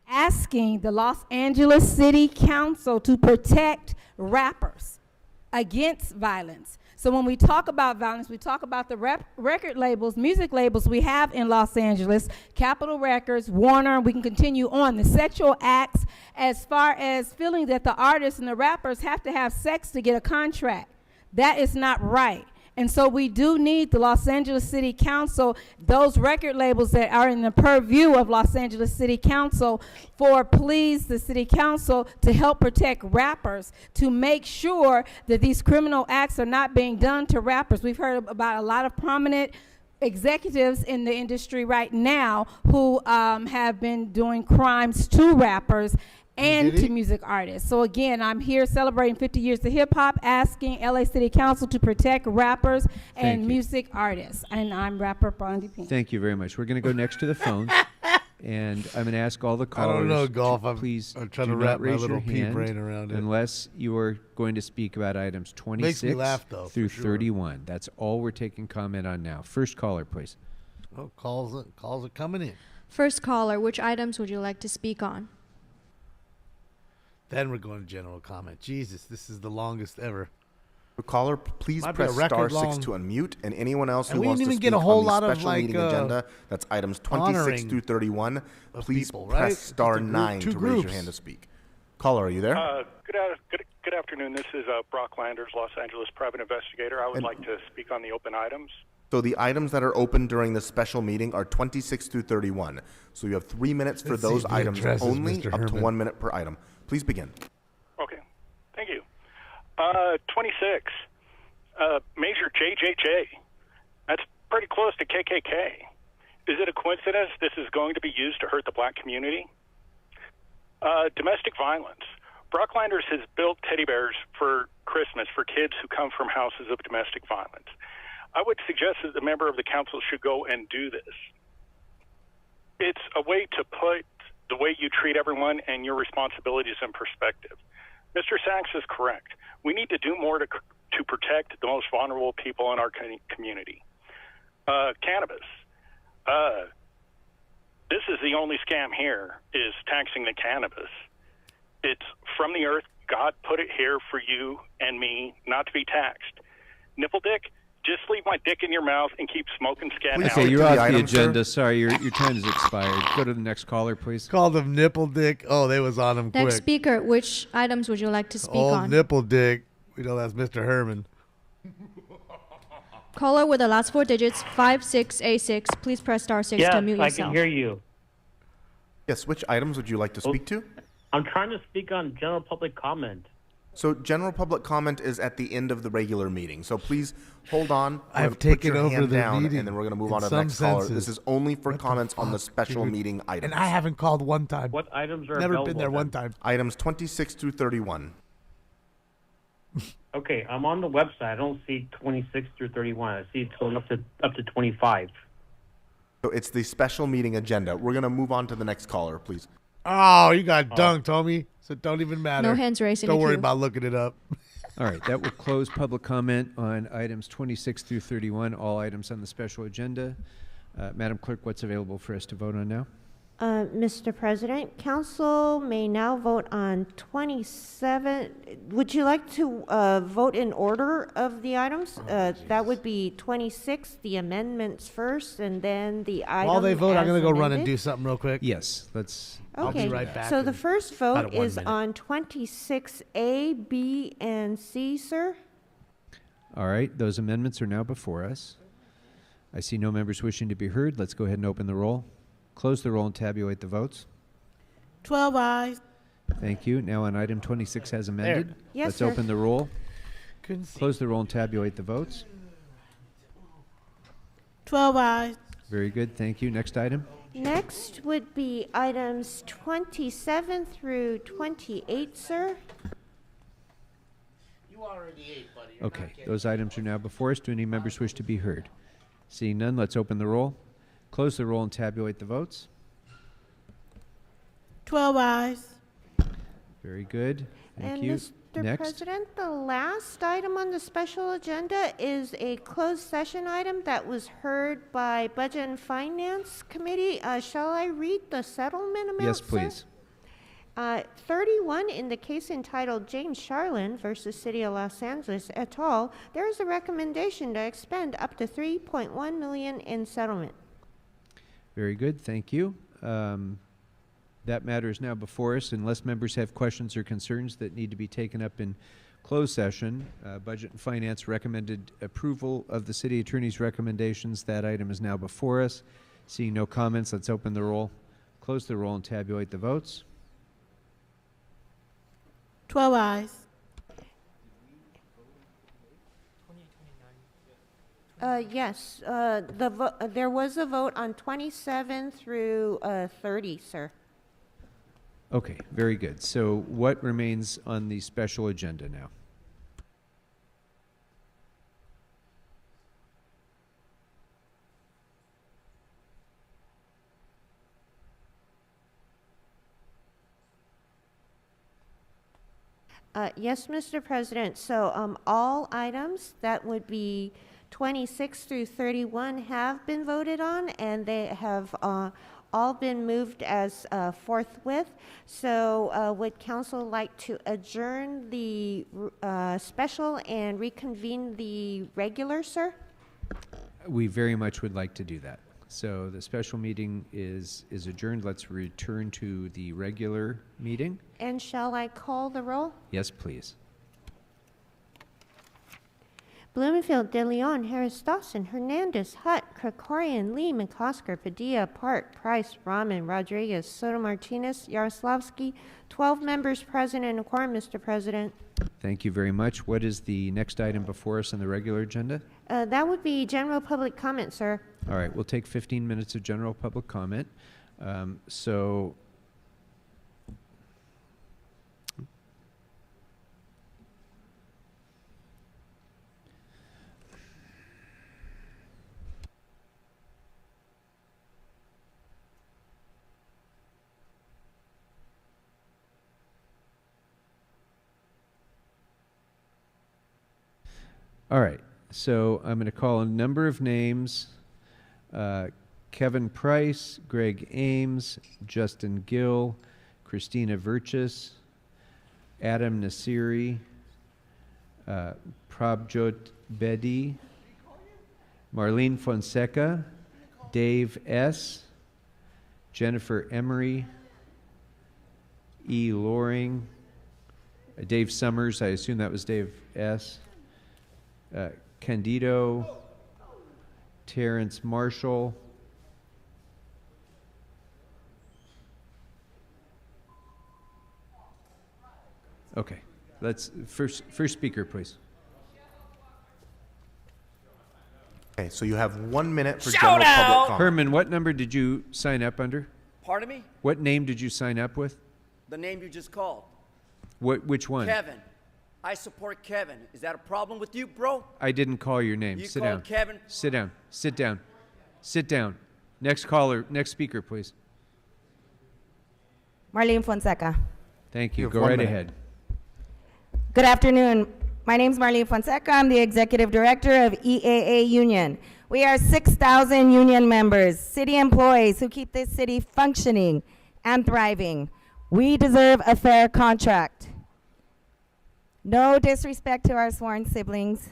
Speaker 13: Asking the Los Angeles City Council to protect rappers against violence. So when we talk about violence, we talk about the record labels, music labels we have in Los Angeles, Capitol Records, Warner, we can continue on. The sexual acts as far as feeling that the artists and the rappers have to have sex to get a contract. That is not right. And so we do need the Los Angeles City Council, those record labels that are in the purview of Los Angeles City Council, for please the City Council to help protect rappers, to make sure that these criminal acts are not being done to rappers. We've heard about a lot of prominent executives in the industry right now who have been doing crimes to rappers and to music artists. So again, I'm here celebrating 50 years of hip hop, asking LA City Council to protect rappers and music artists. And I'm rapper Blondie Pink.
Speaker 5: Thank you very much. We're going to go next to the phones, and I'm going to ask all the
Speaker 2: I
Speaker 5: callers
Speaker 2: don't know, Golf.
Speaker 5: to please
Speaker 2: I'm trying
Speaker 5: do
Speaker 2: to
Speaker 5: not
Speaker 2: wrap my
Speaker 5: raise
Speaker 2: little
Speaker 5: your
Speaker 2: pea
Speaker 5: hand
Speaker 2: brain around it.
Speaker 5: unless you are going to speak about items 26
Speaker 2: laugh, though,
Speaker 5: through
Speaker 2: for sure.
Speaker 5: 31. That's all we're taking comment on now. First caller, please.
Speaker 2: Oh, calls are coming in.
Speaker 18: First caller, which items would you like to speak on?
Speaker 2: Then we're going to general comment. Jesus, this is the longest ever.
Speaker 6: Caller, please
Speaker 2: Might be a
Speaker 6: press
Speaker 2: record
Speaker 6: star 6
Speaker 2: long.
Speaker 6: to unmute, and anyone else
Speaker 2: And
Speaker 6: who
Speaker 2: we
Speaker 6: wants
Speaker 2: didn't
Speaker 6: to
Speaker 2: even
Speaker 6: speak
Speaker 2: get a whole
Speaker 6: on
Speaker 2: lot
Speaker 6: the
Speaker 2: of,
Speaker 6: special
Speaker 2: like,
Speaker 6: meeting agenda, that's items 26
Speaker 2: honoring
Speaker 6: through 31, please
Speaker 2: people,
Speaker 6: press
Speaker 2: right?
Speaker 6: star
Speaker 2: Just a group,
Speaker 6: 9
Speaker 2: two
Speaker 6: to raise your
Speaker 2: groups.
Speaker 6: hand to speak. Caller, are you there?
Speaker 20: Good afternoon. This is Brock Landers, Los Angeles private investigator. I would like to speak on the open items.
Speaker 6: So the items that are open during the special meeting are 26 through 31. So you have 3 minutes for
Speaker 2: Let's see
Speaker 6: those
Speaker 2: if he
Speaker 6: items
Speaker 2: addresses
Speaker 6: only,
Speaker 2: Mr.
Speaker 6: up to
Speaker 2: Herman.
Speaker 6: 1 minute per item. Please begin.
Speaker 20: Okay. Thank you. 26. Major JJJ. That's pretty close to KKK. Is it a coincidence this is going to be used to hurt the black community? Domestic violence. Brock Landers has built teddy bears for Christmas for kids who come from houses of domestic violence. I would suggest that the member of the council should go and do this. It's a way to put the way you treat everyone and your responsibilities in perspective. Mr. Sachs is correct. We need to do more to protect the most vulnerable people in our community. Cannabis. This is the only scam here, is taxing the cannabis. It's from the earth. God put it here for you and me not to be taxed. Nipple dick, just leave my dick in your mouth and keep smoking scat out.
Speaker 5: Okay, you're off the agenda. Sorry, your time has expired. Go to the next caller, please.
Speaker 2: Called him nipple dick. Oh, they was on him quick.
Speaker 18: Next speaker, which items would you like to speak
Speaker 2: Old
Speaker 18: on?
Speaker 2: nipple dick. We know that's Mr. Herman.
Speaker 18: Caller with the last 4 digits, 5686. Please press star 6 to unmute yourself.
Speaker 1: Yes, I can hear you.
Speaker 6: Yes, which items would you like to speak to?
Speaker 1: I'm trying to speak on general public comment.
Speaker 6: So general public comment is at the end of the regular meeting. So please hold on.
Speaker 2: I've
Speaker 6: Put
Speaker 2: taken
Speaker 6: your
Speaker 2: over
Speaker 6: hand
Speaker 2: the
Speaker 6: down,
Speaker 2: meeting
Speaker 6: and then we're going to move
Speaker 2: in
Speaker 6: on to the
Speaker 2: some
Speaker 6: next caller.
Speaker 2: senses.
Speaker 6: This is only for comments on the special
Speaker 2: dude?
Speaker 6: meeting items.
Speaker 2: And I haven't called one time.
Speaker 1: What items are
Speaker 2: Never
Speaker 1: available?
Speaker 2: been there
Speaker 1: then?
Speaker 2: one time.
Speaker 6: Items 26 through 31.
Speaker 1: Okay, I'm on the website. I don't see 26 through 31. I see it's going up to 25.
Speaker 6: So it's the special meeting agenda. We're going to move on to the next caller, please.
Speaker 2: Oh, you got dunked, homie. So it don't even matter.
Speaker 18: No hands raised in
Speaker 2: Don't
Speaker 18: the
Speaker 2: worry
Speaker 18: queue.
Speaker 2: about looking it up.
Speaker 5: All right, that will close public comment on items 26 through 31, all items on the special agenda. Madam Clerk, what's available for us to vote on now?
Speaker 19: Mr. President, council may now vote on 27. Would you like to vote in order of the items? That would be 26, the amendments first, and then the item.
Speaker 2: While they vote, I'm going to go run and
Speaker 19: amended.
Speaker 2: do something real quick.
Speaker 5: Yes, let's.
Speaker 2: I'll
Speaker 19: Okay,
Speaker 2: be right back.
Speaker 19: so
Speaker 2: in
Speaker 19: the first
Speaker 2: about
Speaker 19: vote
Speaker 2: 1
Speaker 19: is
Speaker 2: minute.
Speaker 19: on 26A, B, and C, sir.
Speaker 5: All right, those amendments are now before us. I see no members wishing to be heard. Let's go ahead and open the roll. Close the roll and tabulate the votes.
Speaker 3: 12 ayes.
Speaker 5: Thank you. Now on item 26 as amended.
Speaker 19: Yes,
Speaker 5: Let's
Speaker 19: sir.
Speaker 5: open the roll.
Speaker 2: Couldn't see.
Speaker 5: Close the roll and tabulate the votes.
Speaker 3: 12 ayes.
Speaker 5: Very good. Thank you. Next item.
Speaker 19: Next would be items 27 through 28, sir.
Speaker 2: You already ate, buddy.
Speaker 5: Okay, those items are now before us. Do any members wish to be heard? Seeing none, let's open the roll. Close the roll and tabulate the votes.
Speaker 3: 12 ayes.
Speaker 5: Very good. Thank
Speaker 19: And
Speaker 5: you.
Speaker 19: Mr.
Speaker 5: Next.
Speaker 19: President, the last item on the special agenda is a closed session item that was heard by Budget and Finance Committee. Shall I read the settlement amount,
Speaker 5: Yes,
Speaker 19: sir?
Speaker 5: please.
Speaker 19: 31, in the case entitled James Charlin versus City of Los Angeles et al., there is a recommendation to expend up to $3.1 million in settlement.
Speaker 5: Very good. Thank you. That matter is now before us. Unless members have questions or concerns that need to be taken up in closed session, Budget and Finance recommended approval of the City Attorney's recommendations. That item is now before us. Seeing no comments, let's open the roll, close the roll, and tabulate the votes.
Speaker 3: 12 ayes.
Speaker 19: Yes, there was a vote on 27 through 30, sir.
Speaker 5: Okay, very good. So what remains on the special agenda now?
Speaker 19: Yes, Mr. President. So all items that would be 26 through 31 have been voted on, and they have all been moved as forthwith. So would council like to adjourn the special and reconvene the regular, sir?
Speaker 5: We very much would like to do that. So the special meeting is adjourned. Let's return to the regular meeting.
Speaker 19: And shall I call the roll?
Speaker 5: Yes, please.
Speaker 19: Bloomfield, De Leon, Harris, Dawson, Hernandez, Hutt, Krikorian, Lee, McCosker, Padilla, Park, Price, Rahman, Rodriguez, Soto Martinez, Yaroslavsky. 12 members present and a quorum, Mr. President.
Speaker 5: Thank you very much. What is the next item before us on the regular agenda?
Speaker 19: That would be general public comment, sir.
Speaker 5: All right, we'll take 15 minutes of general public comment. So all right, so I'm going to call a number of names. Kevin Price, Greg Ames, Justin Gill, Christina Virchis, Adam Nasiri, Prabjot Bedi, Marlene Fonseca, Dave S., Jennifer Emery, E. Loring, Dave Summers, I assume that was Dave S., Candido, Terrence Marshall, okay, let's first speaker, please.
Speaker 6: Okay, so you have 1 minute for
Speaker 11: Shout
Speaker 6: general
Speaker 11: out!
Speaker 6: public comment.
Speaker 5: Herman, what number did you sign up under?
Speaker 11: Pardon me?
Speaker 5: What name did you sign up with?
Speaker 11: The name you just called.
Speaker 5: Which one?
Speaker 11: Kevin. I support Kevin. Is that a problem with you, bro?
Speaker 5: I didn't call your name.
Speaker 11: You
Speaker 5: Sit
Speaker 11: called
Speaker 5: down.
Speaker 11: Kevin?
Speaker 5: Sit down. Sit down. Sit down. Next caller, next speaker, please.
Speaker 4: Marlene Fonseca.
Speaker 5: Thank you.
Speaker 6: You have
Speaker 5: Go
Speaker 6: 1
Speaker 5: right
Speaker 6: minute.
Speaker 5: ahead.
Speaker 4: Good afternoon. My name is Marlene Fonseca. I'm the executive director of EAA Union. We are 6,000 union members, city employees who keep this city functioning and thriving. We deserve a fair contract. No disrespect to our sworn siblings,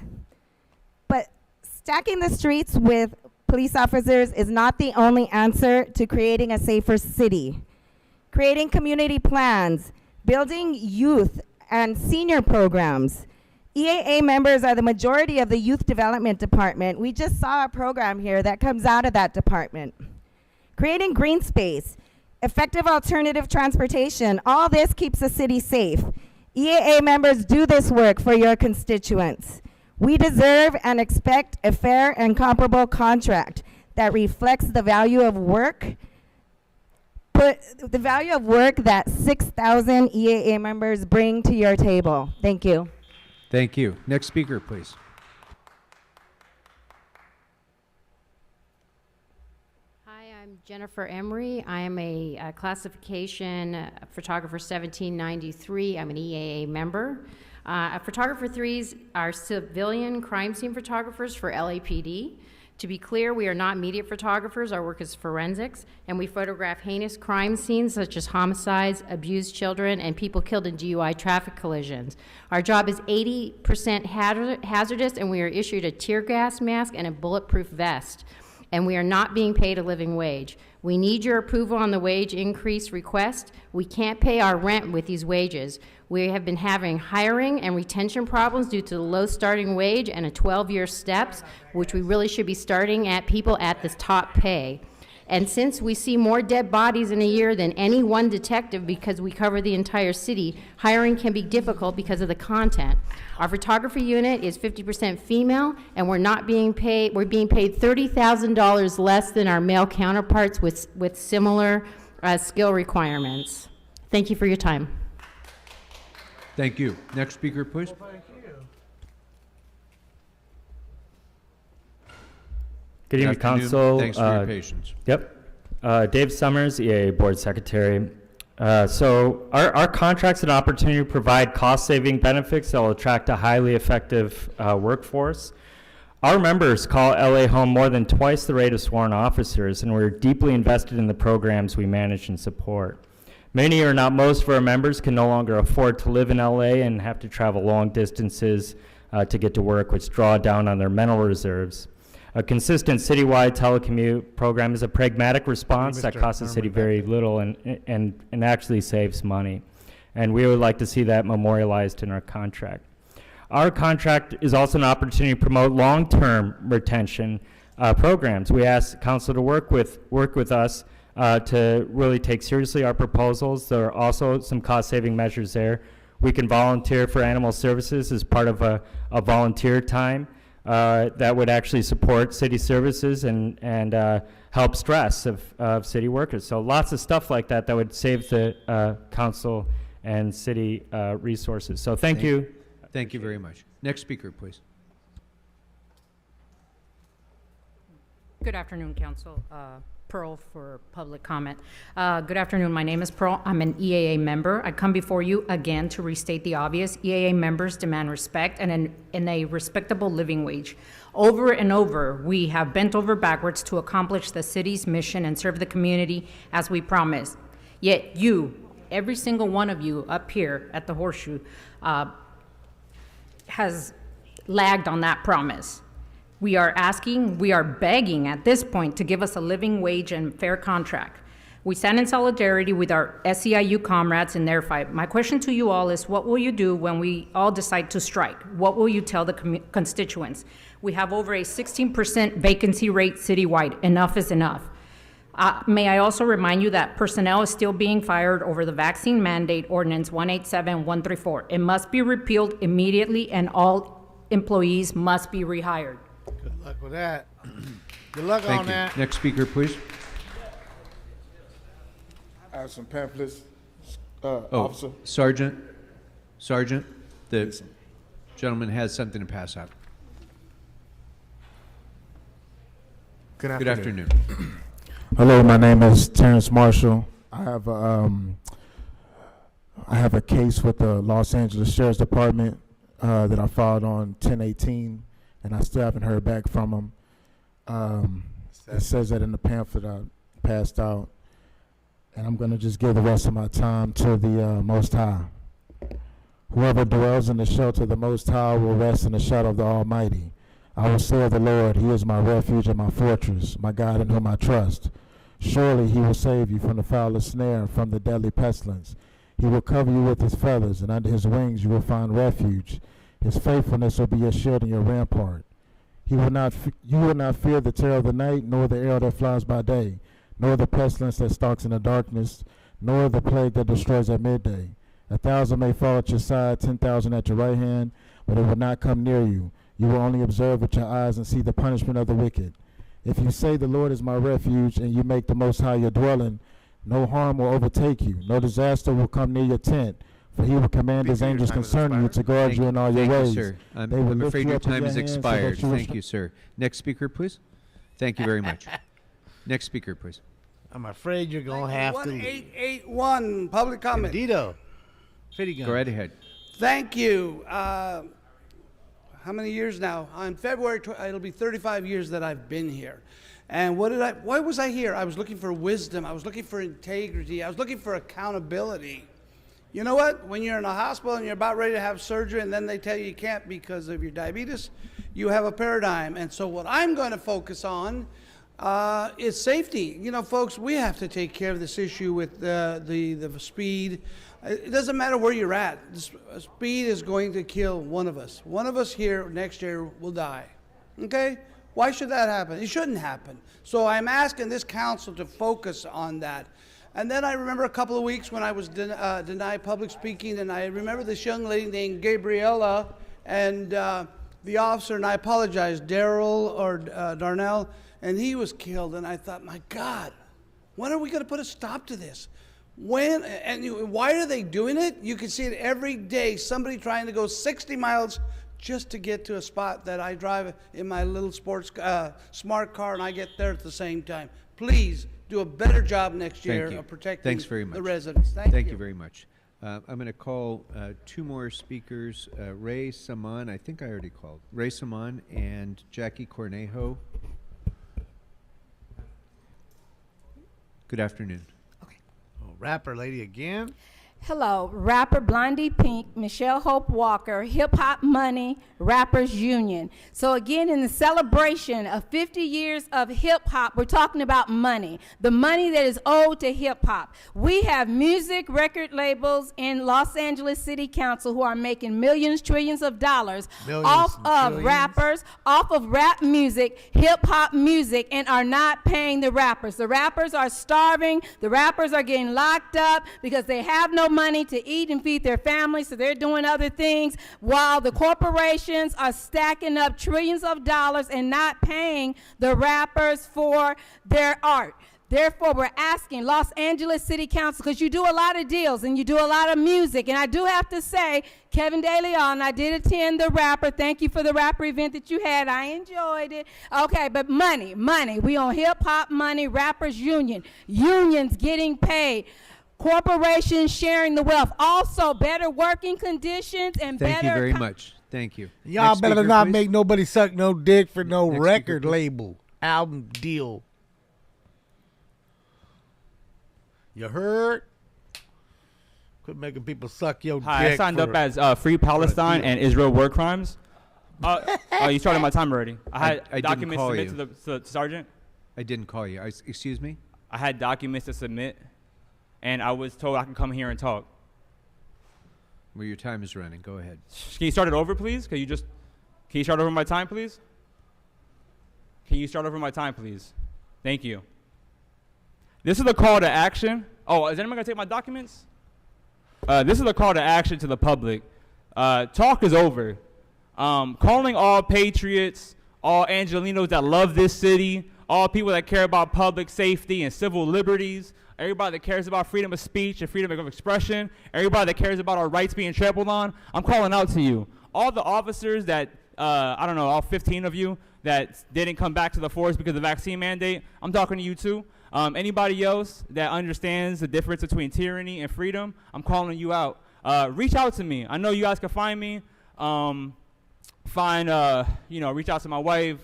Speaker 4: but stacking the streets with police officers is not the only answer to creating a safer city. Creating community plans, building youth and senior programs. EAA members are the majority of the Youth Development Department. We just saw a program here that comes out of that department. Creating green space, effective alternative transportation, all this keeps the city safe. EAA members do this work for your constituents. We deserve and expect a fair and comparable contract that reflects the value of work, that 6,000 EAA members bring to your table. Thank you.
Speaker 5: Thank you. Next speaker, please.
Speaker 10: Hi, I'm Jennifer Emery. I am a classification photographer 1793. I'm an EAA member. Photographer 3s are civilian crime scene photographers for LAPD. To be clear, we are not immediate photographers. Our work is forensics, and we photograph heinous crime scenes such as homicides, abused children, and people killed in DUI traffic collisions. Our job is 80% hazardous, and we are issued a tear gas mask and a bulletproof vest. And we are not being paid a living wage. We need your approval on the wage increase request. We can't pay our rent with these wages. We have been having hiring and retention problems due to the low starting wage and a 12-year steps, which we really should be starting at people at this top pay. And since we see more dead bodies in a year than any one detective because we cover the entire city, hiring can be difficult because of the content. Our photography unit is 50% female, and we're being paid $30,000 less than our male counterparts with similar skill requirements. Thank you for your time.
Speaker 5: Thank you. Next speaker, please.
Speaker 14: Good evening, Council.
Speaker 5: Thanks for your patience.
Speaker 14: Yep. Dave Summers, EAA Board Secretary. So our contract's an opportunity to provide cost-saving benefits that will attract a highly effective workforce. Our members call LA home more than twice the rate of sworn officers, and we're deeply invested in the programs we manage and support. Many or not most of our members can no longer afford to live in LA and have to travel long distances to get to work, which draw down on their mental reserves. A consistent citywide telecommute program is a pragmatic response that costs the city very little and actually saves money. And we would like to see that memorialized in our contract. Our contract is also an opportunity to promote long-term retention programs. We ask council to work with us to really take seriously our proposals. There are also some cost-saving measures there. We can volunteer for animal services as part of a volunteer time. That would actually support city services and help stress of city workers. So lots of stuff like that would save the council and city resources. So thank you.
Speaker 5: Thank you very much. Next speaker, please.
Speaker 23: Good afternoon, Council. Pearl for public comment. Good afternoon. My name is Pearl. I'm an EAA member. I come before you again to restate the obvious. EAA members demand respect and a respectable living wage. Over and over, we have bent over backwards to accomplish the city's mission and serve the community as we promised. Yet you, every single one of you up here at the Horseshoe, has lagged on that promise. We are asking, we are begging at this point to give us a living wage and fair contract. We stand in solidarity with our SEIU comrades in their fight. My question to you all is, what will you do when we all decide to strike? What will you tell the constituents? We have over a 16% vacancy rate citywide. Enough is enough. May I also remind you that personnel is still being fired over the vaccine mandate ordinance 187134. It must be repealed immediately and all employees must be rehired.
Speaker 2: Good luck with that. Good luck
Speaker 5: Thank
Speaker 2: on
Speaker 5: you.
Speaker 2: that.
Speaker 5: Next speaker, please.
Speaker 7: I have some pamphlets,
Speaker 5: Oh,
Speaker 7: officer.
Speaker 5: Sergeant, the gentleman has something to pass out.
Speaker 7: Good
Speaker 5: Good afternoon.
Speaker 7: Hello, my name is Terrence Marshall. I have a case with the Los Angeles Sheriff's Department that I filed on 10/18, and I still haven't heard back from them. It says that in the pamphlet I passed out, and I'm going to just give the rest of my time to the Most High. Whoever dwells in the shelter of the Most High will rest in the shadow of the Almighty. I will say of the Lord, He is my refuge and my fortress, my God in whom I trust. Surely He will save you from the foulest snare, from the deadly pestilence. He will cover you with His feathers, and under His wings you will find refuge. His faithfulness will be your shield and your rampart. You will not fear the terror of the night, nor the arrow that flies by day, nor the pestilence that stalks in the darkness, nor the plague that destroys at midday. 1,000 may fall at your side, 10,000 at your right hand, but it will not come near you. You will only observe with your eyes and see the punishment of the wicked. If you say the Lord is my refuge, and you make the Most High your dwelling, no harm will overtake you, no disaster will come near your tent. For He will command His angels concerning you to guard you in all your ways.
Speaker 5: Thank you, sir. I'm afraid your time has expired. Thank you, sir. Next speaker, please. Thank you very much. Next speaker, please.
Speaker 2: I'm afraid you're going to have to.
Speaker 17: 1881, public comment.
Speaker 2: Dito.
Speaker 5: Go right ahead.
Speaker 17: Thank you. How many years now? On February, it'll be 35 years that I've been here. And why was I here? I was looking for wisdom. I was looking for integrity. I was looking for accountability. You know what? When you're in a hospital and you're about ready to have surgery and then they tell you can't because of your diabetes, you have a paradigm. And so what I'm going to focus on is safety. You know, folks, we have to take care of this issue with the speed. It doesn't matter where you're at. Speed is going to kill one of us. One of us here next year will die. Okay? Why should that happen? It shouldn't happen. So I'm asking this council to focus on that. And then I remember a couple of weeks when I was denied public speaking, and I remember this young lady named Gabriella, and the officer, and I apologize, Daryl or Darnell, and he was killed. And I thought, my God, when are we going to put a stop to this? When and why are they doing it? You can see it every day. Somebody trying to go 60 miles just to get to a spot that I drive in my little sports smart car, and I get there at the same time. Please do a better job next year of protecting the residents. Thank you
Speaker 5: very much. I'm going to call two more speakers, Ray Saman. I think I already called. Ray Saman and Jackie Cornejo. Good afternoon.
Speaker 2: Rapper lady again.
Speaker 13: Hello, rapper Blondie Pink, Michelle Hope Walker, Hip Hop Money, Rappers Union. So again, in the celebration of 50 years of hip hop, we're talking about money, the money that is owed to hip hop. We have music record labels in Los Angeles City Council who are making millions, trillions of dollars off of rappers, off of rap music, hip hop music, and are not paying the rappers. The rappers are starving. The rappers are getting locked up because they have no money to eat and feed their families, so they're doing other things while the corporations are stacking up trillions of dollars and not paying the rappers for their art. Therefore, we're asking Los Angeles City Council, because you do a lot of deals and you do a lot of music, and I do have to say, Kevin De Leon, I did attend the rapper. Thank you for the rapper event that you had. I enjoyed it. Okay, but money. We on Hip Hop Money, Rappers Union. Unions getting paid. Corporations sharing the wealth. Also, better working conditions and better...
Speaker 5: Thank you very much. Thank you.
Speaker 2: Y'all better not make nobody suck no dick for no record label, album deal. You heard? Quit making people suck your dick.
Speaker 12: Hi, I signed up as Free Palestine and Israel War Crimes. You started my time already. I had
Speaker 5: I didn't
Speaker 12: documents
Speaker 5: call
Speaker 12: to
Speaker 5: you.
Speaker 12: submit to the sergeant.
Speaker 5: I didn't call you. Excuse me?
Speaker 12: I had documents to submit, and I was told I can come here and talk.
Speaker 5: Well, your time is running. Go ahead.
Speaker 12: Can you start it over, please? Can you start over my time, please? Can you start over my time, please? Thank you. This is a call to action. Oh, is anyone gonna take my documents? This is a call to action to the public. Talk is over. Calling all patriots, all Angelinos that love this city, all people that care about public safety and civil liberties, everybody that cares about freedom of speech and freedom of expression, everybody that cares about our rights being trampled on, I'm calling out to you. All the officers that, I don't know, all 15 of you that didn't come back to the force because of the vaccine mandate, I'm talking to you too. Anybody else that understands the difference between tyranny and freedom, I'm calling you out. Reach out to me. I know you guys can find me. Reach out to my wife.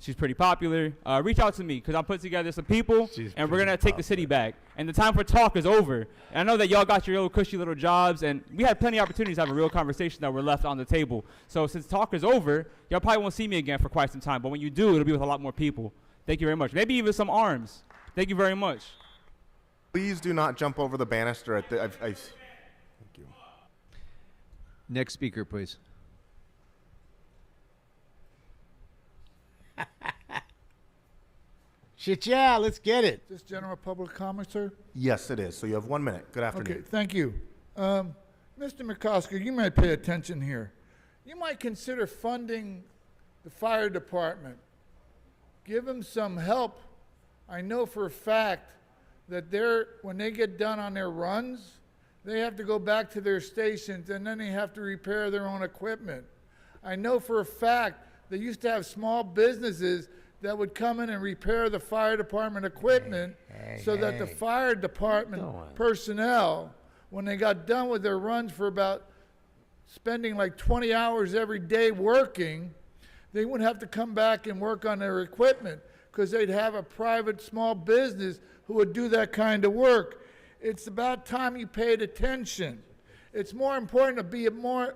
Speaker 12: She's pretty popular. Reach out to me because I'm putting together some people, and we're going to take the city back. And the time for talk is over. And I know that y'all got your little cushy little jobs, and we had plenty of opportunities to have a real conversation that were left on the table. So since talk is over, y'all probably won't see me again for quite some time. But when you do, it'll be with a lot more people. Thank you very much. Maybe even some arms. Thank you very much.
Speaker 6: Please do not jump over the banister at the. Thank you.
Speaker 5: Next speaker, please.
Speaker 2: Shit, yeah, let's get it.
Speaker 15: Is this general public comment, sir?
Speaker 6: Yes, it is. So you have 1 minute. Good afternoon.
Speaker 15: Okay, thank you. Mr. McCosker, you might pay attention here. You might consider funding the fire department. Give them some help. I know for a fact that when they get done on their runs, they have to go back to their stations and then they have to repair their own equipment. I know for a fact they used to have small businesses that would come in and repair the fire department equipment so that the fire department personnel, when they got done with their runs for about spending like 20 hours every day working, they wouldn't have to come back and work on their equipment because they'd have a private small business who would do that kind of work. It's about time you paid attention. It's more important to be more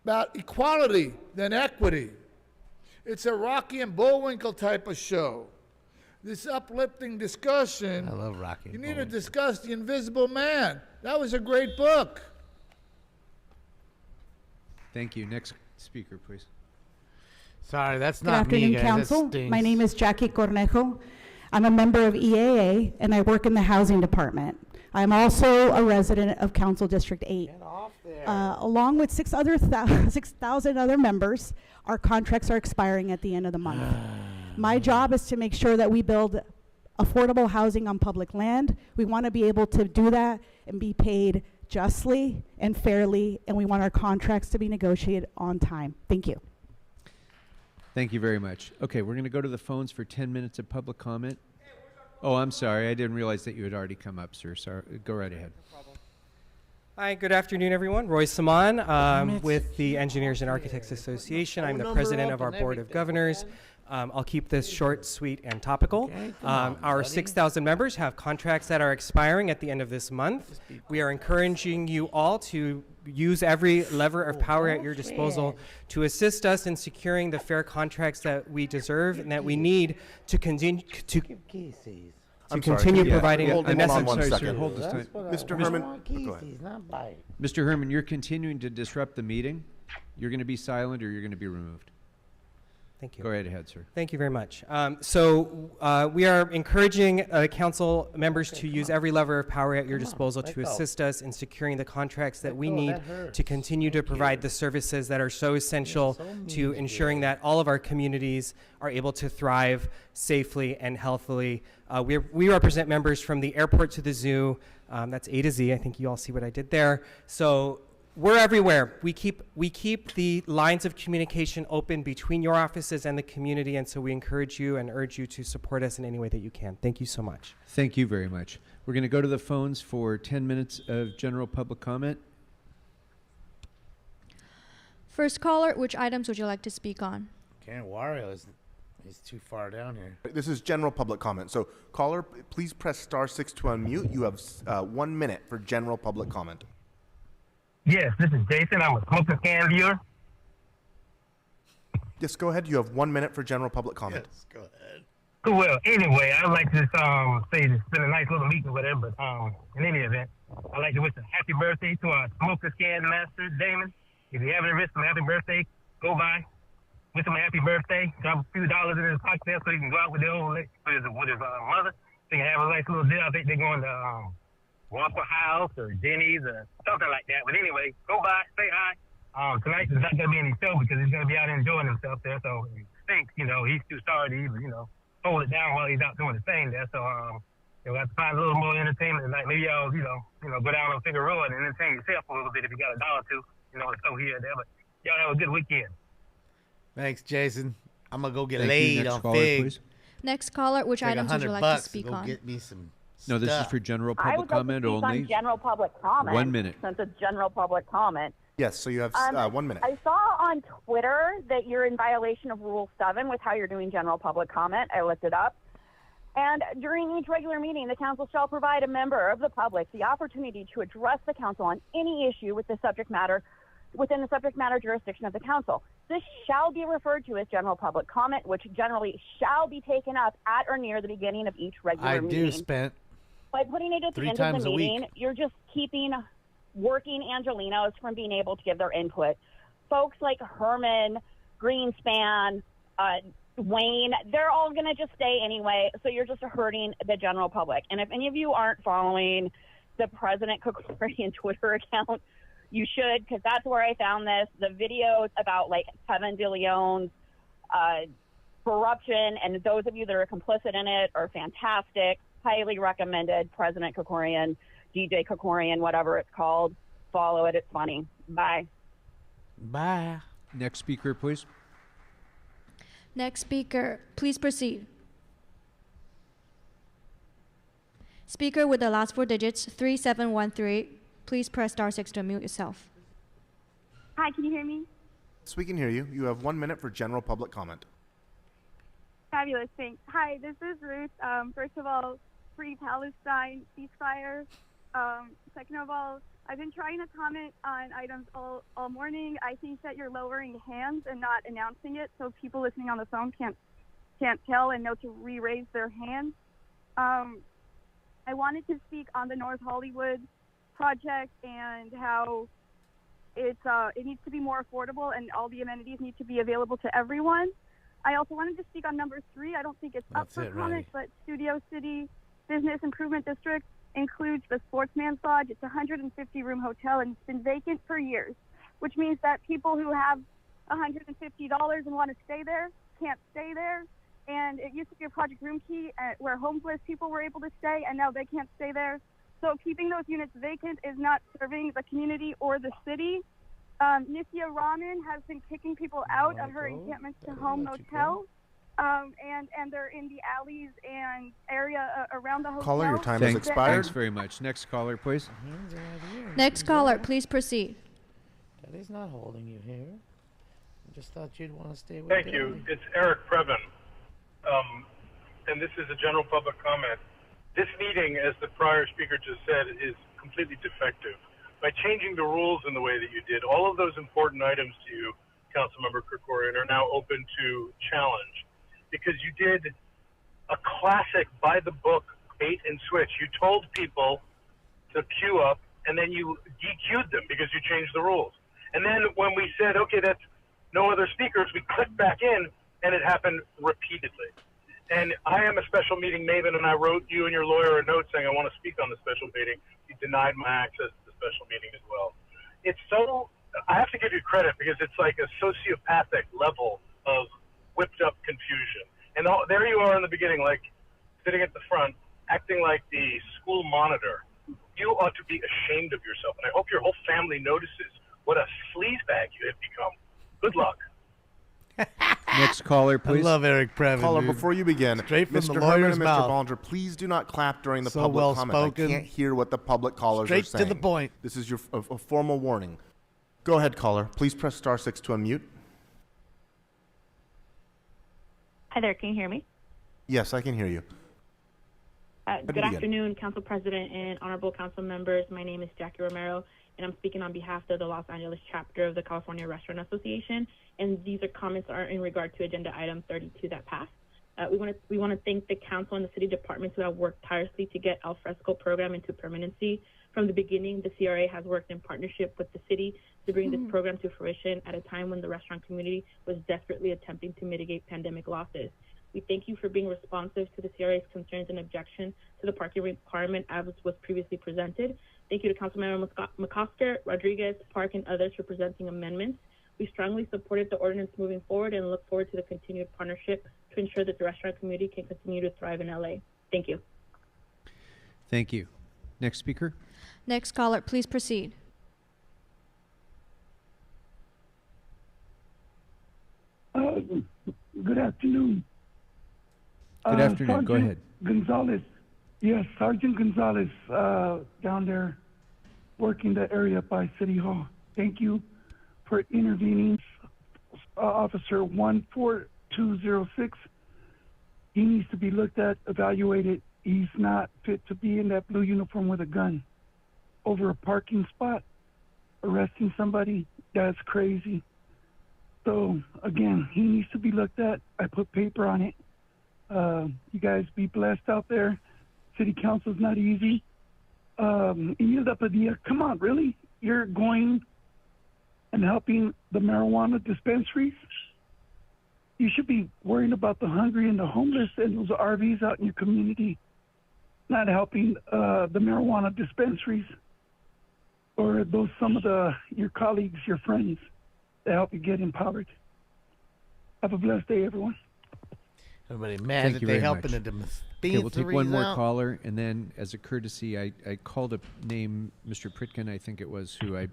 Speaker 15: about equality than equity. It's a Rocky and Bullwinkle type of show. This uplifting discussion.
Speaker 2: I love Rocky.
Speaker 15: You need to discuss The Invisible Man. That was a great book.
Speaker 5: Thank you. Next speaker, please.
Speaker 2: Sorry, that's
Speaker 16: Good
Speaker 2: not me,
Speaker 16: afternoon,
Speaker 2: guys.
Speaker 16: Council. My name is Jackie Cornejo. I'm a member of EAA, and I work in the Housing Department. I'm also a resident of Council District 8. Along with 6,000 other members, our contracts are expiring at the end of the month. My job is to make sure that we build affordable housing on public land. We want to be able to do that and be paid justly and fairly, and we want our contracts to be negotiated on time. Thank you.
Speaker 5: Thank you very much. Okay, we're going to go to the phones for 10 minutes of public comment. Oh, I'm sorry. I didn't realize that you had already come up, sir. Sorry. Go right ahead.
Speaker 22: Hi, good afternoon, everyone. Roy Saman with the Engineers and Architects Association. I'm the president of our Board of Governors. I'll keep this short, sweet, and topical. Our 6,000 members have contracts that are expiring at the end of this month. We are encouraging you all to use every lever of power at your disposal to assist us in securing the fair contracts that we deserve and that we need to continue providing the necessary.
Speaker 6: Mr. Herman,
Speaker 5: Mr. Herman, you're continuing to disrupt the meeting. You're going to be silent or you're going to be removed.
Speaker 22: Thank you.
Speaker 5: Go right ahead, sir.
Speaker 22: Thank you very much. We are encouraging council members to use every lever of power at your disposal to assist us in securing the contracts that we need to continue to provide the services that are so essential to ensuring that all of our communities are able to thrive safely and healthily. We represent members from the airport to the zoo. That's A to Z. I think you all see what I did there. So we're everywhere. We keep the lines of communication open between your offices and the community, and so we encourage you and urge you to support us in any way that you can. Thank you so much.
Speaker 5: Thank you very much. We're going to go to the phones for 10 minutes of general public comment.
Speaker 18: First caller, which items would you like to speak on?
Speaker 2: Can't Wario he's too far down here.
Speaker 6: This is general public comment. So caller, please press *6 to unmute. You have 1 minute for general public comment.
Speaker 24: Yes, this is Jason. I'm a smoker can viewer.
Speaker 6: Yes, go ahead. You have 1 minute for general public comment.
Speaker 2: Yes, go ahead.
Speaker 8: Well, anyway, I'd like to say it's been a nice little meeting or whatever, but in any event, I'd like to wish a happy birthday to our smoker scan master, Damon. If you haven't wished him a happy birthday, go by, wish him a happy birthday, drop a few dollars in his pocket there so he can go out with his mother. They can have a nice little deal. I think they're going to Waffle House or Denny's or something like that. But anyway, go by, say hi. Tonight there's not going to be any show because he's going to be out enjoying himself there. So he thinks, he's too sorry to even, hold it down while he's out doing the thing there. So you'll have to find a little more entertainment tonight. Maybe y'all, go down on Figueroa and entertain yourself a little bit if you got $1 or $2, to throw here or there. But y'all have a good weekend.
Speaker 2: Thanks, Jason. I'm going to go get
Speaker 5: Thank you.
Speaker 2: laid
Speaker 5: Next
Speaker 2: on
Speaker 5: caller,
Speaker 2: Fig.
Speaker 5: please.
Speaker 18: Next caller, which
Speaker 2: Take
Speaker 18: items would you like to speak
Speaker 2: go
Speaker 18: on?
Speaker 2: Get me some
Speaker 5: No, this is
Speaker 2: stuff.
Speaker 5: for general
Speaker 9: I
Speaker 5: public
Speaker 9: would like
Speaker 5: comment
Speaker 9: to speak
Speaker 5: only.
Speaker 9: on general public comment.
Speaker 5: 1 minute.
Speaker 9: Since it's general public comment.
Speaker 6: Yes, so you have 1 minute.
Speaker 9: I saw on Twitter that you're in violation of Rule 7 with how you're doing general public comment. I looked it up. And during each regular meeting, the council shall provide a member of the public the opportunity to address the council on any issue with the subject matter within the subject matter jurisdiction of the council. This shall be referred to as general public comment, which generally shall be taken up at or near the beginning of each regular meeting. By putting it at the
Speaker 2: 3
Speaker 9: end of
Speaker 2: times
Speaker 9: the
Speaker 2: a week.
Speaker 9: meeting, you're just keeping working Angelinos from being able to give their input. Folks like Herman, Greenspan, Wayne, they're all going to just stay anyway, so you're just hurting the general public. And if any of you aren't following the President Kokorian Twitter account, you should, because that's where I found this. The videos about, like, Kevin DeLeon's corruption, and those of you that are complicit in it are fantastic. Highly recommended. President Kokorian, DJ Kokorian, whatever it's called. Follow it. It's funny. Bye.
Speaker 2: Bye.
Speaker 5: Next speaker, please.
Speaker 18: Next speaker, please proceed. Speaker with the last 4 digits, 3713. Please press *6 to unmute yourself.
Speaker 21: Hi, can you hear me?
Speaker 6: Yes, we can hear you. You have 1 minute for general public comment.
Speaker 21: Fabulous, thanks. Hi, this is Ruth. First of all, free Palestine ceasefire. Second of all, I've been trying to comment on items all morning. I think that you're lowering hands and not announcing it, so people listening on the phone can't tell and know to re-raise their hands. I wanted to speak on the North Hollywood project and how it needs to be more affordable and all the amenities need to be available to everyone. I also wanted to speak on number 3. I don't think it's up for comment, but Studio City Business Improvement District includes the Sportsman's Lodge. It's a 150-room hotel, and it's been vacant for years, which means that people who have $150 and want to stay there can't stay there. And it used to be a Project Room Key where homeless people were able to stay, and now they can't stay there. So keeping those units vacant is not serving the community or the city. Nithya Raman has been kicking people out of her encampments to home motel, and they're in the alleys and area around the hotel.
Speaker 6: Caller, your time has expired.
Speaker 5: Thanks very much. Next caller, please.
Speaker 18: Next caller, please proceed.
Speaker 2: Daddy's not holding you here. I just thought you'd want to stay with
Speaker 24: Thank
Speaker 2: Daddy.
Speaker 24: you. It's Eric Previn. And this is a general public comment. This meeting, as the prior speaker just said, is completely defective. By changing the rules in the way that you did, all of those important items to you, Councilmember Krikorian, are now open to challenge. Because you did a classic by-the-book bait and switch. You told people to queue up, and then you DQ'd them because you changed the rules. And then when we said, okay, that's no other speakers, we clicked back in, and it happened repeatedly. And I am a special meeting maven, and I wrote you and your lawyer a note saying I want to speak on the special meeting. You denied my access to the special meeting as well. It's so, I have to give you credit because it's like a sociopathic level of whipped up confusion. And there you are in the beginning, like sitting at the front, acting like the school monitor. You ought to be ashamed of yourself. And I hope your whole family notices what a sleazebag you have become. Good luck.
Speaker 5: Next caller, please.
Speaker 2: I love Eric Previn.
Speaker 6: Caller,
Speaker 2: dude.
Speaker 6: before you begin,
Speaker 2: Straight from
Speaker 6: Mr.
Speaker 2: the
Speaker 6: Herman
Speaker 2: lawyer's
Speaker 6: and Mr.
Speaker 2: mouth.
Speaker 6: Ballinger, please do not clap during the
Speaker 2: So
Speaker 6: public
Speaker 2: well
Speaker 6: comment.
Speaker 2: spoken.
Speaker 6: I can't hear what the public callers
Speaker 2: Straight
Speaker 6: are saying.
Speaker 2: to the point.
Speaker 6: This is a formal warning. Go ahead, caller. Please press *6 to unmute.
Speaker 21: Hi there, can you hear me?
Speaker 6: Yes, I can hear you.
Speaker 21: Good afternoon, Council President and honorable council members. My name is Jackie Romero,
Speaker 1: and I'm speaking on behalf of the Los Angeles chapter of the California Restaurant Association, and these comments are in regard to agenda item 32 that passed. We want to thank the council and the city departments who have worked tirelessly to get Al Fresco program into permanency. From the beginning, the CRA has worked in partnership with the city to bring this program to fruition at a time when the restaurant community was desperately attempting to mitigate pandemic losses. We thank you for being responsive to the CRA's concerns and objection to the parking requirement as was previously presented. Thank you to Councilmember McCosker, Rodriguez, Park, and others for presenting amendments. We strongly supported the ordinance moving forward and look forward to the continued partnership to ensure that the restaurant community can continue to thrive in LA. Thank you.
Speaker 5: Thank you. Next speaker.
Speaker 18: Next caller, please proceed.
Speaker 3: Good afternoon.
Speaker 5: Good afternoon.
Speaker 3: Sergeant
Speaker 5: Go ahead.
Speaker 3: Gonzalez. Yes, Sergeant Gonzalez down there working the area by City Hall. Thank you for intervening. Officer 14206, he needs to be looked at, evaluated. He's not fit to be in that blue uniform with a gun over a parking spot, arresting somebody. That's crazy. So, again, he needs to be looked at. I put paper on it. You guys be blessed out there. City council's not easy. Imelda Padilla, come on, really? You're going and helping the marijuana dispensaries? You should be worrying about the hungry and the homeless and those RVs out in your community, not helping the marijuana dispensaries or those some of your colleagues, your friends that help you get empowered. Have a blessed day, everyone.
Speaker 2: Everybody mad
Speaker 5: Thank
Speaker 2: that
Speaker 5: you
Speaker 2: they
Speaker 5: very
Speaker 2: helping
Speaker 5: much.
Speaker 2: the
Speaker 5: Okay, we'll take one more
Speaker 2: out.
Speaker 5: caller, and then as a courtesy, I called up name Mr. Pritkin, I think it was, who I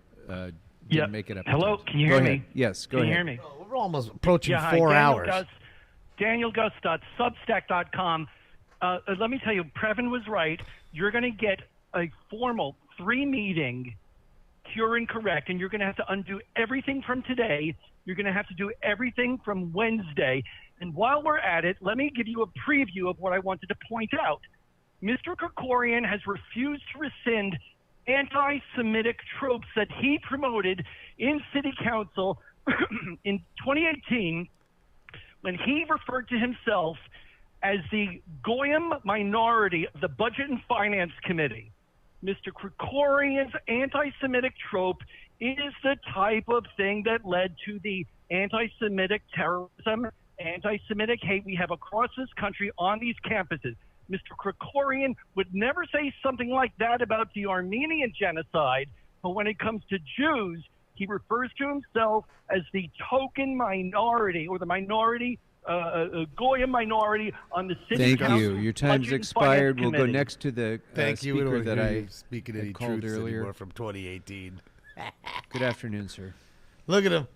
Speaker 5: didn't make it up.
Speaker 19: Hello, can you
Speaker 5: Go
Speaker 19: hear
Speaker 5: ahead.
Speaker 19: me?
Speaker 5: Yes, go
Speaker 19: Can
Speaker 5: ahead.
Speaker 19: you hear me?
Speaker 2: Oh, we're almost approaching
Speaker 19: hi,
Speaker 2: 4
Speaker 19: Daniel
Speaker 2: hours.
Speaker 19: DanielGus.substack.com. Let me tell you, Previn was right. You're going to get a formal 3-meeting cure and correct, and you're going to have to undo everything from today. You're going to have to do everything from Wednesday. And while we're at it, let me give you a preview of what I wanted to point out. Mr. Krikorian has refused to rescind anti-Semitic tropes that he promoted in City Council in 2018 when he referred to himself as the Goyim minority of the Budget and Finance Committee. Mr. Krikorian's anti-Semitic trope is the type of thing that led to the anti-Semitic terrorism, anti-Semitic hate we have across this country on these campuses. Mr. Krikorian would never say something like that about the Armenian genocide, but when it comes to Jews, he refers to himself as the token minority or the minority, Goyim minority on the city
Speaker 5: Thank
Speaker 19: council.
Speaker 5: you. Your time's
Speaker 19: Budget and
Speaker 5: expired. We'll
Speaker 19: Finance
Speaker 5: go
Speaker 19: Committee.
Speaker 5: next to the
Speaker 2: Thank you. We
Speaker 5: speaker
Speaker 2: don't
Speaker 5: that
Speaker 2: hear
Speaker 5: I
Speaker 2: you speaking any
Speaker 5: had called
Speaker 2: truths
Speaker 5: earlier.
Speaker 2: anymore from 2018.
Speaker 5: Good afternoon, sir.
Speaker 2: Look at him.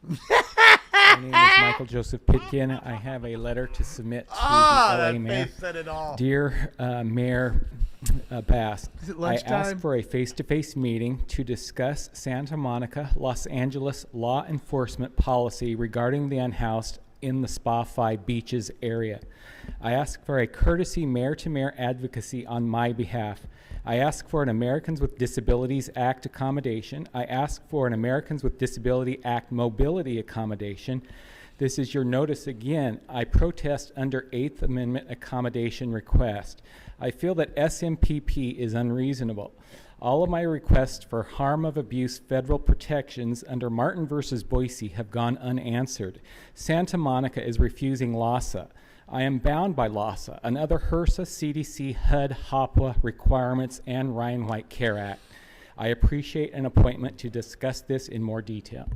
Speaker 20: My name is Michael Joseph Pitkin. I have a letter to submit to the LA
Speaker 2: that
Speaker 20: Mayor.
Speaker 2: face said it all.
Speaker 20: Dear Mayor Bass,
Speaker 2: Is it
Speaker 20: I
Speaker 2: lunchtime?
Speaker 20: asked for a face-to-face meeting to discuss Santa Monica, Los Angeles law enforcement policy regarding the unhoused in the Spa 5 Beaches area. I asked for a courtesy mayor-to-mayor advocacy on my behalf. I asked for an Americans with Disabilities Act accommodation. I asked for an Americans with Disability Act mobility accommodation. This is your notice again. I protest under 8th Amendment accommodation request. I feel that SMPP is unreasonable. All of my requests for harm of abuse federal protections under Martin versus Boise have gone unanswered. Santa Monica is refusing LASA. I am bound by LASA and other HRSA, CDC, HUD, HOPWA requirements, and Ryan White Care Act. I appreciate an appointment to discuss this in more detail.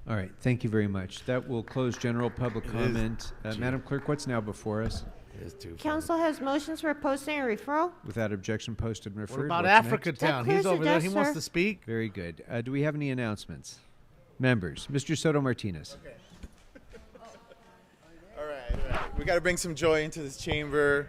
Speaker 5: All right. Thank you very much. That will close general public comment.
Speaker 2: too-
Speaker 5: Madam Clerk, what's now before us?
Speaker 25: Council has motions for posting and referral.
Speaker 5: Without objection, posted and referred.
Speaker 2: about
Speaker 5: What's
Speaker 2: Africa
Speaker 5: next?
Speaker 2: Town? He's over there. He wants to speak.
Speaker 5: Very good. Do we have any announcements? Members, Mr. Soto Martinez.
Speaker 26: All right. We got to bring some joy into this chamber.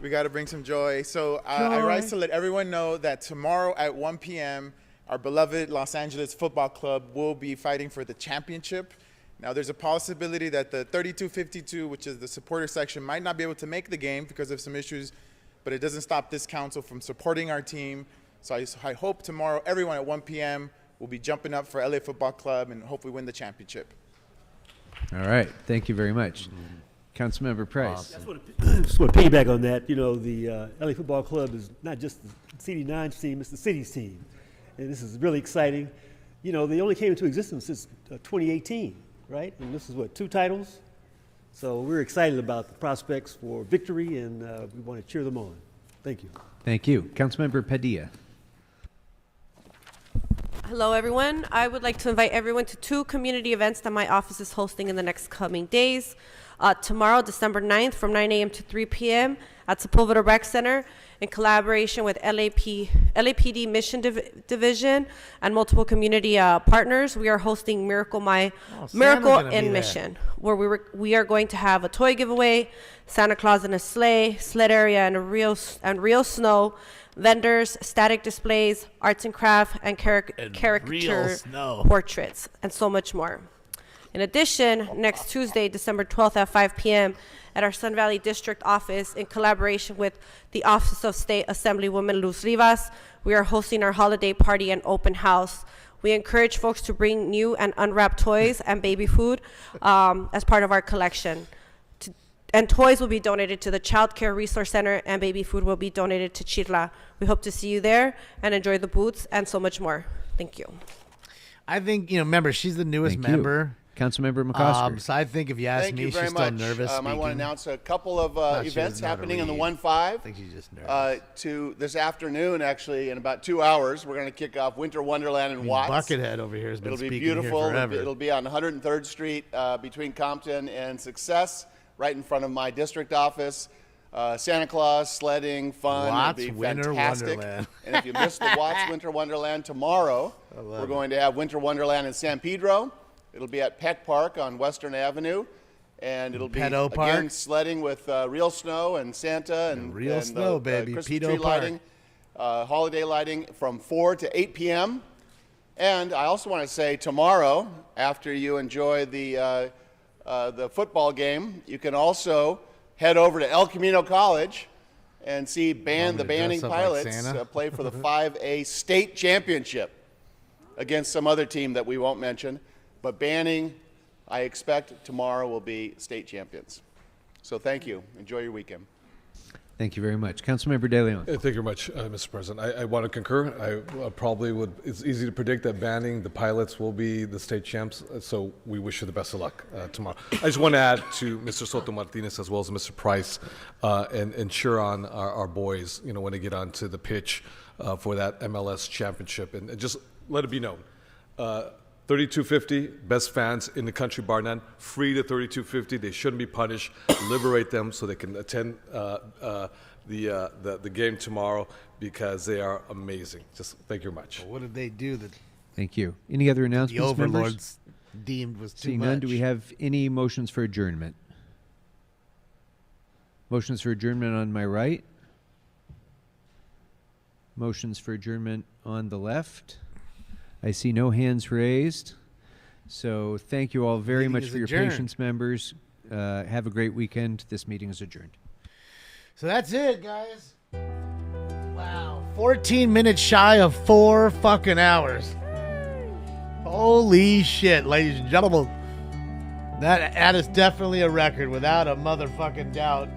Speaker 26: We got to bring some joy. So I rise to let everyone know that tomorrow at 1 p.m., our beloved Los Angeles Football Club will be fighting for the championship. Now, there's a possibility that the 3252, which is the supporter section, might not be able to make the game because of some issues, but it doesn't stop this council from supporting our team. So I hope tomorrow everyone at 1 p.m. will be jumping up for LA Football Club and hopefully win the championship.
Speaker 5: All right. Thank you very much. Councilmember Price.
Speaker 4: Just want to piggyback on that. You know, the LA Football Club is not just the CD9's team, it's the city's team. And this is really exciting. You know, they only came into existence since 2018, right? And this is, 2 titles? So we're excited about the prospects for victory, and we want to cheer them on. Thank you.
Speaker 5: Thank you. Councilmember Padilla.
Speaker 7: Hello, everyone. I would like to invite everyone to 2 community events that my office is hosting in the next coming days. Tomorrow, December 9th, from 9 a.m. to 3 p.m. at Sepulveda Rec Center, in collaboration with LAPD Mission Division and multiple community partners, we are hosting Miracle in Mission, where we are going to have a toy giveaway, Santa Claus in a sleigh, sled area, and real snow, vendors, static displays, arts and craft, and caricature portraits, and so much more. In addition, next Tuesday, December 12th at 5 p.m. at our Sun Valley District office, in collaboration with the Office of State Assemblywoman Luz Rivas, we are hosting our holiday party and open house. We encourage folks to bring new and unwrapped toys and baby food as part of our collection. And toys will be donated to the Child Care Resource Center, and baby food will be donated to Chirla. We hope to see you there and enjoy the booths and so much more. Thank you.
Speaker 2: I think, remember, she's the newest member.
Speaker 5: Councilmember McCosker.
Speaker 2: So I think if you ask me, she's still nervous.
Speaker 26: I want to announce a couple of events happening on the 1-5.
Speaker 2: I think she's just nervous.
Speaker 26: To this afternoon, actually, in about 2 hours, we're going to kick off Winter Wonderland in Watts.
Speaker 2: Buckethead over here has been speaking here forever.
Speaker 26: It'll be beautiful. It'll be on 103rd Street between Compton and Success, right in front of my district office. Santa Claus, sledding, fun.
Speaker 2: Watts
Speaker 26: It'll be
Speaker 2: Winter
Speaker 26: fantastic.
Speaker 2: Wonderland.
Speaker 26: And if you missed the Watts Winter Wonderland tomorrow, we're going to have Winter Wonderland in San Pedro. It'll be at Peck Park on Western Avenue, and it'll be again sledding with real snow and Santa and
Speaker 2: real snow, baby.
Speaker 26: Christmas tree lighting, holiday lighting from 4 to 8 p.m. And I also want to say tomorrow, after you enjoy the football game, you can also head over to El Camino College and see the Banning Pilots play for the 5A state championship against some other team that we won't mention. But Banning, I expect tomorrow will be state champions. So thank you. Enjoy your weekend.
Speaker 5: Thank you very much. Councilmember De Leon.
Speaker 10: Thank you very much, Mr. President. I want to concur. I probably would. It's easy to predict that Banning, the Pilots, will be the state champs. So we wish you the best of luck tomorrow. I just want to add to Mr. Soto Martinez as well as Mr. Price and cheer on our boys, when they get onto the pitch for that MLS championship. And just let it be known. 3250, best fans in the country, bar none. Free to 3250. They shouldn't be punished. Liberate them so they can attend the game tomorrow because they are amazing. Just thank you very much.
Speaker 2: Well, what did they do that?
Speaker 5: Thank you. Any other announcements,
Speaker 2: the overlords
Speaker 5: members?
Speaker 2: Deemed was too
Speaker 5: Seeing
Speaker 2: much.
Speaker 5: none, do we have any motions for adjournment? Motions for adjournment on my right. Motions for adjournment on the left. I see no hands raised. So thank you all very much for your patience, members. Have a great weekend. This meeting is adjourned.
Speaker 2: So that's it, guys. Wow. 14 minutes shy of 4 fucking hours. Holy shit, ladies and gentlemen. That is definitely a record without a motherfucking doubt.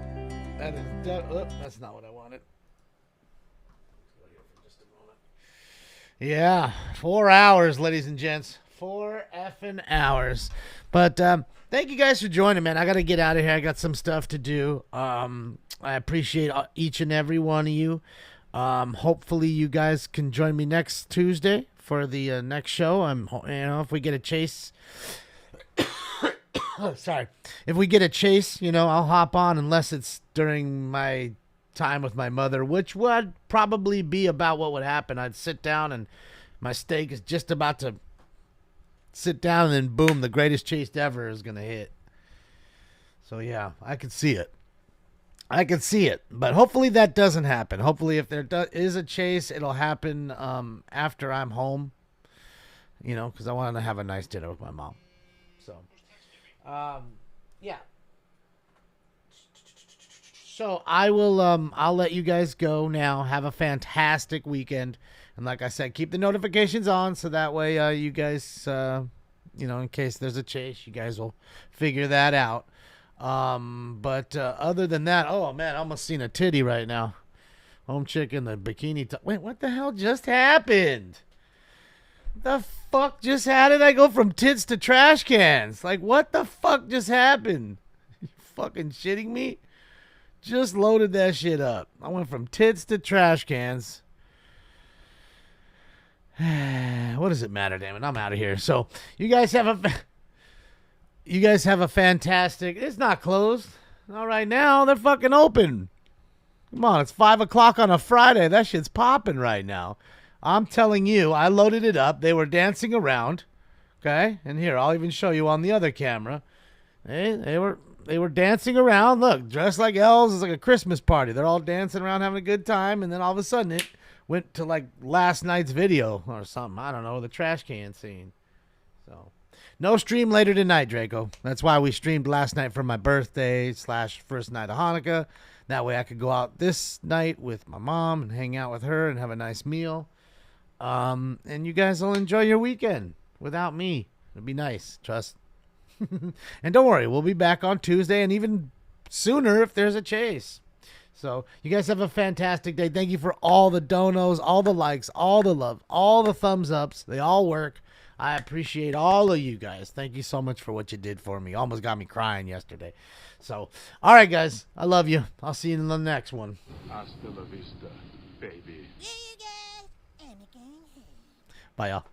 Speaker 2: That is that's not what I wanted. Yeah, 4 hours, ladies and gents. 4 effing hours. But thank you guys for joining, man. I got to get out of here. I got some stuff to do. I appreciate each and every one of you. Hopefully you guys can join me next Tuesday for the next show. If we get a chase. Sorry. If we get a chase, I'll hop on unless it's during my time with my mother, which would probably be about what would happen. I'd sit down and my steak is just about to sit down and then boom, the greatest chase ever is going to hit. So yeah, I could see it. But hopefully that doesn't happen. Hopefully if there is a chase, it'll happen after I'm home, because I want to have a nice dinner with my mom. So, yeah. So I will. I'll let you guys go now. Have a fantastic weekend, and like I said, keep the notifications on so that way you guys, in case there's a chase, you guys will figure that out. But other than that, oh man, I almost seen a titty right now. Home chick in the bikini. Wait, what the hell just happened? The fuck just how did I go from tits to trash cans? Like, what the fuck just happened? You fucking shitting me? Just loaded that shit up. I went from tits to trash cans. What does it matter, damn it? I'm out of here. So you guys have a fantastic. It's not closed. Not right now. They're fucking open. Come on, it's 5 o'clock on a Friday. That shit's popping right now. I'm telling you, I loaded it up. They were dancing around. Okay? And here, I'll even show you on the other camera. They were dancing around. Look, dressed like elves. It's like a Christmas party. They're all dancing around, having a good time. And then all of a sudden, it went to like last night's video or something. I don't know, the trash can scene. So, no stream later tonight, Draco. That's why we streamed last night for my birthday / first night of Hanukkah. That way I could go out this night with my mom and hang out with her and have a nice meal. And you guys will enjoy your weekend without me. It'll be nice, trust. And don't worry, we'll be back on Tuesday and even sooner if there's a chase. So you guys have a fantastic day. Thank you for all the donos, all the likes, all the love, all the thumbs ups. They all work. I appreciate all of you guys. Thank you so much for what you did for me. Almost got me crying yesterday. So, all right, guys. I love you. I'll see you in the next one.
Speaker 11: Hasta la vista, baby.
Speaker 2: Bye, y'all.